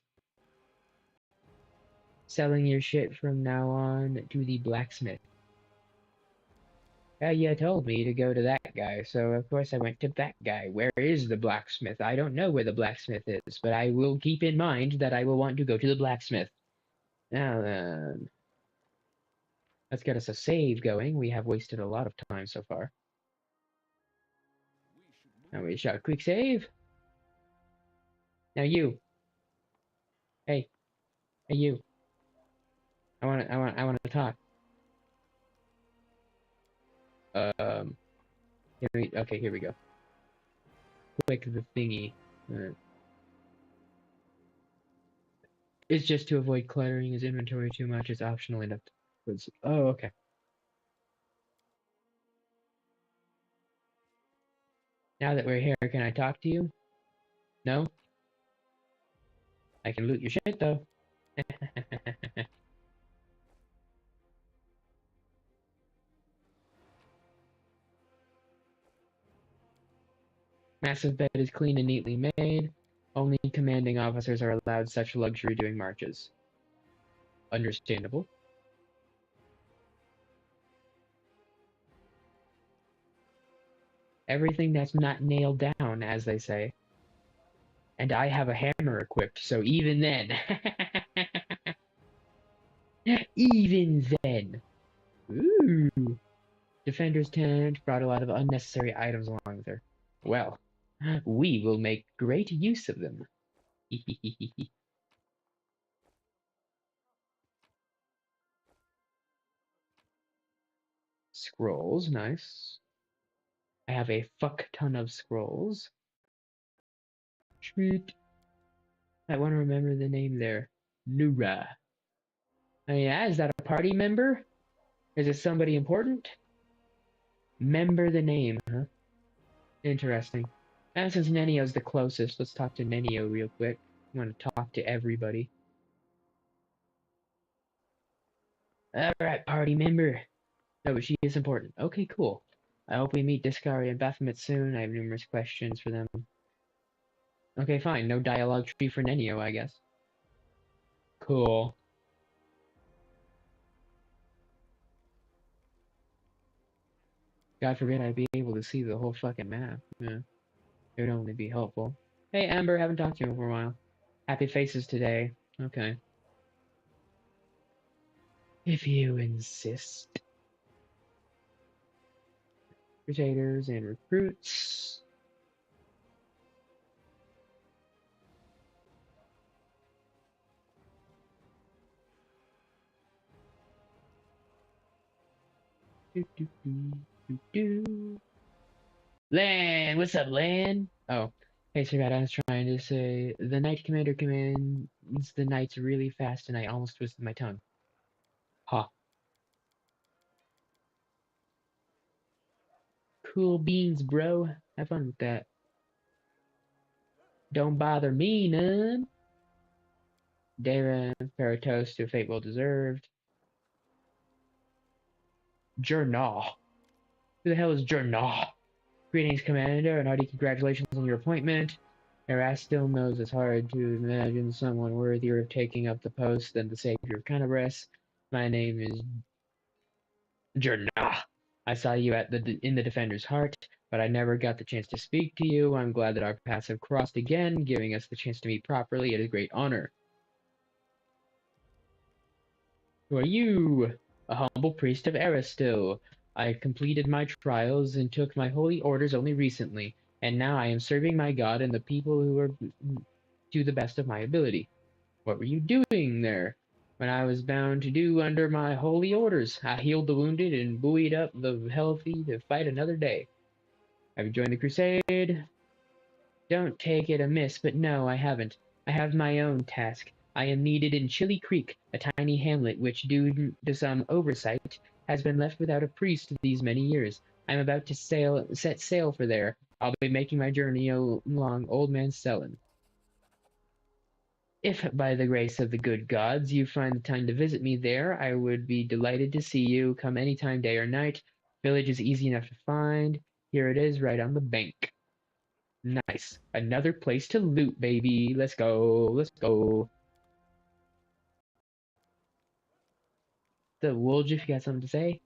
Selling your shit from now on to the blacksmith. You told me to go to that guy, so of course I went to that guy. Where is the blacksmith? I don't know where the blacksmith is, but I will keep in mind that I will want to go to the blacksmith. Now then. Let's get us a save going. We have wasted a lot of time so far. Now we shot a quick save. Now you. Hey. Hey you. I wanna talk. Okay, here we go. Click the thingy. It's just to avoid cluttering his inventory too much. It's optional enough. Oh, okay. Now that we're here, can I talk to you? No? I can loot your shit, though. Massive bed is clean and neatly made. Only commanding officers are allowed such luxury during marches. Understandable. Everything that's not nailed down, as they say. And I have a hammer equipped, so even then. Even then. Ooh. Defender's tent brought a lot of unnecessary items along with her. Well, we will make great use of them. Scrolls, nice. I have a fuck ton of scrolls. Sweet. I want to remember the name there. Nura. Oh yeah, is that a party member? Is it somebody important? Member the name, huh? Interesting. And since Nenio's the closest, let's talk to Nenio real quick. I want to talk to everybody. Alright, party member. No, she is important. Okay, cool. I hope we meet Discari and Baphomet soon. I have numerous questions for them. Okay, fine. No dialogue tree for Nenio, I guess. Cool. God forbid I'd be able to see the whole fucking map. Yeah. It would only be helpful. Hey, Amber, haven't talked to you for a while. Happy faces today. Okay. If you insist. Crusaders and recruits. Lan, what's up, Lan? Oh, hey, Sagat, I was trying to say the Knight Commander commands the knights really fast, and I almost twisted my tongue. Ha. Cool beans, bro. Have fun with that. Don't bother me none. Darren, Paratos to a fate well deserved. Jernal. Who the hell is Jernal? Greetings, Commander, and hearty congratulations on your appointment. Erastil knows it's hard to imagine someone worthier of taking up the post than the savior of Canabres. My name is Jernal. I saw you in the Defender's Heart, but I never got the chance to speak to you. I'm glad that our paths have crossed again, giving us the chance to meet properly. It is a great honor. Who are you? A humble priest of Erastil. I completed my trials and took my holy orders only recently, and now I am serving my God and the people who are to the best of my ability. What were you doing there? When I was bound to do under my holy orders, I healed the wounded and buoyed up the healthy to fight another day. Have you joined the crusade? Don't take it amiss, but no, I haven't. I have my own task. I am needed in Chili Creek, a tiny hamlet which, due to some oversight, has been left without a priest these many years. I am about to set sail for there. I'll be making my journey along Old Man Stellan. If, by the grace of the good gods, you find the time to visit me there, I would be delighted to see you. Come anytime, day or night. Village is easy enough to find. Here it is, right on the bank. Nice. Another place to loot, baby. Let's go. Let's go. The Wolf, if you got something to say.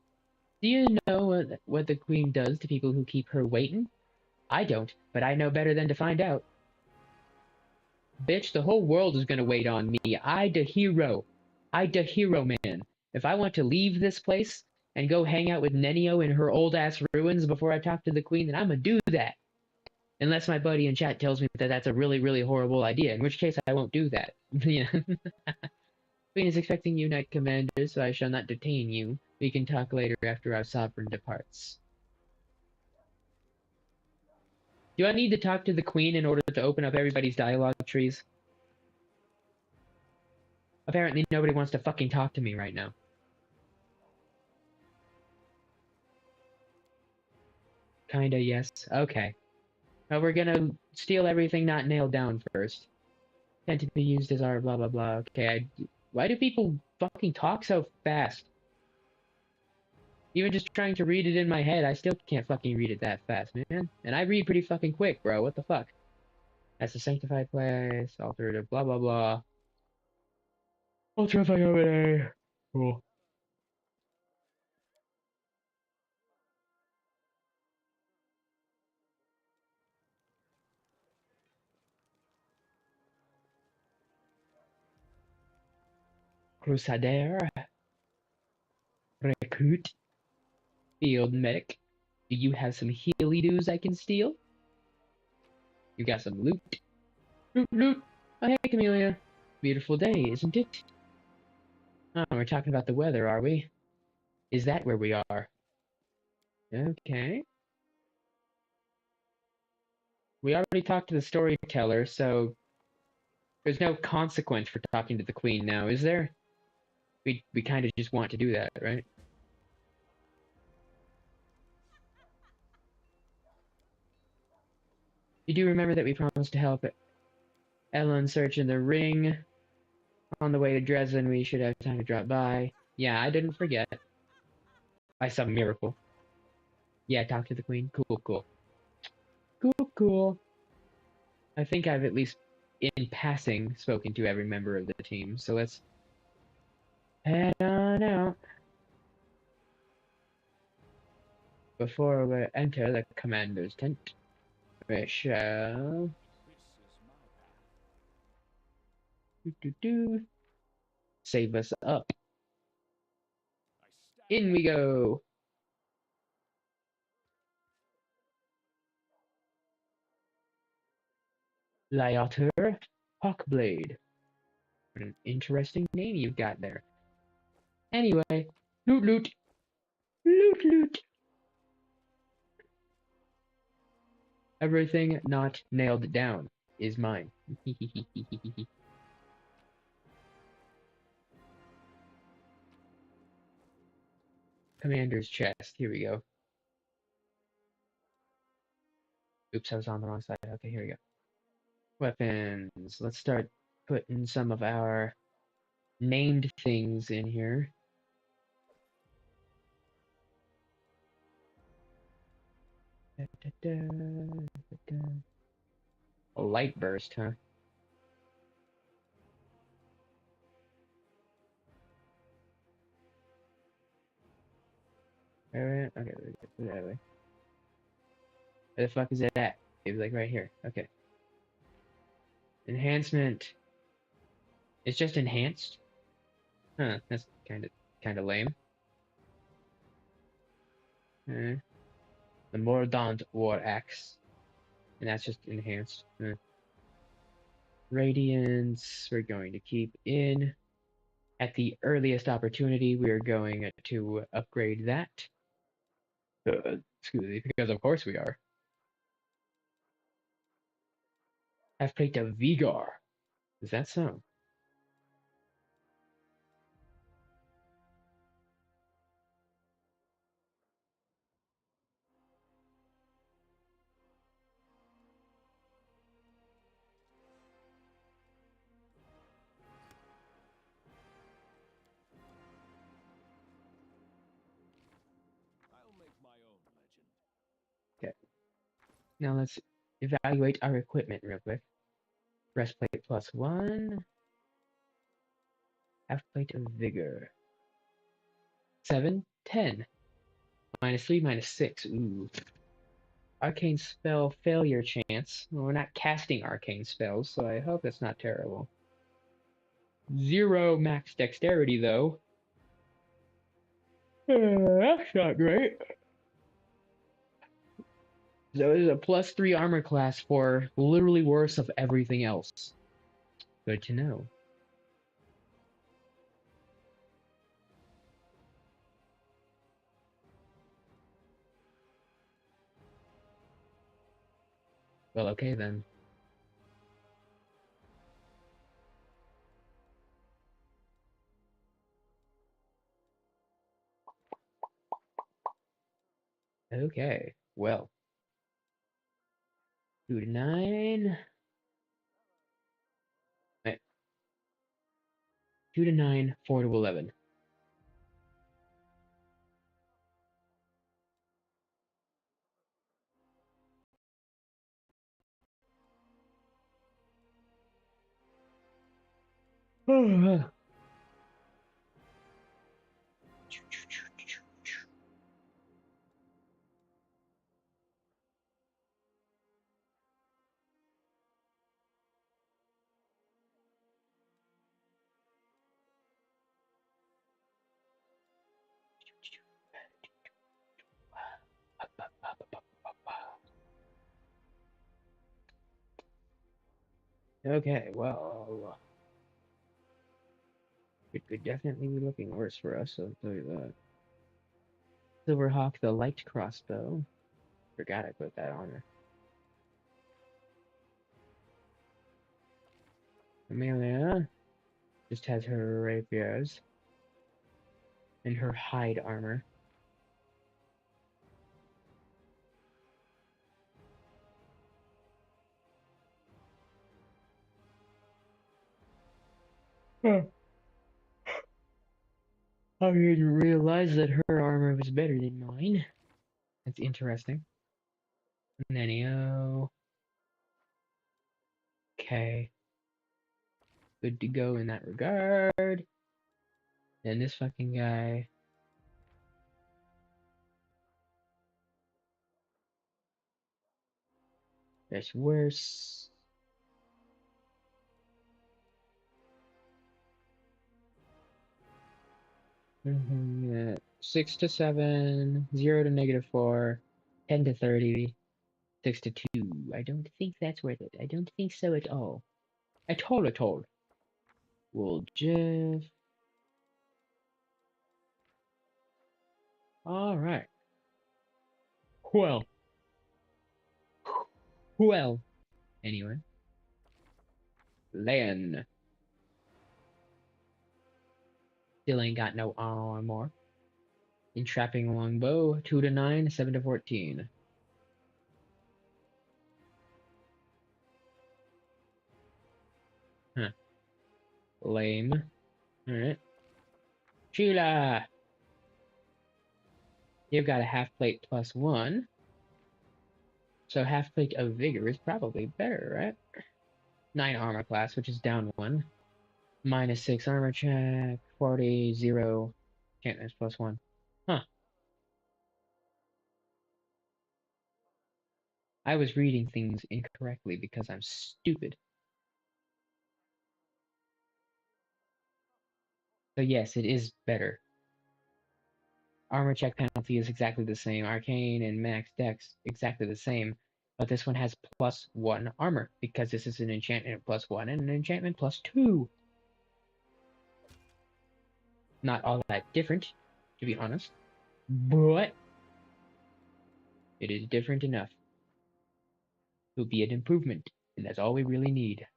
Do you know what the queen does to people who keep her waiting? I don't, but I know better than to find out. Bitch, the whole world is gonna wait on me. I the hero, man. If I want to leave this place and go hang out with Nenio in her old-ass ruins before I talk to the queen, then I'm gonna do that. Unless my buddy in chat tells me that that's a really, really horrible idea, in which case I won't do that. Yeah. Queen is expecting you, Knight Commander, so I shall not detain you. We can talk later after our sovereign departs. Do I need to talk to the Queen in order to open up everybody's dialogue trees? Apparently nobody wants to fucking talk to me right now. Kinda, yes. Okay. Well, we're gonna steal everything not nailed down first. Tend to be used as our blah blah blah. Okay, why do people fucking talk so fast? Even just trying to read it in my head, I still can't fucking read it that fast, man. And I read pretty fucking quick, bro. What the fuck? That's a sanctified place, altar to blah blah blah. Ultra fucking over there. Cool. Crusader. Recruit. Field medic. Do you have some healy-doos I can steal? You got some loot. Loot, loot. Oh, hey, Camellia. Beautiful day, isn't it? Oh, we're talking about the weather, are we? Is that where we are? Okay. We already talked to the storyteller, so there's no consequence for talking to the queen now, is there? We kind of just want to do that, right? You do remember that we promised to help Ellen search in the ring? On the way to Dresden, we should have time to drop by. Yeah, I didn't forget. By some miracle. Yeah, talk to the queen. Cool, cool. Cool, cool. I think I've at least, in passing, spoken to every member of the team, so let's head on out. Before we enter the commander's tent, we shall... Save us up. In we go! Lyotter Hawkblade. What an interesting name you've got there. Anyway, loot loot. Loot loot. Everything not nailed down is mine. Commander's chest. Here we go. Oops, I was on the wrong side. Okay, here we go. Weapons. Let's start putting some of our named things in here. A light burst, huh? Alright, okay, put it that way. Where the fuck is it at? It was like right here. Okay. Enhancement. It's just enhanced? Huh, that's kinda lame. The Mordaunt War Axe. And that's just enhanced. Radiance, we're going to keep in. At the earliest opportunity, we're going to upgrade that. Excuse me, because of course we are. Have plate of Vigor. Is that so? I'll make my own legend. Okay. Now let's evaluate our equipment real quick. Breastplate +1. Half plate of Vigor. 7, 10. -3, -6. Ooh. Arcane spell failure chance. Well, we're not casting arcane spells, so I hope that's not terrible. 0 max dexterity, though. That's not great. So it is a +3 armor class for literally worse of everything else. Good to know. Well, okay then. Okay, well. 2 to 9. Right. 2 to 9, 4 to 11. Okay, well, it could definitely be looking worse for us, so I'll tell you that. Silverhawk the light crossbow. Forgot I put that on her. Amelia just has her rapiers and her hide armor. Huh. I didn't realize that her armor was better than mine. That's interesting. Nenio. Okay. Good to go in that regard. And this fucking guy. That's worse. Yeah. 6 to 7, 0 to -4, 10 to 30, 6 to 2. I don't think that's worth it. I don't think so at all. At all. Well, Jeff. Alright. Well. Well. Anyway. Lan. Still ain't got no armor. Entrapping longbow, 2 to 9, 7 to 14. Lame. Alright. Sheila! You've got a half plate plus 1. So half plate of vigor is probably better, right? 9 armor class, which is down 1. -6 armor check. 40, 0. Enchantments plus 1. Huh. I was reading things incorrectly because I'm stupid. So yes, it is better. Armor check penalty is exactly the same. Arcane and max dex exactly the same. But this one has plus 1 armor because this is an enchantment plus 1 and an enchantment plus 2. Not all that different, to be honest. But it is different enough. It will be an improvement, and that's all we really need.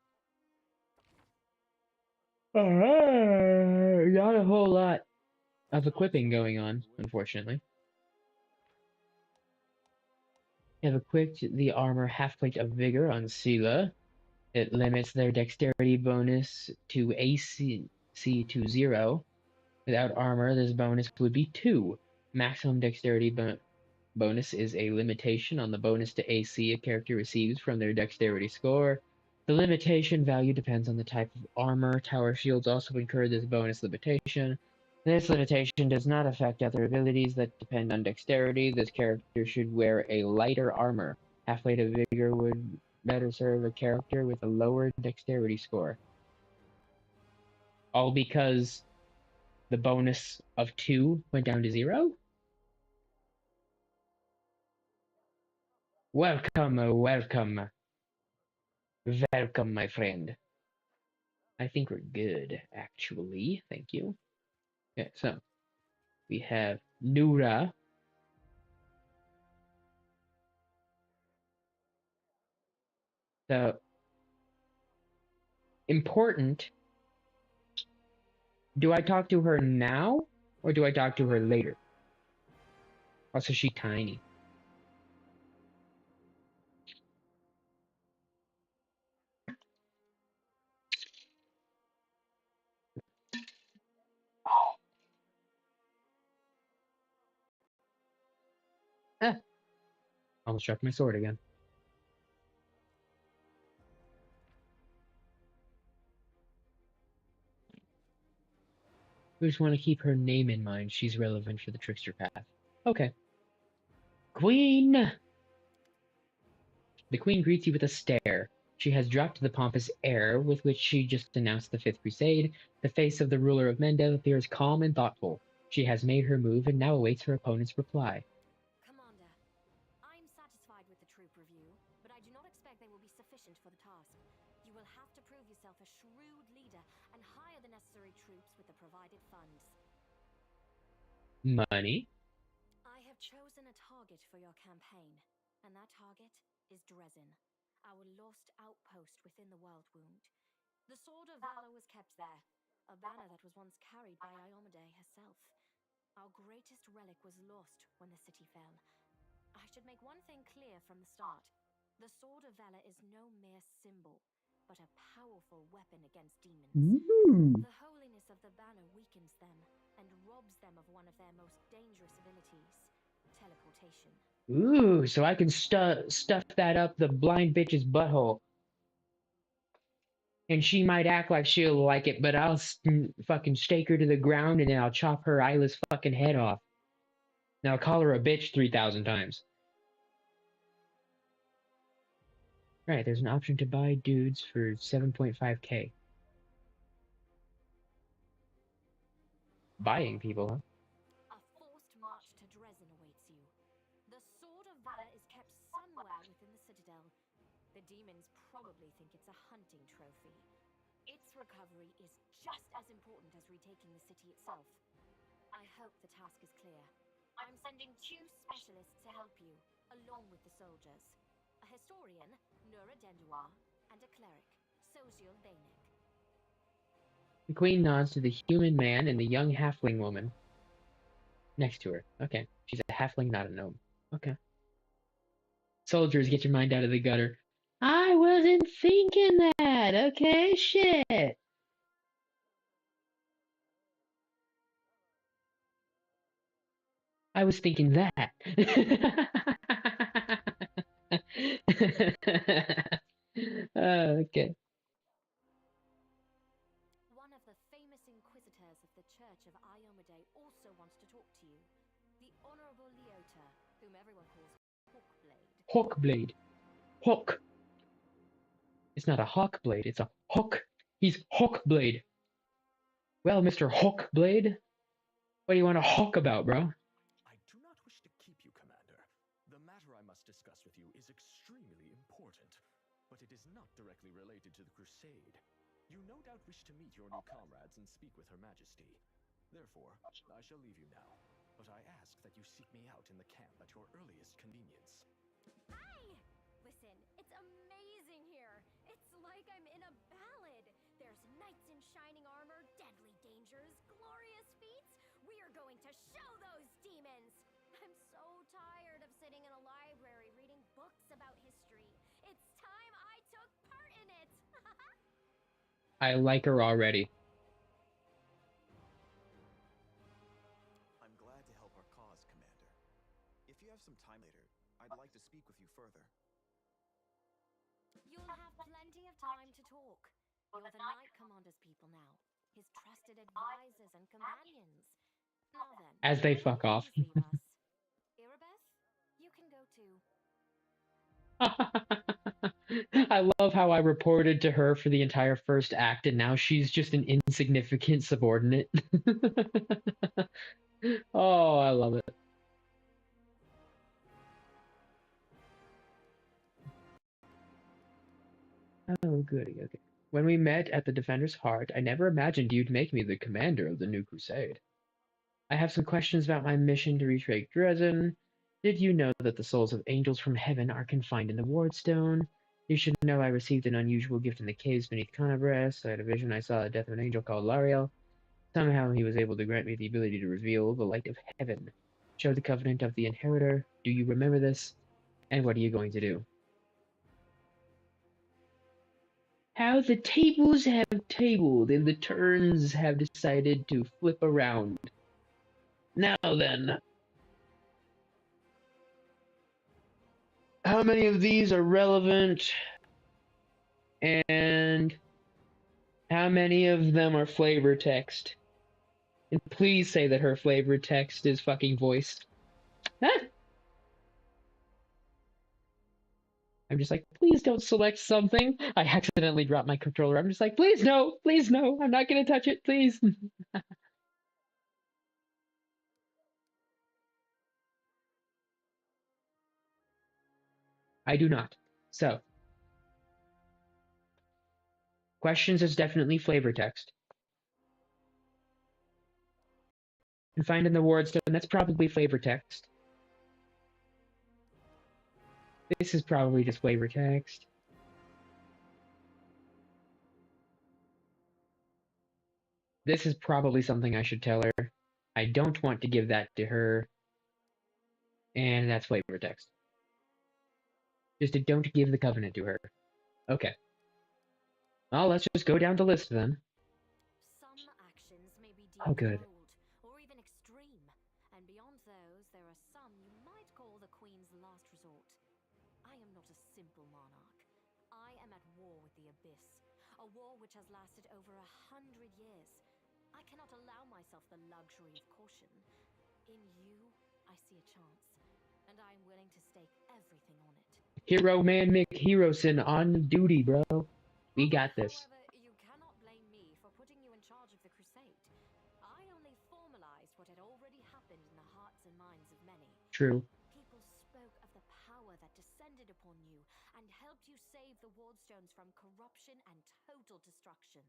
Not a whole lot of equipping going on, unfortunately. We have equipped the armor half plate of vigor on Sela. It limits their dexterity bonus to AC to 0. Without armor, this bonus would be 2. Maximum dexterity bonus is a limitation on the bonus to AC a character receives from their dexterity score. The limitation value depends on the type of armor. Tower shields also incur this bonus limitation. This limitation does not affect other abilities that depend on dexterity. This character should wear a lighter armor. Half plate of vigor would better serve a character with a lower dexterity score. All because the bonus of 2 went down to 0? Welcome, welcome. Welcome, my friend. I think we're good, actually. Thank you. Okay, so we have Nura. So, important. Do I talk to her now, or do I talk to her later? Also, she's tiny. Oh. Ah. Almost dropped my sword again. We just want to keep her name in mind. She's relevant for the trickster path. Okay. Queen! The queen greets you with a stare. She has dropped the pompous air with which she just announced the Fifth Crusade. The face of the ruler of Mendel appears calm and thoughtful. She has made her move and now awaits her opponent's reply. Commander, I'm satisfied with the troop review, but I do not expect they will be sufficient for the task. You will have to prove yourself a shrewd leader and hire the necessary troops with the provided funds. Money? I have chosen a target for your campaign, and that target is Dresden, our lost outpost within the World Wound. The Sword of Valor was kept there, a banner that was once carried by Iomade herself. Our greatest relic was lost when the city fell. I should make one thing clear from the start. The Sword of Valor is no mere symbol, but a powerful weapon against demons. Ooh. The holiness of the banner weakens them and robs them of one of their most dangerous abilities, teleportation. Ooh, so I can stuff that up the blind bitch's butthole. And she might act like she'll like it, but I'll fucking stake her to the ground and then I'll chop her eyeless fucking head off. Now I'll call her a bitch 3,000 times. Right, there's an option to buy dudes for 7.5k. Buying people, huh? A forced march to Dresden awaits you. The Sword of Valor is kept somewhere within the Citadel. The demons probably think it's a hunting trophy. Its recovery is just as important as retaking the city itself. I hope the task is clear. I'm sending 2 specialists to help you, along with the soldiers. A historian, Nura Denduar, and a cleric, Social Bainik. The queen nods to the human man and the young halfling woman next to her. Okay, she's a halfling, not a gnome. Okay. Soldiers, get your mind out of the gutter. I wasn't thinking that. Okay, shit. I was thinking that. Okay. One of the famous inquisitors of the Church of Iomade also wants to talk to you. The Honorable Leota, whom everyone calls Hawkblade. Hawkblade. Hawk. It's not a Hawkblade, it's a Hawk. He's Hawkblade. Well, Mr. Hawkblade, what do you want to hawk about, bro? I do not wish to keep you, Commander. The matter I must discuss with you is extremely important, but it is not directly related to the Crusade. You no doubt wish to meet your new comrades and speak with Her Majesty. Therefore, I shall leave you now, but I ask that you seek me out in the camp at your earliest convenience. Hey! Listen, it's amazing here. It's like I'm in a ballad. There's knights in shining armor, deadly dangers, glorious feats. We are going to show those demons. I'm so tired of sitting in a library reading books about history. It's time I took part in it. I like her already. I'm glad to help our cause, Commander. If you have some time later, I'd like to speak with you further. You'll have plenty of time to talk. You're the Knight Commander's people now, his trusted advisors and companions. Now then, As they fuck off. please leave us. Erebeth, you can go too. I love how I reported to her for the entire first act, and now she's just an insignificant subordinate. Oh, I love it. Oh, goody, okay. When we met at the Defender's Heart, I never imagined you'd make me the commander of the new crusade. I have some questions about my mission to reach Lake Dresden. Did you know that the souls of angels from heaven are confined in the Wardstone? You should know I received an unusual gift in the caves beneath Conabras. I had a vision. I saw the death of an angel called Lariel. Somehow he was able to grant me the ability to reveal the light of heaven. Show the covenant of the inheritor. Do you remember this? And what are you going to do? How the tables have tabled and the turns have decided to flip around. Now then, how many of these are relevant? And how many of them are flavor text? And please say that her flavor text is fucking voiced. Huh? I'm just like, please don't select something. I accidentally dropped my controller. I'm just like, please no, I'm not gonna touch it, please. I do not. So, questions is definitely flavor text. And find in the Wardstone, that's probably flavor text. This is probably just flavor text. This is probably something I should tell her. I don't want to give that to her. And that's flavor text. Just don't give the covenant to her. Okay. Well, let's just go down the list then. Some actions may be Oh, deemed good. bold or even extreme, and beyond those, there are some you might call the Queen's last resort. I am not a simple monarch. I am at war with the Abyss, a war which has lasted over 100 years. I cannot allow myself the luxury of caution. In you, I see a chance, and I am willing to stake everything on it. Hero Man Mick Heroson on duty, bro. We got this. However, you cannot blame me for putting you in charge of the crusade. I only formalized what had already happened in the hearts and minds of many. True. People spoke of the power that descended upon you and helped you save the Wardstones from corruption and total destruction.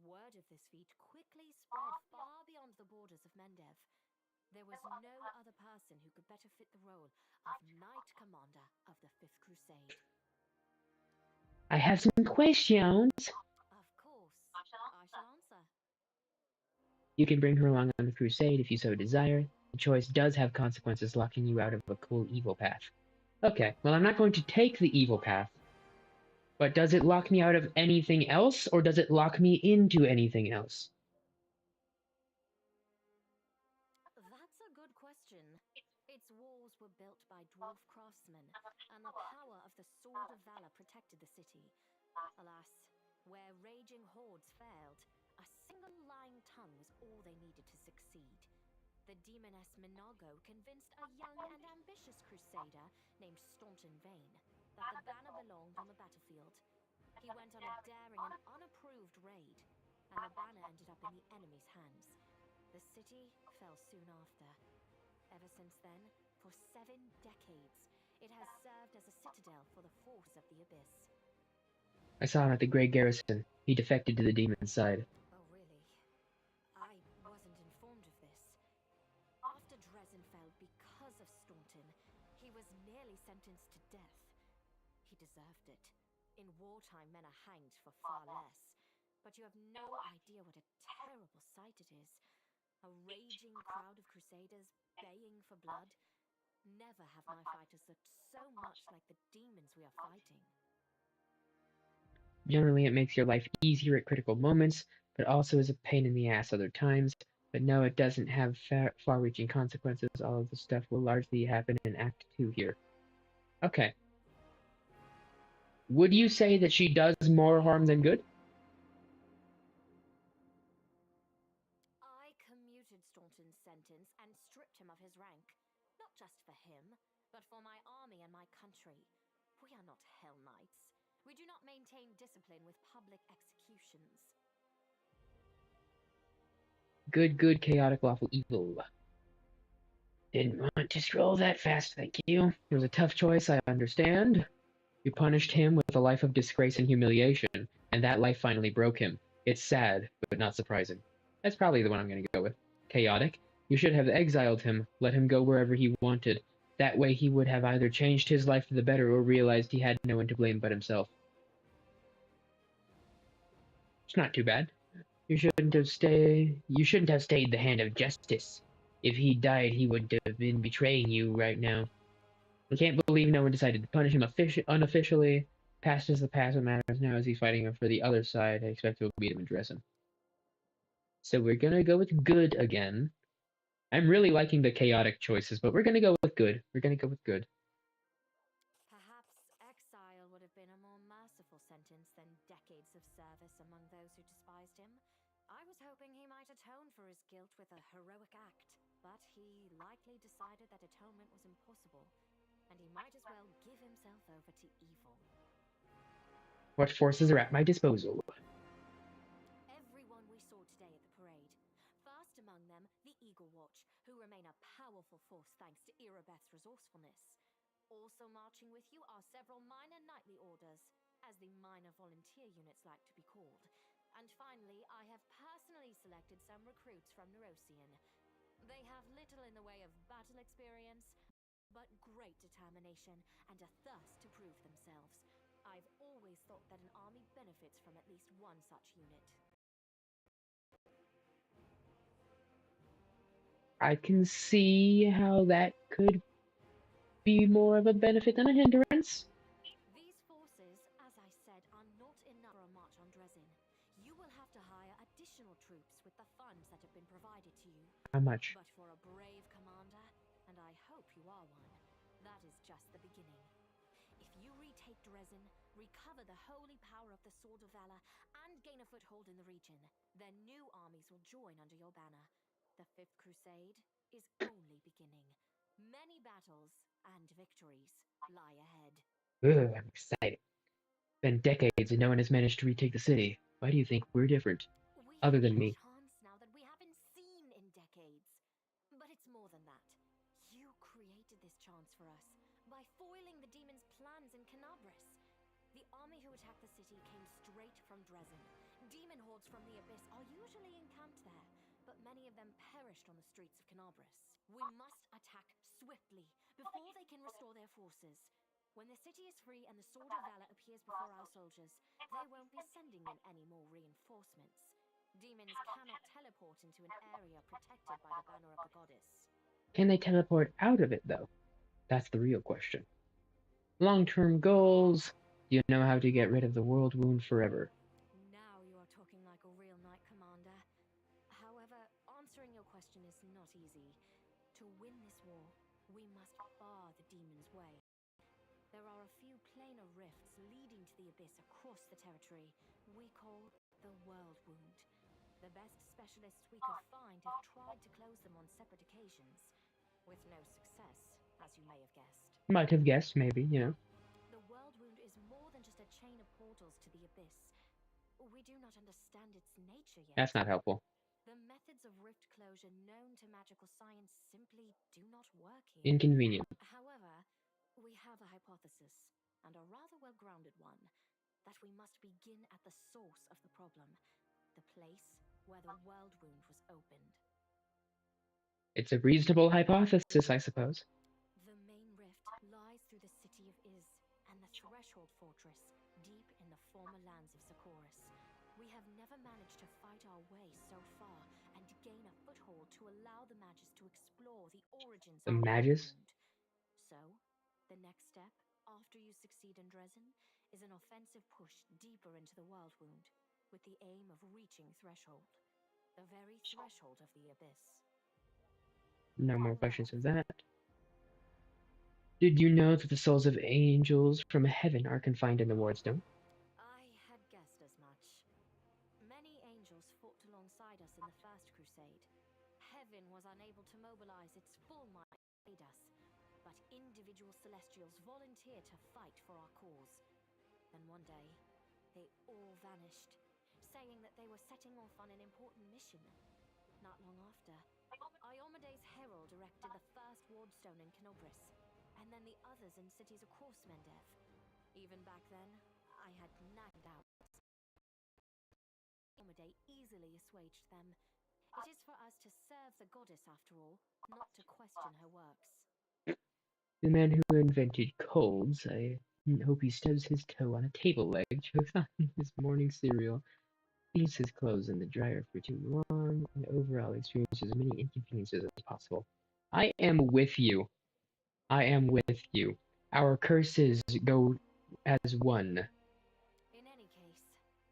Word of this feat quickly spread far beyond the borders of Mendev. There was no other person who could better fit the role of Knight Commander of the Fifth Crusade. I have some questions. Of course, I shall answer. You can bring her along on the crusade if you so desire. The choice does have consequences, locking you out of a cool evil path. Okay, well, I'm not going to take the evil path. But does it lock me out of anything else, or does it lock me into anything else? That's a good question. walls were built by dwarf craftsmen, and the power of the Sword of Valor protected the city. Alas, where raging hordes failed, a single lying tongue was all they needed to succeed. The demoness Minago convinced a young and ambitious crusader named Staunton Vane that the banner belonged on the battlefield. He went on a daring and unapproved raid, and the banner ended up in the enemy's hands. The city fell soon after. Ever since then, for 7 decades, it has served as a citadel for the force of the Abyss. I saw him at the Grey Garrison. He defected to the demon side. Oh, really? I wasn't informed of this. After Dresden fell because of Staunton, he was nearly sentenced to death. He deserved it. In wartime, men are hanged for far less. But you have no idea what a terrible sight it is. A raging crowd of crusaders baying for blood. Never have my fighters looked so much like the demons we are fighting. Generally, it makes your life easier at critical moments, but also is a pain in the ass other times. But no, it doesn't have far-reaching consequences. All of the stuff will largely happen in Act 2 here. Okay. Would you say that she does more harm than good? I commuted Staunton's sentence and stripped him of his rank. Not just for him, but for my army and my country. We are not Hell Knights. We do not maintain discipline with public executions. Good, good, chaotic, lawful, evil. Didn't want to scroll that fast, thank you. It was a tough choice, I understand. You punished him with a life of disgrace and humiliation, and that life finally broke him. It's sad, but not surprising. That's probably the one I'm going to go with. Chaotic. You should have exiled him, let him go wherever he wanted. That way he would have either changed his life for the better or realized he had no one to blame but himself. It's not too bad. You shouldn't have stayed the hand of justice. If he died, he would have been betraying you right now. I can't believe no one decided to punish him unofficially. Past is the past, what matters now is he's fighting for the other side. I expect we'll beat him and dress him. So we're gonna go with good again. I'm really liking the chaotic choices, but we're gonna go with good. We're gonna go with good. Perhaps exile would have been a more merciful sentence than decades of service among those who despised him. I was hoping he might atone for his guilt with a heroic act, but he likely decided that atonement was impossible, and he might as well give himself over to evil. What forces are at my disposal? Everyone we saw today at the parade. First among them, the Eagle Watch, who remain a powerful force thanks to Irabeth's resourcefulness. Also marching with you are several minor knightly orders, as the minor volunteer units like to be called. And finally, I have personally selected some recruits from Neurosian. They have little in the way of battle experience, but great determination and a thirst to prove themselves. I've always thought that an army benefits from at least one such unit. I can see how that could be more of a benefit than a hindrance. These forces, as I said, are not enough for a march on Dresden. You will have to hire additional troops with the funds that have been provided to you. How much? But for a brave commander, and I hope you are one, that is just the beginning. If you retake Dresden, recover the holy power of the Sword of Valor, and gain a foothold in the region, then new armies will join under your banner. The Fifth Crusade is only beginning. Many battles and victories lie ahead. Ugh, I'm excited. Been decades and no one has managed to retake the city. Why do you think we're different? Other than me. Chance now that we haven't seen in decades. But it's more than that. You created this chance for us by foiling the demon's plans in Canabris. The army who attacked the city came straight from Dresden. Demon hordes from the Abyss are usually encamped there, but many of them perished on the streets of Canabris. We must attack swiftly before they can restore their forces. When the city is free and the Sword of Valor appears before our soldiers, they won't be sending in any more reinforcements. Demons cannot teleport into an area protected by the banner of the goddess. Can they teleport out of it, though? That's the real question. Long-term goals. Do you know how to get rid of the world wound forever? Now you are talking like a real knight commander. However, answering your question is not easy. To win this war, we must bar demon's way. There are a few planar rifts leading to the abyss across the territory we call the World Wound. The best specialists we could find have tried to close them on separate occasions, with no success, as you may have guessed. Might have guessed, maybe, you know. The World Wound is more than just a chain of portals to the abyss. We do not understand its nature yet. That's not helpful. The methods of rift closure known to magical science simply do not work here. Inconvenient. However, we have a hypothesis, and a rather well-grounded one, that we must begin at the source of the problem, the place where the World Wound was opened. It's a reasonable hypothesis, I suppose. The main rift lies through the city of Iz and the Threshold Fortress, deep in the former lands of Zakoris. We have never managed to fight our way so far and gain a foothold to allow the Magus to explore the origins The of the Magus? World Wound. So, the next step, after you succeed in Dresden, is an offensive push deeper into the World Wound, with the aim of reaching Threshold, the very threshold of the abyss. No more questions of that. Did you know that the souls of angels from heaven are confined in the Wardstone? I had guessed as much. Many angels fought alongside us in the First Crusade. Heaven was unable to mobilize its full might to aid us, but individual Celestials volunteered to fight for our cause. Then one day, they all vanished, saying that they were setting off on an important mission. Not long after, Iomede's herald erected the first wardstone in Kenobris, and then the others in cities across Mendev. Even back then, I had nagged out. Iomede easily assuaged them. It is for us to serve the goddess after all, not to question her works. The man who invented colds, I hope he stubs his toe on a table leg, chokes on his morning cereal, leaves his clothes in the dryer for too long, and overall experiences as many inconveniences as possible. I am with you. I am with you. Our curses go as one. In any case,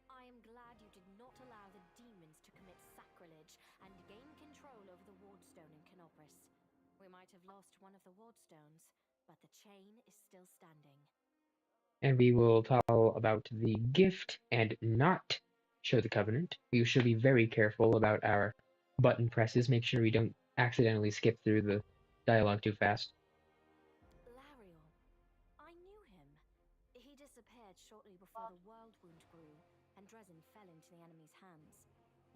I am glad you did not allow the demons to commit sacrilege and gain control over the wardstone in Kenobris. We might have lost one of the wardstones, but the chain is still standing. And we will tell about the gift and not show the covenant. We should be very careful about our button presses. Make sure we don't accidentally skip through the dialogue too fast. Lariel. I knew him. He disappeared shortly before the World Wound grew, and Dresden fell into the enemy's hands.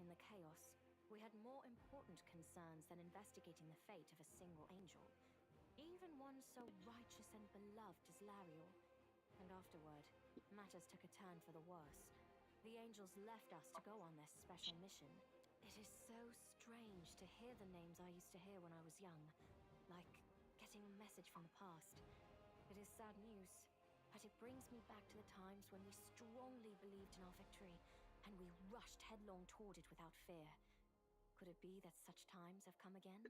In the chaos, we had more important concerns than investigating the fate of a single angel. Even one so righteous and beloved as Lariel. And afterward, matters took a turn for the worse. The angels left us to go on this special mission. It is so strange to hear the names I used to hear when I was young, like getting a message from the past. It is sad news, but it brings me back to the times when we strongly believed in our victory, and we rushed headlong toward it without fear. Could it be that such times have come again?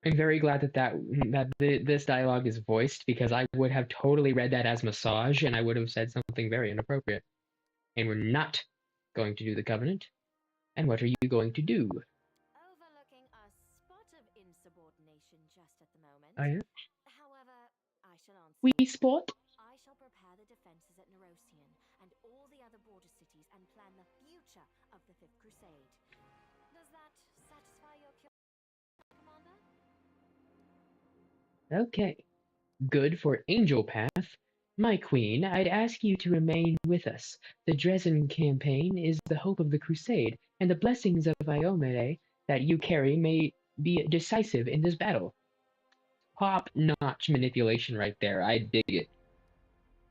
I'm very glad this dialogue is voiced, because I would have totally read that as massage, and I would have said something very inappropriate. And we're not going to do the covenant. And what are you going to do? Overlooking a spot of insubordination just at the moment. Oh, yeah? However, I shall answer. We spot? I shall prepare the defenses at Nerosian and all the other border cities and plan the future of the Fifth Crusade. Does that satisfy your curiosity, Commander? Okay. Good for Angel Path. My queen, I'd ask you to remain with us. The Dresden campaign is the hope of the crusade, and the blessings of Iomede that you carry may be decisive in this battle. Top-notch manipulation right there. I dig it.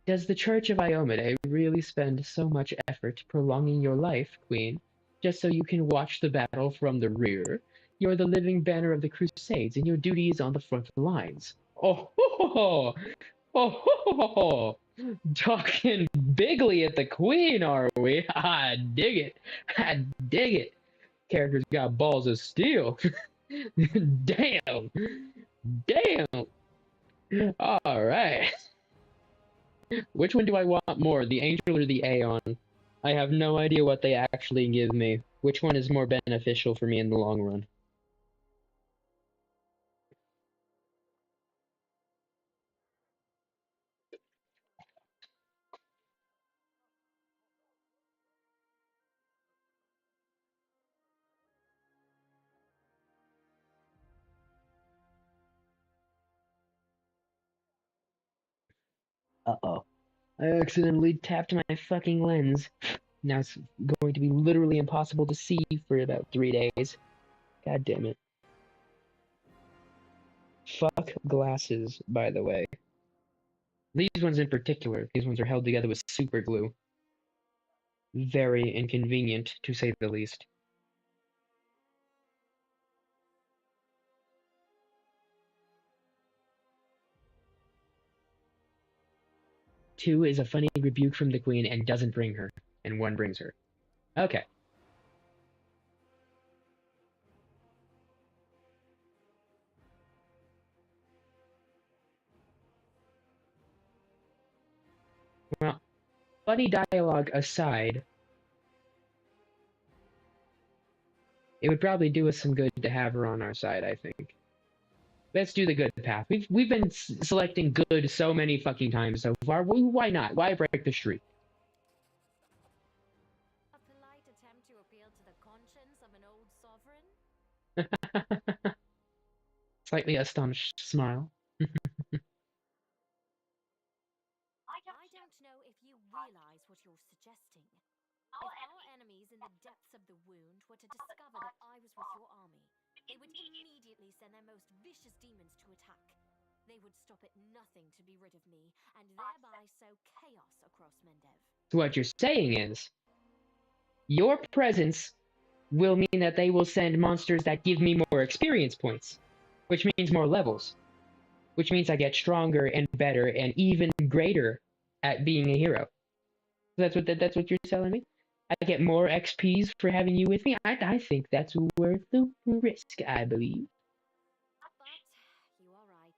Does the Church of Iomede really spend so much effort prolonging your life, queen, just so you can watch the battle from the rear? You're the living banner of the Crusades, and your duty is on the front lines. Oh, ho, ho, ho, ho, ho. Talking bigly at the queen, are we? I dig it. I dig it. Character's got balls of steel. Damn. Damn. All right. Which one do I want more, the Angel or the Aeon? I have no idea what they actually give me. Which one is more beneficial for me in the long run? Uh-oh. I accidentally tapped my fucking lens. Now it's going to be literally impossible to see for about 3 days. God damn it. Fuck glasses, by the way. These ones in particular, these ones are held together with super glue. Very inconvenient, to say the least. Two is a funny rebuke from the queen and doesn't bring her, and one brings her. Okay. Well, funny dialogue aside, it would probably do us some good to have her on our side, I think. Let's do the good path. We've been selecting good so many fucking times so far. Why not? Why break the streak? A polite attempt to appeal to the conscience of an old sovereign? Slightly astonished smile. I don't know if you realize what you're suggesting. If our enemies in the depths of the wound were to discover that I was with your army, they would immediately send their most vicious demons to attack. They would stop at nothing to be rid of me, and thereby sow chaos across Mendev. So what you're saying is, your presence will mean that they will send monsters that give me more experience points, which means more levels, which means I get stronger and better and even greater at being a hero. That's what you're telling me? I get more XPs for having you with me? I think that's worth the risk, I believe. But you are right.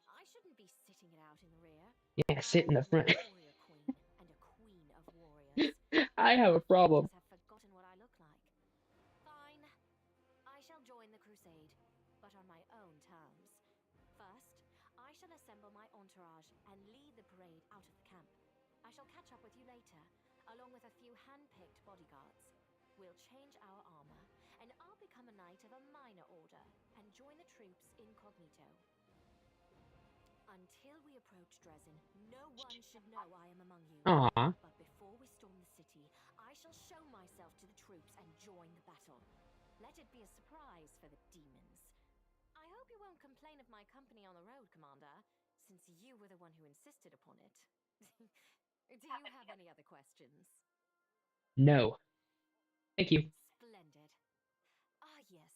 I shouldn't be sitting it out in the rear. Yeah, sit in the front. Warrior queen and a queen of warriors. I have a problem. Have forgotten what I look like. Fine. I shall join the crusade, but on my own terms. First, I shall assemble my entourage and lead the parade out of the camp. I shall catch up with you later, along with a few hand-picked bodyguards. We'll change our armor, and I'll become a knight of a minor order and join the troops incognito. Until we approach Dresden, no one should know I am among you. Aww. But before we storm the city, I shall show myself to the troops and join the battle. Let it be a surprise for the demons. I hope you won't complain of my company on the road, Commander, since you were the one who insisted upon it. Do you have any other questions? No. Thank you. Splendid. Ah, yes.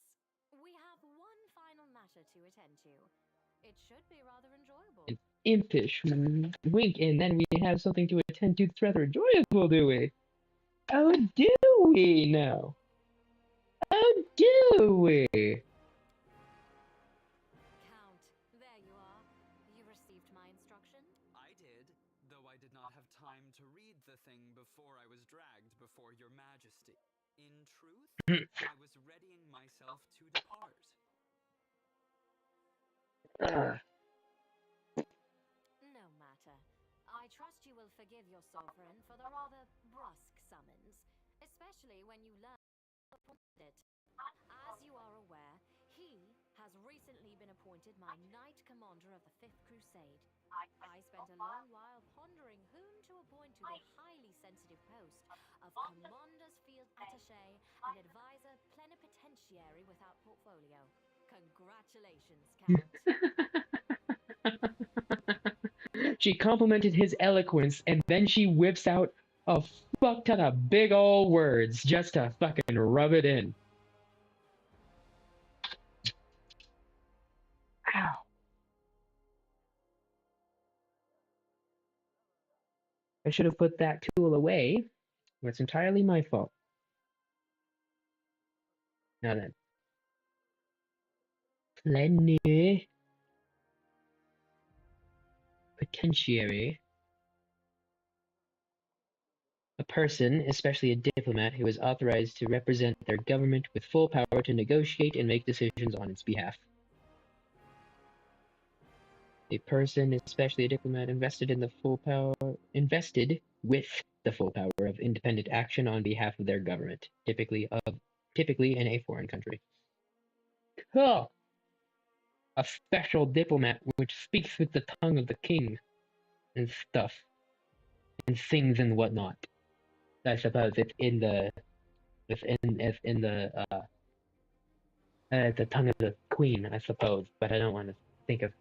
We have one final matter to attend to. It should be rather enjoyable. An impish wink, and then we have something to attend to that's rather enjoyable, do we? Oh, do we now? Oh, do we? Count, there you are. You received my instruction? I did, though I did not have time to read the thing before I was dragged before your majesty. In truth, I was readying myself to depart. No matter. I trust you will forgive your sovereign for the rather brusque summons, especially when you learn appointed it. As you are aware, he has recently been appointed my Knight Commander of the Fifth Crusade. I spent a long while pondering whom to appoint to the highly sensitive post of Commander's Field Attaché and Advisor Plenipotentiary without portfolio. Congratulations, Count. She complimented his eloquence, and then she whips out a fuck ton of big ol' words just to fucking rub it in. Ow. I should have put that tool away. It's entirely my fault. Now then. Plenipotentiary. A person, especially a diplomat, who is authorized to represent their government with full power to negotiate and make decisions on its behalf. A person, especially a diplomat, invested with the full power of independent action on behalf of their government, typically in a foreign country. Cool. A special diplomat which speaks with the tongue of the king and stuff and things and whatnot. I suppose it's in the the tongue of the queen, I suppose. But I don't want to think of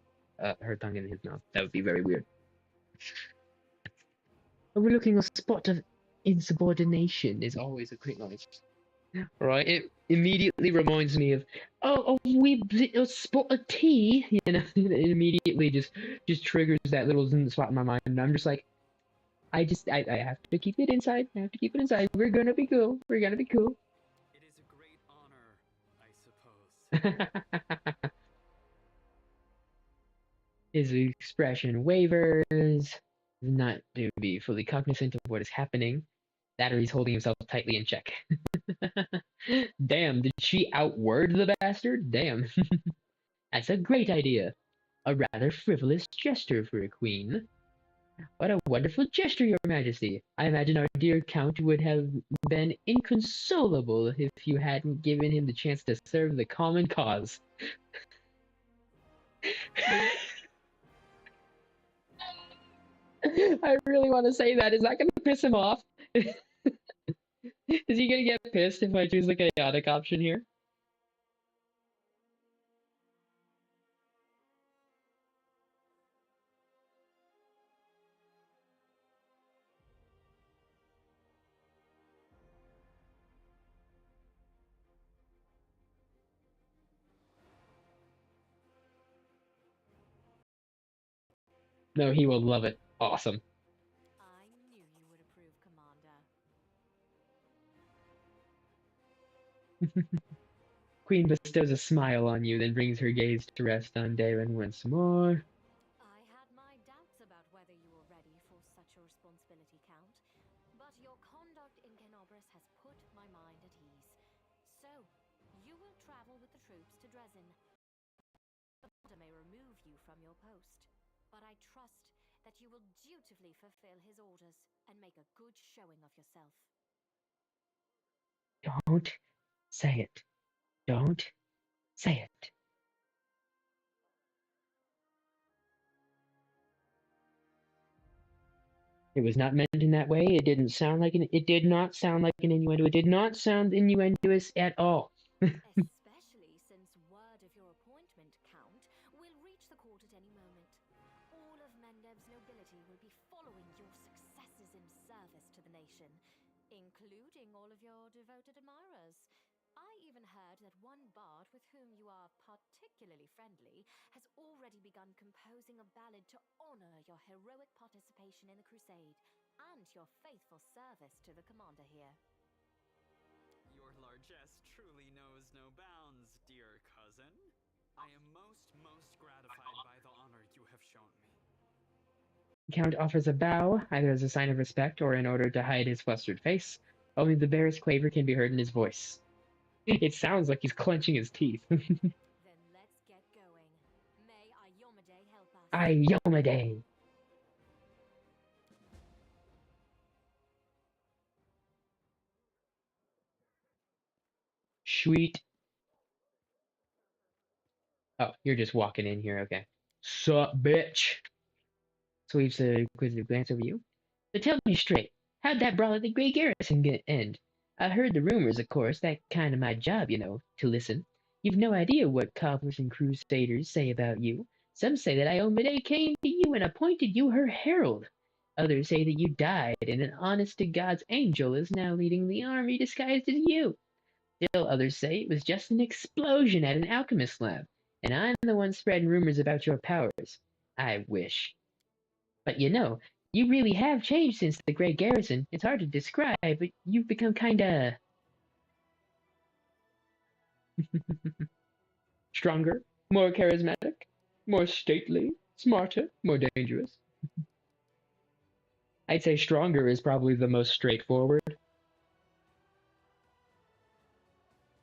her tongue in his mouth. That would be very weird. Overlooking a spot of insubordination is always a great knowledge. Right? It immediately reminds me of, a spot of tea. You know, it immediately just triggers that little spot in my mind, and I'm just like, I have to keep it inside. I have to keep it inside. We're gonna be cool. We're gonna be cool. It is a great honor, I suppose. His expression wavers, not to be fully cognizant of what is happening. That or he's holding himself tightly in check. Damn, did she outword the bastard? Damn. That's a great idea. A rather frivolous gesture for a queen. What a wonderful gesture, Your Majesty. I imagine our dear Count would have been inconsolable if you hadn't given him the chance to serve the common cause. I really want to say that. Is that going to piss him off? Is he going to get pissed if I choose the chaotic option here? No, he will love it. Awesome. I knew you would approve, Commander. Queen bestows a smile on you, then brings her gaze to rest on Daeron once more. I had my doubts about whether you were ready for such a responsibility, Count, but your conduct in Kenobris has put my mind at ease. So, you will travel with the troops to Dresden. The commander may remove you from your post, but I trust that you will dutifully fulfill his orders and make a good showing of yourself. Don't say it. Don't say it. It was not meant in that way. It didn't sound like it did not sound like an innuendo. It did not sound innuendoous at all. Especially since word of your appointment, Count, will reach the court at any moment. All of Mendev's nobility will be following your successes in service to the nation, including all of your devoted admirers. I even heard that one bard with whom you are particularly friendly has already begun composing a ballad to honor your heroic participation in the crusade and your faithful service to the commander here. Your largesse truly knows no bounds, dear cousin. I am most gratified by the honor you have shown me. Count offers a bow, either as a sign of respect or in order to hide his flustered face. Only the barest quaver can be heard in his voice. It sounds like he's clenching his teeth. Then let's get going. May Iyomade help us. Iyomade! Sweet. Oh, you're just walking in here, okay. Sup, bitch? Sweeps a inquisitive glance over you. So tell me straight, how'd that brawl at the Grey Garrison end? I heard the rumors, of course. That kind of my job, you know, to listen. You've no idea what cobblers and crusaders say about you. Some say that Iyomade came to you and appointed you her herald. Others say that you died, and an honest-to-God's angel is now leading the army disguised as you. Still others say it was just an explosion at an alchemist lab, and I'm the one spreading rumors about your powers. I wish. But you know, you really have changed since the Grey Garrison. It's hard to describe, but you've become kinda... stronger, more charismatic, more stately, smarter, more dangerous. I'd say stronger is probably the most straightforward.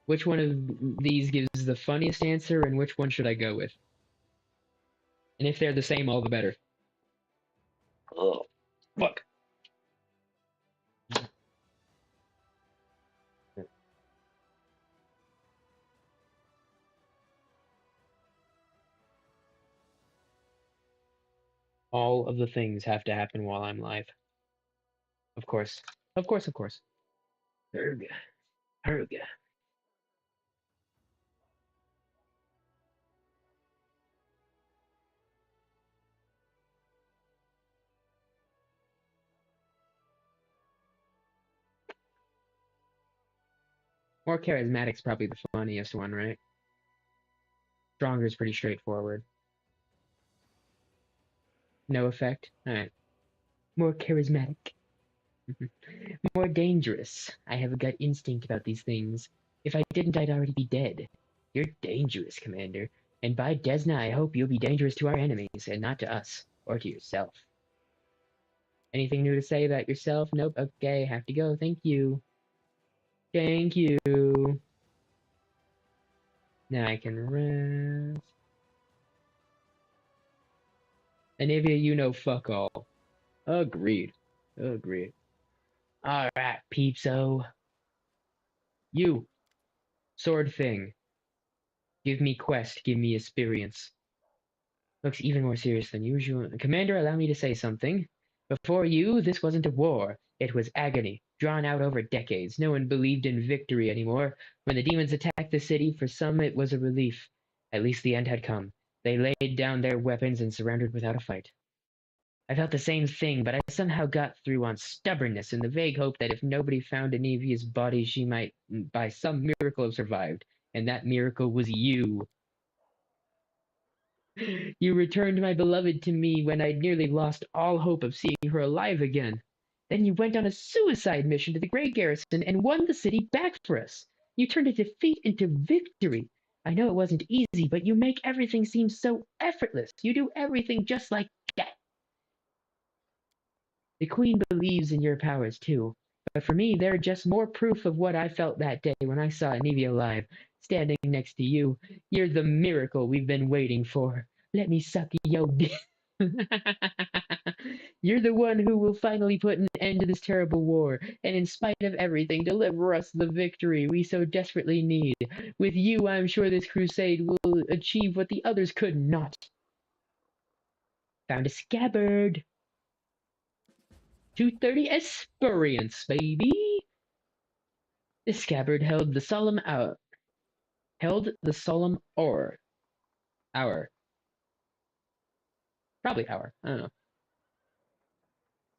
Which one of these gives the funniest answer, and which one should I go with? And if they're the same, all the better. Oh, fuck. All of the things have to happen while I'm live. Of course. Of course, of course. Erg. Erg. More charismatic's probably the funniest one, right? Stronger is pretty straightforward. No effect? Alright. More charismatic. More dangerous. I have a gut instinct about these things. If I didn't, I'd already be dead. You're dangerous, Commander. And by Desna, I hope you'll be dangerous to our enemies, and not to us. Or to yourself. Anything new to say about yourself? Nope. Okay, have to go. Thank you. Thank you. Now I can rest. Anivia, you know fuck all. Agreed. Agreed. Alright, peepso. You. Sword thing. Give me quest, give me experience. Looks even more serious than usual. Commander, allow me to say something. Before you, this wasn't a war. It was agony, drawn out over decades. No one believed in victory anymore. When the demons attacked the city, for some it was a relief. At least the end had come. They laid down their weapons and surrendered without a fight. I felt the same thing, but I somehow got through on stubbornness and the vague hope that if nobody found Anivia's body, she might, by some miracle, have survived. And that miracle was you. You returned my beloved to me when I'd nearly lost all hope of seeing her alive again. Then you went on a suicide mission to the Grey Garrison and won the city back for us. You turned a defeat into victory. I know it wasn't easy, but you make everything seem so effortless. You do everything just like that. The Queen believes in your powers too, but for me, they're just more proof of what I felt that day when I saw Anivia alive, standing next to you. You're the miracle we've been waiting for. Let me suck yo dick. You're the one who will finally put an end to this terrible war, and in spite of everything, deliver us the victory we so desperately need. With you, I'm sure this crusade will achieve what the others could not. Found a scabbard. 230 experience, baby. This scabbard held the solemn hour. Hour. Probably hour. I don't know.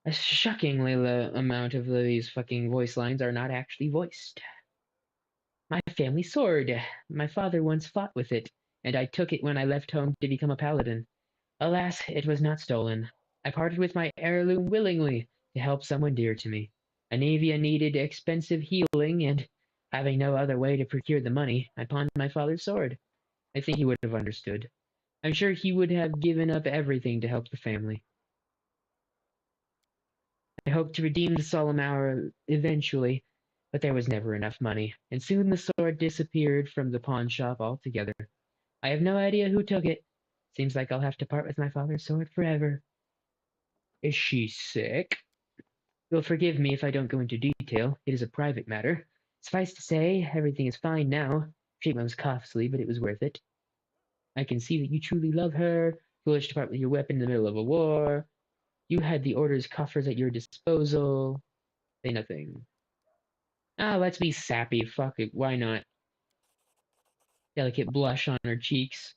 A shockingly low amount of these fucking voice lines are not actually voiced. My family sword. My father once fought with it, and I took it when I left home to become a paladin. Alas, it was not stolen. I parted with my heirloom willingly to help someone dear to me. Anivia needed expensive healing, and having no other way to procure the money, I pawned my father's sword. I think he would have understood. I'm sure he would have given up everything to help the family. I hoped to redeem the solemn hour eventually, but there was never enough money, and soon the sword disappeared from the pawn shop altogether. I have no idea who took it. Seems like I'll have to part with my father's sword forever. Is she sick? You'll forgive me if I don't go into detail. It is a private matter. Suffice to say, everything is fine now. Treatment was costly, but it was worth it. I can see that you truly love her. Foolish to part with your weapon in the middle of a war. You had the Order's coffers at your disposal. Say nothing. Let's be sappy. Fuck it. Why not? Delicate blush on her cheeks.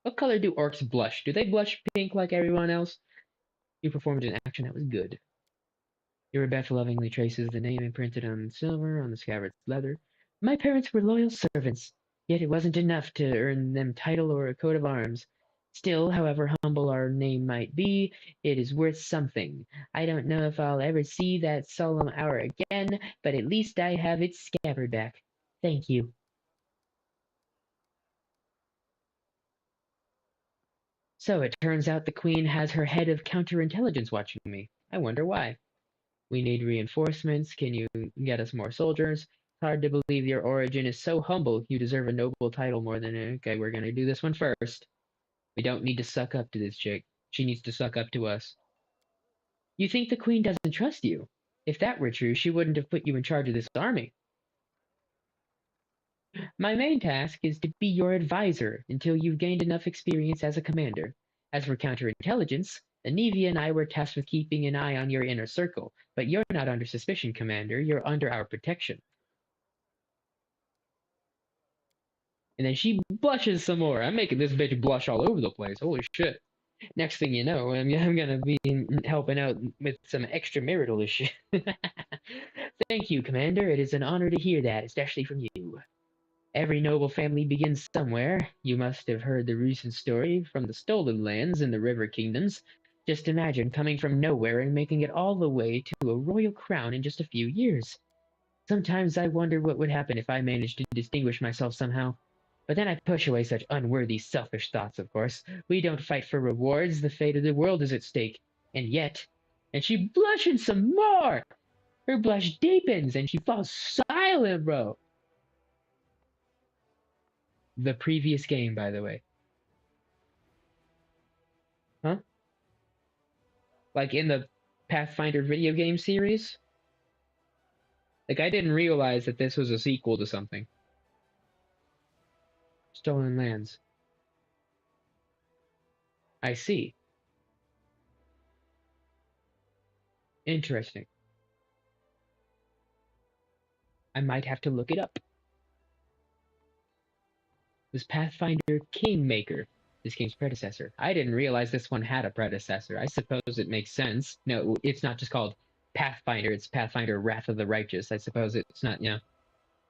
What color do orcs blush? Do they blush pink like everyone else? You performed an action that was good. Your Rebeth lovingly traces the name imprinted on silver on the scabbard's leather. My parents were loyal servants, yet it wasn't enough to earn them title or a coat of arms. Still, however humble our name might be, it is worth something. I don't know if I'll ever see that solemn hour again, but at least I have its scabbard back. Thank you. So it turns out the Queen has her head of counterintelligence watching me. I wonder why. We need reinforcements. Can you get us more soldiers? It's hard to believe your origin is so humble. You deserve a noble title more than... Okay, we're gonna do this one first. We don't need to suck up to this chick. She needs to suck up to us. You think the Queen doesn't trust you? If that were true, she wouldn't have put you in charge of this army. My main task is to be your advisor until you've gained enough experience as a commander. As for counterintelligence, Anivia and I were tasked with keeping an eye on your inner circle, but you're not under suspicion, Commander. You're under our protection. And then she blushes some more. I'm making this bitch blush all over the place. Holy shit. Next thing you know, I'm gonna be helping out with some extramarital issue. Thank you, Commander. It is an honor to hear that, especially from you. Every noble family begins somewhere. You must have heard the recent story from the Stolen Lands and the River Kingdoms. Just imagine coming from nowhere and making it all the way to a royal crown in just a few years. Sometimes I wonder what would happen if I managed to distinguish myself somehow. But then I push away such unworthy, selfish thoughts, of course. We don't fight for rewards, the fate of the world is at stake. And yet... And she blushes some more! Her blush deepens, and she falls silent, bro! The previous game, by the way. Huh? Like in the Pathfinder video game series? Like, I didn't realize that this was a sequel to something. Stolen Lands. I see. Interesting. I might have to look it up. Was Pathfinder Kingmaker this game's predecessor? I didn't realize this one had a predecessor. I suppose it makes sense. No, it's not just called Pathfinder, it's Pathfinder Wrath of the Righteous. I suppose it's not,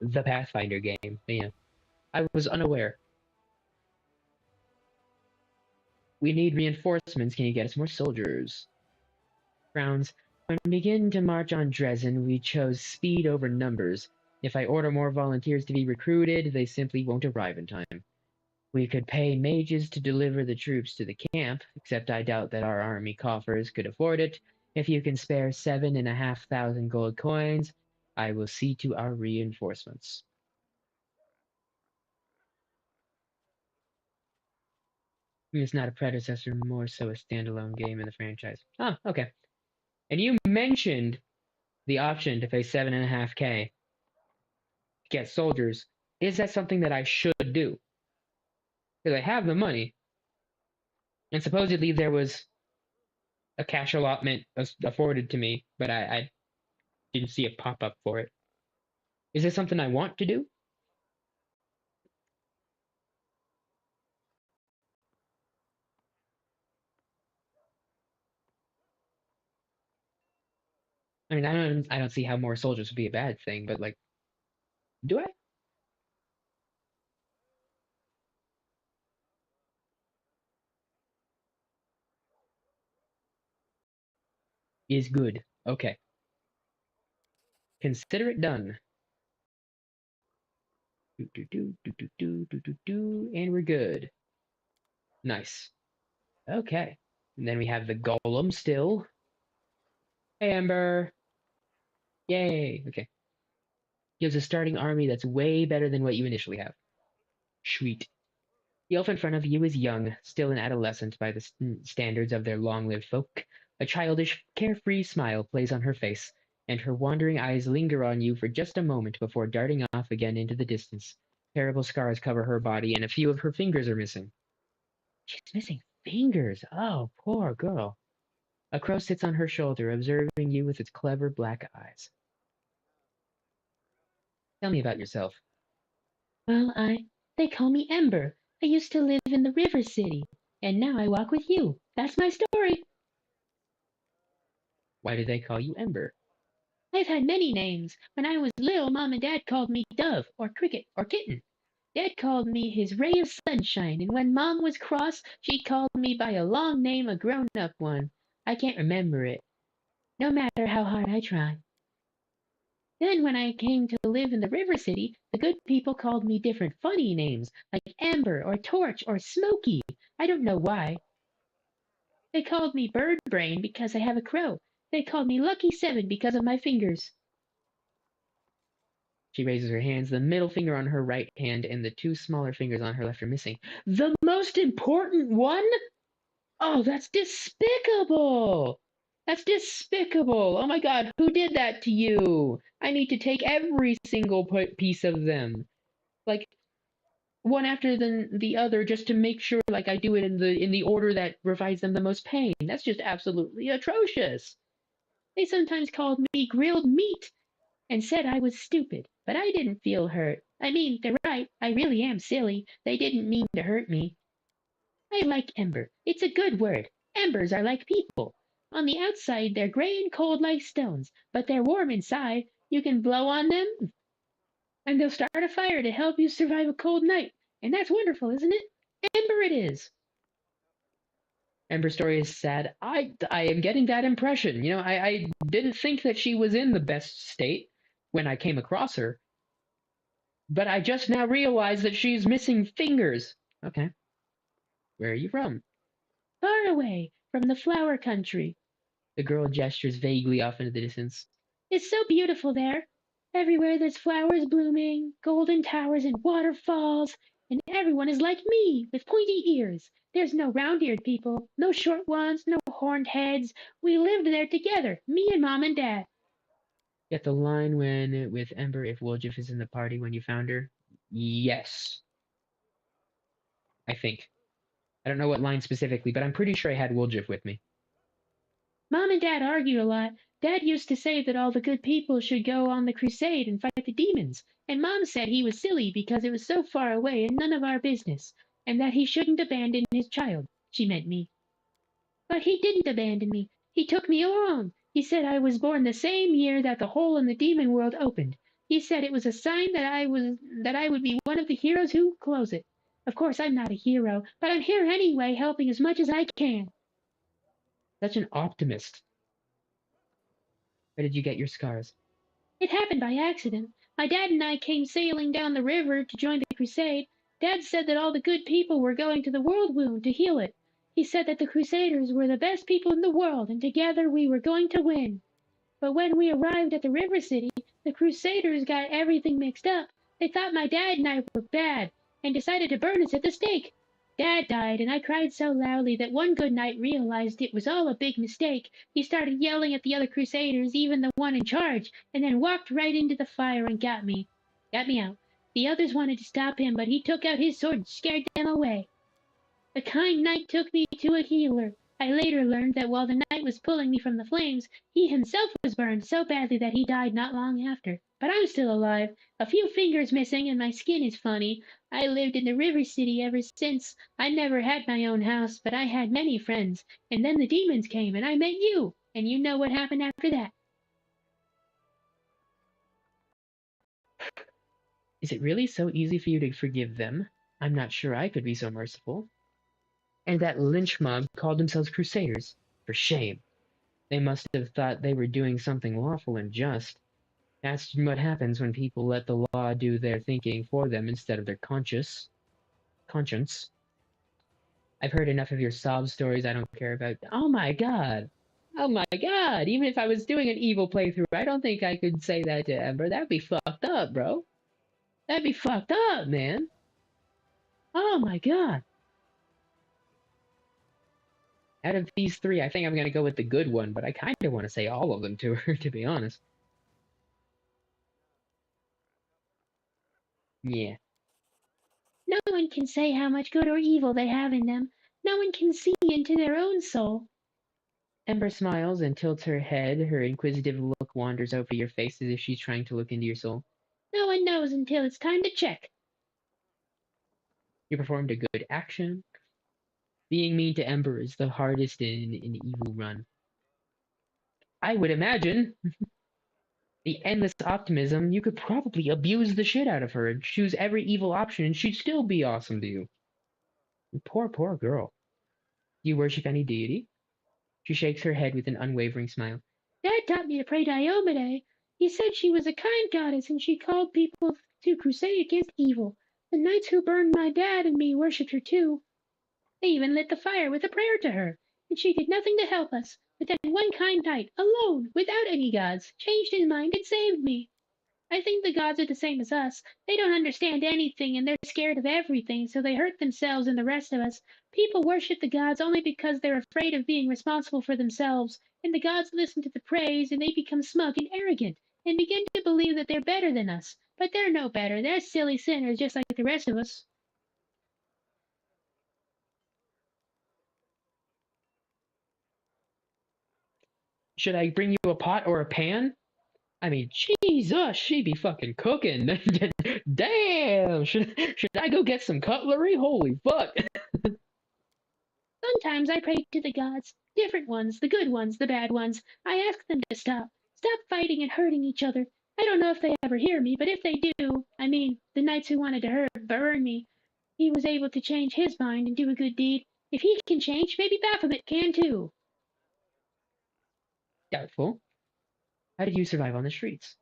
the Pathfinder game. But, I was unaware. We need reinforcements. Can you get us more soldiers? Crowns. When we begin to march on Dresden, we chose speed over numbers. If I order more volunteers to be recruited, they simply won't arrive in time. We could pay mages to deliver the troops to the camp, except I doubt that our army coffers could afford it. If you can spare 7,500 gold coins, I will see to our reinforcements. It's not a predecessor, more so a standalone game in the franchise. Oh, okay. And you mentioned the option to pay 7.5K to get soldiers. Is that something that I should do? Because I have the money. And supposedly there was a cash allotment afforded to me, but I didn't see a pop-up for it. Is this something I want to do? I mean, I don't see how more soldiers would be a bad thing, but like, do I? Is good. Okay. Consider it done. And we're good. Nice. Okay. And then we have the golem still. Hey, Ember. Yay. Okay. Gives a starting army that's way better than what you initially have. Sweet. The elf in front of you is young, still an adolescent by the standards of their long-lived folk. A childish, carefree smile plays on her face, and her wandering eyes linger on you for just a moment before darting off again into the distance. Terrible scars cover her body, and a few of her fingers are missing. She's missing fingers! Oh, poor girl. A crow sits on her shoulder, observing you with its clever black eyes. Tell me about yourself. Well, they call me Ember. I used to live in the River City, and now I walk with you. That's my story. Why did they call you Ember? I've had many names. When I was little, Mom and Dad called me Dove, or Cricket, or Kitten. Dad called me his ray of sunshine, and when Mom was cross, she called me by a long name, a grown-up one. I can't remember it, no matter how hard I try. Then when I came to live in the River City, the good people called me different funny names, like Amber or Torch or Smoky. I don't know why. They called me Bird Brain because I have a crow. They called me Lucky 7 because of my fingers. She raises her hands, the middle finger on her right hand and the two smaller fingers on her left are missing. The most important one? Oh, that's despicable! That's despicable! Oh my god, who did that to you? I need to take every single piece of them. Like, one after the other just to make sure like I do it in the order that provides them the most pain. That's just absolutely atrocious. They sometimes called me grilled meat and said I was stupid, but I didn't feel hurt. I mean, they're right. I really am silly. They didn't mean to hurt me. I like Ember. It's a good word. Embers are like people. On the outside, they're gray and cold like stones, but they're warm inside. You can blow on them, and they'll start a fire to help you survive a cold night. And that's wonderful, isn't it? Ember it is. Ember's story is sad. I am getting that impression. You know, I didn't think that she was in the best state when I came across her, but I just now realized that she's missing fingers. Okay. Where are you from? Far away, from the flower country. The girl gestures vaguely off into the distance. It's so beautiful there. Everywhere there's flowers blooming, golden towers and waterfalls, and everyone is like me, with pointy ears. There's no round-eared people, no short ones, no horned heads. We lived there together, me and Mom and Dad. Get the line when with Ember if Woljif is in the party when you found her? Yes. I think. I don't know what line specifically, but I'm pretty sure I had Woljif with me. Mom and Dad argued a lot. Dad used to say that all the good people should go on the crusade and fight the demons, and Mom said he was silly because it was so far away and none of our business, and that he shouldn't abandon his child. She meant me. But he didn't abandon me. He took me along. He said I was born the same year that the hole in the demon world opened. He said it was a sign that I would be one of the heroes who close it. Of course, I'm not a hero, but I'm here anyway, helping as much as I can. Such an optimist. Where did you get your scars? It happened by accident. My dad and I came sailing down the river to join the crusade. Dad said that all the good people were going to the world wound to heal it. He said that the crusaders were the best people in the world, and together we were going to win. But when we arrived at the river city, the crusaders got everything mixed up. They thought my dad and I were bad, and decided to burn us at the stake. Dad died, and I cried so loudly that one good night realized it was all a big mistake. He started yelling at the other crusaders, even the one in charge, and then walked right into the fire and got me. Got me out. The others wanted to stop him, but he took out his sword and scared them away. The kind knight took me to a healer. I later learned that while the knight was pulling me from the flames, he himself was burned so badly that he died not long after. But I'm still alive. A few fingers missing and my skin is funny. I lived in the river city ever since. I never had my own house, but I had many friends. And then the demons came and I met you. And you know what happened after that. Is it really so easy for you to forgive them? I'm not sure I could be so merciful. And that lynch mob called themselves Crusaders. For shame. They must have thought they were doing something lawful and just. That's what happens when people let the law do their thinking for them instead of their conscience. I've heard enough of your sob stories I don't care about. Oh my god. Oh my god. Even if I was doing an evil playthrough, I don't think I could say that to Ember. That'd be fucked up, bro. That'd be fucked up, man. Oh my god. Out of these three, I think I'm going to go with the good one, but I kind of want to say all of them to her, to be honest. Yeah. No one can say how much good or evil they have in them. No one can see into their own soul. Ember smiles and tilts her head. Her inquisitive look wanders over your face as if she's trying to look into your soul. No one knows until it's time to check. You performed a good action. Being mean to Ember is the hardest in an evil run. I would imagine. The endless optimism, you could probably abuse the shit out of her and choose every evil option and she'd still be awesome to you. Poor, poor girl. Do you worship any deity? She shakes her head with an unwavering smile. Dad taught me to pray Diomede. He said she was a kind goddess and she called people to crusade against evil. The knights who burned my dad and me worshipped her too. They even lit the fire with a prayer to her, and she did nothing to help us. But then one kind knight, alone, without any gods, changed his mind and saved me. I think the gods are the same as us. They don't understand anything and they're scared of everything, so they hurt themselves and the rest of us. People worship the gods only because they're afraid of being responsible for themselves, and the gods listen to the praise and they become smug and arrogant, and begin to believe that they're better than us. But they're no better. They're silly sinners just like the rest of us. Should I bring you a pot or a pan? I mean, Jesus, she be fucking cooking. Damn, should I go get some cutlery? Holy fuck. Sometimes I pray to the gods, different ones, the good ones, the bad ones. I ask them to stop. Stop fighting and hurting each other. I don't know if they ever hear me, but if they do, I mean, the knights who wanted to burn me, he was able to change his mind and do a good deed. If he can change, maybe Baphomet can too. Doubtful. How did you survive on the streets?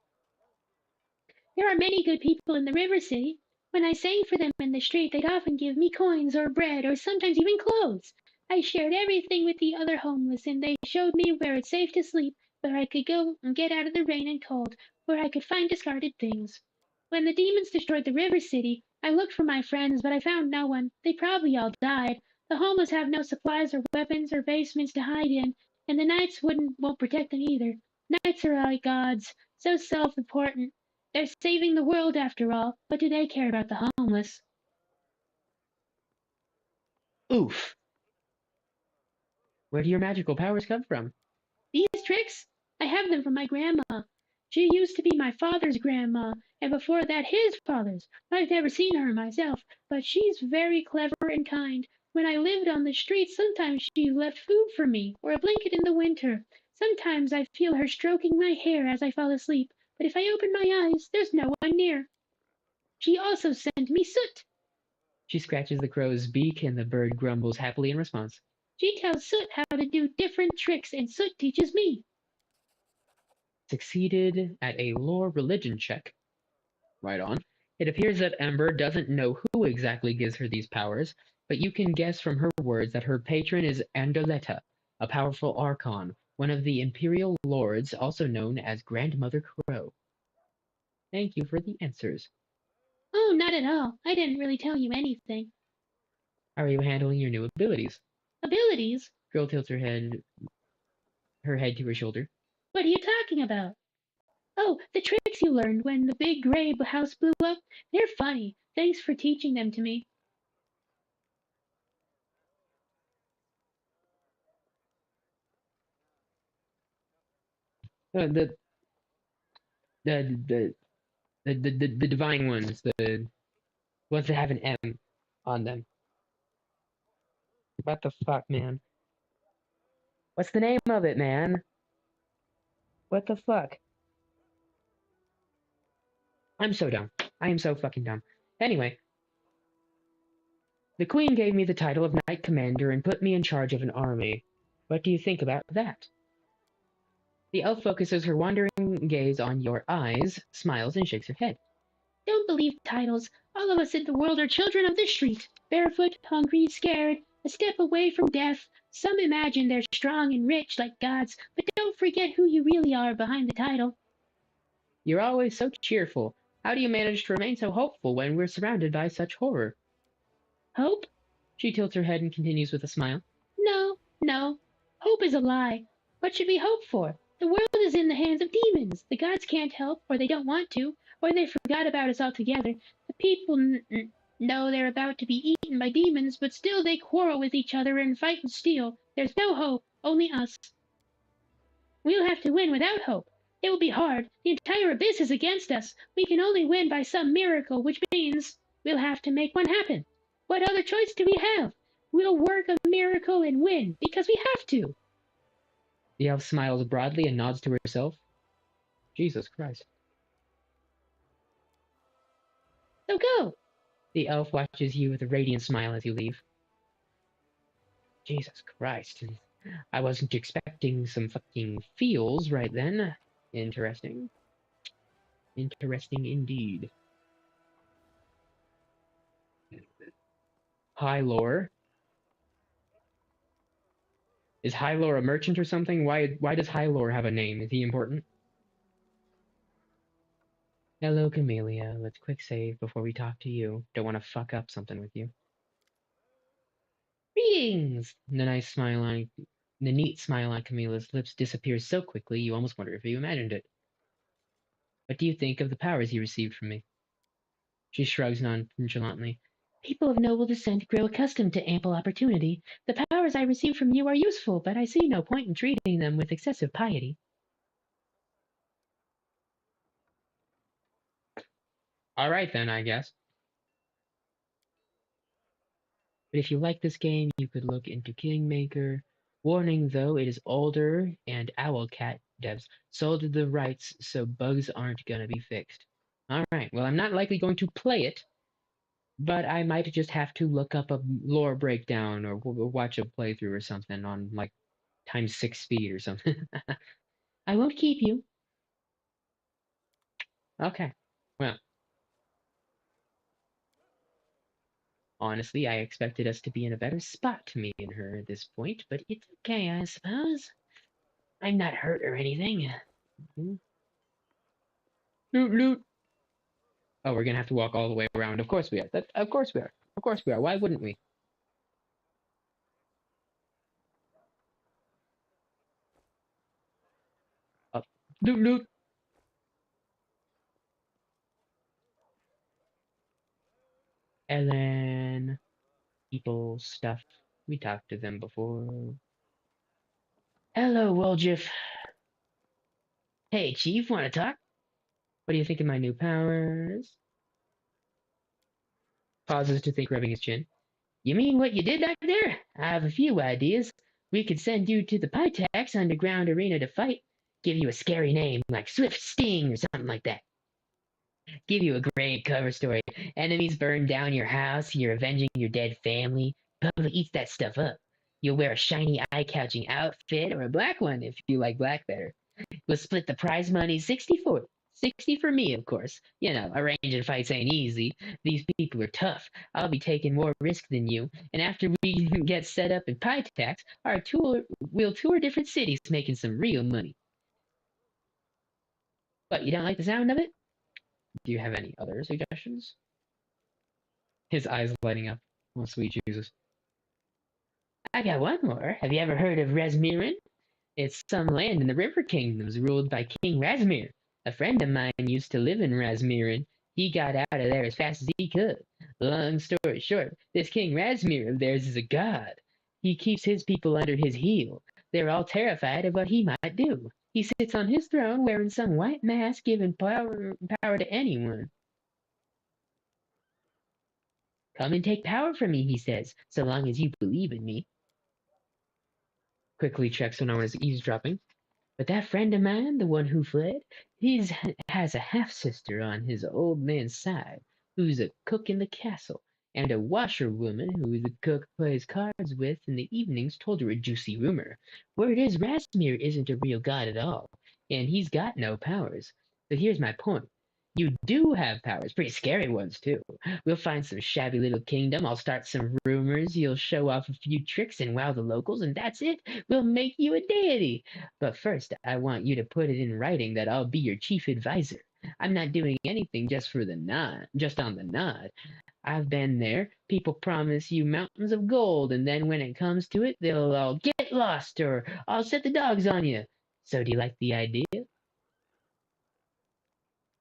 There are many good people in the River City. When I sang for them in the street, they'd often give me coins or bread or sometimes even clothes. I shared everything with the other homeless, and they showed me where it's safe to sleep, where I could go and get out of the rain and cold, where I could find discarded things. When the demons destroyed the River City, I looked for my friends, but I found no one. They probably all died. The homeless have no supplies or weapons or basements to hide in, and the knights won't protect them either. Knights are like gods, so self-important. They're saving the world after all. What do they care about the homeless? Oof. Where do your magical powers come from? These tricks? I have them from my grandma. She used to be my father's grandma, and before that his father's. I've never seen her myself, but she's very clever and kind. When I lived on the street, sometimes she left food for me, or a blanket in the winter. Sometimes I feel her stroking my hair as I fall asleep, but if I open my eyes, there's no one near. She also sent me soot. She scratches the crow's beak, and the bird grumbles happily in response. She tells Soot how to do different tricks, and Soot teaches me. Succeeded at a lore religion check. Right on. It appears that Ember doesn't know who exactly gives her these powers, but you can guess from her words that her patron is Andoletta, a powerful archon, one of the Imperial Lords, also known as Grandmother Crow. Thank you for the answers. Oh, not at all. I didn't really tell you anything. How are you handling your new abilities? Abilities? Girl tilts her head to her shoulder. What are you talking about? Oh, the tricks you learned when the big gray house blew up? They're funny. Thanks for teaching them to me. The divine ones, the ones that have an M on them. What the fuck, man? What's the name of it, man? What the fuck? I'm so dumb. I am so fucking dumb. Anyway, the Queen gave me the title of Knight Commander and put me in charge of an army. What do you think about that? The elf focuses her wandering gaze on your eyes, smiles, and shakes her head. Don't believe titles. All of us in the world are children of the street. Barefoot, hungry, scared, a step away from death. Some imagine they're strong and rich like gods, but don't forget who you really are behind the title. You're always so cheerful. How do you manage to remain so hopeful when we're surrounded by such horror? Hope? She tilts her head and continues with a smile. No. Hope is a lie. What should we hope for? The world is in the hands of demons. The gods can't help, or they don't want to, or they forgot about us altogether. The people know they're about to be eaten by demons, but still they quarrel with each other and fight and steal. There's no hope, only us. We'll have to win without hope. It will be hard. The entire abyss is against us. We can only win by some miracle, which means we'll have to make one happen. What other choice do we have? We'll work a miracle and win, because we have to. The elf smiles broadly and nods to herself. Jesus Christ. So go. The elf watches you with a radiant smile as you leave. Jesus Christ. I wasn't expecting some fucking feels right then. Interesting. Interesting indeed. Hylor. Is Hylor a merchant or something? Why does Hylor have a name? Is he important? Hello, Camellia. Let's quick save before we talk to you. Don't want to fuck up something with you. Greetings! The neat smile on Camilla's lips disappears so quickly you almost wonder if you imagined it. What do you think of the powers you received from me? She shrugs nonchalantly. People of noble descent grow accustomed to ample opportunity. The powers powers I receive from you are useful, but I see no point in treating them with excessive piety. Alright then, I guess. But if you like this game, you could look into Kingmaker. Warning though, it is older, and Owlcat devs sold the rights, so bugs aren't gonna be fixed. Alright, well, I'm not likely going to play it, but I might just have to look up a lore breakdown or watch a playthrough or something on, like, times 6 speed or something. I won't keep you. Okay, well. Honestly, I expected us to be in a better spot, me and her, at this point, but it's okay, I suppose. I'm not hurt or anything. Loot, loot. Oh, we're gonna have to walk all the way around. Of course we are. Of course we are. Of course we are. Why wouldn't we? Oh, loot, loot. Ellen. People, stuff. We talked to them before. Hello, Woljif. Hey, Chief, wanna talk? What do you think of my new powers? Pauses to think, rubbing his chin. You mean what you did back there? I have a few ideas. We could send you to the Pytax underground arena to fight. Give you a scary name like Swift Sting or something like that. Give you a great cover story. Enemies burn down your house, you're avenging your dead family. Public eats that stuff up. You'll wear a shiny eye-catching outfit or a black one if you like black better. We'll split the prize money 60-40. 60 for me, of course. You know, arranging fights ain't easy. These people are tough. I'll be taking more risk than you. And after we get set up in Pytax, we'll tour different cities making some real money. What, you don't like the sound of it? Do you have any other suggestions? His eyes lighting up. Oh, sweet Jesus. I got one more. Have you ever heard of Resmirin? It's some land in the River Kingdoms ruled by King Razmir. A friend of mine used to live in Razmirin. He got out of there as fast as he could. Long story short, this King Razmir of theirs is a god. He keeps his people under his heel. They're all terrified of what he might do. He sits on his throne wearing some white mask, giving power to anyone. Come and take power from me, he says, so long as you believe in me. Quickly checks when I was eavesdropping. But that friend of mine, the one who fled, has a half-sister on his old man's side, who's a cook in the castle, and a washerwoman who the cook plays cards with in the evenings told her a juicy rumor. Word is Rasmir isn't a real god at all, and he's got no powers. But here's my point. You do have powers, pretty scary ones too. We'll find some shabby little kingdom, I'll start some rumors, you'll show off a few tricks and wow the locals, and that's it. We'll make you a deity. But first, I want you to put it in writing that I'll be your chief advisor. I'm not doing anything just for the nod, just on the nod. I've been there. People promise you mountains of gold, and then when it comes to it, they'll all get lost or I'll set the dogs on you. So do you like the idea?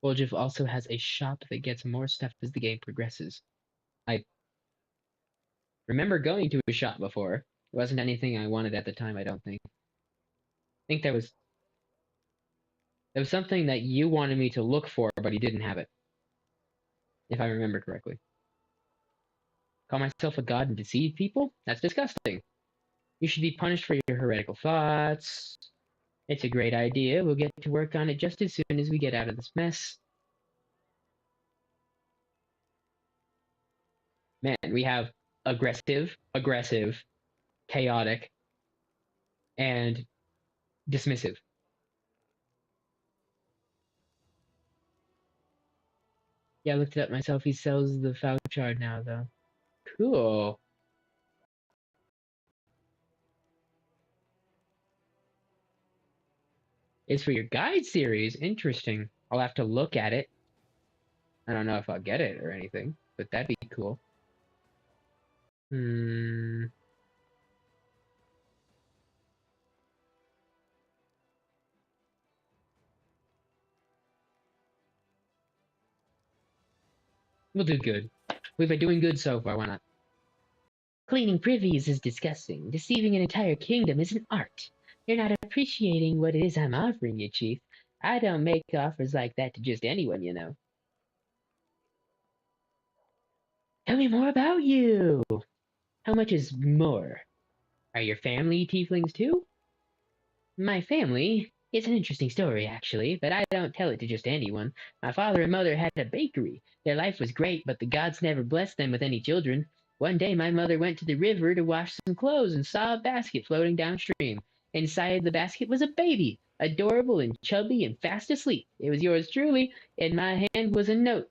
Woljif also has a shop that gets more stuff as the game progresses. I remember going to a shop before. It wasn't anything I wanted at the time, I don't think. I think there was something that you wanted me to look for, but he didn't have it. If I remember correctly. Call myself a god and deceive people? That's disgusting. You should be punished for your heretical thoughts. It's a great idea. We'll get to work on it just as soon as we get out of this mess. Man, we have aggressive, chaotic, and dismissive. Yeah, I looked it up myself. He sells the Fouchard now, though. Cool. It's for your guide series. Interesting. I'll have to look at it. I don't know if I'll get it or anything, but that'd be cool. We'll do good. We've been doing good so far, why not? Cleaning privies is disgusting. Deceiving an entire kingdom is an art. You're not appreciating what it is I'm offering you, Chief. I don't make offers like that to just anyone, you know. Tell me more about you. How much is more? Are your family tieflings too? My family? It's an interesting story, actually, but I don't tell it to just anyone. My father and mother had a bakery. Their life was great, but the gods never blessed them with any children. One day my mother went to the river to wash some clothes and saw a basket floating downstream. Inside the basket was a baby, adorable and chubby and fast asleep. It was yours truly. In my hand was a note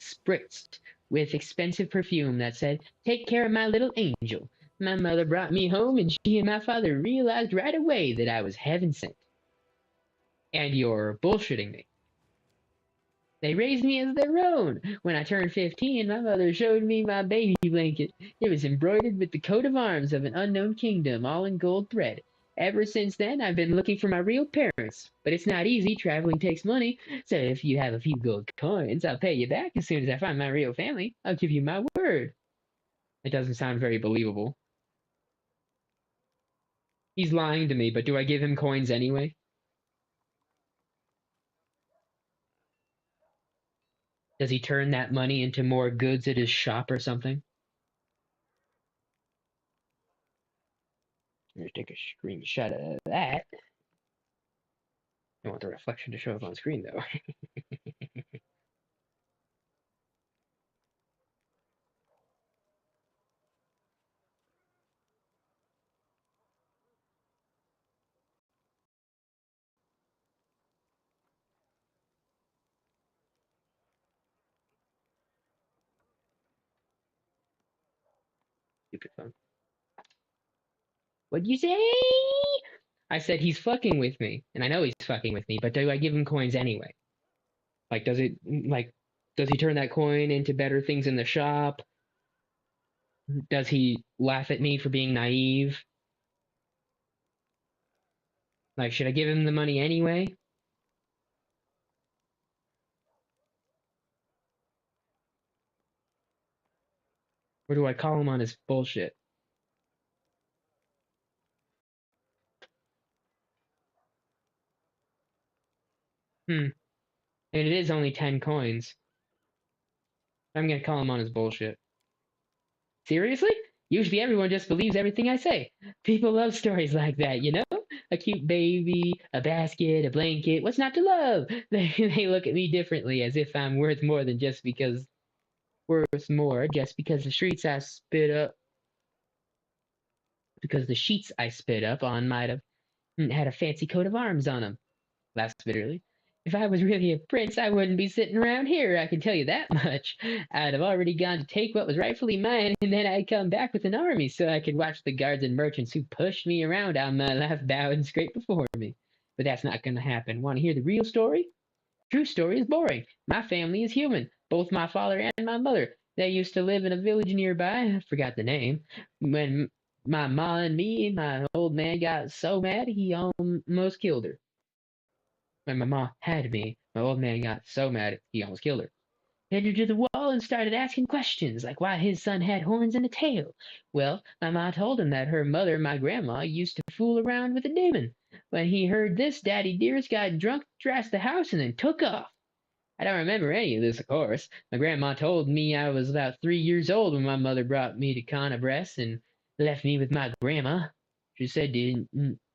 spritzed with expensive perfume that said, "Take care of my little angel." My mother brought me home, and she and my father realized right away that I was heaven sent. And you're bullshitting me. They raised me as their own. When I turned 15, my mother showed me my baby blanket. It was embroidered with the coat of arms of an unknown kingdom, all in gold thread. Ever since then, I've been looking for my real parents. But it's not easy. Traveling takes money. So if you have a few gold coins, I'll pay you back as soon as I find my real family. I'll give you my word. It doesn't sound very believable. He's lying to me, but do I give him coins anyway? Does he turn that money into more goods at his shop or something? Let's take a screenshot of that. I want the reflection to show up on screen, though. Stupid phone. What'd you say? I said he's fucking with me, and I know he's fucking with me, but do I give him coins anyway? Like, does he turn that coin into better things in the shop? Does he laugh at me for being naive? Like, should I give him the money anyway? Or do I call him on his bullshit? And it is only 10 coins. I'm gonna call him on his bullshit. Seriously? Usually everyone just believes everything I say. People love stories like that, you know? A cute baby, a basket, a blanket. What's not to love? They look at me differently, as if I'm worth more just because the streets I spit up, because the sheets I spit up on might have had a fancy coat of arms on them. Laughs bitterly. If I was really a prince, I wouldn't be sitting around here, I can tell you that much. I'd have already gone to take what was rightfully mine, and then I'd come back with an army so I could watch the guards and merchants who pushed me around on my left bow and scrape before me. But that's not gonna happen. Want to hear the real story? True story is boring. My family is human. Both my father and my mother. They used to live in a village nearby. I forgot the name. When my ma and me, my old man got so mad he almost killed her. When my mom had me, my old man got so mad he almost killed her. Pinned her to the wall and started asking questions like why his son had horns and a tail. Well, my ma told him that her mother, my grandma, used to fool around with a demon. When he heard this, Daddy Dearest got drunk, trashed the house, and then took off. I don't remember any of this, of course. My grandma told me I was about 3 years old when my mother brought me to Conabres and left me with my grandma. She said to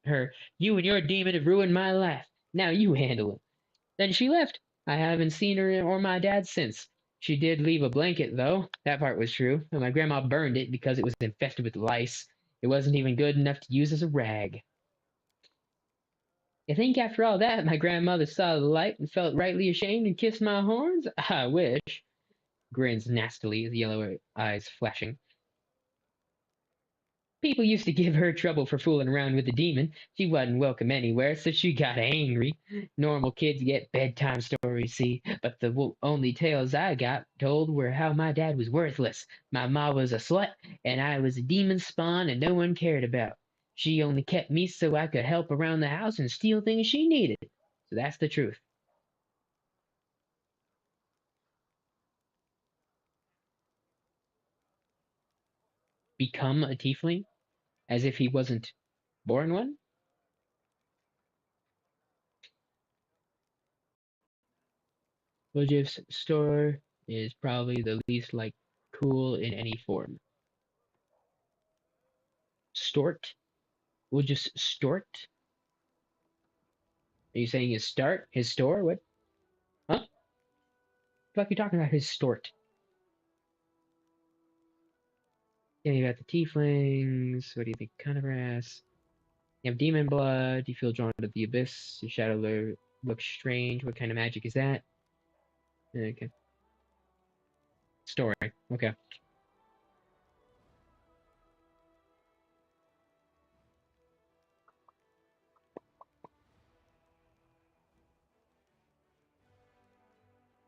her, "You and your demon have ruined my life. Now you handle it." Then she left. I haven't seen her or my dad since. She did leave a blanket, though. That part was true. And my grandma burned it because it was infested with lice. It wasn't even good enough to use as a rag. You think after all that, my grandmother saw the light and felt rightly ashamed and kissed my horns? I wish. Grins nastily, his yellow eyes flashing. People used to give her trouble for fooling around with the demon. She wasn't welcome anywhere, so she got angry. Normal kids get bedtime stories, see, but the only tales I got told were how my dad was worthless, my ma was a slut, and I was a demon spawn and no one cared about. She only kept me so I could help around the house and steal things she needed. So that's the truth. become a tiefling as if he wasn't born one. Wojif's store is probably the least like cool in any form. Stort? Wojif's Stort? Are you saying his start? His store? What? Huh? What the fuck are you talking about? His stort? Yeah, you got the tieflings. What do you think? Conivras. You have demon blood. You feel drawn to the abyss. Your shadow looks strange. What kind of magic is that? Okay. Story. Okay.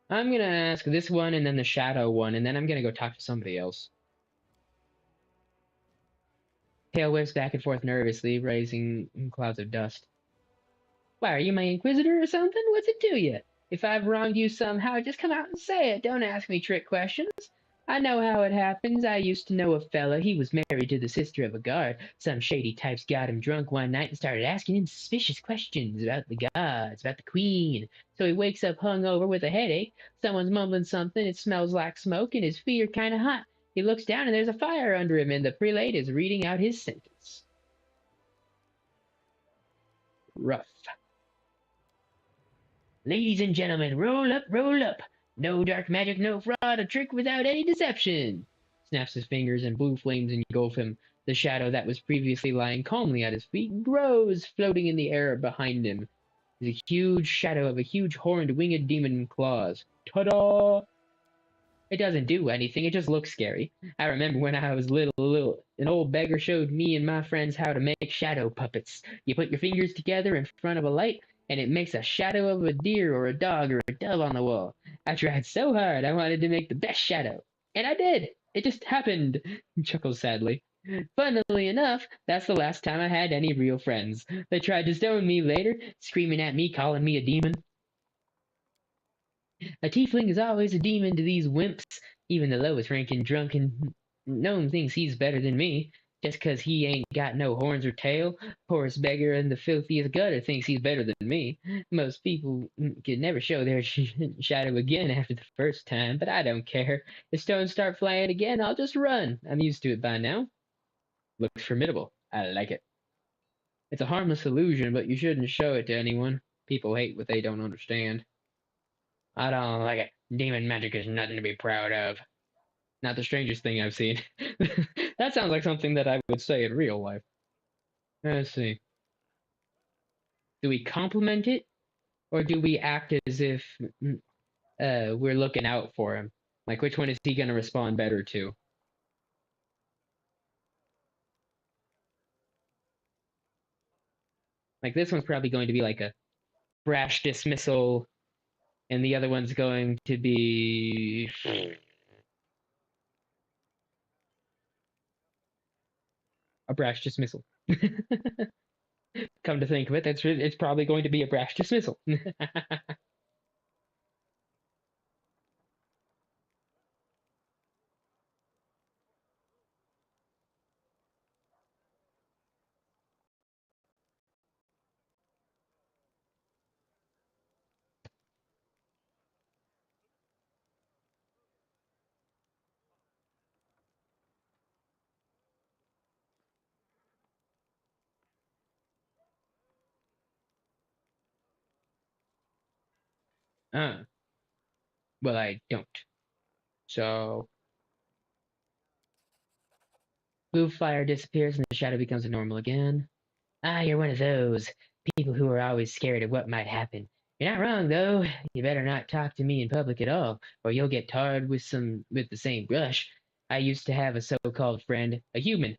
I'm gonna ask this one and then the shadow one, and then I'm gonna go talk to somebody else. Tail whips back and forth nervously, raising clouds of dust. Why, are you my inquisitor or something? What's it to you? If I've wronged you somehow, just come out and say it. Don't ask me trick questions. I know how it happens. I used to know a fella. He was married to the sister of a guard. Some shady types got him drunk one night and started asking him suspicious questions about the gods, about the queen. So he wakes up hungover with a headache. Someone's mumbling something. It smells like smoke, and his feet are kind of hot. He looks down, and there's a fire under him, and the prelate is reading out his sentence. Rough. Ladies and gentlemen, roll up, roll up. No dark magic, no fraud, a trick without any deception. Snaps his fingers and blue flames engulf him. The shadow that was previously lying calmly at his feet grows, floating in the air behind him. Is a huge shadow of a huge horned winged demon in claws. Ta-da! It doesn't do anything, it just looks scary. I remember when I was little, an old beggar showed me and my friends how to make shadow puppets. You put your fingers together in front of a light, and it makes a shadow of a deer or a dog or a dove on the wall. I tried so hard, I wanted to make the best shadow. And I did! It just happened, he chuckles sadly. Funnily enough, that's the last time I had any real friends. They tried to stone me later, screaming at me, calling me a demon. A tiefling is always a demon to these wimps. Even the lowest ranking drunken gnome thinks he's better than me. Just 'cause he ain't got no horns or tail, poorest beggar in the filthiest gutter thinks he's better than me. Most people could never show their shadow again after the first time, but I don't care. If stones start flying again, I'll just run. I'm used to it by now. Looks formidable. I like it. It's a harmless illusion, but you shouldn't show it to anyone. People hate what they don't understand. I don't like it. Demon magic is nothing to be proud of. Not the strangest thing I've seen. That sounds like something that I would say in real life. Let's see. Do we compliment it, or do we act as if we're looking out for him? Like, which one is he going to respond better to? Like, this one's probably going to be like a brash dismissal, and the other one's going to be... a brash dismissal. Come to think of it, it's probably going to be a brash dismissal. Well, I don't. So, blue fire disappears and the shadow becomes normal again. Ah, you're one of those people who are always scared of what might happen. You're not wrong, though. You better not talk to me in public at all, or you'll get tarred with the same brush. I used to have a so-called friend, a human.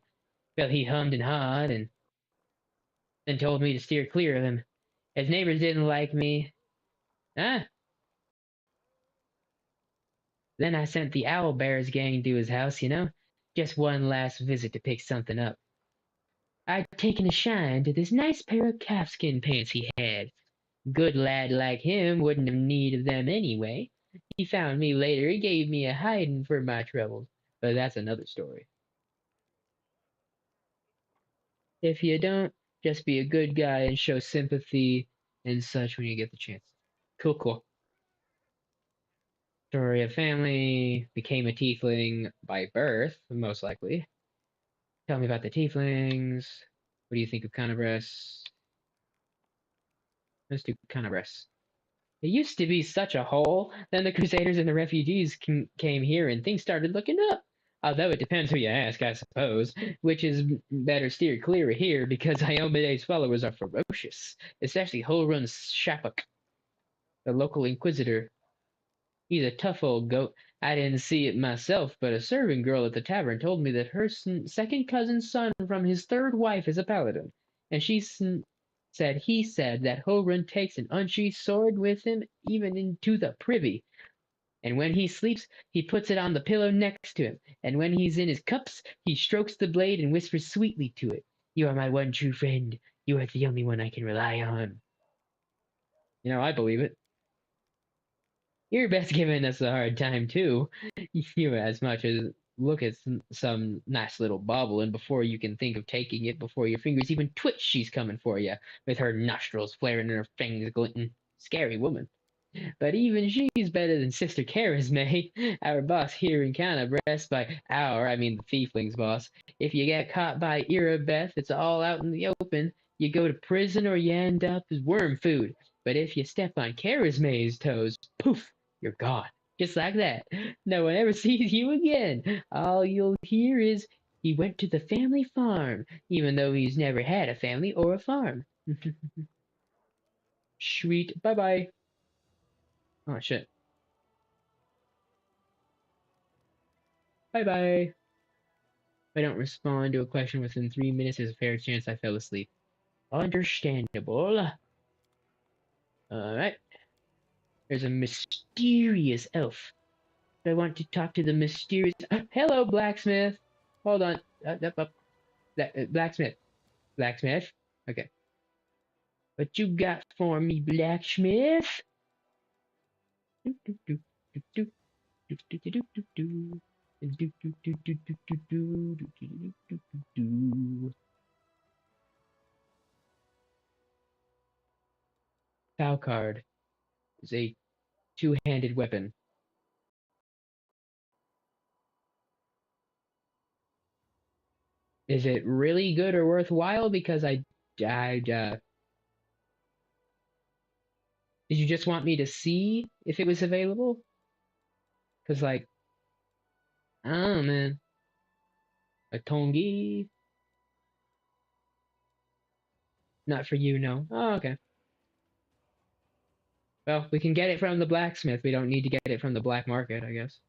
Well, he hummed and hawed and then told me to steer clear of him. His neighbors didn't like me. Ah. Then I sent the Owl Bears gang to his house, you know? Just one last visit to pick something up. I'd taken a shine to this nice pair of calfskin pants he had. Good lad like him wouldn't have need of them anyway. He found me later, he gave me a hiding for my troubles. But that's another story. If you don't, just be a good guy and show sympathy and such when you get the chance. Cool, cool. Story of family, became a tiefling by birth, most likely. Tell me about the tieflings. What do you think of Canabres? Let's do Canabres. It used to be such a hole. Then the Crusaders and the refugees came here and things started looking up. Although it depends who you ask, I suppose. Which is better steer clear of here because Iomede's followers are ferocious. Especially Holrun Shapok, the local inquisitor. He's a tough old goat. I didn't see it myself, but a servant girl at the tavern told me that her second cousin's son from his third wife is a paladin. And she said he said that Holrun takes an unsheathed sword with him even into the privy. And when he sleeps, he puts it on the pillow next to him. And when he's in his cups, he strokes the blade and whispers sweetly to it. You are my one true friend. You are the only one I can rely on. You know, I believe it. You're best giving us a hard time, too. You as much as look at some nice little bauble, and before you can think of taking it, before your fingers even twitch, she's coming for you, with her nostrils flaring and her fangs glinting. Scary woman. But even she's better than Sister Charisme, our boss here in Canabres. By our, I mean the Thiefling's boss. If you get caught by Irabeth, it's all out in the open. You go to prison or you end up as worm food. But if you step on Charisme's toes, poof, you're gone. Just like that. No one ever sees you again. All you'll hear is, he went to the family farm, even though he's never had a family or a farm. Sweet. Bye-bye. Oh, shit. Bye-bye. If I don't respond to a question within 3 minutes, there's a fair chance I fell asleep. Understandable. Alright. There's a mysterious elf. I want to talk to the mysterious... hello, blacksmith! Hold on. Blacksmith. Blacksmith? Okay. What you got for me, blacksmith? Falcard is a two-handed weapon. Is it really good or worthwhile? Because did you just want me to see if it was available? Because, like, I don't know, man. A Tongi? Not for you, no. Oh, okay. Well, we can get it from the blacksmith. We don't need to get it from the black market, I guess.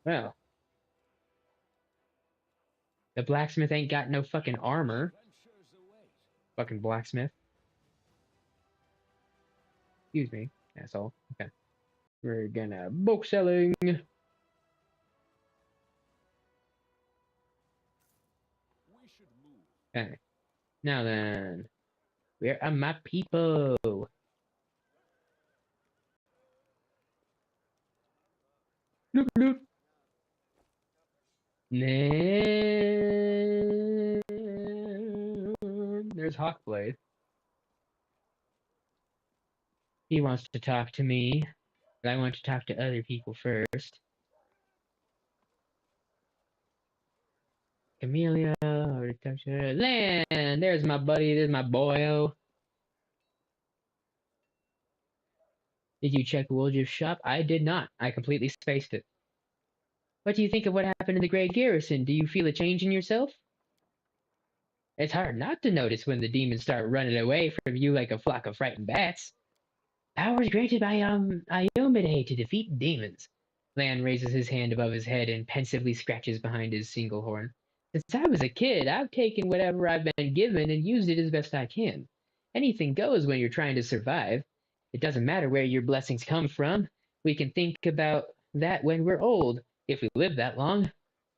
Well. The blacksmith ain't got no fucking armor. Fucking blacksmith. Excuse me, asshole. Okay. We're gonna book selling. Okay. Now then. Where are my people? Bloop bloop. There's Hawkblade. He wants to talk to me, but I want to talk to other people first. Camellia, Land! There's my buddy, there's my boyo. Did you check Woljif's shop? I did not. I completely spaced it. What do you think of what happened in the Great Garrison? Do you feel a change in yourself? It's hard not to notice when the demons start running away from you like a flock of frightened bats. Powers granted by Iomede to defeat demons. Lan raises his hand above his head and pensively scratches behind his single horn. Since I was a kid, I've taken whatever I've been given and used it as best I can. Anything goes when you're trying to survive. It doesn't matter where your blessings come from. We can think about that when we're old, if we live that long.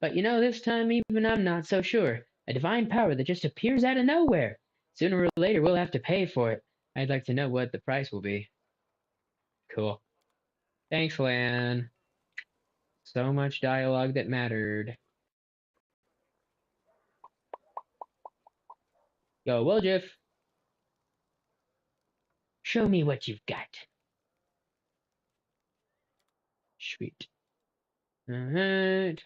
But you know, this time even I'm not so sure. A divine power that just appears out of nowhere. Sooner or later, we'll have to pay for it. I'd like to know what the price will be. Cool. Thanks, Lan. So much dialogue that mattered. Yo, Wiljiff. Show me what you've got. Sweet. Alright.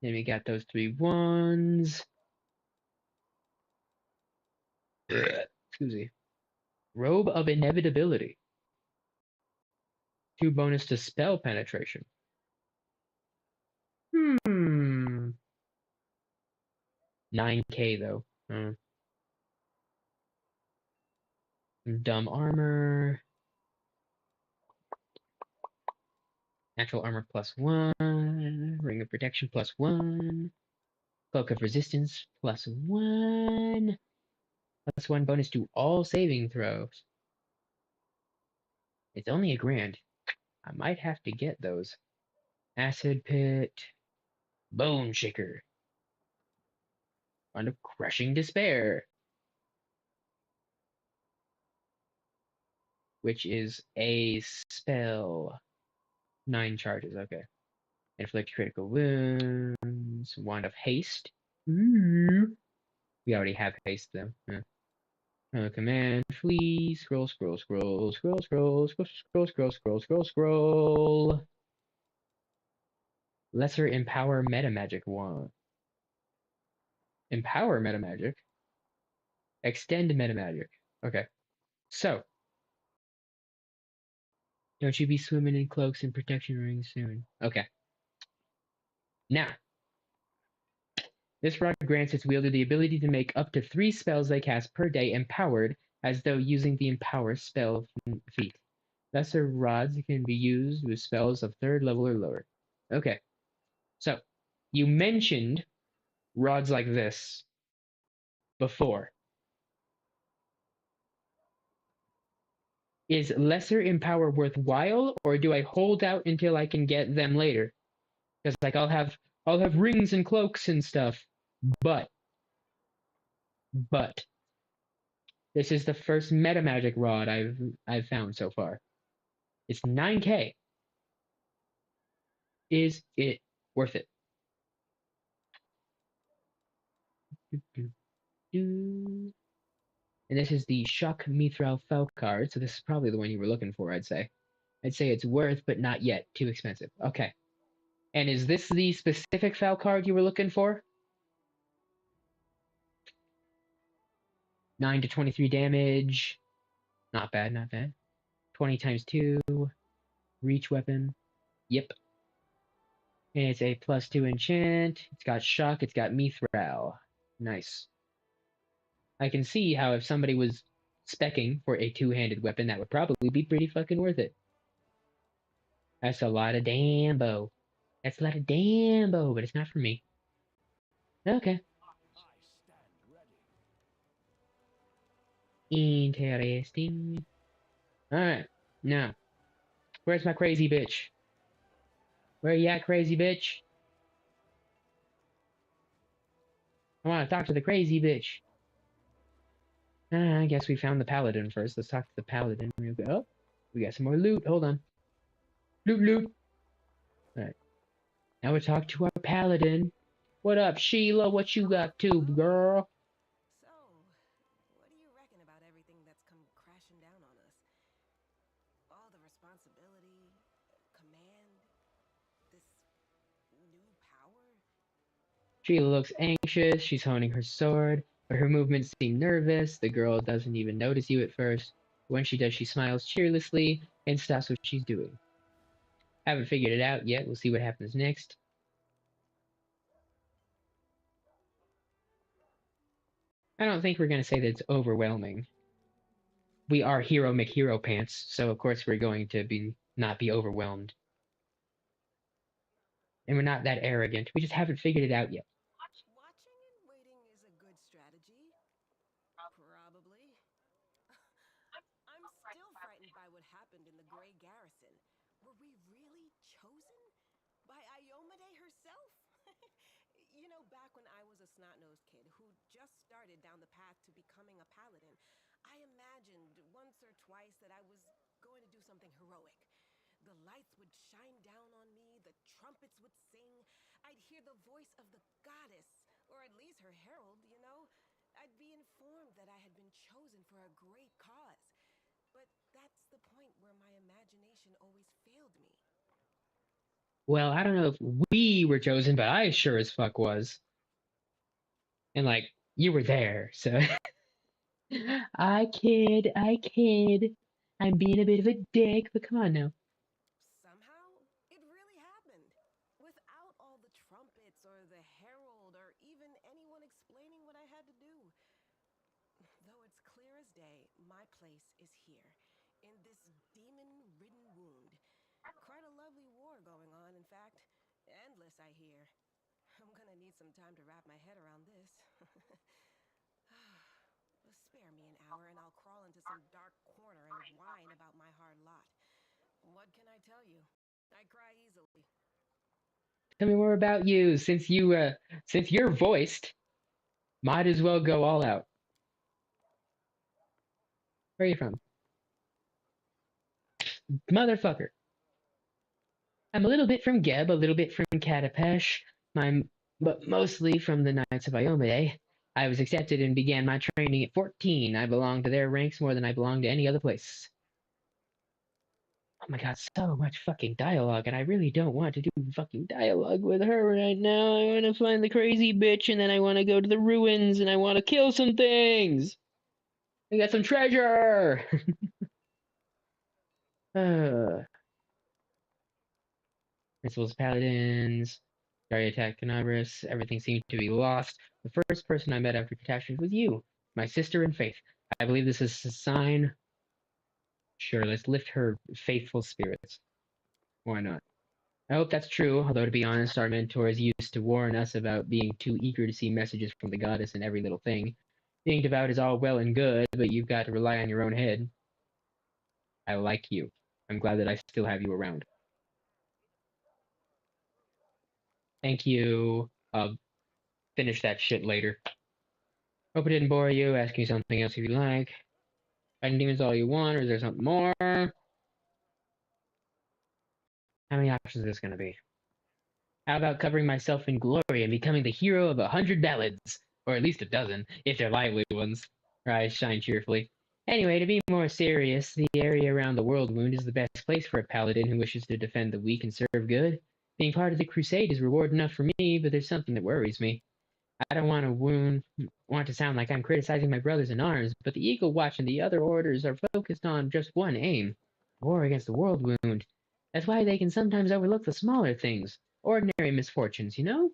Then we got those 3 ones. Excuse me. Robe of Inevitability. 2 bonus to spell penetration. 9k though. Dumb armor. Natural armor +1. Ring of protection +1. Cloak of resistance +1. +1 bonus to all saving throws. It's only $1,000. I might have to get those. Acid Pit. Bone Shaker. Bond of Crushing Despair. Which is a spell. 9 charges, okay. Inflict critical wounds. Wand of Haste. Ooh. We already have haste though. Command, flee, scroll. Lesser Empower Metamagic Wand. Empower Metamagic? Extend Metamagic. Okay. So. Don't you be swimming in cloaks and protection rings soon. Okay. Now. This rod grants its wielder the ability to make up to 3 spells they cast per day empowered, as though using the Empower spell feat. Lesser rods can be used with spells of 3rd level or lower. Okay. So, you mentioned rods like this before. Is Lesser Empower worthwhile, or do I hold out until I can get them later? Because like I'll have rings and cloaks and stuff, but this is the first metamagic rod I've found so far. It's 9k. Is it worth it? And this is the Shock Mithril Fel card, so this is probably the one you were looking for, I'd say. I'd say it's worth, but not yet. Too expensive. Okay. And is this the specific Fel card you were looking for? 9 to 23 damage. Not bad, not bad. 20 times 2. Reach weapon. Yep. And it's a +2 enchant. It's got shock. It's got Mithril. Nice. I can see how if somebody was specking for a 2-handed weapon, that would probably be pretty fucking worth it. That's a lot of Dambo. That's a lot of Dambo, but it's not for me. Okay. Interesting. Alright. Now. Where's my crazy bitch? Where you at, crazy bitch? I want to talk to the crazy bitch. I guess we found the paladin first. Let's talk to the paladin real quick. Oh, we got some more loot. Hold on. Loot. Alright. Now we talk to our paladin. What up, Sheila? What you got to, girl? So, what do you reckon about everything that's come crashing down on us? All the responsibility, command, this new power? Sheila looks anxious. She's honing her sword, but her movements seem nervous. The girl doesn't even notice you at first. When she does, she smiles cheerlessly and stops what she's doing. Haven't figured it out yet. We'll see what happens next. I don't think we're going to say that it's overwhelming. We are Hero McHero Pants, so of course we're going to not be overwhelmed. And we're not that arrogant. We just haven't figured it out yet. Watching and waiting is a good strategy. Probably. I'm still frightened by what happened in the Grey Garrison. Were we really chosen? By Iomade herself? You know, know, back when I was a snot-nosed kid who just started down the path to becoming a paladin, I imagined once or twice that I was going to do something heroic. The lights would shine down on me, the trumpets would sing, I'd hear the voice of the goddess, or at least her herald, you know? I'd be informed that I had been chosen for a great cause. But that's the point where my imagination always failed me. Well, I don't know if we were chosen, but I sure as fuck was. And like, you were there, so. I kid. I'm being a bit of a dick, but come on now. Somehow, it really happened. Without all the trumpets or the herald or even anyone explaining what I had to do. Though it's clear as day, my place is here, in this demon-ridden wound. Quite a lovely war going on, in fact. Endless, I hear. I'm gonna need some time to wrap my head around this. Spare me an hour and I'll crawl into some dark corner and whine about my hard lot. What can I tell you? I cry easily. Tell me more about you, since you're voiced, might as well go all out. Where are you from? Motherfucker. I'm a little bit from Geb, a little bit from Katapesh, but mostly from the Knights of Iomedae. I was accepted and began my training at 14. I belong to their ranks more than I belong to any other place. Oh my god, so much fucking dialogue, and I really don't want to do fucking dialogue with her right now. I want to find the crazy bitch, and then I want to go to the ruins, and I want to kill some things! I got some treasure! Principals, paladins, Daria attacked Canabris, everything seemed to be lost. The first person I met after catastrophe was you, my sister in faith. I believe this is a sign. Sure, let's lift her faithful spirits. Why not? I hope that's true, although to be honest, our mentors used to warn us about being too eager to see messages from the goddess in every little thing. Being devout is all well and good, but you've got to rely on your own head. I like you. I'm glad that I still have you around. Thank you. I'll finish that shit later. Hope it didn't bore you. Ask you something else if you like. Fighting demons all you want, or is there something more? How many options is this gonna be? How about covering myself in glory and becoming the hero of 100 ballads? Or at least a dozen, if they're lively ones. Her eyes shine cheerfully. Anyway, to be more serious, the area around the World Wound is the best place for a paladin who wishes to defend the weak and serve good. Being part of the crusade is reward enough for me, but there's something that worries me. I don't want to sound like I'm criticizing my brothers in arms, but the Eagle Watch and the other orders are focused on just one aim: war against the World Wound. That's why they can sometimes overlook the smaller things, ordinary misfortunes, you know?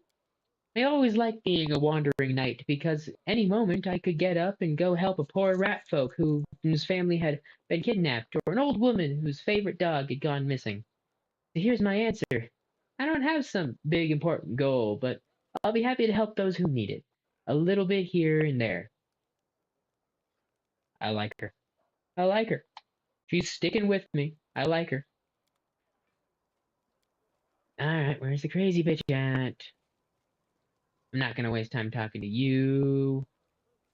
I always liked being a wandering knight because any moment I could get up and go help a poor rat folk whose family had been kidnapped, or an old woman whose favorite dog had gone missing. So here's my answer. I don't have some big important goal, but I'll be happy to help those who need it. A little bit here and there. I like her. I like her. She's sticking with me. I like her. Alright, where's the crazy bitch at? I'm not gonna waste time talking to you,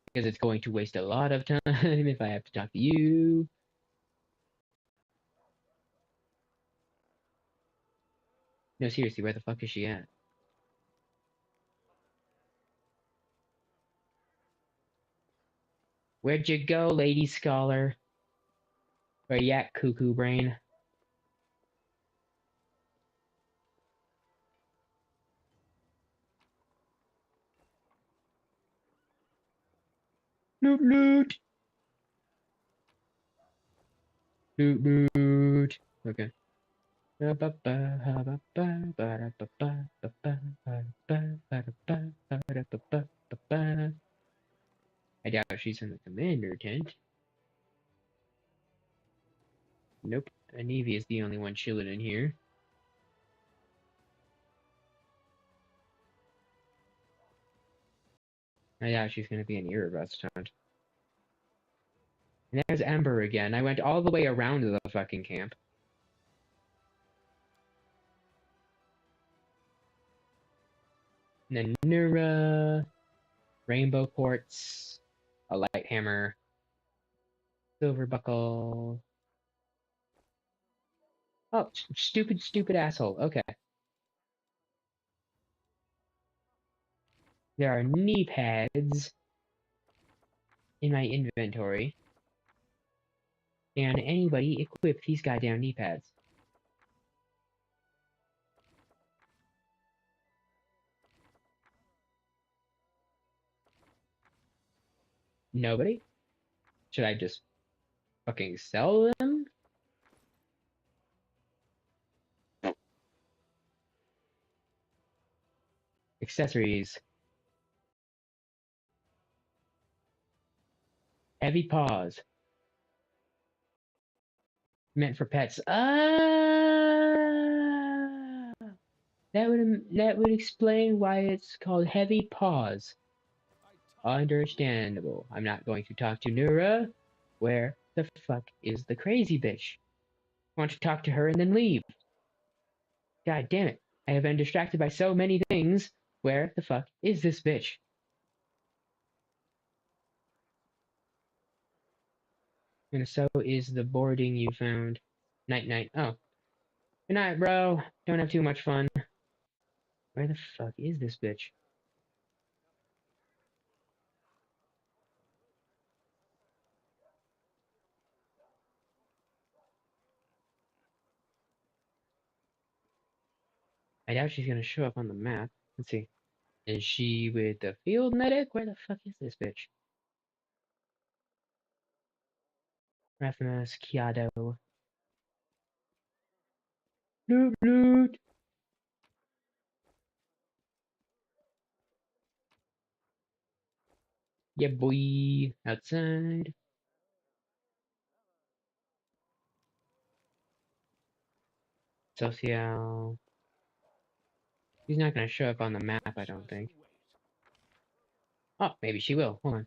because it's going to waste a lot of time if I have to talk to you. No, seriously, where the fuck is she at? Where'd you go, lady scholar? Where you at, cuckoo brain? Loot, loot! Loot, loot! Okay. I doubt she's in the commander tent. Nope, Anivia is the only one chilling in here. I doubt she's gonna be in your restaurant. And there's Ember again. I went all the way around the fucking camp. And then Nura, rainbow quartz, a light hammer, silver buckle. Oh, stupid asshole. Okay. There are knee pads in my inventory. Can anybody equip these goddamn knee pads? Nobody? Should I just fucking sell them? Accessories. Heavy paws. Meant for pets. That would explain why it's called heavy paws. Understandable. I'm not going to talk to Nura. Where the fuck is the crazy bitch? I want to talk to her and then leave. God damn it. I have been distracted by so many things. Where the fuck is this bitch? And so is the boarding you found. Night. Oh. Good night, bro. Don't have too much fun. Where the fuck is this bitch? I doubt she's gonna show up on the map. Let's see. Is she with the field medic? Where the fuck is this bitch? Rathamas, Kiado. Loot. Yeah, boy. Outside. Social. She's not gonna show up on the map, I don't think. Oh, maybe she will. Hold on.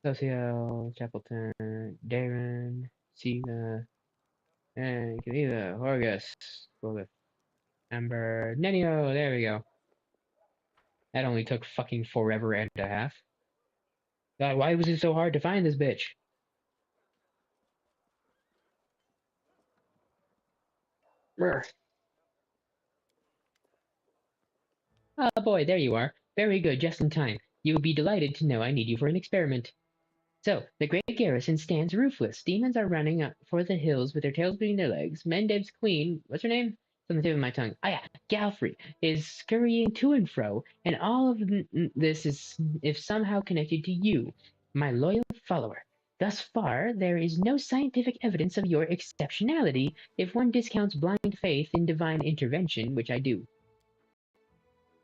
Social, Chapelton, Darren, Siga, and Kalila, Horgus, Golgith, Ember, Nenio, there we go. That only took fucking forever and a half. God, why was it so hard to find this bitch? Brr. Oh boy, there you are. Very good, just in time. You will be delighted to know I need you for an experiment. So, the great garrison stands roofless. Demons are running up for the hills with their tails between their legs. Mendeb's queen, what's her name? It's on the tip of my tongue. Ah yeah, Galfrey, is scurrying to and fro, and all of this is if somehow connected to you, my loyal follower. Thus far, there is no scientific evidence of your exceptionality if one discounts blind faith in divine intervention, which I do.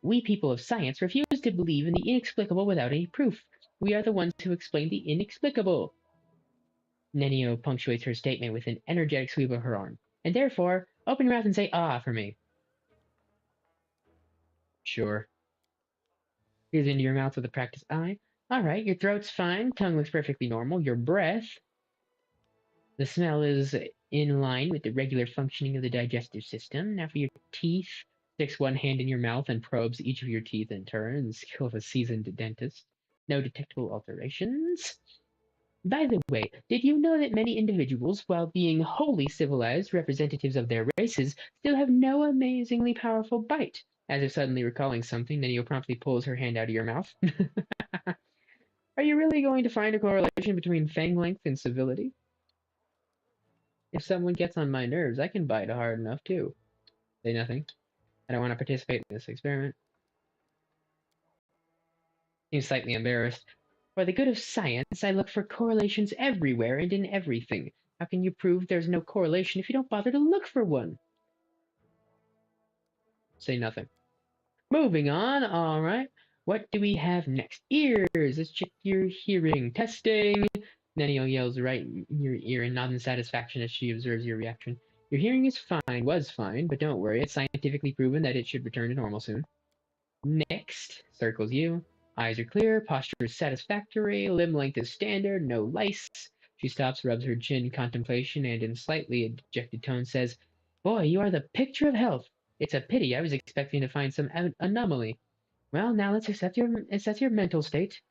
We people of science refuse to believe in the inexplicable without any proof. We are the ones who explain the inexplicable. Nenio punctuates her statement with an energetic sweep of her arm. And therefore, open your mouth and say ah for me. Sure. Gaze into your mouth with a practiced eye. Alright, your throat's fine, tongue looks perfectly normal, your breath. The smell is in line with the regular functioning of the digestive system. Now for your teeth, sticks one hand in your mouth and probes each of your teeth in turn, the skill of a seasoned dentist. No detectable alterations. By the way, did you know that many individuals, while being wholly civilized representatives of their races, still have no amazingly powerful bite? As if suddenly recalling something, Nenio promptly pulls her hand out of your mouth. Are you really going to find a correlation between fang length and civility? If someone gets on my nerves, I can bite hard enough too. Say nothing. I don't want to participate in this experiment. Seems slightly embarrassed. For the good of science, I look for correlations everywhere and in everything. How can you prove there's no correlation if you don't bother to look for one? Say nothing. Moving on, alright. What do we have next? Ears! Let's check your hearing. Testing! Nenio yells right in your ear and nods in satisfaction as she observes your reaction. Your hearing is fine, was fine, but don't worry, it's scientifically proven that it should return to normal soon. Next, circles you. Eyes are clear, posture is satisfactory, limb length is standard, no lice. She stops, rubs her chin in contemplation, and in slightly a dejected tone says, Boy, you are the picture of health. It's a pity. I was expecting to find some anomaly. Well, now let's assess your mental state.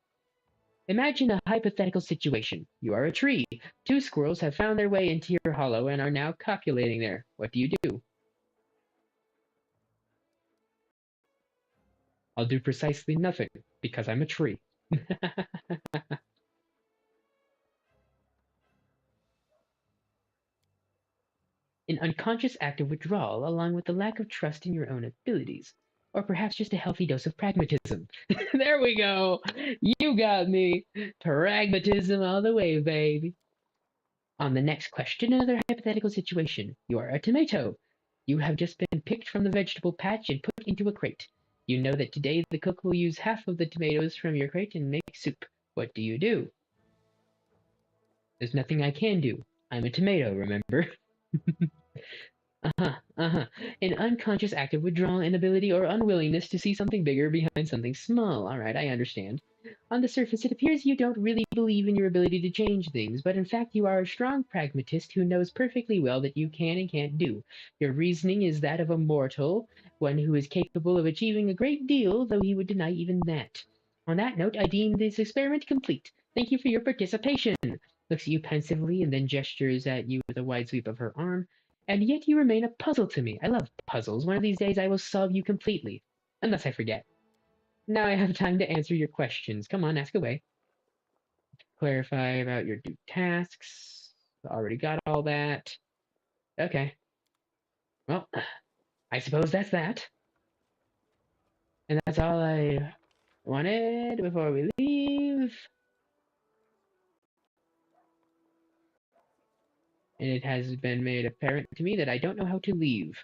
Imagine a hypothetical situation. You are a tree. Two squirrels have found their way into your hollow and are now copulating there. What do you do? I'll do precisely nothing, because I'm a tree. An unconscious act of withdrawal, along with the lack of trust in your own abilities. Or perhaps just a healthy dose of pragmatism. There we go! You got me! Pragmatism all the way, baby. On the next question, another hypothetical situation. You are a tomato. You have just been picked from the vegetable patch and put into a crate. You know that today the cook will use half of the tomatoes from your crate and make soup. What do you do? There's nothing I can do. I'm a tomato, remember? An unconscious act of withdrawal, inability, or unwillingness to see something bigger behind something small. Alright, I understand. On the surface, it appears you don't really believe in your ability to change things, but in fact you are a strong pragmatist who knows perfectly well that you can and can't do. Your reasoning is that of a mortal, one who is capable of achieving a great deal, though he would deny even that. On that note, I deem this experiment complete. Thank you for your participation. Looks at you pensively and then gestures at you with a wide sweep of her arm. And yet you remain a puzzle to me. I love puzzles. One of these days I will solve you completely. Unless I forget. Now I have time to answer your questions. Come on, ask away. Clarify about your due tasks. Already got all that. Okay. Well, I suppose that's that. And that's all I wanted before we leave. And it has been made apparent to me that I don't know how to leave.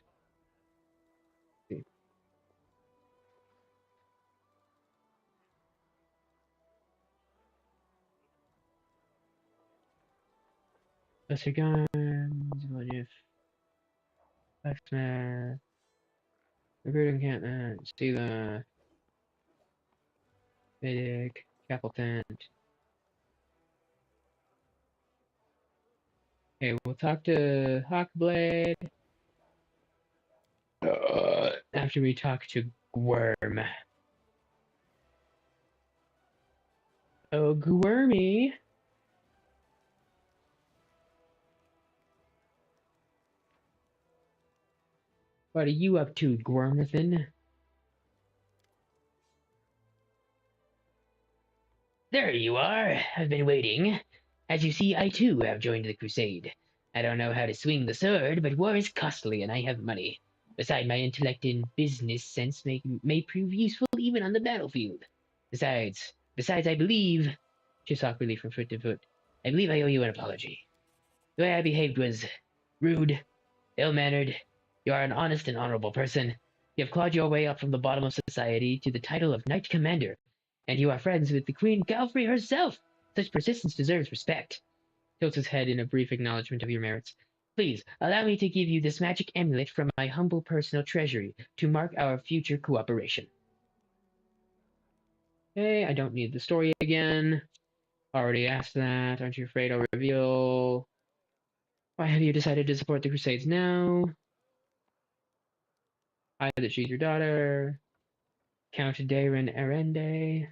Lesser guns, what if blacksmith, recruit encampment, Stila, medic, chapel tent. Okay, we'll talk to Hawkblade after we talk to Gwyrm. Oh, Gwyrmy. What are you up to, Gwyrmathan? There you are. I've been waiting. As you see, I too have joined the crusade. I don't know how to swing the sword, but war is costly and I have money. Besides, my intellect and business sense may prove useful even on the battlefield. Besides, I believe... She saw awkwardly from foot to foot. I believe I owe you an apology. The way I behaved was rude, ill-mannered. You are an honest and honorable person. You have clawed your way up from the bottom of society to the title of Knight Commander. And you are friends with the Queen Galfrey herself. Such persistence deserves respect. Tilts his head in a brief acknowledgement of your merits. Please, allow me to give you this magic amulet from my humble personal treasury to mark our future cooperation. Okay, I don't need the story again. Already asked that. Aren't you afraid I'll reveal? Why have you decided to support the Crusades now? I that she's your daughter. Count Darin Erende.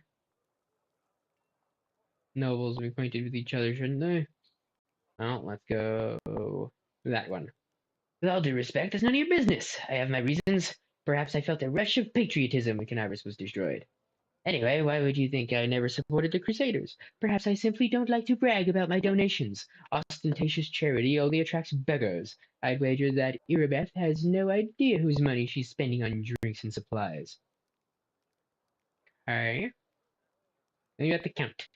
Nobles are acquainted with each other, shouldn't they? Well, let's go that one. With all due respect, that's none of your business. I have my reasons. Perhaps I felt a rush of patriotism when Canaris was destroyed. Anyway, why would you think I never supported the Crusaders? Perhaps I simply don't like to brag about my donations. Ostentatious charity only attracts beggars. I'd wager that Irabeth has no idea whose money she's spending on drinks and supplies. Alright. Then you got the Count.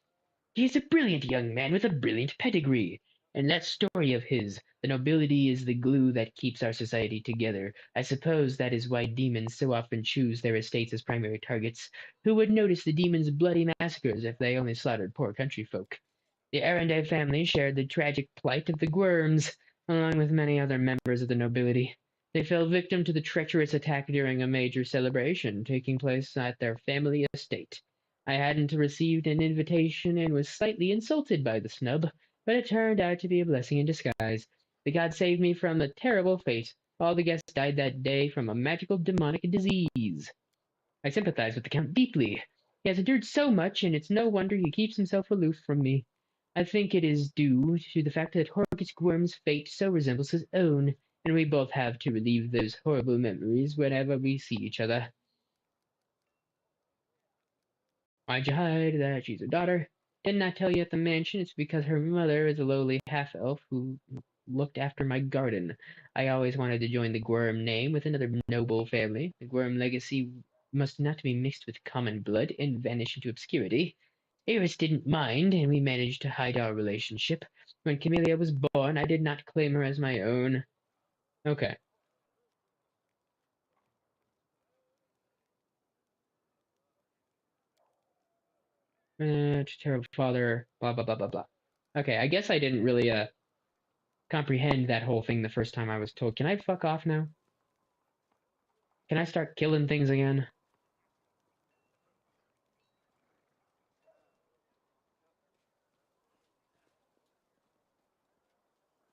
He is a brilliant young man with a brilliant pedigree. And that story of his, the nobility is the glue that keeps our society together. I suppose that is why demons so often choose their estates as primary targets. Who would notice the demons' bloody massacres if they only slaughtered poor country folk? The Erende family shared the tragic plight of the Gwyrms, along with many other members of the nobility. They fell victim to the treacherous attack during a major celebration taking place at their family estate. I hadn't received an invitation and was slightly insulted by the snub, but it turned out to be a blessing in disguise. The gods saved me from a terrible fate. All the guests died that day from a magical demonic disease. I sympathize with the Count deeply. He has endured so much, and it's no wonder he keeps himself aloof from me. I think it is due to the fact that Horkus Gwyrm's fate so resembles his own, and we both have to relive those horrible memories whenever we see each other. Why'd you hide that she's a daughter? Didn't I tell you at the mansion it's because her mother is a lowly half-elf who looked after my garden. I always wanted to join the Gwyrm name with another noble family. The Gwyrm legacy must not be mixed with common blood and vanish into obscurity. Eris didn't mind, and we managed to hide our relationship. When Camellia was born, I did not claim her as my own. Okay. Terrible father, blah, blah, blah, blah, blah. Okay, I guess I didn't really, comprehend that whole thing the first time I was told. Can I fuck off now? Can I start killing things again?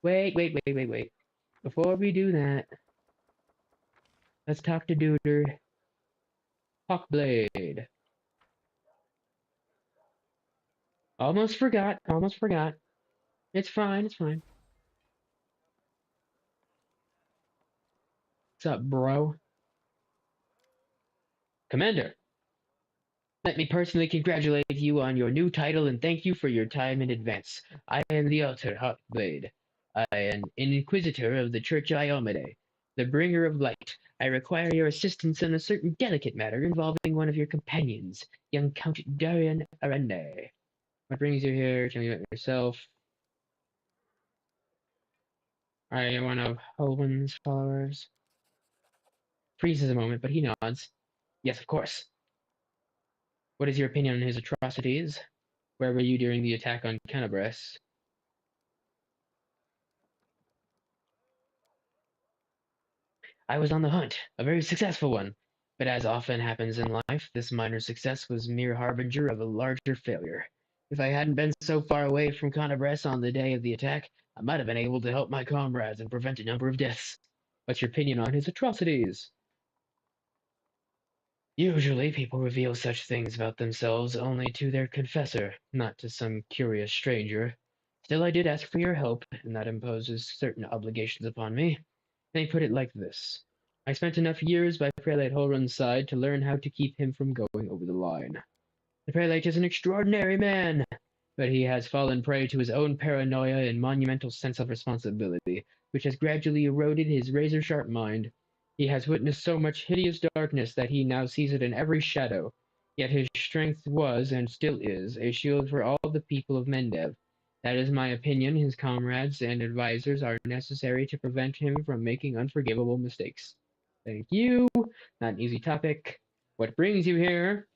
Wait. Before we do that, let's talk to Duder. Hawkblade. Almost forgot. It's fine. What's up, bro? Commander, let me personally congratulate you on your new title and thank you for your time in advance. I am the Alter Hawkblade. I am an Inquisitor of the Church Iomade, the bringer of light. I require your assistance in a certain delicate matter involving one of your companions, young Count Darian Arende. What brings you here? Tell me about yourself. Are you one of Holwyn's followers? Freezes a moment, but he nods. Yes, of course. What is your opinion on his atrocities? Where were you during the attack on Canabras? I was on the hunt, a very successful one. But as often happens in life, this minor success was mere harbinger of a larger failure. If I hadn't been so far away from Canabras on the day of the attack, I might have been able to help my comrades and prevent a number of deaths. What's your opinion on his atrocities? Usually people reveal such things about themselves only to their confessor, not to some curious stranger. Still, I did ask for your help, and that imposes certain obligations upon me. Let me put it like this. I spent enough years by Prelate Holrun's side to learn how to keep him from going over the line. The Prelate is an extraordinary man, but he has fallen prey to his own paranoia and monumental sense of responsibility, which has gradually eroded his razor-sharp mind. He has witnessed so much hideous darkness that he now sees it in every shadow. Yet his strength was, and still is, a shield for all the people of Mendev. That is my opinion. His comrades and advisors are necessary to prevent him from making unforgivable mistakes. Thank you. Not an easy topic. What brings you here?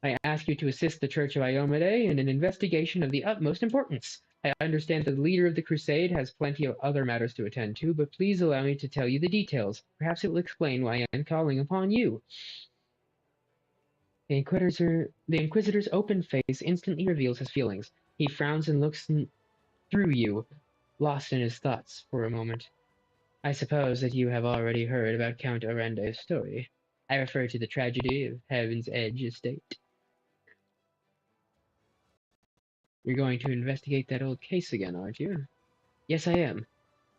I ask you to assist the Church of Iomade in an investigation of the utmost importance. I understand that the leader of the crusade has plenty of other matters to attend to, but please allow me to tell you the details. Perhaps it will explain why I am calling upon you. The Inquisitor's open face instantly reveals his feelings. He frowns and looks through you, lost in his thoughts for a moment. I suppose that you have already heard about Count Arende's story. I refer to the tragedy of Heaven's Edge estate. You're going to investigate that old case again, aren't you? Yes, I am.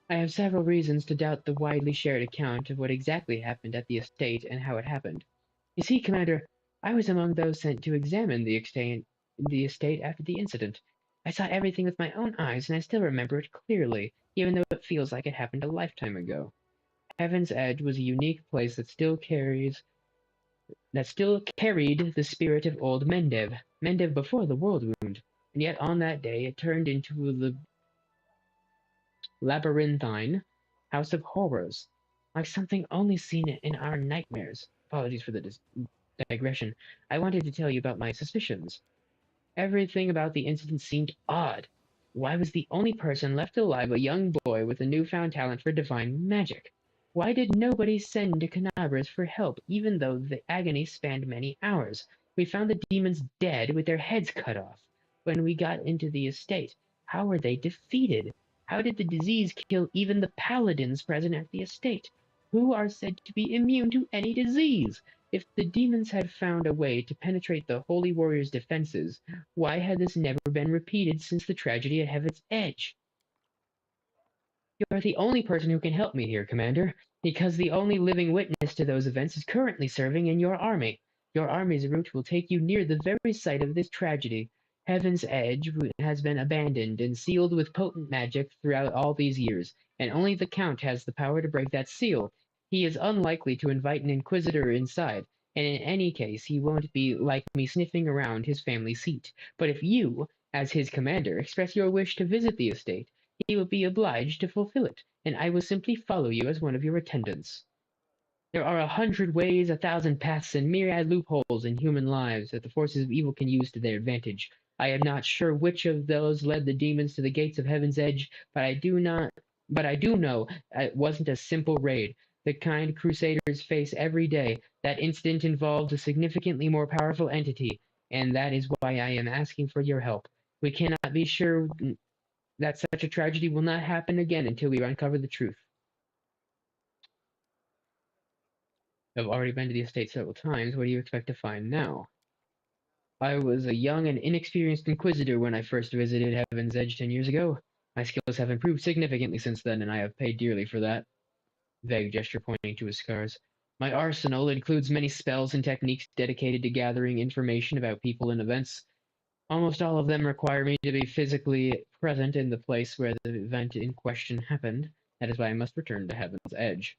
I have several reasons to doubt the widely shared account of what exactly happened at the estate and how it happened. You see, Commander, I was among those sent to examine the estate after the incident. I saw everything with my own eyes, and I still remember it clearly, even though it feels like it happened a lifetime ago. Heaven's Edge was a unique place that still carried the spirit of old Mendev before the world wound. And yet on that day it turned into the labyrinthine house of horrors, like something only seen in our nightmares. Apologies for the digression. I wanted to tell you about my suspicions. Everything about the incident seemed odd. Why was the only person left alive a young boy with a newfound talent for divine magic? Why did nobody send to Canabras for help, even though the agony spanned many hours? We found the demons dead with their heads cut off. When we got into the estate, how were they defeated? How did the disease kill even the paladins present at the estate, who are said to be immune to any disease? If the demons had found a way to penetrate the Holy Warrior's defenses, why had this never been repeated since the tragedy at Heaven's Edge? You are the only person who can help me here, Commander, because the only living witness to those events is currently serving in your army. Your army's route will take you near the very site of this tragedy. Heaven's Edge has been abandoned and sealed with potent magic throughout all these years, and only the Count has the power to break that seal. He is unlikely to invite an Inquisitor inside, and in any case he won't be like me sniffing around his family seat. But if you, as his commander, express your wish to visit the estate, he will be obliged to fulfill it, and I will simply follow you as one of your attendants. There are 100 ways, 1,000 paths, and myriad loopholes in human lives that the forces of evil can use to their advantage. I am not sure which of those led the demons to the gates of Heaven's Edge, but I do know it wasn't a simple raid. The kind Crusaders face every day. That incident involved a significantly more powerful entity, and that is why I am asking for your help. We cannot be sure that such a tragedy will not happen again until we uncover the truth. I've already been to the estate several times. What do you expect to find now? I was a young and inexperienced inquisitor when I first visited Heaven's Edge 10 years ago. My skills have improved significantly since then, and I have paid dearly for that. Vague gesture pointing to his scars. My arsenal includes many spells and techniques dedicated to gathering information about people and events. Almost all of them require me to be physically present in the place where the event in question happened. That is why I must return to Heaven's Edge.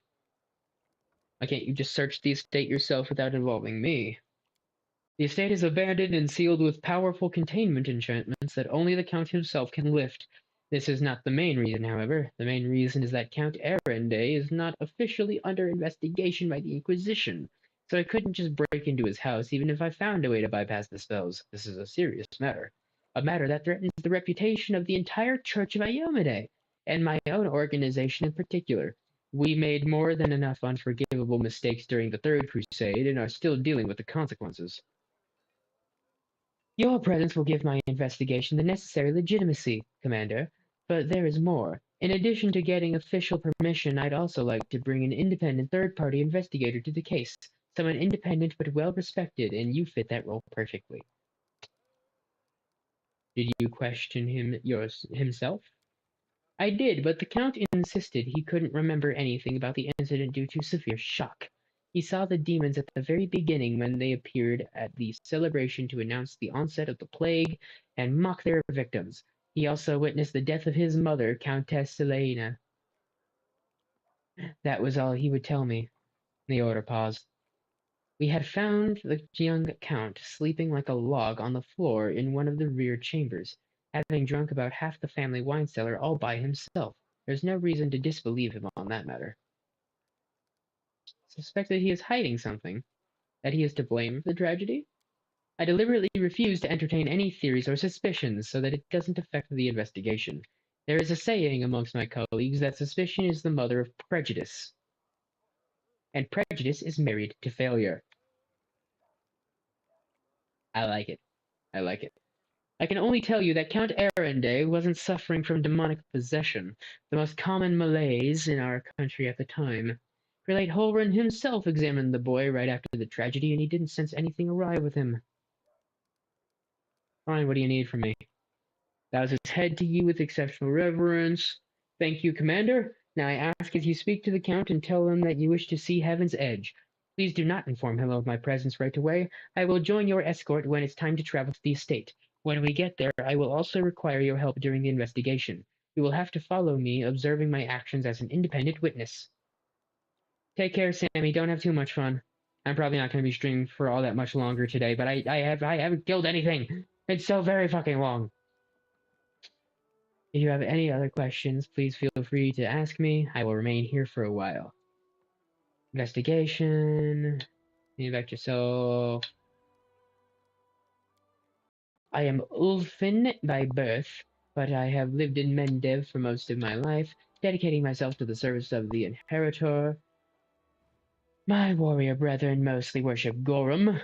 Why can't you just search the estate yourself without involving me? The estate is abandoned and sealed with powerful containment enchantments that only the Count himself can lift. This is not the main reason, however. The main reason is that Count Arende is not officially under investigation by the Inquisition, so I couldn't just break into his house even if I found a way to bypass the spells. This is a serious matter. A matter that threatens the reputation of the entire Church of Iomade, and my own organization in particular. We made more than enough unforgivable mistakes during the Third Crusade and are still dealing with the consequences. Your presence will give my investigation the necessary legitimacy, Commander, but there is more. In addition to getting official permission, I'd also like to bring an independent third-party investigator to the case. Someone independent but well-respected, and you fit that role perfectly. Did you question himself? I did, but the Count insisted he couldn't remember anything about the incident due to severe shock. He saw the demons at the very beginning when they appeared at the celebration to announce the onset of the plague and mock their victims. He also witnessed the death of his mother, Countess Selena. That was all he would tell me. The order paused. We had found the young Count sleeping like a log on the floor in one of the rear chambers, having drunk about half the family wine cellar all by himself. There's no reason to disbelieve him on that matter. Suspect that he is hiding something, that he is to blame for the tragedy? I deliberately refuse to entertain any theories or suspicions so that it doesn't affect the investigation. There is a saying amongst my colleagues that suspicion is the mother of prejudice, and prejudice is married to failure. I like it. I like it. I can only tell you that Count Arende wasn't suffering from demonic possession, the most common malaise in our country at the time. Prelate Holren himself examined the boy right after the tragedy, and he didn't sense anything awry with him. Fine, what do you need from me? Bows his head to you with exceptional reverence. Thank you, Commander. Now I ask as you speak to the Count and tell him that you wish to see Heaven's Edge. Please do not inform him of my presence right away. I will join your escort when it's time to travel to the estate. When we get there, I will also require your help during the investigation. You will have to follow me, observing my actions as an independent witness. Take care, Sammy. Don't have too much fun. I'm probably not going to be streaming for all that much longer today, but I haven't killed anything. It's so very fucking long. If you have any other questions, please feel free to ask me. I will remain here for a while. Investigation. Think about yourself. I am Ulfin by birth, but I have lived in Mendev for most of my life, dedicating myself to the service of the Inheritor. My warrior brethren mostly worship Gorum,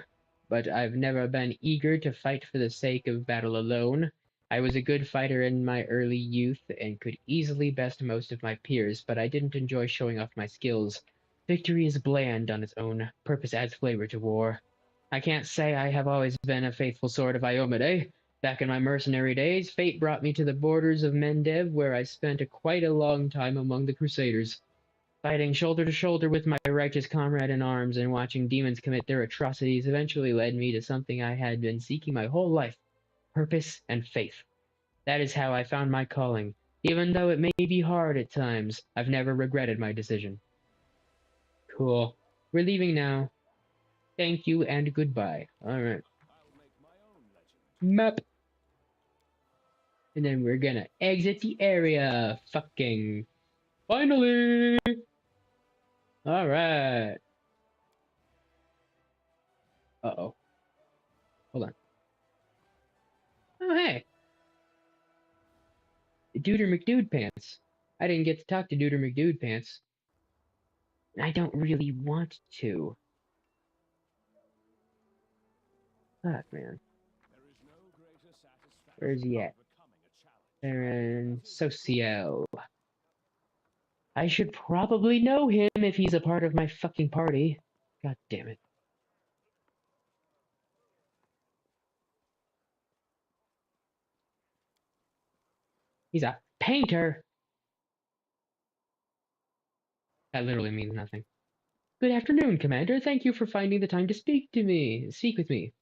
but I've never been eager to fight for the sake of battle alone. I was a good fighter in my early youth and could easily best most of my peers, but I didn't enjoy showing off my skills. Victory is bland on its own. Purpose adds flavor to war. I can't say I have always been a faithful sword of Iomade. Back in my mercenary days, fate brought me to the borders of Mendev, where I spent quite a long time among the Crusaders. Fighting shoulder to shoulder with my righteous comrade in arms and watching demons commit their atrocities eventually led me to something I had been seeking my whole life: purpose and faith. That is how I found my calling. Even though it may be hard at times, I've never regretted my decision. Cool. We're leaving now. Thank you and goodbye. Alright. Map. And then we're gonna exit the area. Fucking. Finally! Alright. Uh-oh. Hold on. Oh, hey. Duder McDude Pants. I didn't get to talk to Duder McDude Pants. I don't really want to. Fuck, man. Where's he at? Aaron Social. I should probably know him if he's a part of my fucking party. God damn it. He's a painter. That literally means nothing. Good afternoon, Commander. Thank you for finding the time to speak with me.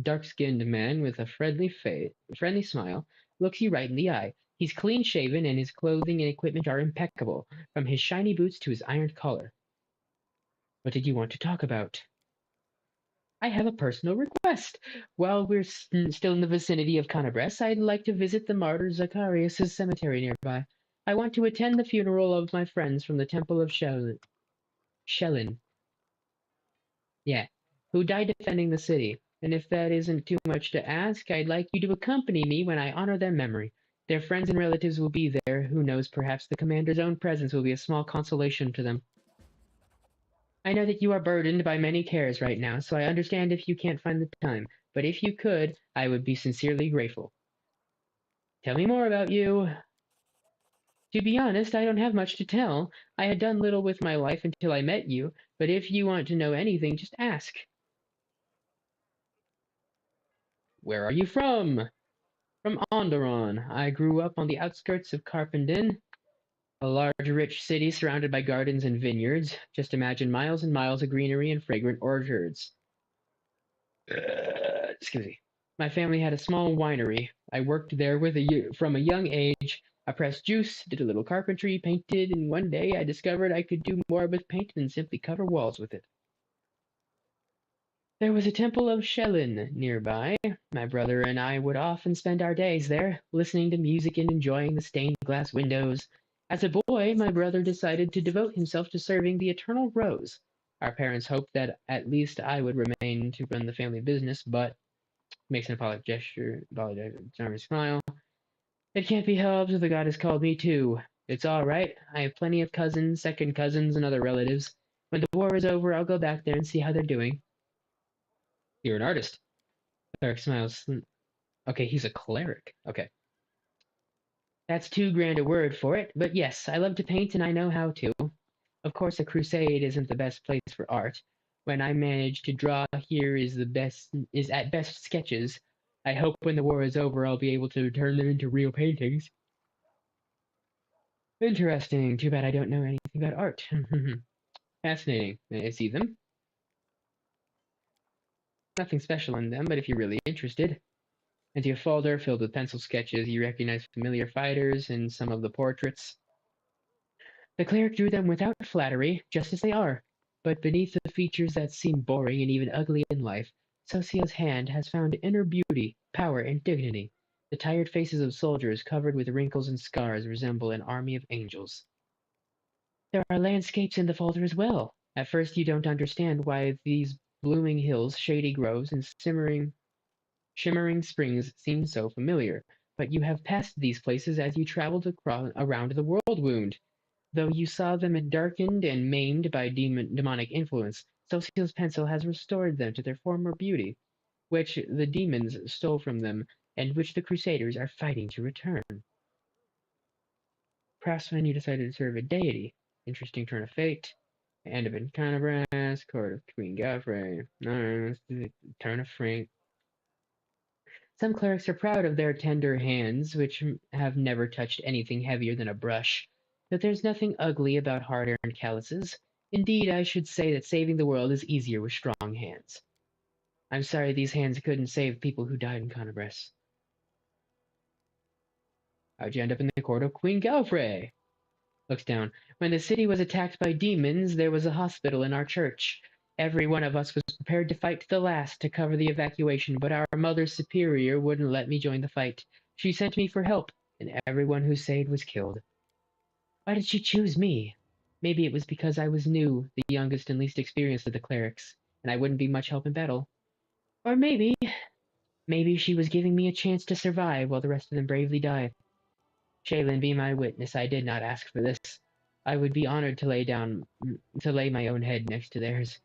Dark-skinned man with a friendly smile looks you right in the eye. He's clean-shaven and his clothing and equipment are impeccable, from his shiny boots to his ironed collar. What did you want to talk about? I have a personal request. While we're still in the vicinity of Canabres, I'd like to visit the martyr Zacharias' cemetery nearby. I want to attend the funeral of my friends from the Temple of Shellin. Yeah, who died defending the city. And if that isn't too much to ask, I'd like you to accompany me when I honor their memory. Their friends and relatives will be there. Who knows, perhaps the commander's own presence will be a small consolation to them. I know that you are burdened by many cares right now, so I understand if you can't find the time, but if you could, I would be sincerely grateful. Tell me more about you. To be honest, I don't have much to tell. I had done little with my life until I met you, but if you want to know anything, just ask. Where are you from? From Onderon. I grew up on the outskirts of Carpendin, a large, rich city surrounded by gardens and vineyards. Just imagine miles and miles of greenery and fragrant orchards. Excuse me. My family had a small winery. I worked there from a young age. I pressed juice, did a little carpentry, painted, and one day I discovered I could do more with paint than simply cover walls with it. There was a temple of Shellin nearby. My brother and I would often spend our days there, listening to music and enjoying the stained glass windows. As a boy, my brother decided to devote himself to serving the Eternal Rose. Our parents hoped that at least I would remain to run the family business, but makes an apologetic smile. It can't be helped, the god has called me too. It's all right. I have plenty of cousins, second cousins, and other relatives. When the war is over, I'll go back there and see how they're doing. You're an artist. Cleric smiles. Okay, he's a cleric. Okay. That's too grand a word for it, but yes, I love to paint and I know how to. Of course, a crusade isn't the best place for art. When I manage to draw here is at best sketches. I hope when the war is over, I'll be able to turn them into real paintings. Interesting. Too bad I don't know anything about art. Fascinating. May I see them? Nothing special in them, but if you're really interested. Into a folder filled with pencil sketches, you recognize familiar fighters and some of the portraits. The cleric drew them without flattery, just as they are. But beneath the features that seem boring and even ugly in life, Socio's hand has found inner beauty, power, and dignity. The tired faces of soldiers covered with wrinkles and scars resemble an army of angels. There are landscapes in the folder as well. At first you don't understand why these blooming hills, shady groves, and shimmering springs seem so familiar, but you have passed these places as you traveled around the world wound. Though you saw them darkened and maimed by demonic influence, Socio's pencil has restored them to their former beauty. which the demons stole from them, and which the Crusaders are fighting to return. Perhaps when you decided to serve a deity. Interesting turn of fate. End of Incanabras, court of Queen Galfrey. Turn of Frank. Some clerics are proud of their tender hands, which have never touched anything heavier than a brush. But there's nothing ugly about hard-earned calluses. Indeed, I should say that saving the world is easier with strong hands. I'm sorry these hands couldn't save people who died in Conabres. How'd you end up in the court of Queen Galfrey? Looks down. When the city was attacked by demons, there was a hospital in our church. Every one of us was prepared to fight to the last to cover the evacuation, but our Mother Superior wouldn't let me join the fight. She sent me for help, and everyone who stayed was killed. Why did she choose me? Maybe it was because I was new, the youngest and least experienced of the clerics, and I wouldn't be much help in battle. Or maybe she was giving me a chance to survive while the rest of them bravely died. Shaylin, be my witness, I did not ask for this. I would be honored to lay my own head next to theirs.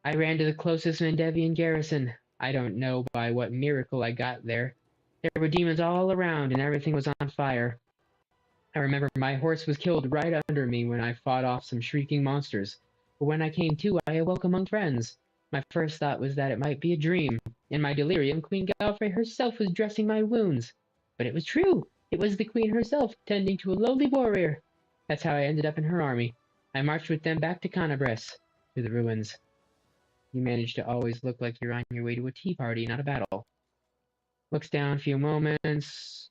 I ran to the closest Mendevian garrison. I don't know by what miracle I got there. There were demons all around and everything was on fire. I remember my horse was killed right under me when I fought off some shrieking monsters. But when I came to, I awoke among friends. My first thought was that it might be a dream. In my delirium, Queen Galfrey herself was dressing my wounds. But it was true. It was the queen herself, tending to a lowly warrior. That's how I ended up in her army. I marched with them back to Conabres, to the ruins. You manage to always look like you're on your way to a tea party, not a battle. Looks down a few moments.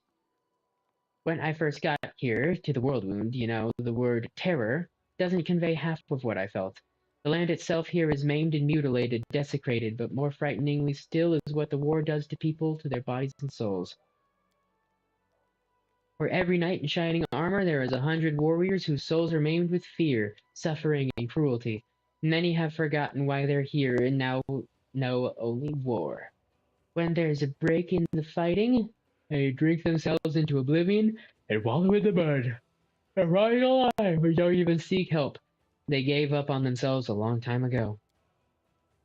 When I first got here, to the World Wound, you know, the word terror doesn't convey half of what I felt. The land itself here is maimed and mutilated, desecrated, but more frighteningly still is what the war does to people, to their bodies and souls. For every knight in shining armor there is 100 warriors whose souls are maimed with fear, suffering, and cruelty. Many have forgotten why they're here and now know only war. When there's a break in the fighting, they drink themselves into oblivion and wallow in the mud. They're rotting alive, but don't even seek help. They gave up on themselves a long time ago.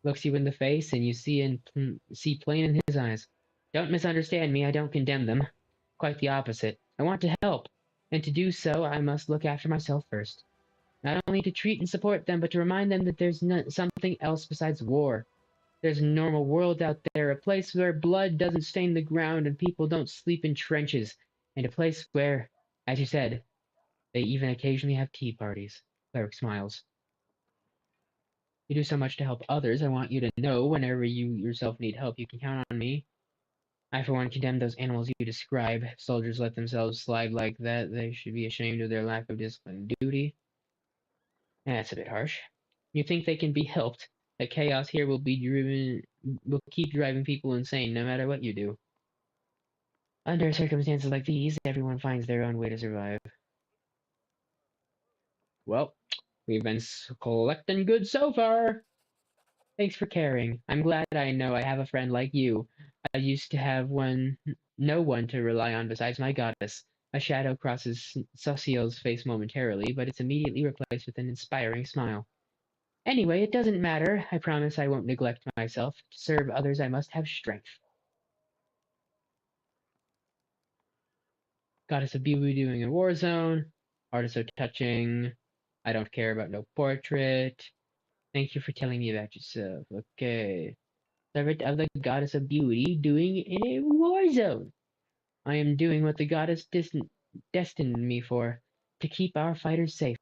Looks you in the face and you see plain in his eyes. Don't misunderstand me, I don't condemn them. Quite the opposite. I want to help, and to do so I must look after myself first. Not only to treat and support them, but to remind them that there's something else besides war. There's a normal world out there, a place where blood doesn't stain the ground and people don't sleep in trenches, and a place where, as you said, they even occasionally have tea parties. Cleric smiles. You do so much to help others. I want you to know whenever you yourself need help, you can count on me. I, for one, condemn those animals you describe. If soldiers let themselves slide like that, they should be ashamed of their lack of discipline and duty. That's a bit harsh. You think they can be helped? The chaos here will keep driving people insane, no matter what you do. Under circumstances like these, everyone finds their own way to survive. Well, we've been collecting good so far. Thanks for caring. I'm glad I know I have a friend like you. I used to have no one to rely on besides my goddess. A shadow crosses Sociel's face momentarily, but it's immediately replaced with an inspiring smile. Anyway, it doesn't matter. I promise I won't neglect myself. To serve others, I must have strength. Goddess of Beauty doing a war zone. Art is so touching. I don't care about no portrait. Thank you for telling me about yourself. Okay. Servant of the Goddess of Beauty doing in a war zone. I am doing what the goddess destined me for, to keep our fighters safe.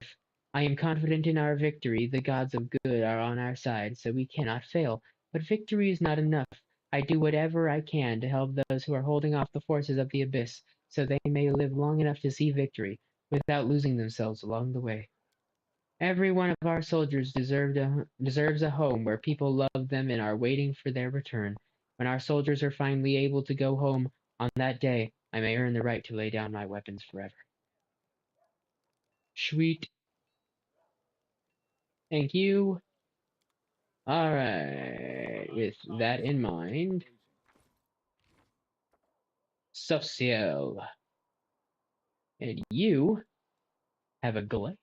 I am confident in our victory. The gods of good are on our side, so we cannot fail. But victory is not enough. I do whatever I can to help those who are holding off the forces of the abyss, so they may live long enough to see victory, without losing themselves along the way. Every one of our soldiers deserves a home where people love them and are waiting for their return. When our soldiers are finally able to go home on that day, I may earn the right to lay down my weapons forever. Sweet. Thank you. Alright, with that in mind, Social. And you have a glaive,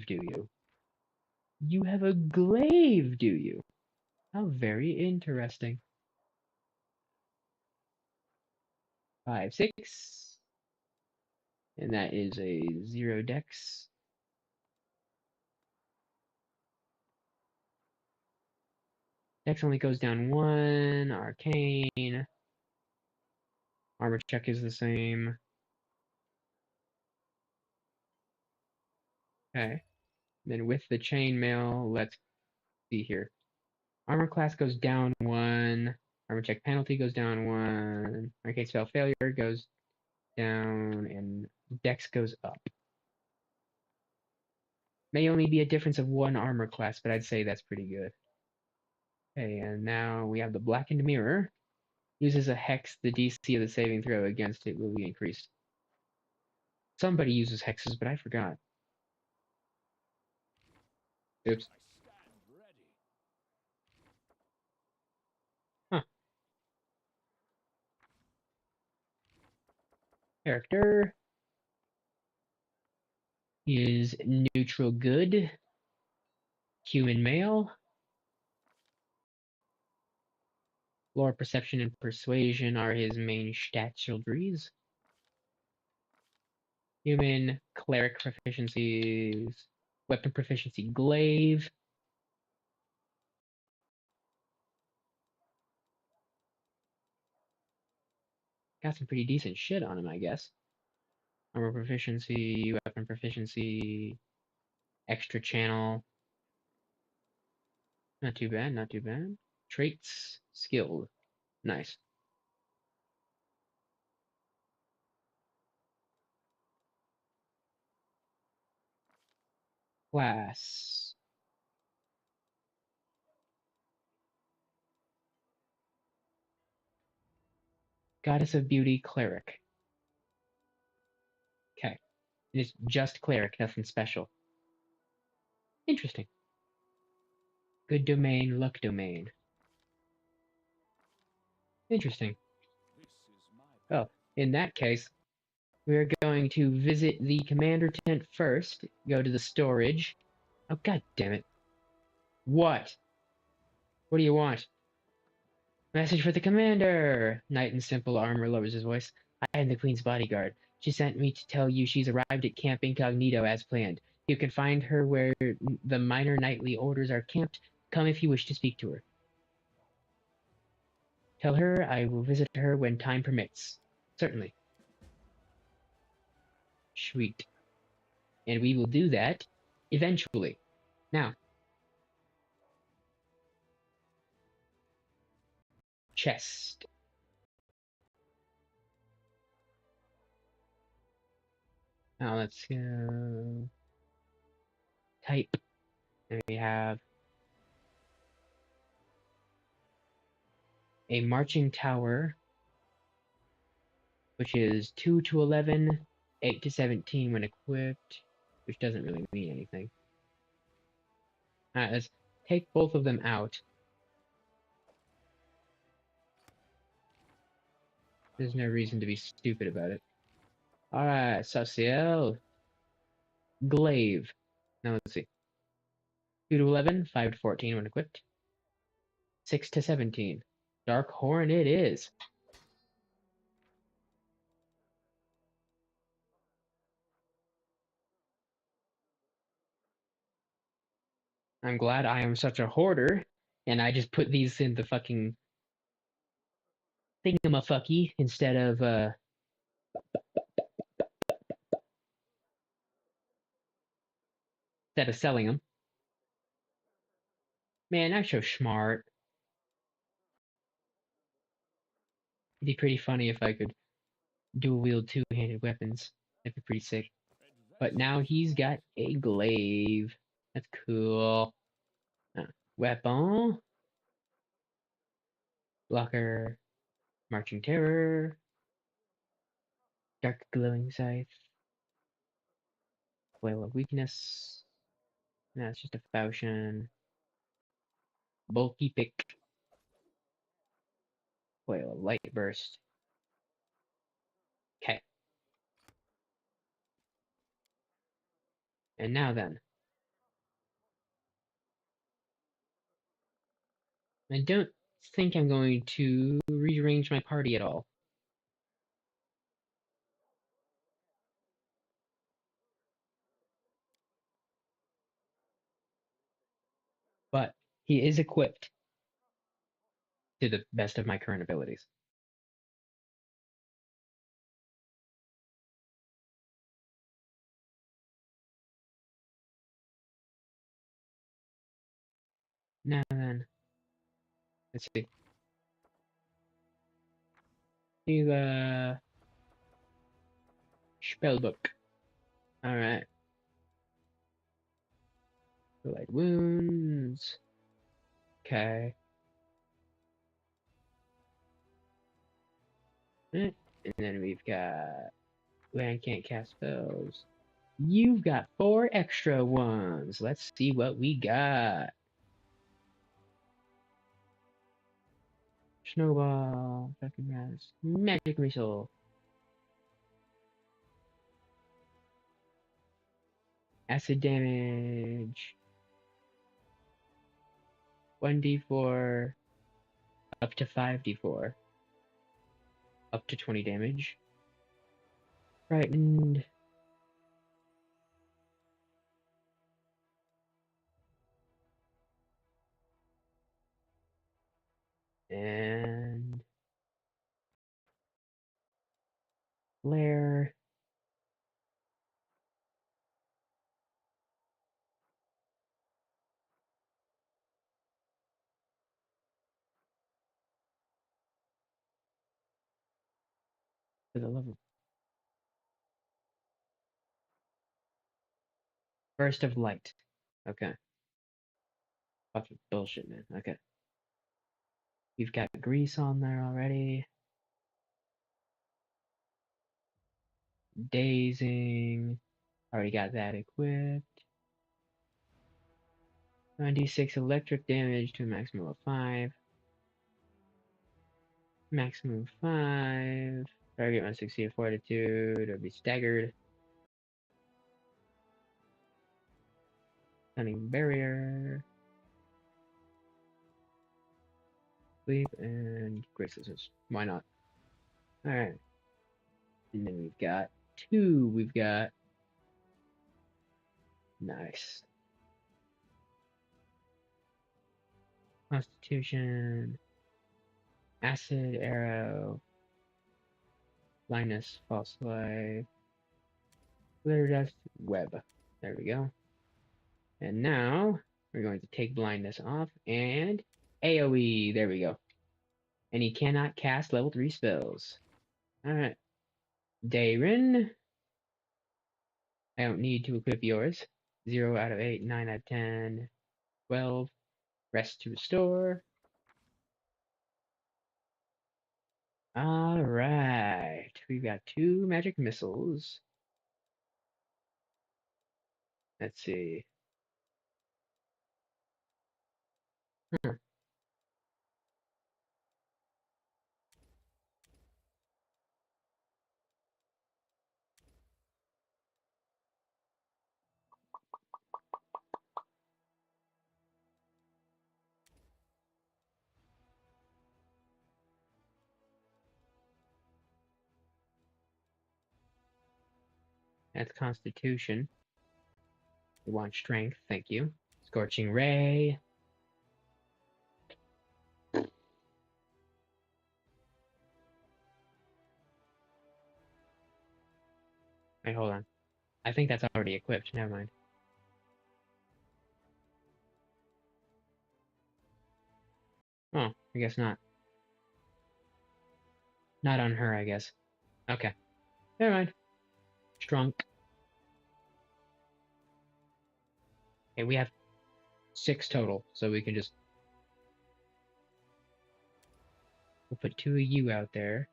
do you? You have a glaive, do you? How very interesting. 5, 6. And that is a 0 dex. Dex only goes down 1. Arcane. Armor check is the same. Okay. Then with the chainmail, let's see here. Armor class goes down 1. Armor check penalty goes down 1. Arcane spell failure goes down, and dex goes up. May only be a difference of 1 armor class, but I'd say that's pretty good. Okay, and now we have the blackened mirror. Uses a hex, the DC of the saving throw against it will be increased. Somebody uses hexes, but I forgot. Oops. Huh. Character is neutral good. Human male. Lore, perception, and persuasion are his main stat shieldries. Human cleric proficiencies. Weapon proficiency glaive. Got some pretty decent shit on him, I guess. Armor proficiency, weapon proficiency, extra channel. Not too bad, not too bad. Traits, skilled. Nice. Class. Goddess of Beauty, cleric. Okay. It's just cleric, nothing special. Interesting. Good domain, luck domain. Interesting. Oh, in that case, we're going to visit the commander tent first, go to the storage. Oh, god damn it. What? What do you want? Message for the commander! Knight in simple armor lowers his voice. I am the queen's bodyguard. She sent me to tell you she's arrived at Camp Incognito as planned. You can find her where the minor knightly orders are camped. Come if you wish to speak to her. Tell her I will visit her when time permits. Certainly. Sweet. And we will do that eventually. Now. Chest. Now let's go. Type. And we have a marching tower, which is 2 to 11, 8 to 17 when equipped, which doesn't really mean anything. Alright, let's take both of them out. There's no reason to be stupid about it. Alright, Sociel. Glaive. Now let's see. 2 to 11, 5 to 14 when equipped. 6 to 17. Dark Horn it is. I'm glad I am such a hoarder, and I just put these in the fucking thingamafucky instead of selling them. Man, I'm so smart. It'd be pretty funny if I could dual wield two-handed weapons. That'd be pretty sick. But now he's got a glaive. That's cool. Weapon. Blocker. Marching Terror. Dark Glowing Scythe. Flail of Weakness. Nah, it's just a falchion. Bulky Pick. Flail of Light Burst. Okay. And now then. I don't think I'm going to rearrange my party at all. He is equipped to the best of my current abilities. Now then, let's see. See the spellbook. All right. Light wounds. Okay. And then we've got land can't cast spells. You've got 4 extra ones. Let's see what we got. Snowball, fucking grass, magic missile. Acid damage. 1d4 up to 5d4. Up to 20 damage. Frightened. And flare. For the level. Burst of light. Okay. Fucking bullshit, man. Okay. You've got grease on there already. Dazing. Already got that equipped. 96 electric damage to a maximum of 5. Maximum 5. Target 160 of fortitude or be staggered. Stunning barrier. Sleep and gracelessness. Why not? Alright. And then we've got 2. We've got. Nice. Constitution. Acid arrow. Blindness, false life. Glitter dust, web. There we go. And now we're going to take blindness off and AoE. There we go. And he cannot cast level 3 spells. Alright. Dayrin. I don't need to equip yours. 0 out of 8, 9 out of 10, 12. Rest to restore. Alright. We've got 2 magic missiles. Let's see. That's Constitution. We want Strength, thank you. Scorching Ray. Wait, hold on. I think that's already equipped. Never mind. Oh, I guess not. Not on her, I guess. Okay. Never mind. Strunk. Okay, we have 6 total, so we can just... We'll put 2 of you out there.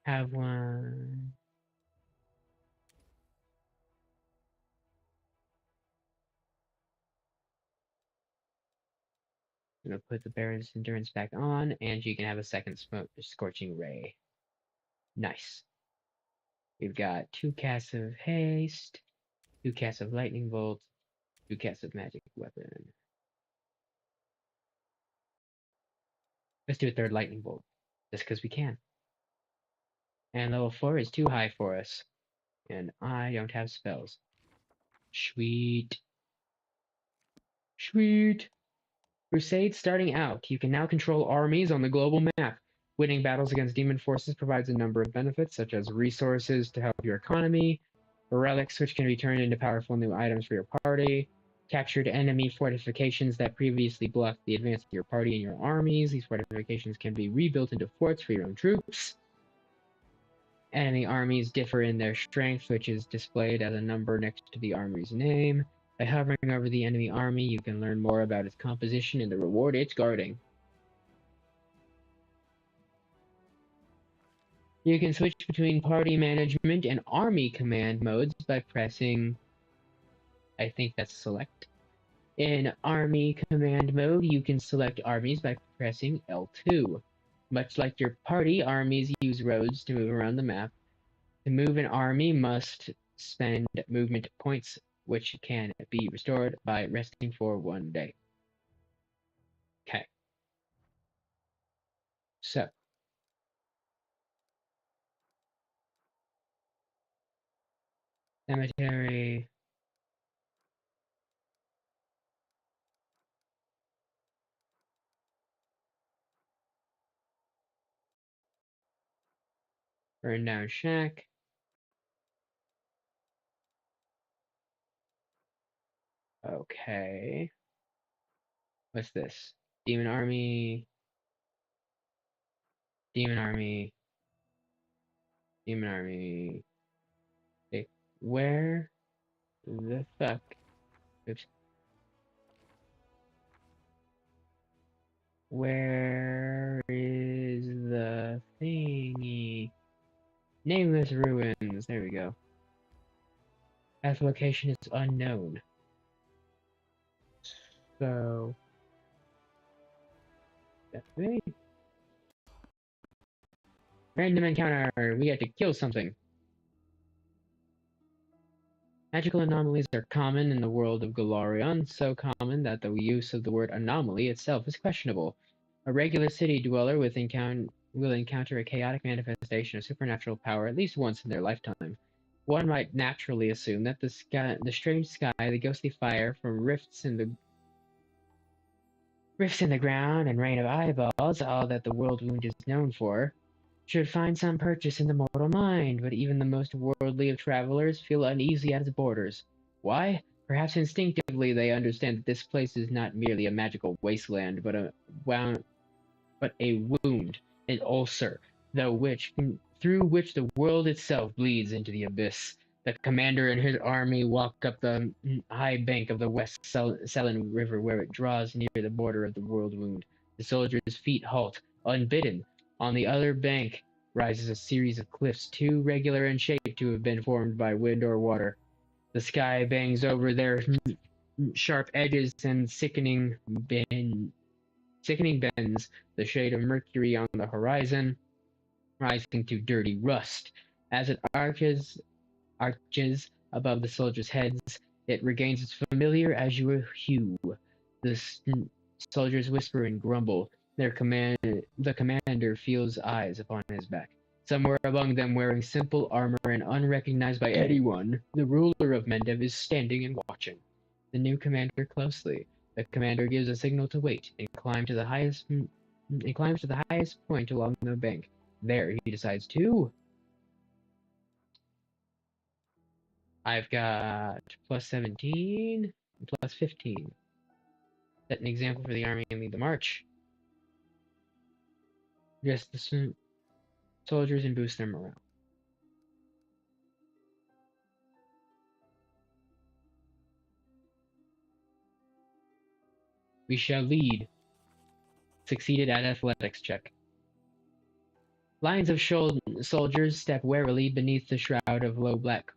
Have one... I'm gonna put the Baron's Endurance back on, and you can have a second Scorching Ray. Nice. We've got 2 casts of Haste, 2 casts of Lightning Bolt, 2 casts of Magic Weapon. Let's do a 3rd Lightning Bolt, just because we can. And level 4 is too high for us. And I don't have spells. Sweet. Sweet. Crusade starting out. You can now control armies on the global map. Winning battles against demon forces provides a number of benefits, such as resources to help your economy, relics which can be turned into powerful new items for your party, captured enemy fortifications that previously blocked the advance of your party and your armies. These fortifications can be rebuilt into forts for your own troops. Enemy armies differ in their strength, which is displayed as a number next to the army's name. By hovering over the enemy army, you can learn more about its composition and the reward it's guarding. You can switch between party management and army command modes by pressing, I think that's select. In army command mode, you can select armies by pressing L2. Much like your party, armies use roads to move around the map. To move an army must spend movement points, which can be restored by resting for 1 day. Okay. So. Cemetery. Burn down shack. Okay. What's this? Demon army. Demon army. Demon army. Okay. Where the fuck? Oops. Where is the thingy? Nameless ruins. There we go. Path location is unknown. So that's me. Random encounter. We have to kill something. Magical anomalies are common in the world of Golarion, so common that the use of the word anomaly itself is questionable. A regular city dweller will encounter a chaotic manifestation of supernatural power at least once in their lifetime. One might naturally assume that the strange sky, the ghostly fire from rifts in the ground, and rain of eyeballs, all that the world wound is known for, should find some purchase in the mortal mind, but even the most worldly of travelers feel uneasy at its borders. Why? Perhaps instinctively they understand that this place is not merely a magical wasteland, but a wound, an ulcer, through which the world itself bleeds into the abyss. The commander and his army walk up the high bank of the West Selen River where it draws near the border of the world wound. The soldiers' feet halt, unbidden. On the other bank rises a series of cliffs too regular in shape to have been formed by wind or water. The sky bangs over their sharp edges and sickening bends, the shade of mercury on the horizon, rising to dirty rust. As it arches above the soldiers' heads, it regains its familiar azure hue. The soldiers whisper and grumble. The commander feels eyes upon his back. Somewhere among them, wearing simple armor and unrecognized by anyone, the ruler of Mendev is standing and watching the new commander closely. The commander gives a signal to wait and climbs to the highest point along the bank. There, he decides to. I've got plus 17 and plus 15. Set an example for the army and lead the march. Dress the soldiers and boost their morale. We shall lead. Succeeded at athletics check. Lines of soldiers step warily beneath the shroud of low black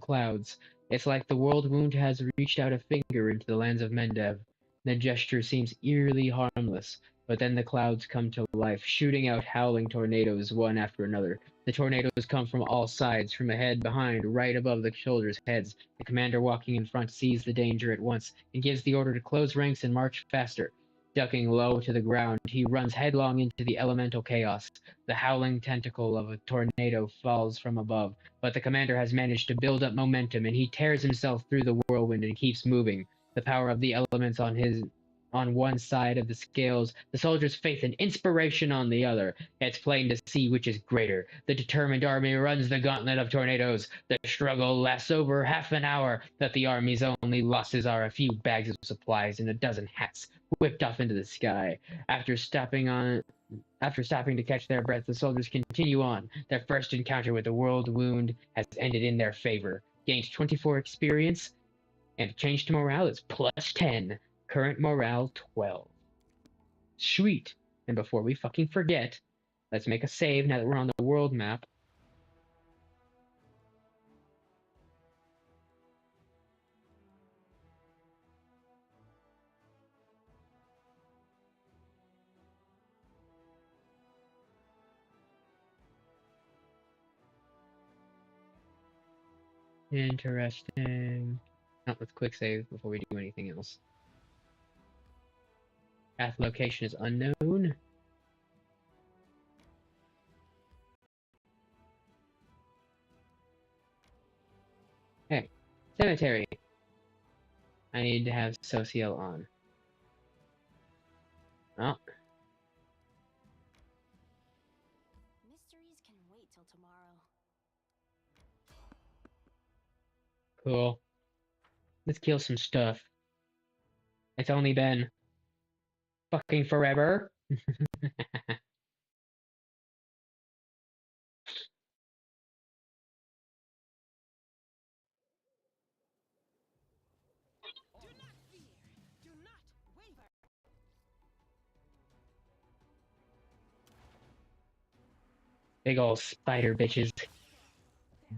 clouds. It's like the world wound has reached out a finger into the lands of Mendev. The gesture seems eerily harmless, but then the clouds come to life, shooting out howling tornadoes one after another. The tornadoes come from all sides, from ahead, behind, right above the soldiers' heads. The commander walking in front sees the danger at once and gives the order to close ranks and march faster. Ducking low to the ground, he runs headlong into the elemental chaos. The howling tentacle of a tornado falls from above, but the commander has managed to build up momentum, and he tears himself through the whirlwind and keeps moving. The power of the elements on on one side of the scales, the soldiers' faith and inspiration on the other. It's plain to see which is greater. The determined army runs the gauntlet of tornadoes. The struggle lasts over half an hour, but the army's only losses are a few bags of supplies and a dozen hats whipped off into the sky. After stopping to catch their breath, the soldiers continue on. Their first encounter with the world wound has ended in their favor. Gained 24 experience, and change to morale is plus 10. Current morale 12. Sweet. And before we fucking forget, let's make a save now that we're on the world map. Interesting. Not with quick save before we do anything else. Path location is unknown. Hey, cemetery. I need to have Social on. Oh. Mysteries can wait till tomorrow. Cool. Let's kill some stuff. It's only been fucking forever. Do not fear. Do not waver. Big ol' spider bitches.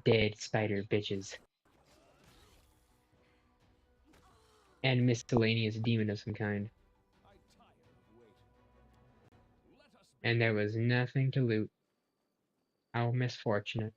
Dead spider bitches. And miscellaneous demon of some kind. And there was nothing to loot. How misfortunate.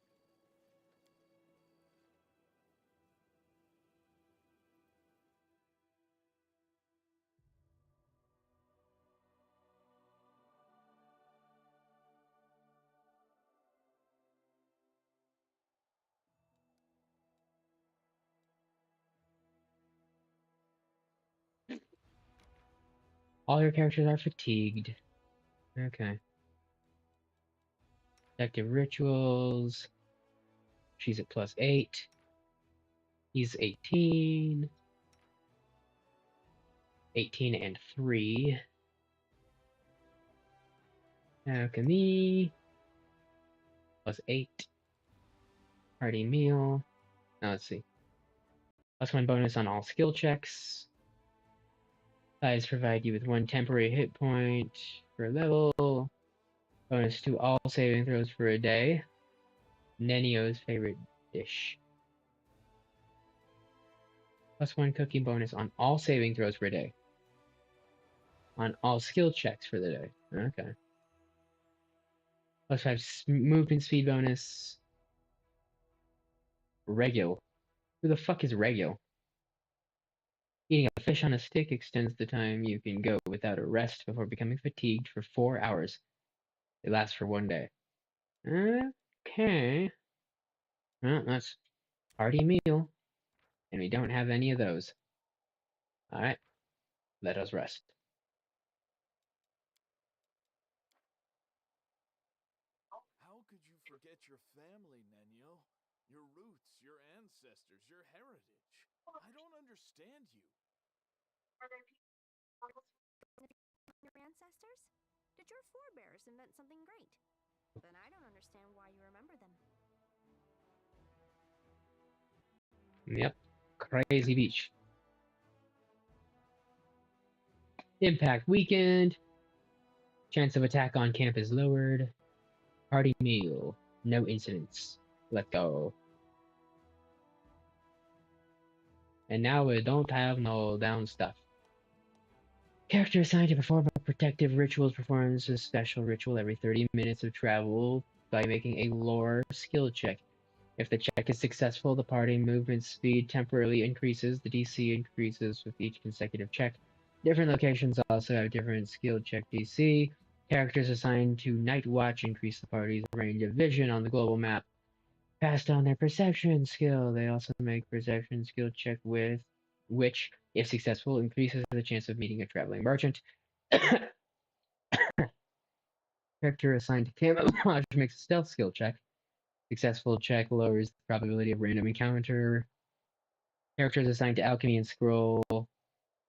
All your characters are fatigued. Okay. Active rituals. She's at plus 8. He's 18. 18 and 3. Alchemy. Plus 8. Party meal. Now let's see. Plus 1 bonus on all skill checks. Size provide you with 1 temporary hit point per level. Bonus to all saving throws for a day. Nenio's favorite dish. Plus 1 cooking bonus on all saving throws for a day. On all skill checks for the day. Okay. Plus 5 movement speed bonus. Regil. Who the fuck is Regil? Eating a fish on a stick extends the time you can go without a rest before becoming fatigued for 4 hours. It lasts for 1 day. Okay. Well, that's party meal. And we don't have any of those. Alright. Let us rest. How could you forget your family, Nenio? Your roots, your ancestors, your heritage. I don't understand you. Your ancestors? Did your forebears invent something great? Then I don't understand why you remember them. Yep. Crazy beach. Impact weakened. Chance of attack on camp is lowered. Party meal. No incidents. Let's go. And now we don't have no down stuff. Character assigned to perform a protective rituals performs a special ritual every 30 minutes of travel by making a lore skill check. If the check is successful, the party movement speed temporarily increases. The DC increases with each consecutive check. Different locations also have different skill check DC. Characters assigned to Night Watch increase the party's range of vision on the global map. Passed on their perception skill. They also make perception skill check with which If successful, increases the chance of meeting a traveling merchant. Character assigned to camouflage makes a stealth skill check. Successful check lowers the probability of random encounter. Characters assigned to alchemy and scroll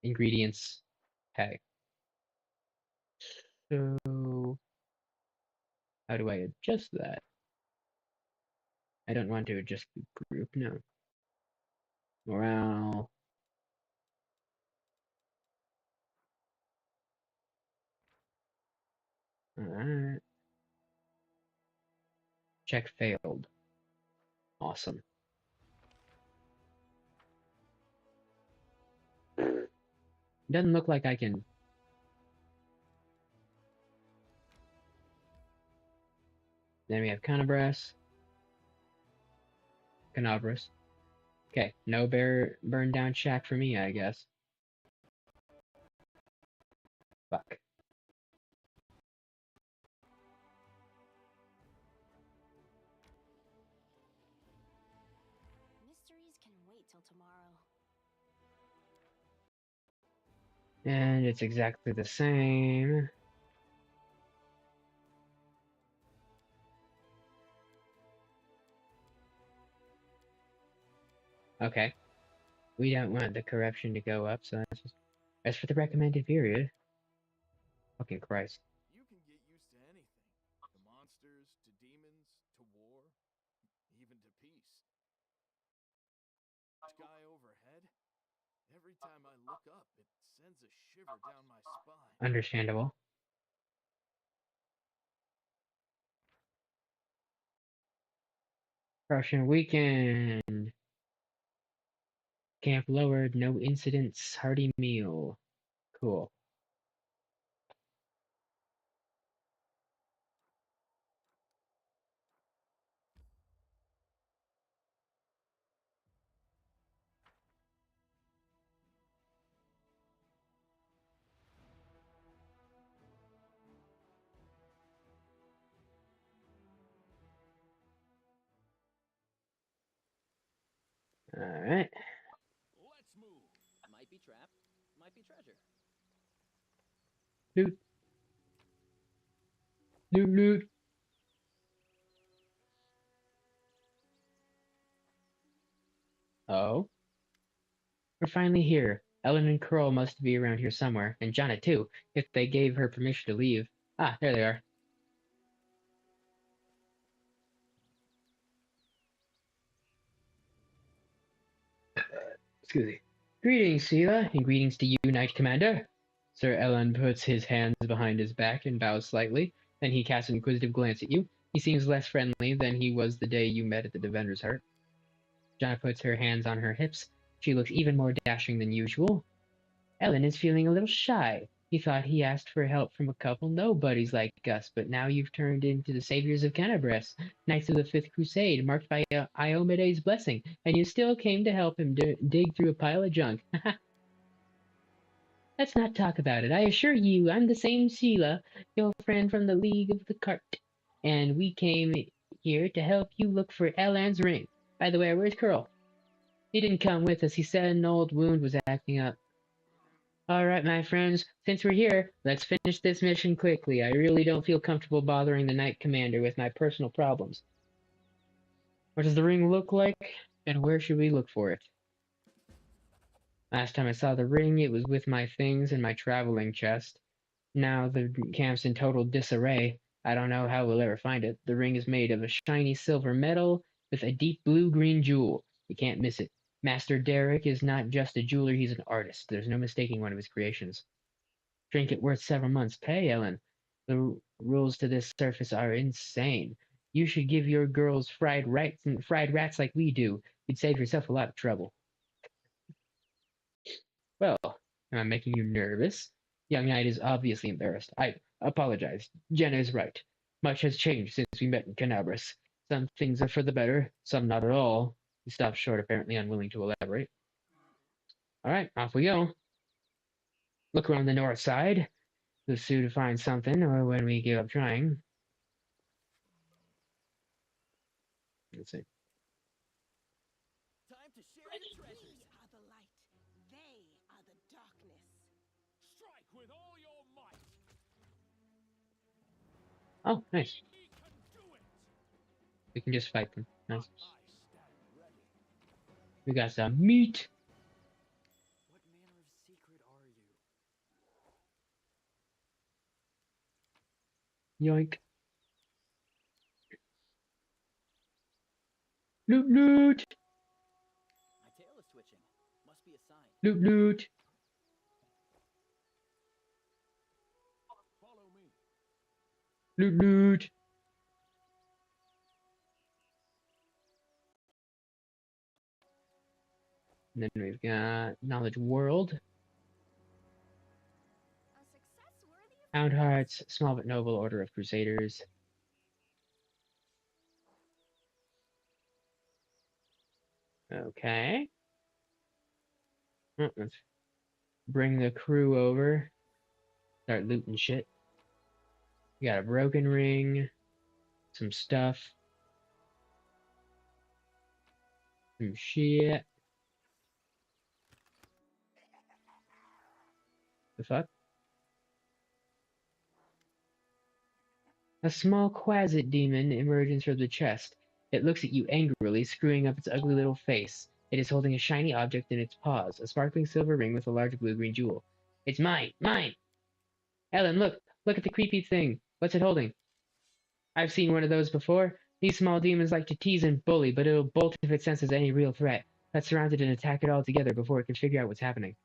ingredients. Okay. So how do I adjust that? I don't want to adjust the group, no. Morale. Alright. Check failed. Awesome. Doesn't look like I can. Then we have Canabras. Canabras. Okay, no burn down shack for me, I guess. Fuck. Mysteries can wait till tomorrow. And it's exactly the same. Okay. We don't want the corruption to go up, so that's just... As for the recommended period... Fucking Christ. You can get used to anything. To monsters, to demons, to war, even to peace. Sky overhead? Every time I look up, it sends a shiver down my spine. Understandable. Prussian weekend. Camp lowered, no incidents, hearty meal. Cool. Alright. Let's move. Might be trap, might be treasure. Loot. Loot, loot. Oh. We're finally here. Ellen and Curl must be around here somewhere, and Janet too, if they gave her permission to leave. Ah, there they are. Excuse me. Greetings, Sela, and greetings to you, Knight Commander. Sir Ellen puts his hands behind his back and bows slightly. Then he casts an inquisitive glance at you. He seems less friendly than he was the day you met at the Defender's Heart. Janet puts her hands on her hips. She looks even more dashing than usual. Ellen is feeling a little shy. He thought he asked for help from a couple nobodies like us, but now you've turned into the saviors of Canabras, Knights of the Fifth Crusade, marked by Iomede's blessing, and you still came to help him dig through a pile of junk. Let's not talk about it. I assure you, I'm the same Sheila, your friend from the League of the Cart, and we came here to help you look for Elan's ring. By the way, where's Curl? He didn't come with us. He said an old wound was acting up. Alright, my friends, since we're here, let's finish this mission quickly. I really don't feel comfortable bothering the Knight Commander with my personal problems. What does the ring look like, and where should we look for it? Last time I saw the ring, it was with my things in my traveling chest. Now the camp's in total disarray. I don't know how we'll ever find it. The ring is made of a shiny silver metal with a deep blue-green jewel. You can't miss it. Master Derek is not just a jeweler, he's an artist. There's no mistaking one of his creations. Trinket worth several months' pay, Ellen. The rules to this surface are insane. You should give your girls fried rats like we do. You'd save yourself a lot of trouble. Well, am I making you nervous? Young Knight is obviously embarrassed. I apologize. Jenna is right. Much has changed since we met in Canabras. Some things are for the better, some not at all. He stops short, apparently unwilling to elaborate. Alright, off we go. Look around the north side. We'll soon find something, or when we give up trying. Let's see. Time to share the treasures. We are the light. They are with all your might. Oh, nice. We can do it. We can just fight them. Nice. I stand ready. We got some meat. What manner of secret are you? Yoink. Loot, loot. My tail is twitching. Must be a sign. Loot, loot. Follow me. Loot, loot. And then we've got Knowledge World. A success worthy of Hound Hearts, Small but Noble Order of Crusaders. Okay. Let's bring the crew over. Start looting shit. We got a broken ring. Some stuff. Some shit. The fuck? A small Quasit demon emerges from the chest. It looks at you angrily, screwing up its ugly little face. It is holding a shiny object in its paws, a sparkling silver ring with a large blue-green jewel. It's mine! Mine! Ellen, look! Look at the creepy thing! What's it holding? I've seen one of those before. These small demons like to tease and bully, but it'll bolt if it senses any real threat. Let's surround it and attack it all together before it can figure out what's happening.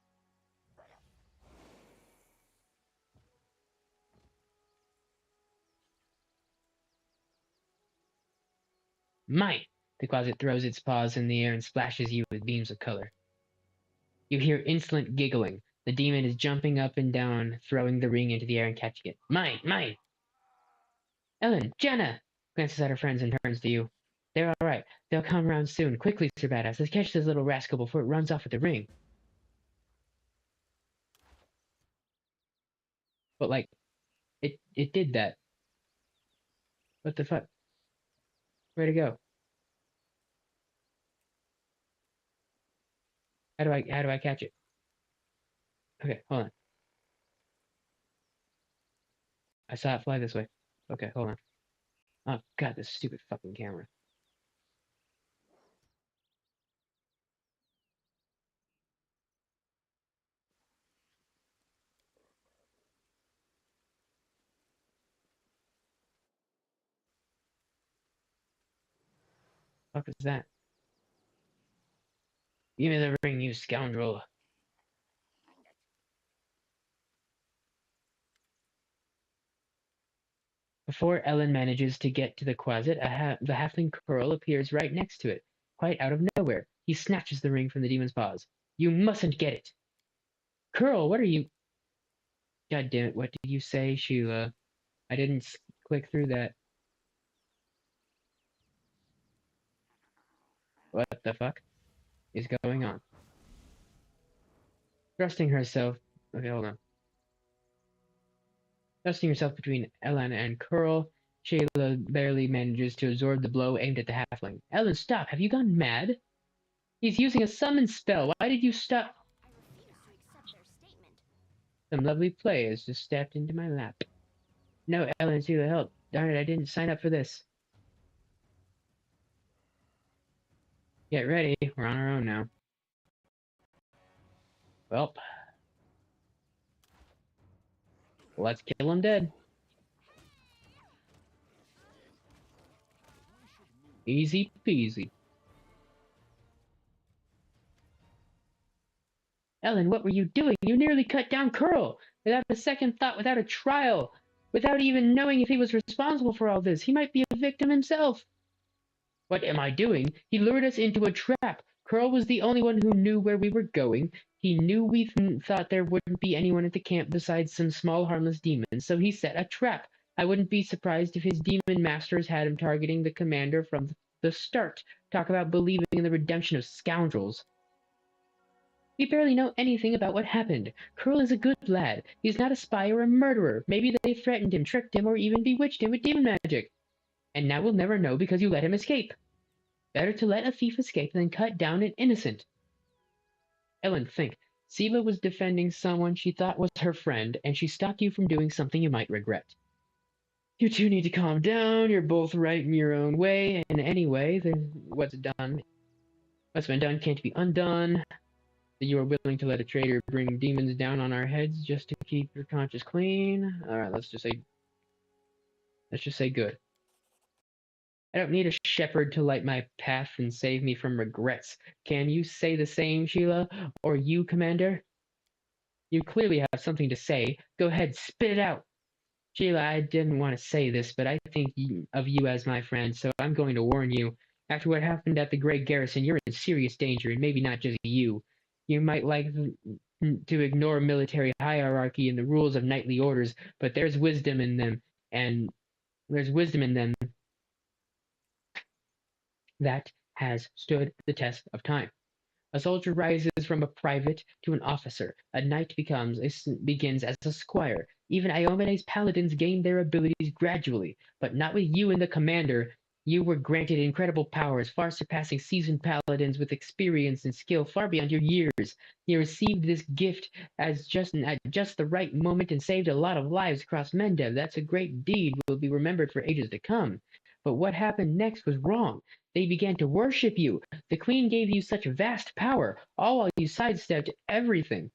Mine! The Quasit throws its paws in the air and splashes you with beams of color. You hear insolent giggling. The demon is jumping up and down, throwing the ring into the air and catching it. Mine! Mine! Ellen! Jenna! Glances at her friends and turns to you. They're alright. They'll come round soon. Quickly, Sir Badass. Let's catch this little rascal before it runs off with the ring. But, like, it did that. What the fuck? Where'd it go? How do I catch it? Okay, hold on. I saw it fly this way. Okay, hold on. Oh god, this stupid fucking camera. What the fuck is that? Give me the ring, you scoundrel. Before Ellen manages to get to the Quasit, the halfling Curl appears right next to it, quite out of nowhere. He snatches the ring from the demon's paws. You mustn't get it. Curl, what are you... God damn it, what did you say, Sheila? I didn't click through that. What the fuck is going on? Thrusting herself... Okay, hold on. Thrusting herself between Ellen and Curl, Shayla barely manages to absorb the blow aimed at the halfling. Ellen, stop! Have you gone mad? He's using a summon spell. Why did you stop? I refuse to accept their statement. Some lovely players just stepped into my lap. No, Ellen, to the help. Darn it, I didn't sign up for this. Get ready. We're on our own now. Well, let's kill him dead. Easy peasy. Ellen, what were you doing? You nearly cut down Curl. Without a second thought, without a trial. Without even knowing if he was responsible for all this. He might be a victim himself. What am I doing? He lured us into a trap. Curl was the only one who knew where we were going. He knew we thought there wouldn't be anyone at the camp besides some small harmless demons, so he set a trap. I wouldn't be surprised if his demon masters had him targeting the commander from the start. Talk about believing in the redemption of scoundrels. We barely know anything about what happened. Curl is a good lad. He's not a spy or a murderer. Maybe they threatened him, tricked him, or even bewitched him with demon magic. And now we'll never know because you let him escape. Better to let a thief escape than cut down an innocent. Ellen, think. Siva was defending someone she thought was her friend, and she stopped you from doing something you might regret. You two need to calm down. You're both right in your own way, and anyway, what's been done can't be undone. You are willing to let a traitor bring demons down on our heads just to keep your conscience clean. All right, let's just say good. I don't need a shepherd to light my path and save me from regrets. Can you say the same, Sheila? Or you, Commander? You clearly have something to say. Go ahead, spit it out. Sheila, I didn't want to say this, but I think of you as my friend, so I'm going to warn you. After what happened at the Great Garrison, you're in serious danger, and maybe not just you. You might like to ignore military hierarchy and the rules of knightly orders, but there's wisdom in them, and there's wisdom in them that has stood the test of time. A soldier rises from a private to an officer. A knight begins as a squire. Even Iomede's paladins gain their abilities gradually, but not with you and the commander. You were granted incredible powers, far surpassing seasoned paladins with experience and skill far beyond your years. You received this gift at just the right moment and saved a lot of lives across Mendev. That's a great deed, will be remembered for ages to come. But what happened next was wrong. They began to worship you. The Queen gave you such vast power, all while you sidestepped everything.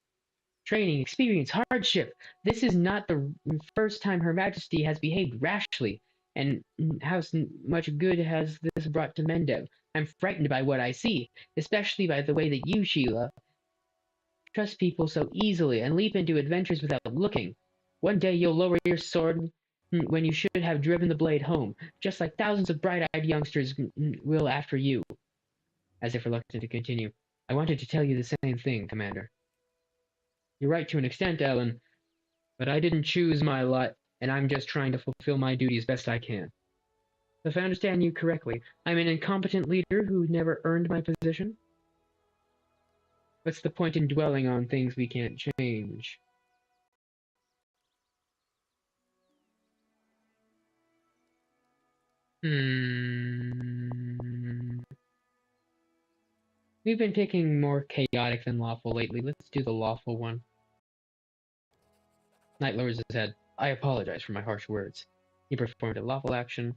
Training, experience, hardship. This is not the first time Her Majesty has behaved rashly. And how much good has this brought to Mendev? I'm frightened by what I see, especially by the way that you, Sheila, trust people so easily and leap into adventures without looking. One day you'll lower your sword when you should have driven the blade home, just like thousands of bright-eyed youngsters will after you. As if reluctant to continue, I wanted to tell you the same thing, Commander. You're right to an extent, Ellen, but I didn't choose my lot, and I'm just trying to fulfill my duty as best I can. If I understand you correctly, I'm an incompetent leader who never earned my position? What's the point in dwelling on things we can't change? We've been picking more chaotic than lawful lately. Let's do the lawful one. Knight lowers his head. I apologize for my harsh words. He performed a lawful action.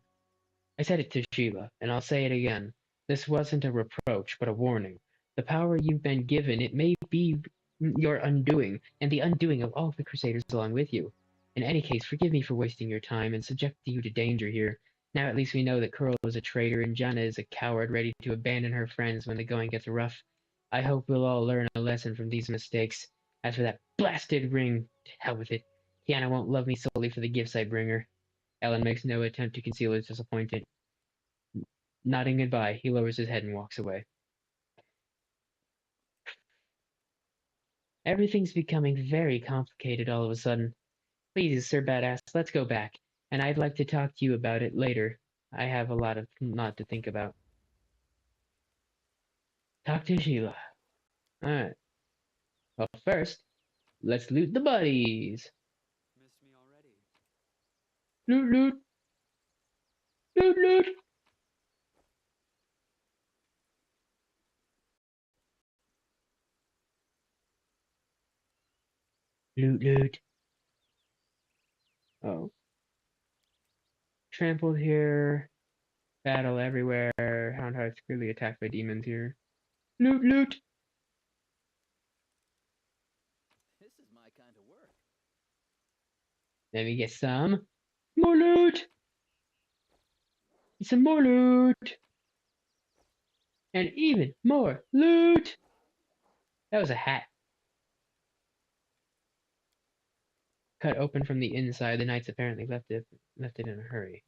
I said it to Sheila, and I'll say it again. This wasn't a reproach, but a warning. The power you've been given, it may be your undoing, and the undoing of all the Crusaders along with you. In any case, forgive me for wasting your time and subjecting you to danger here. Now at least we know that Curl is a traitor and Janna is a coward ready to abandon her friends when the going gets rough. I hope we'll all learn a lesson from these mistakes. As for that blasted ring, to hell with it. Kiana won't love me solely for the gifts I bring her. Ellen makes no attempt to conceal his disappointment. Nodding goodbye, he lowers his head and walks away. Everything's becoming very complicated all of a sudden. Please, Sir Badass, let's go back, and I'd like to talk to you about it later. I have a lot to think about. Talk to Sheila. Alright. Well, first, let's loot the buddies. Missed me already. Loot, loot. Loot, loot. Loot, loot. Oh. Trampled here. Battle everywhere. Houndheart's clearly attacked by demons here. Loot, loot. This is my kind of work. Let me get some more loot. Some more loot. And even more loot. That was a hat. Cut open from the inside. The knights apparently left it in a hurry.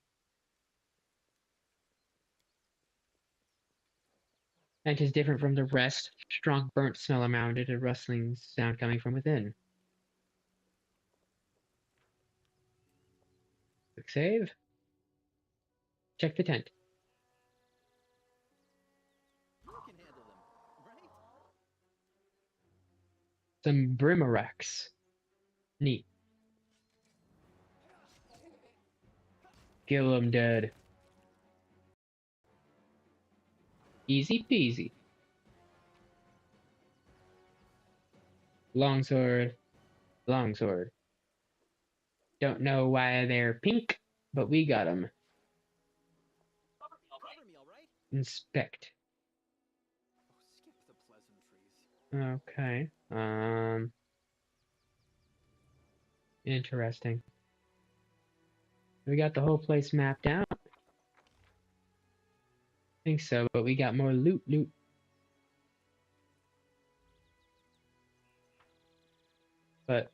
Scent is different from the rest. Strong burnt smell around it, a rustling sound coming from within. Quick save. Check the tent. You can handle them, right? Some Brimarax. Neat. Kill him dead. Easy peasy. Longsword. Longsword. Don't know why they're pink, but we got them. Cover me, all right? Inspect. Oh, skip the pleasantries. Okay. Interesting. We got the whole place mapped out. Think so, but we got more loot. But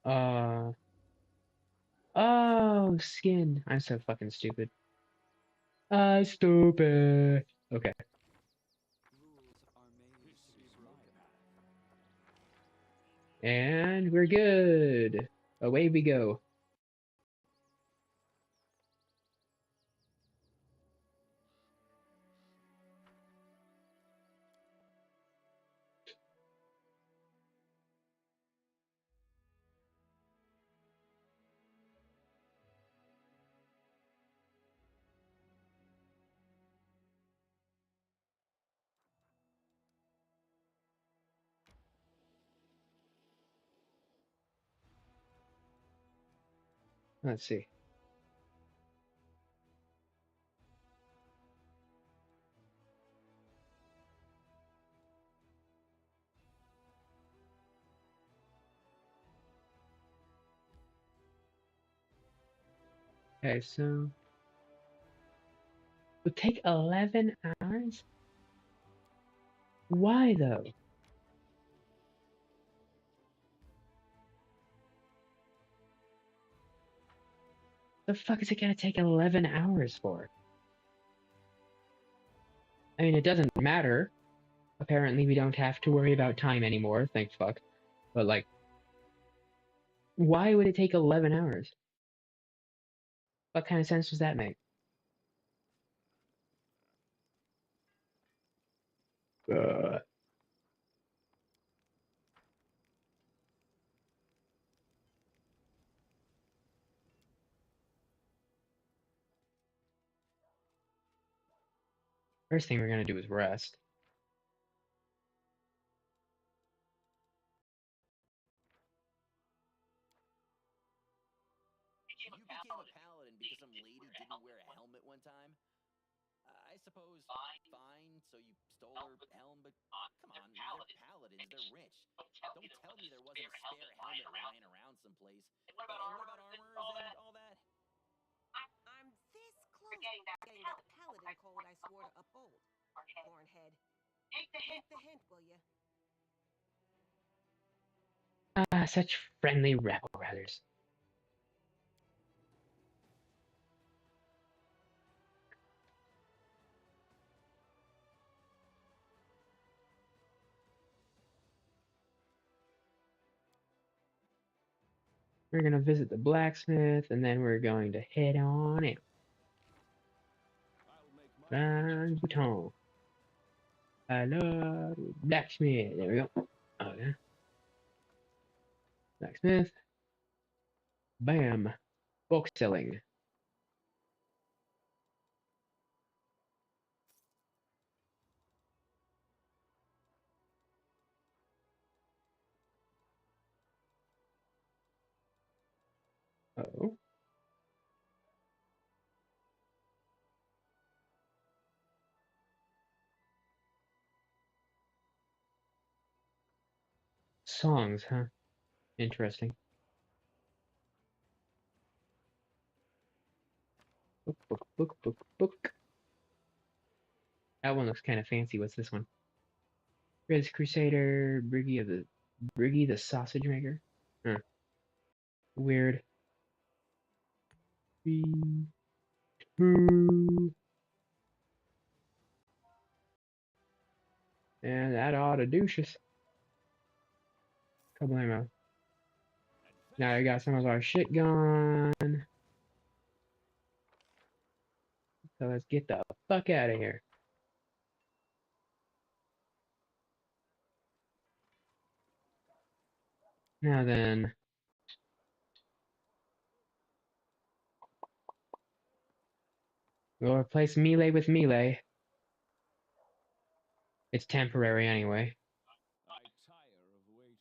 oh, skin. I'm so fucking stupid. Stupid. Okay. Rules are made to be broken. And we're good. Away we go. Let's see. Okay, so it would take 11 hours? Why though? The fuck is it gonna take 11 hours for? I mean, it doesn't matter. Apparently, we don't have to worry about time anymore, thank fuck. But, like, why would it take 11 hours? What kind of sense does that make? First thing we're gonna do is rest. You became a paladin because some lady didn't wear a helmet one time? I suppose fine, so you stole her helm, but come on, they're paladins, they're rich. Don't tell me there wasn't a spare helmet lying around someplace. And what about armors and all that? I'm this close to getting that paladin code I swore to uphold. Hornhead. Take the hint, will you? Such friendly rebel brothers. We're gonna visit the blacksmith, and then we're going to head on in. Van Bouton. Hello, blacksmith. There we go. Okay. Blacksmith. Bam. Bulk selling. Oh. Songs, huh? Interesting. Book. That one looks kind of fancy. What's this one? Red Crusader, Briggy the Sausage Maker. Huh. Weird. 3, 2. And that ought to douche us. Kablamo. Now we got some of our shit gone. So let's get the fuck out of here. Now then. We'll replace melee with melee. It's temporary anyway. I tire of waiting.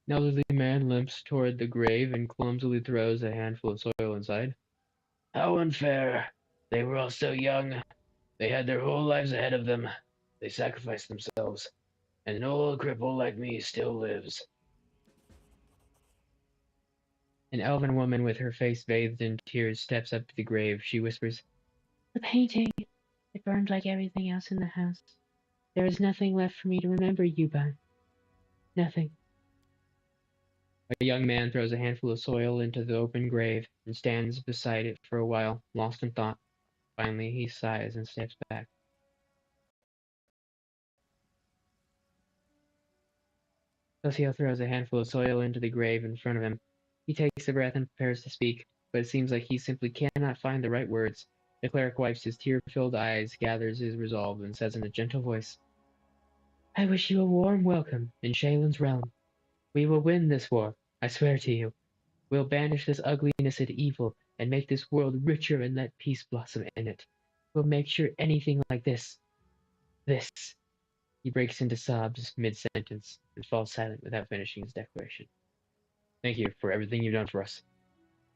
An elderly man limps toward the grave and clumsily throws a handful of soil inside. How unfair. They were all so young. They had their whole lives ahead of them. They sacrificed themselves. And an old cripple like me still lives. An elven woman with her face bathed in tears steps up to the grave. She whispers, The painting. It burned like everything else in the house. There is nothing left for me to remember you by. Nothing. A young man throws a handful of soil into the open grave and stands beside it for a while, lost in thought. Finally, he sighs and steps back. Lucio throws a handful of soil into the grave in front of him. He takes a breath and prepares to speak, but it seems like he simply cannot find the right words. The cleric wipes his tear-filled eyes, gathers his resolve, and says in a gentle voice, I wish you a warm welcome in Shaylin's realm. We will win this war, I swear to you. We'll banish this ugliness and evil and make this world richer and let peace blossom in it. We'll make sure anything like this. He breaks into sobs mid-sentence and falls silent without finishing his declaration. Thank you for everything you've done for us.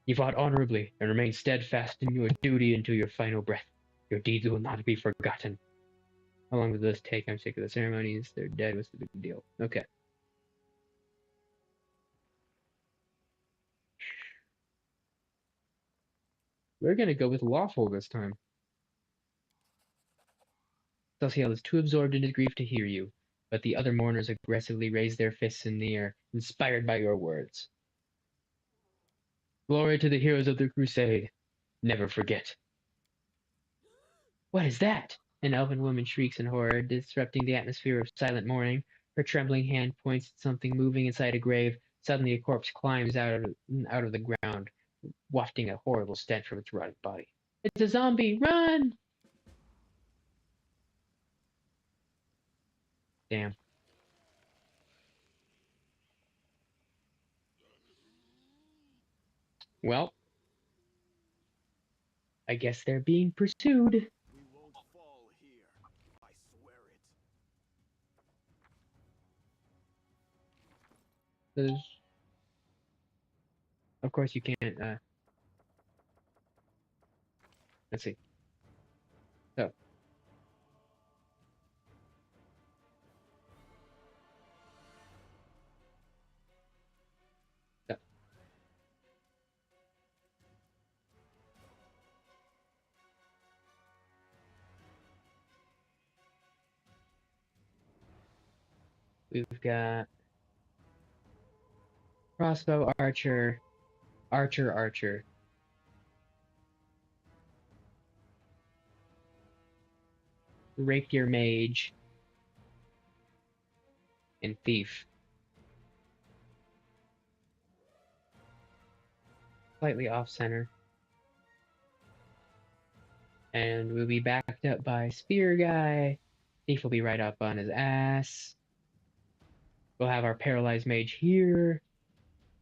You fought honorably and remained steadfast in your duty until your final breath. Your deeds will not be forgotten. Along with this take, I'm sick of the ceremonies. They're dead. What's the big deal? Okay. We're going to go with lawful this time. Celestial is too absorbed in his grief to hear you, but the other mourners aggressively raise their fists in the air, inspired by your words. Glory to the heroes of the crusade. Never forget. What is that? An elven woman shrieks in horror, disrupting the atmosphere of silent mourning. Her trembling hand points at something moving inside a grave. Suddenly a corpse climbs out of the ground, wafting a horrible stench from its rotting body. It's a zombie! Run! Damn. Well, I guess they're being pursued. We won't fall here. I swear it. Of course you can't, let's see. So. We've got crossbow, archer, archer, rapier mage, and thief. Slightly off center. And we'll be backed up by spear guy. Thief will be right up on his ass. We'll have our paralyzed mage here,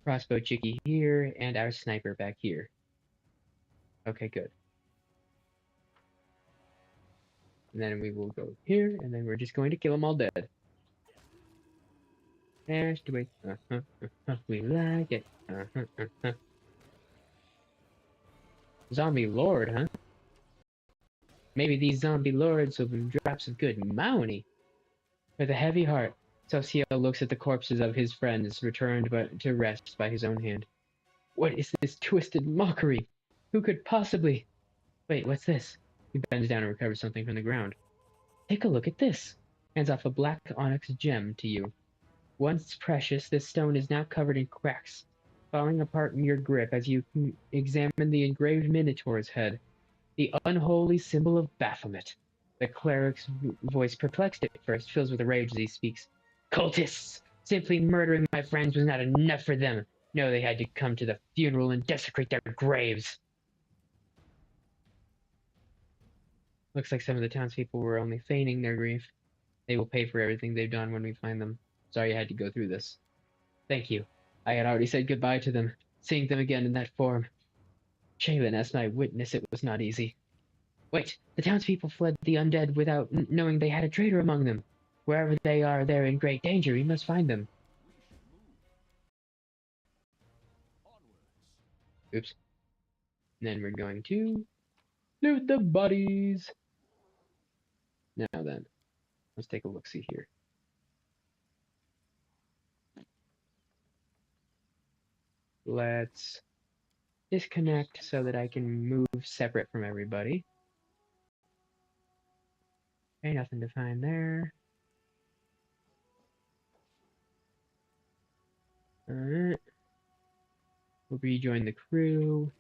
crossbow chickie here, and our sniper back here. Okay, good. And then we will go here, and then we're just going to kill them all dead. There's the way. We like it. Zombie lord, huh? Maybe these zombie lords will drop some good money. With a heavy heart, Celestial looks at the corpses of his friends, returned but to rest by his own hand. What is this twisted mockery? Who could possibly... Wait, what's this? He bends down and recovers something from the ground. Take a look at this. Hands off a black onyx gem to you. Once precious, this stone is now covered in cracks, falling apart in your grip as you examine the engraved Minotaur's head, the unholy symbol of Baphomet. The cleric's voice, perplexed at first, fills with rage as he speaks. Cultists! Simply murdering my friends was not enough for them. No, they had to come to the funeral and desecrate their graves. Looks like some of the townspeople were only feigning their grief. They will pay for everything they've done when we find them. Sorry I had to go through this. Thank you. I had already said goodbye to them. Seeing them again in that form. Shaylin, as my witness, it was not easy. Wait, the townspeople fled the undead without knowing they had a traitor among them. Wherever they are, they're in great danger. We must find them. Oops. And then we're going to loot the bodies. Now then, let's take a look-see here. Let's disconnect so that I can move separate from everybody. Okay, nothing to find there. Alright. We'll rejoin the crew.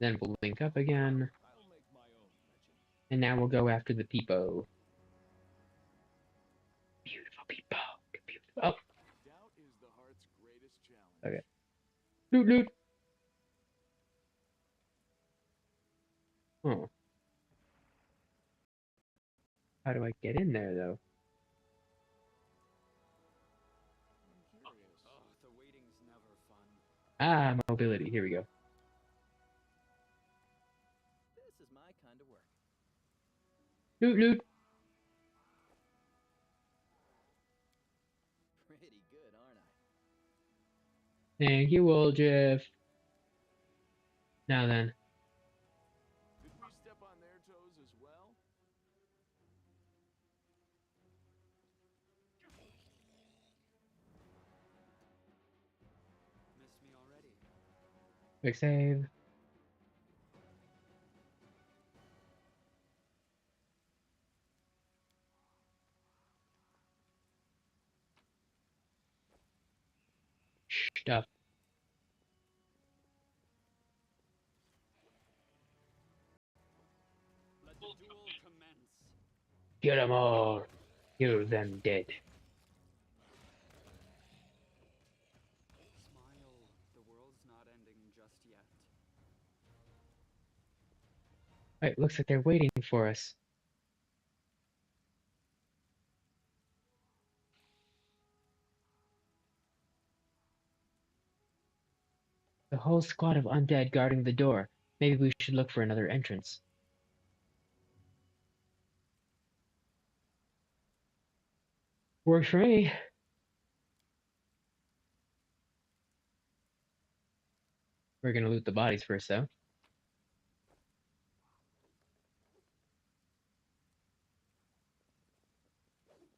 Then we'll link up again. And now we'll go after the peepo. Beautiful peepo. Beautiful. Oh. Okay. Loot, loot. Oh. How do I get in there, though? The waiting's never fun. Ah, mobility. Here we go. This is my kind of work. Loot, loot. Pretty good, aren't I? Thank you, Woljif. Now then. Did we step on their toes as well? Missed me already. Quick save. Stuff. Let the duel commence. Kill them all. Kill them dead. Smile. The world's not ending just yet. Right, looks like they're waiting for us. The whole squad of undead guarding the door. Maybe we should look for another entrance. Works for me. We're gonna loot the bodies first, though.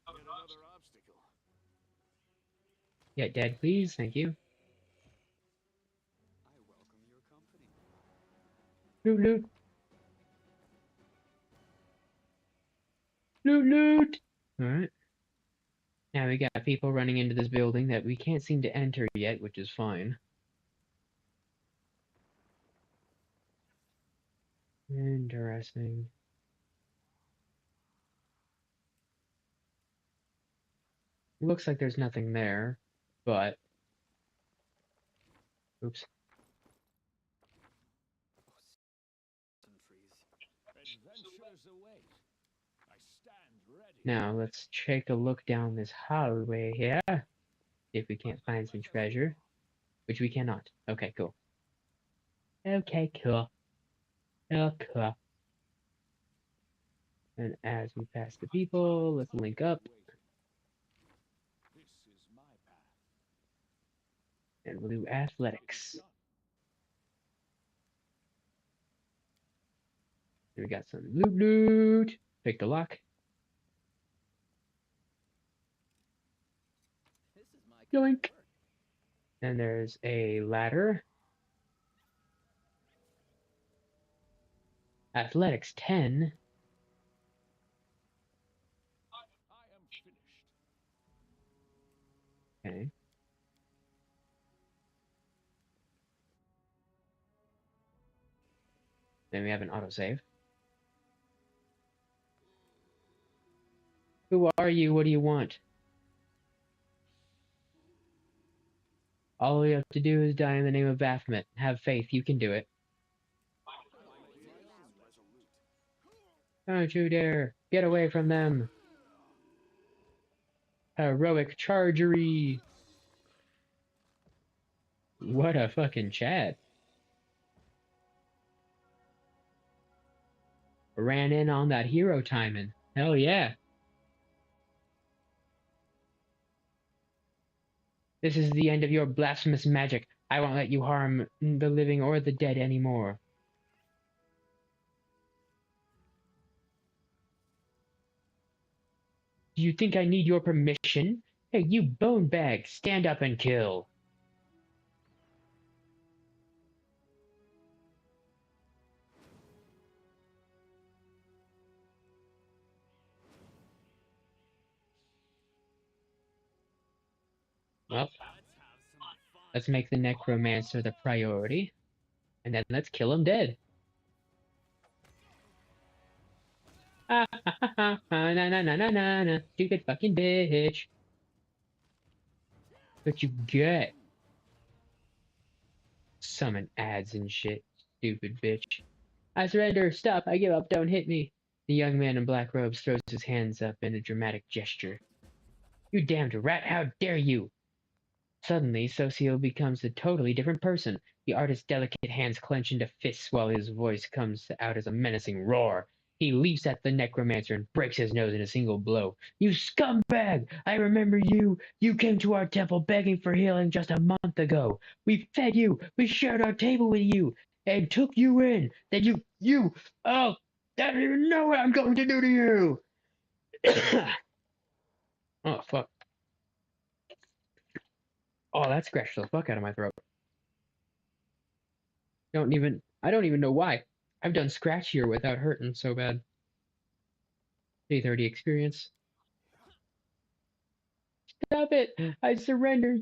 Another obstacle. Yeah, dead, please. Thank you. I welcome your company. Loot, loot. Loot, loot. Alright. Now we got people running into this building that we can't seem to enter yet, which is fine. Interesting. Looks like there's nothing there, but... Oops. Adventures await. I stand ready. Now, let's take a look down this hallway here. If we can't find some treasure. Which we cannot. Okay, cool. Okay, cool. Okay. And as we pass the people, let's link up. This is my path. And we'll do athletics. And we got some loot loot. Pick the lock. This is my kind of Yoink. work. And there's a ladder. Athletics 10. I am finished. Okay. Then we have an autosave. Who are you? What do you want? All you have to do is die in the name of Baphomet. Have faith, you can do it. Don't you dare! Get away from them! Heroic chargery! What a fucking chat. Ran in on that hero timing. Hell yeah. This is the end of your blasphemous magic. I won't let you harm the living or the dead anymore. Do you think I need your permission? Hey, you bone bag, stand up and kill. Well, let's make the necromancer the priority, and then let's kill him dead. Ah, ha, ha, ha, ha, na, na, na, na, na, na, stupid fucking bitch. What you get? Summon ads and shit, stupid bitch. I surrender, stop, I give up, don't hit me. The young man in black robes throws his hands up in a dramatic gesture. You damned rat, how dare you! Suddenly, Socio becomes a totally different person. The artist's delicate hands clench into fists while his voice comes out as a menacing roar. He leaps at the necromancer and breaks his nose in a single blow. You scumbag! I remember you! You came to our temple begging for healing just a month ago. We fed you! We shared our table with you! And took you in! Then oh! I don't even know what I'm going to do to you! Oh, fuck. Oh, that scratched the fuck out of my throat. I don't even know why. I've done scratchier without hurting so bad. 330 experience. Stop it! I surrender.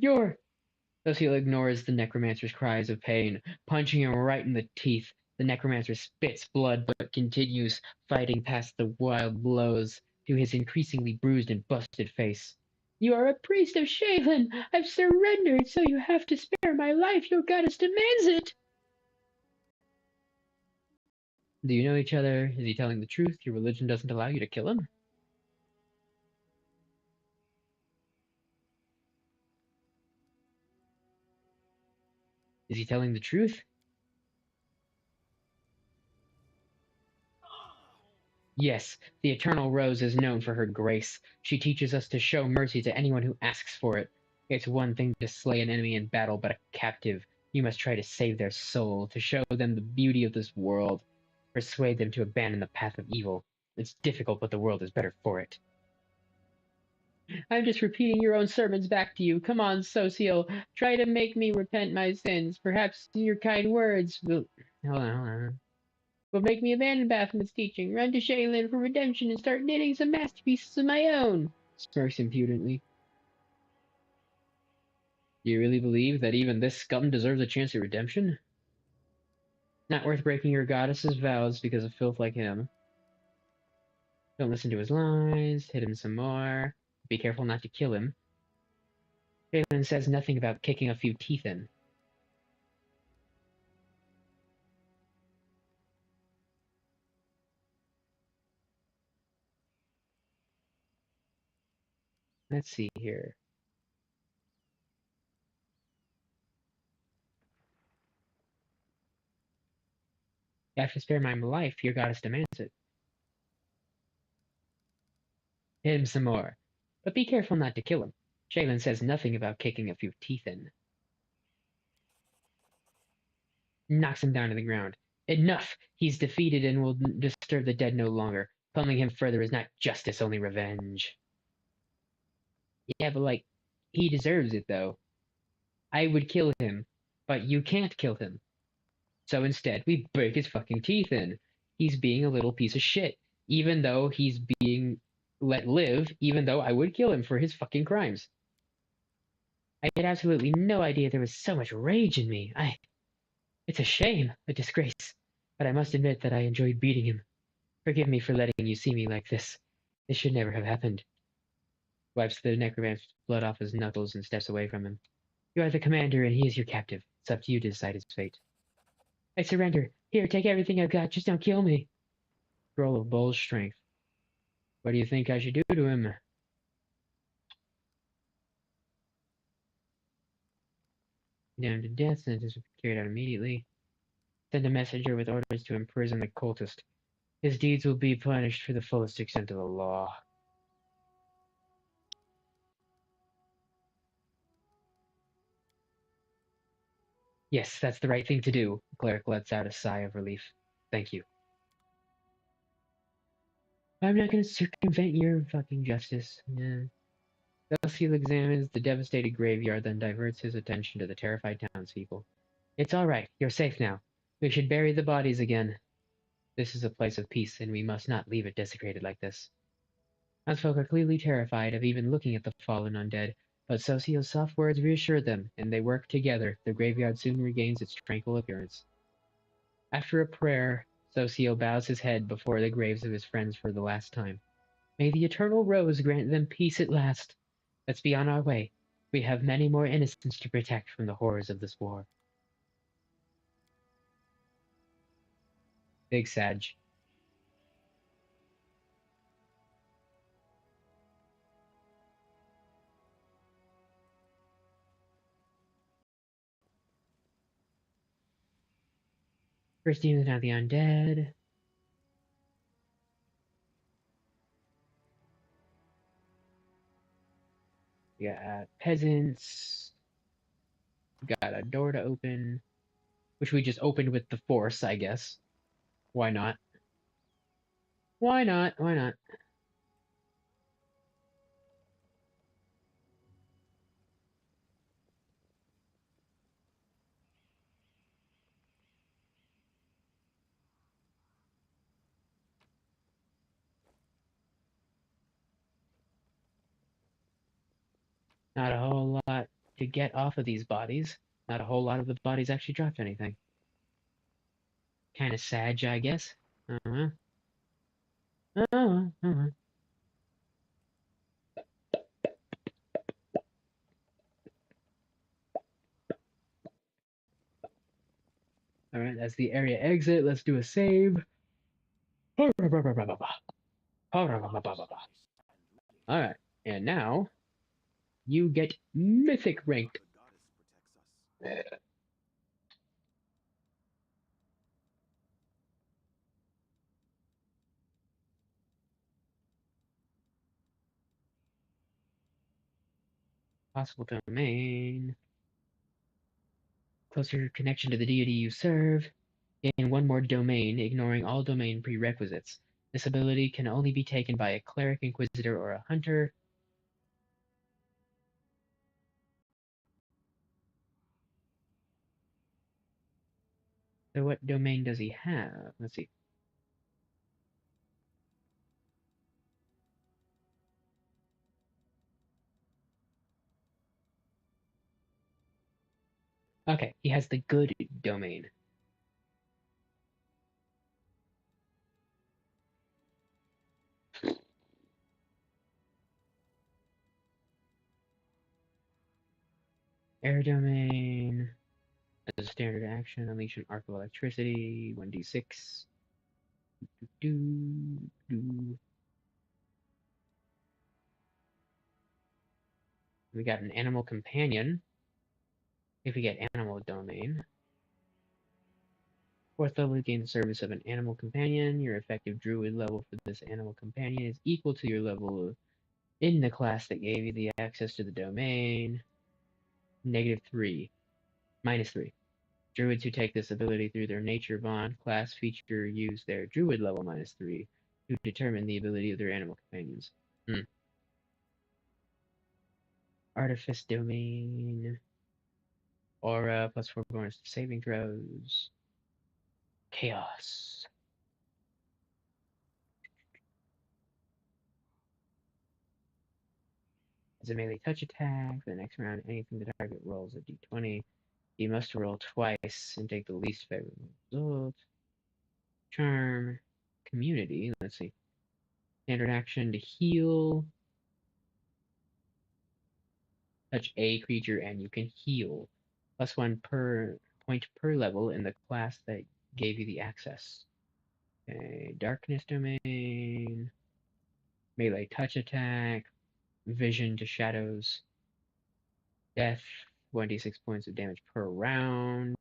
Socio ignores the necromancer's cries of pain, punching him right in the teeth. The necromancer spits blood but continues fighting past the wild blows to his increasingly bruised and busted face. You are a priest of Shaylin. I've surrendered, so you have to spare my life. Your goddess demands it. Do you know each other? Is he telling the truth? Your religion doesn't allow you to kill him? Is he telling the truth? Yes, the Eternal Rose is known for her grace. She teaches us to show mercy to anyone who asks for it. It's one thing to slay an enemy in battle, but a captive, you must try to save their soul, to show them the beauty of this world, persuade them to abandon the path of evil. It's difficult, but the world is better for it. I'm just repeating your own sermons back to you. Come on, Socio. Try to make me repent my sins. Perhaps your kind words will... Hold on. Will make me abandon Baphomet's teaching, run to Shaylin for redemption, and start knitting some masterpieces of my own. Smirks impudently. Do you really believe that even this scum deserves a chance at redemption? Not worth breaking your goddess's vows because of filth like him. Don't listen to his lies, hit him some more. Be careful not to kill him. Shaylin says nothing about kicking a few teeth in. Let's see here. You have to spare my life, your goddess demands it. Hit him some more. But be careful not to kill him. Shaylin says nothing about kicking a few teeth in. Knocks him down to the ground. Enough! He's defeated and will disturb the dead no longer. Pummeling him further is not justice, only revenge. Yeah, but like, he deserves it though. I would kill him, but you can't kill him. So instead, we break his fucking teeth in. He's being a little piece of shit. Even though he's being let live, even though I would kill him for his fucking crimes. I had absolutely no idea there was so much rage in me. It's a shame, a disgrace, but I must admit that I enjoyed beating him. Forgive me for letting you see me like this. This should never have happened. Wipes the necromancer's blood off his knuckles and steps away from him. You are the commander and he is your captive. It's up to you to decide his fate. I surrender. Here, take everything I've got. Just don't kill me. Roll of bull's strength. What do you think I should do to him? Condemned to death, sentence will be carried out immediately. Send a messenger with orders to imprison the cultist. His deeds will be punished for the fullest extent of the law. Yes, that's the right thing to do. The cleric lets out a sigh of relief. Thank you. I'm not gonna circumvent your fucking justice. Yeah. Celestial examines the devastated graveyard, then diverts his attention to the terrified townspeople. It's all right. You're safe now. We should bury the bodies again. This is a place of peace, and we must not leave it desecrated like this. Townsfolk are clearly terrified of even looking at the fallen undead, but Socio's soft words reassure them, and they work together. The graveyard soon regains its tranquil appearance. After a prayer, Socio bows his head before the graves of his friends for the last time. May the eternal rose grant them peace at last. Let's be on our way. We have many more innocents to protect from the horrors of this war. Big Sag. First demons, now the undead. We got peasants. We got a door to open, which we just opened with the force, I guess. Why not? Why not? Why not? Not a whole lot to get off of these bodies. Not a whole lot of the bodies actually dropped anything. Kind of sad, I guess. Uh-huh. Uh-huh. Alright, that's the area exit. Let's do a save. Alright, and now you get mythic ranked. Possible domain. Closer connection to the deity you serve. Gain one more domain, ignoring all domain prerequisites. This ability can only be taken by a cleric, inquisitor, or a hunter. So what domain does he have? Let's see. Okay, he has the good domain. Air domain. As a standard action, unleash an arc of electricity, 1d6. We got an animal companion. If we get animal domain. Fourth level, gain the service of an animal companion. Your effective druid level for this animal companion is equal to your level in the class that gave you the access to the domain. -3. -3. Druids who take this ability through their nature bond class feature use their druid level -3 to determine the ability of their animal companions. Artifice domain. Aura +4 bonus to saving throws. Chaos. As a melee touch attack, for the next round, anything the target rolls a d20. You must roll twice and take the least favorable result. Charm, community, let's see. Standard action to heal. Touch a creature and you can heal. +1 per point per level in the class that gave you the access. Okay, darkness domain. Melee touch attack. Vision to shadows. Death, 1d6 points of damage per round.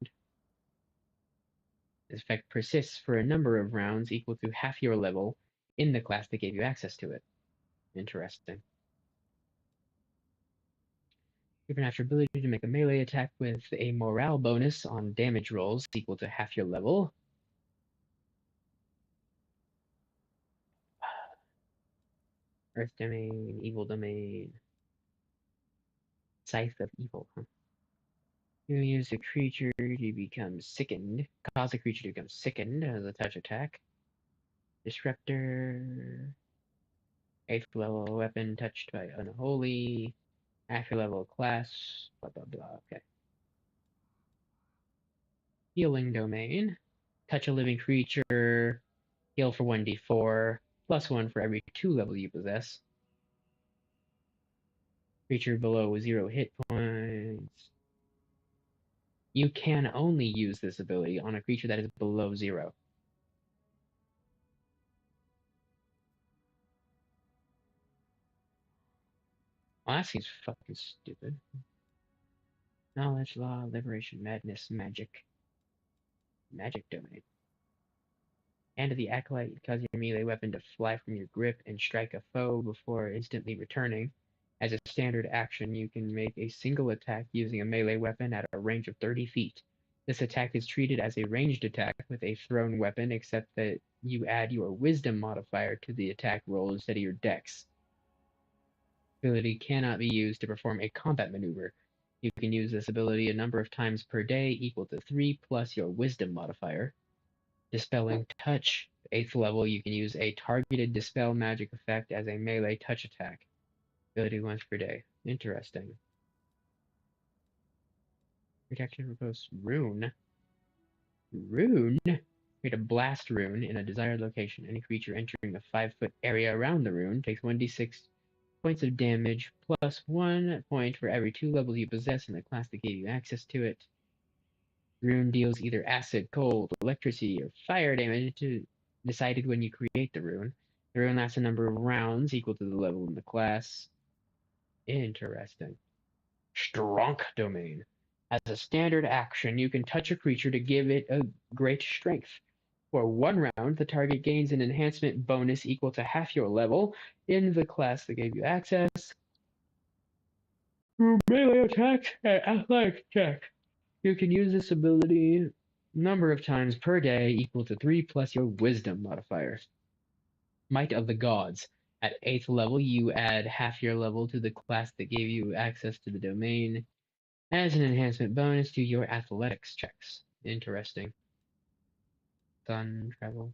This effect persists for a number of rounds equal to half your level in the class that gave you access to it. Interesting. You have an natural ability to make a melee attack with a morale bonus on damage rolls equal to half your level. Earth domain, evil domain. Scythe of evil, huh? You use a creature to become sickened. Cause a creature to become sickened as a touch attack. Disruptor. 8th level weapon touched by unholy. Half your level class. Blah blah blah. Okay. Healing domain. Touch a living creature. Heal for 1d4. +1 for every 2 level you possess. Creature below 0 hit points. You can only use this ability on a creature that is below 0. Well, that seems fucking stupid. Knowledge, law, liberation, madness, magic. Magic domain. And the acolyte cause your melee weapon to fly from your grip and strike a foe before instantly returning. As a standard action, you can make a single attack using a melee weapon at a range of 30 feet. This attack is treated as a ranged attack with a thrown weapon, except that you add your wisdom modifier to the attack roll instead of your dex. Ability cannot be used to perform a combat maneuver. You can use this ability a number of times per day, equal to 3 plus your wisdom modifier. Dispelling touch. 8th level, you can use a targeted dispel magic effect as a melee touch attack. Ability once per day. Interesting. Protection proposed rune. Rune? Create a blast rune in a desired location. Any creature entering a 5-foot area around the rune takes 1d6 points of damage, +1 point for every 2 levels you possess in the class that gave you access to it. Rune deals either acid, cold, electricity, or fire damage decided when you create the rune. The rune lasts a number of rounds equal to the level in the class. Interesting. Strong domain. As a standard action, you can touch a creature to give it a great strength. For 1 round, the target gains an enhancement bonus equal to half your level in the class that gave you access. Melee attack and athletic check. You can use this ability number of times per day equal to 3 plus your wisdom modifier. Might of the Gods. At 8th level, you add half your level to the class that gave you access to the domain as an enhancement bonus to your athletics checks. Interesting. Sun travel.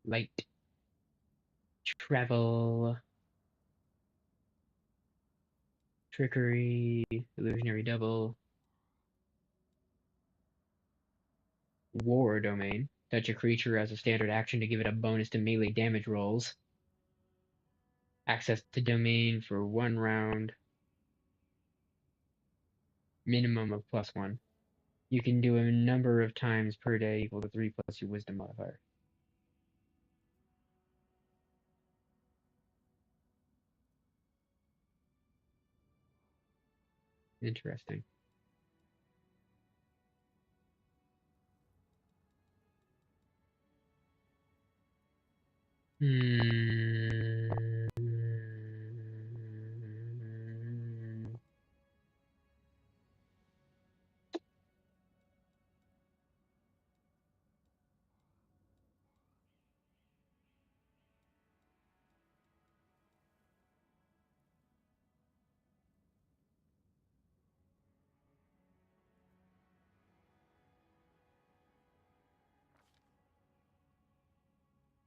Light. Travel. Trickery. Illusionary double. War domain. Touch a creature as a standard action to give it a bonus to melee damage rolls. Access to domain for 1 round. Minimum of +1. You can do a number of times per day equal to 3 plus your wisdom modifier. Interesting.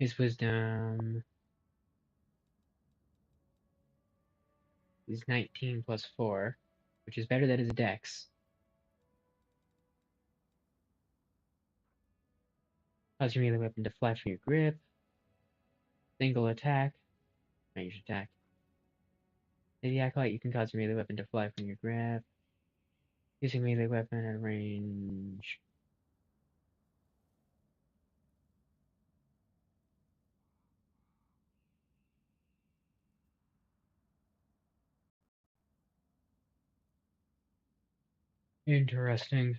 His wisdom is 19 plus 4, which is better than his dex. Cause your melee weapon to fly from your grip. Single attack. Ranged attack. If you acolyte, you can cause your melee weapon to fly from your grip. Using melee weapon at range. Interesting.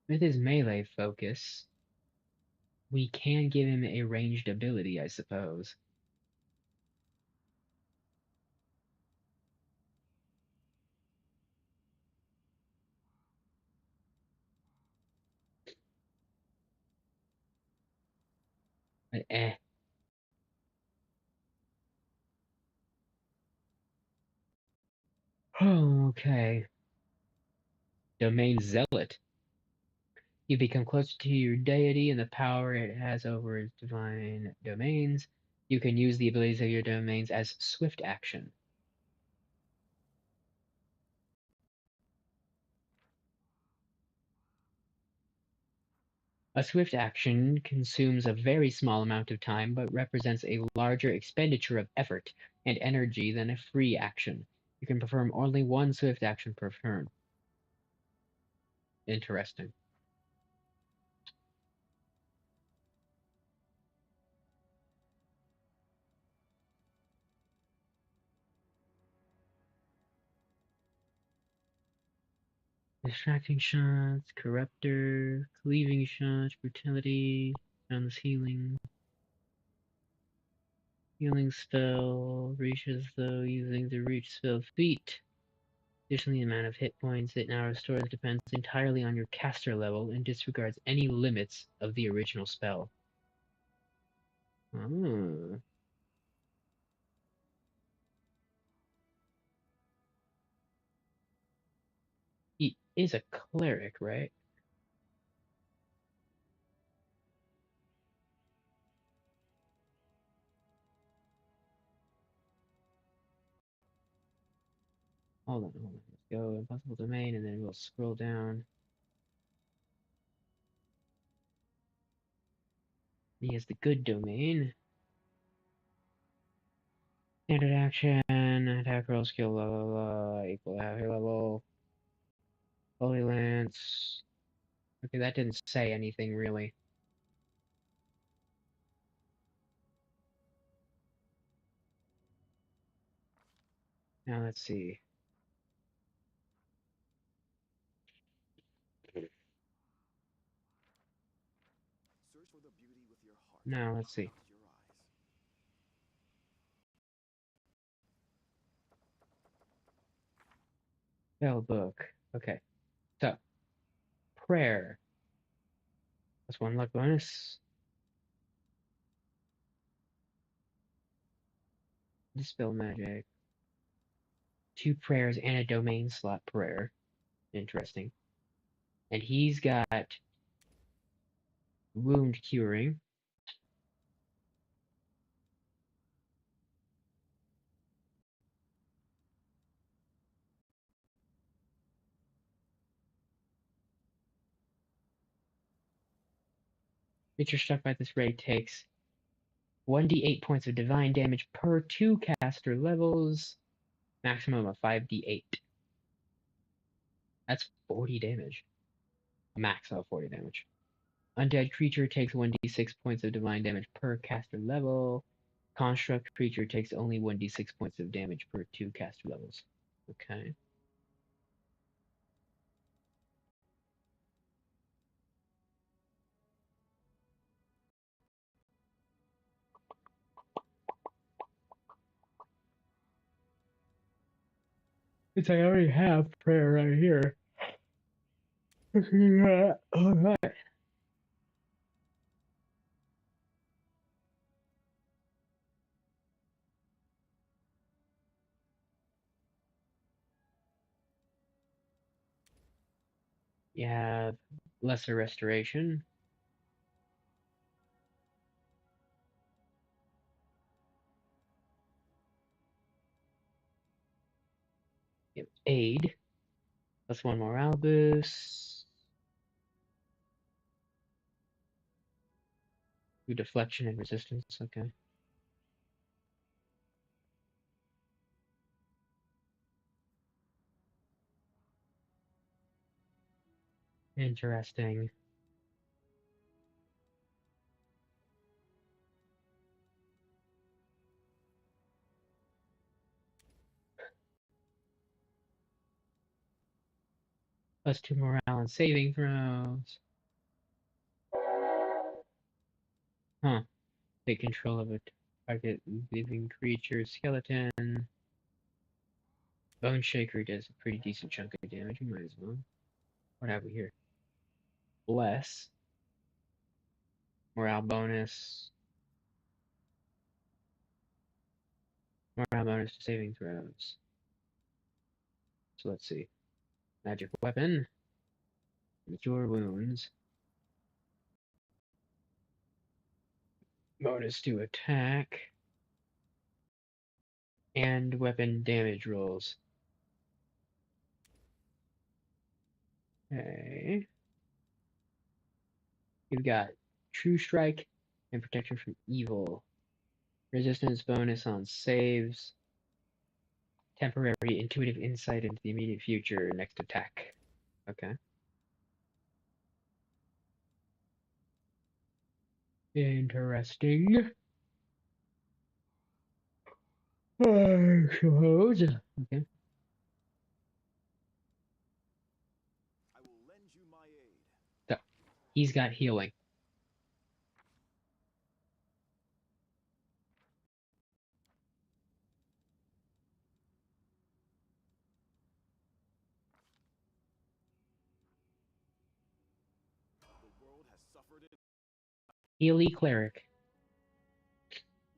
With his melee focus, we can give him a ranged ability, I suppose. But Oh, okay. Domain Zealot. You become closer to your deity and the power it has over its divine domains. You can use the abilities of your domains as swift action. A swift action consumes a very small amount of time, but represents a larger expenditure of effort and energy than a free action. You can perform only one swift action per turn. Interesting. Distracting shots, corruptor, cleaving shots, brutality, boundless healing. Healing spell reaches though using the reach spell feat. Additionally, the amount of hit points it now restores depends entirely on your caster level and disregards any limits of the original spell. Oh. He is a cleric, right? Hold on. Let's go Impossible Domain and then we'll scroll down. He has the good domain. Standard action, attack roll skill, blah blah blah, equal half your level. Holy Lance. Okay, that didn't say anything really. Now let's see. Search for the beauty with your heart, Now let's see. not your eyes. Spell book. Okay. So, prayer. That's one luck bonus. Dispel magic. 2 prayers and a domain slot prayer. Interesting. And he's got wound curing. Creature struck by this ray takes 1d8 points of divine damage per 2 caster levels. Maximum of 5d8. That's 40 damage. Max of 40 damage. Undead creature takes 1d6 points of divine damage per caster level. Construct creature takes only 1d6 points of damage per 2 caster levels. Okay. Since I already have prayer right here. Alright. You have lesser restoration. You have aid. Plus one morale boost. Do deflection and resistance, okay. Interesting. Plus 2 morale and saving throws. Huh. Take control of a target living creature skeleton. Bone Shaker does a pretty decent chunk of damage, you might as well. What have we here? Bless. Morale bonus. Morale bonus to saving throws. So let's see. Magic weapon. Cure wounds. Bonus to attack. And weapon damage rolls. Okay. You've got True Strike and Protection from Evil. Resistance bonus on saves. Temporary intuitive insight into the immediate future. Next attack. Okay. Interesting. I suppose. Okay. I will lend you my aid. So, he's got healing. The world has suffered it. Healy Cleric.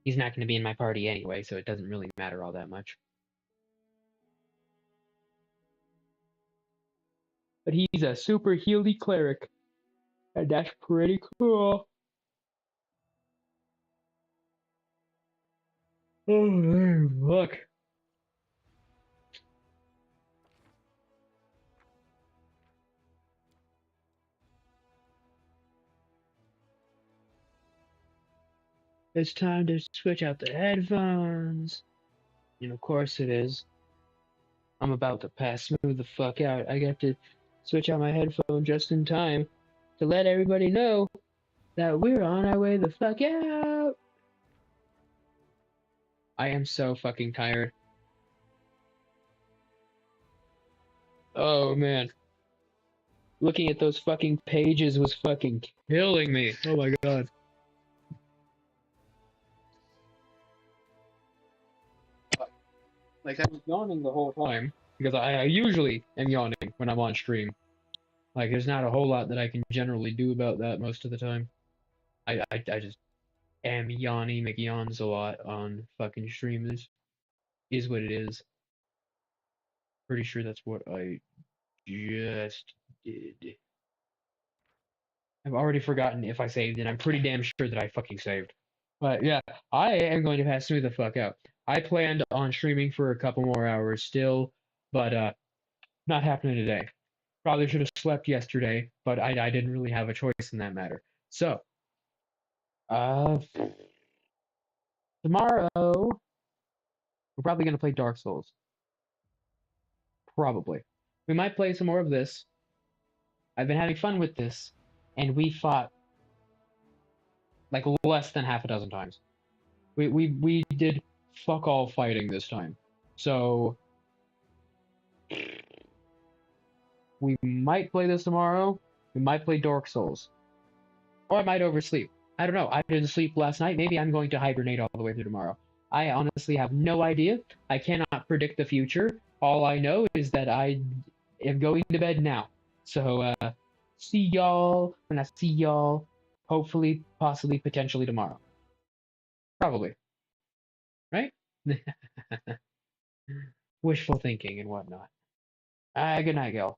He's not going to be in my party anyway, so it doesn't really matter all that much. But he's a super Healy Cleric. And that's pretty cool. Oh, look. It's time to switch out the headphones. And of course it is. I'm about to pass smooth the fuck out. I got to switch out my headphone just in time to let everybody know that we're on our way the fuck out. I am so fucking tired. Oh man. Looking at those fucking pages was fucking killing me. Oh my god. Like, I was yawning the whole time, because I usually am yawning when I'm on stream. Like, there's not a whole lot that I can generally do about that most of the time. I just am yawny, make yawns a lot on fucking stream. This is what it is. Pretty sure that's what I just did. I've already forgotten if I saved, and I'm pretty damn sure that I fucking saved. But yeah, I am going to pass smooth the fuck out. I planned on streaming for a couple more hours still, but not happening today. Probably should have slept yesterday, but I didn't really have a choice in that matter. So, tomorrow we're probably gonna play Dark Souls. Probably. We might play some more of this. I've been having fun with this, and we fought like less than half a dozen times. We did fuck all fighting this time. So we might play this tomorrow. We might play Dark Souls. Or I might oversleep. I don't know. I didn't sleep last night. Maybe I'm going to hibernate all the way through tomorrow. I honestly have no idea. I cannot predict the future. All I know is that I am going to bed now. So, see y'all when I see y'all. Hopefully, possibly, potentially tomorrow. Probably. Right? Wishful thinking and whatnot. Good night, y'all.